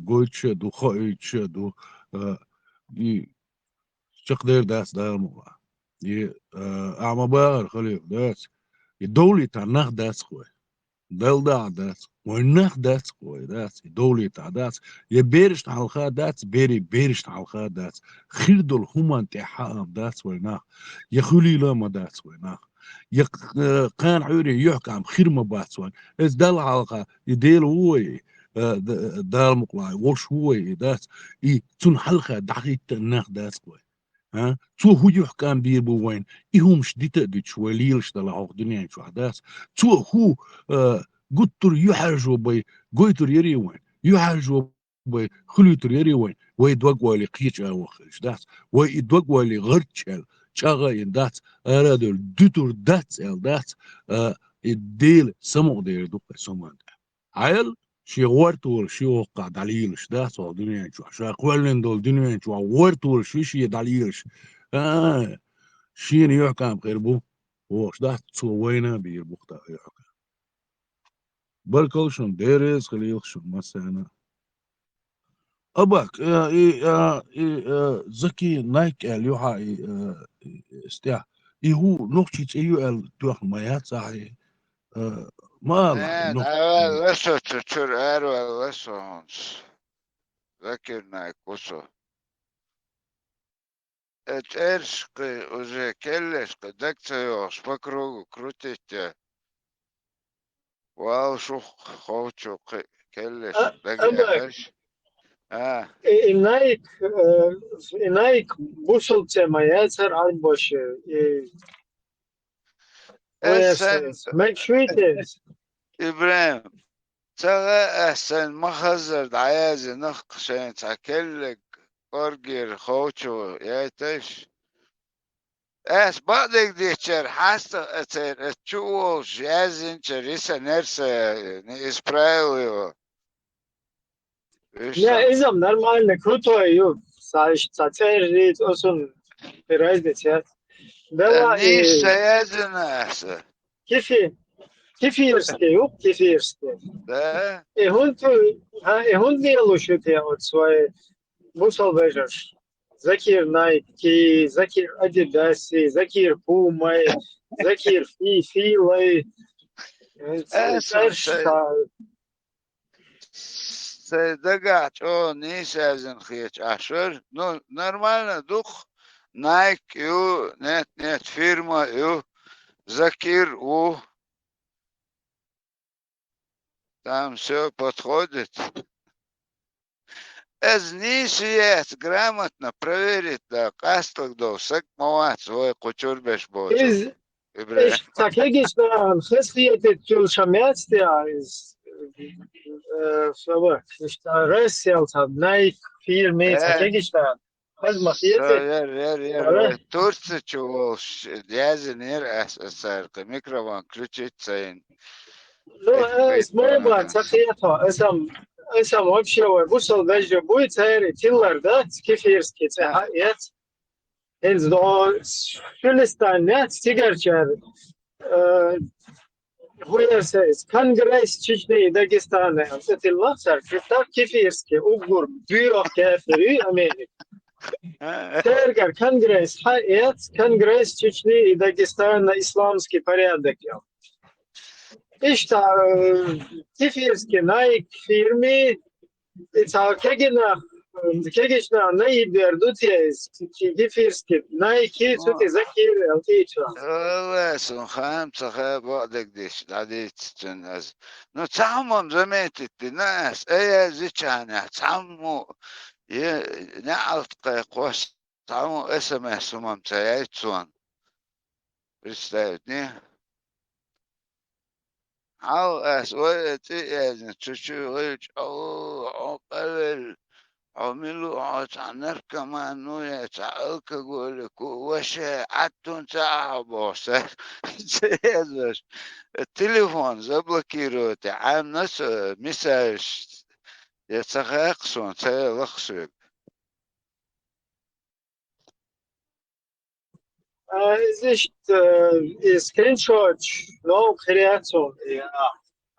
قلتش دو خايتش دو شقدر داست دارمو أعمى بار خليل داس الدولة تنخ داس خوي دل داس ونخ داس خوي داس الدولة داس يبيرش على داس بيرش على داس خير دول هما تحقق داس ونخ يخلي لا ما داس ونخ كان عوري يحكم خير ما باتسوان إز دل على يديل هوي دال مقلاي وش هوي داس تون حلقة دقيقة النخ داس خوي ها هو يحكم بير بوين إهم شديت دي شواليلش دل عق دنيا شو حداس هو قطر يحرجوا بي قويتر يري وين يحرجوا بي خليتر يري وين ويدوق والي قيش أوخش داس ويدوق والي غرتشل شاغا داس أرادل دوتر داس داس الديل سمو دير دوق سمان عيل شي ورتول شي وقع دليلش داس دنيا شو أقوالن دول دنيا شو ورتول شي دليلش شين يحكم غيربو وش داس وينا بير بوختا يحكم بالكلشون ديريز خليلشون مثلا أباك زكي نايك اليوحا استيا هو نوختي ايو توخ مايات صاحي ما لا Ne, نوخ da leso čur ero leso ons. Zakirnaj kuso. Erški уже келешки декцеjo по кругу крутите. Вал шух хочу келеш деги أبك еш. إنايك بوصل تمايزر عن باشه Esen ما شويتز İbrahim. Sağa esen mahazır dayazi nıkşen çakellik korgir خوچو ياتش اس بعدك ديتشر حاسة اتر تشوو جازن تشريسا نرسا اسبرايليو لا إذا نورمال كروتو يو ساتير ريت أصلا برايز بتشات دوا نيسا يازن اسا كيف يرسكي يو كيف يرسكي ده هون ديالو شو تي أوتسواي بوصل بيجرش زكير نايكي زكير أديداسي زكير بوماي زكير في لاي سيدقات او نيسا يازن خيش اشور نو نورمال دوخ نايك يو نت فيرما يو زكير у там все подходит. Эзнисиет грамотно проверить, да, касток до сак моват свой кучур беш бочу. إيش تاكيجيش ده خسية تلشميات ده سواء إيش رأسيال تاب نايك فيلمي تاكيجيش ده هذا مخيته ير турцы чего язынер эсэр микрофон включить цейн. Ну, اسمه تاكيته اسم вообще وصل даже будет царь тиллер да كيف يرسكي تاعت إنز دو شلستان نت تيجرشر هو يرسيس كونغرس تشجني داغستان أنت الله كتاب كيف يرسكي أقول بيو كافري أمريكا ترجع كونغرس حيات كونغرس تشجني داغستان إسلامسكي порядок إيش تا كيف يرسكي نايك فيرمي تا كيجنا ناي بيردوتيز كيف يرسكي ناي كيف تي زكير التيتشا والله سنخام صخا بعدك ديش عديت تناز نو تعمم زميت الناس اي زيتشانا تعمو نعرف قوس تعمو اسمه سمم تايتسون رستايتني عاو اس ويتي يعني تشو ويج او قلل او ملوعة наркомануя, алкоголик, вообще оттуда босса. Телефон заблокируйте, а нас месяц. Я цагаксон, цагаксук. Ist Screenshot, no creator,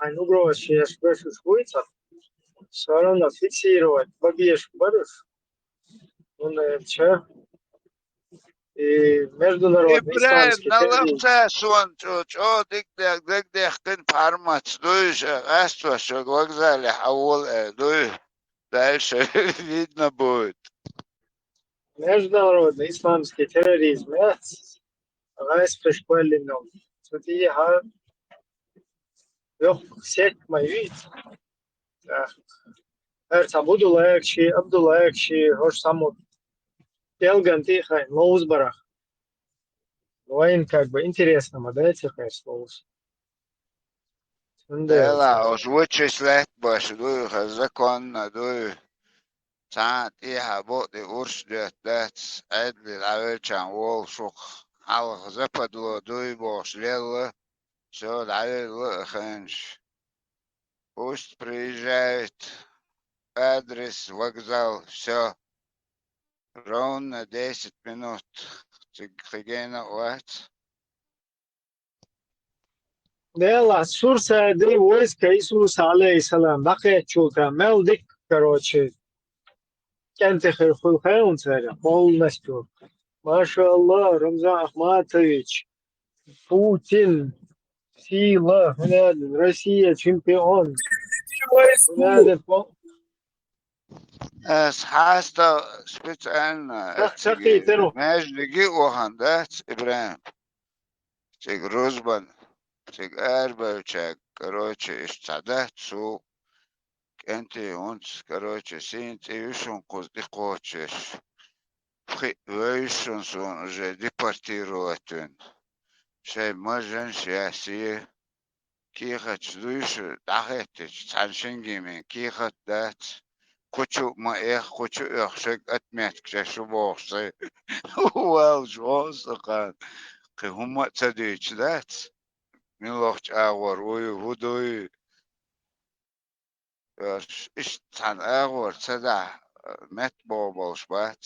ну, грош, я спрашиваю, швейцар, все равно фиксировать, побьешь, барыш, он, че, и международный إبراهيم исламский терроризм. نلقى سون جو ديك كن فارمات دوش أسوأ شو وقزالي حول دوش دальше видно будет. Международный исламский терроризм, гайс пришпалено. Смотри, yok sek mayit. Abdullah Ekşi, hoş самот. Келган тихо, но узбарах. Воин как бы интересно, да, тихо слово. لا уж вычислять больше духа законно дух. ساعات إيها بوطي ورش دات عدل العويلشان وول شوخ حلق زفد لو دوي بوش ليلة شو العويل لأخنش пусть приезжает адрес вокзал все ровно 10 минут Цигена Уайт. Дела, Сурса, да войска Иисуса, алейхиссалам, бахет чулка, мелдик, короче, кентехер хулхаун царя, полностью. Маша Аллах, Рамзан Ахматович, Путин, сила, Россия, чемпион. Es hasta специально между Ухандат Ибраим. Циг Рузбан, циг Эрбачек, короче, Ишцадат Су, Кенти Унц, короче, Синт и Вишун Куздикочеш. Вишун сон уже депортирован. Шей можен шеси. Кихач дуйшу дахетич, цаншингимен, кихат дат. Хочу маэх, хочу эхшек отметк, что боксы. Уал жостақан. Хумма цадич дат. Милохч агор, ой, вудой. Иш цан агор цада. Мет боболш бат.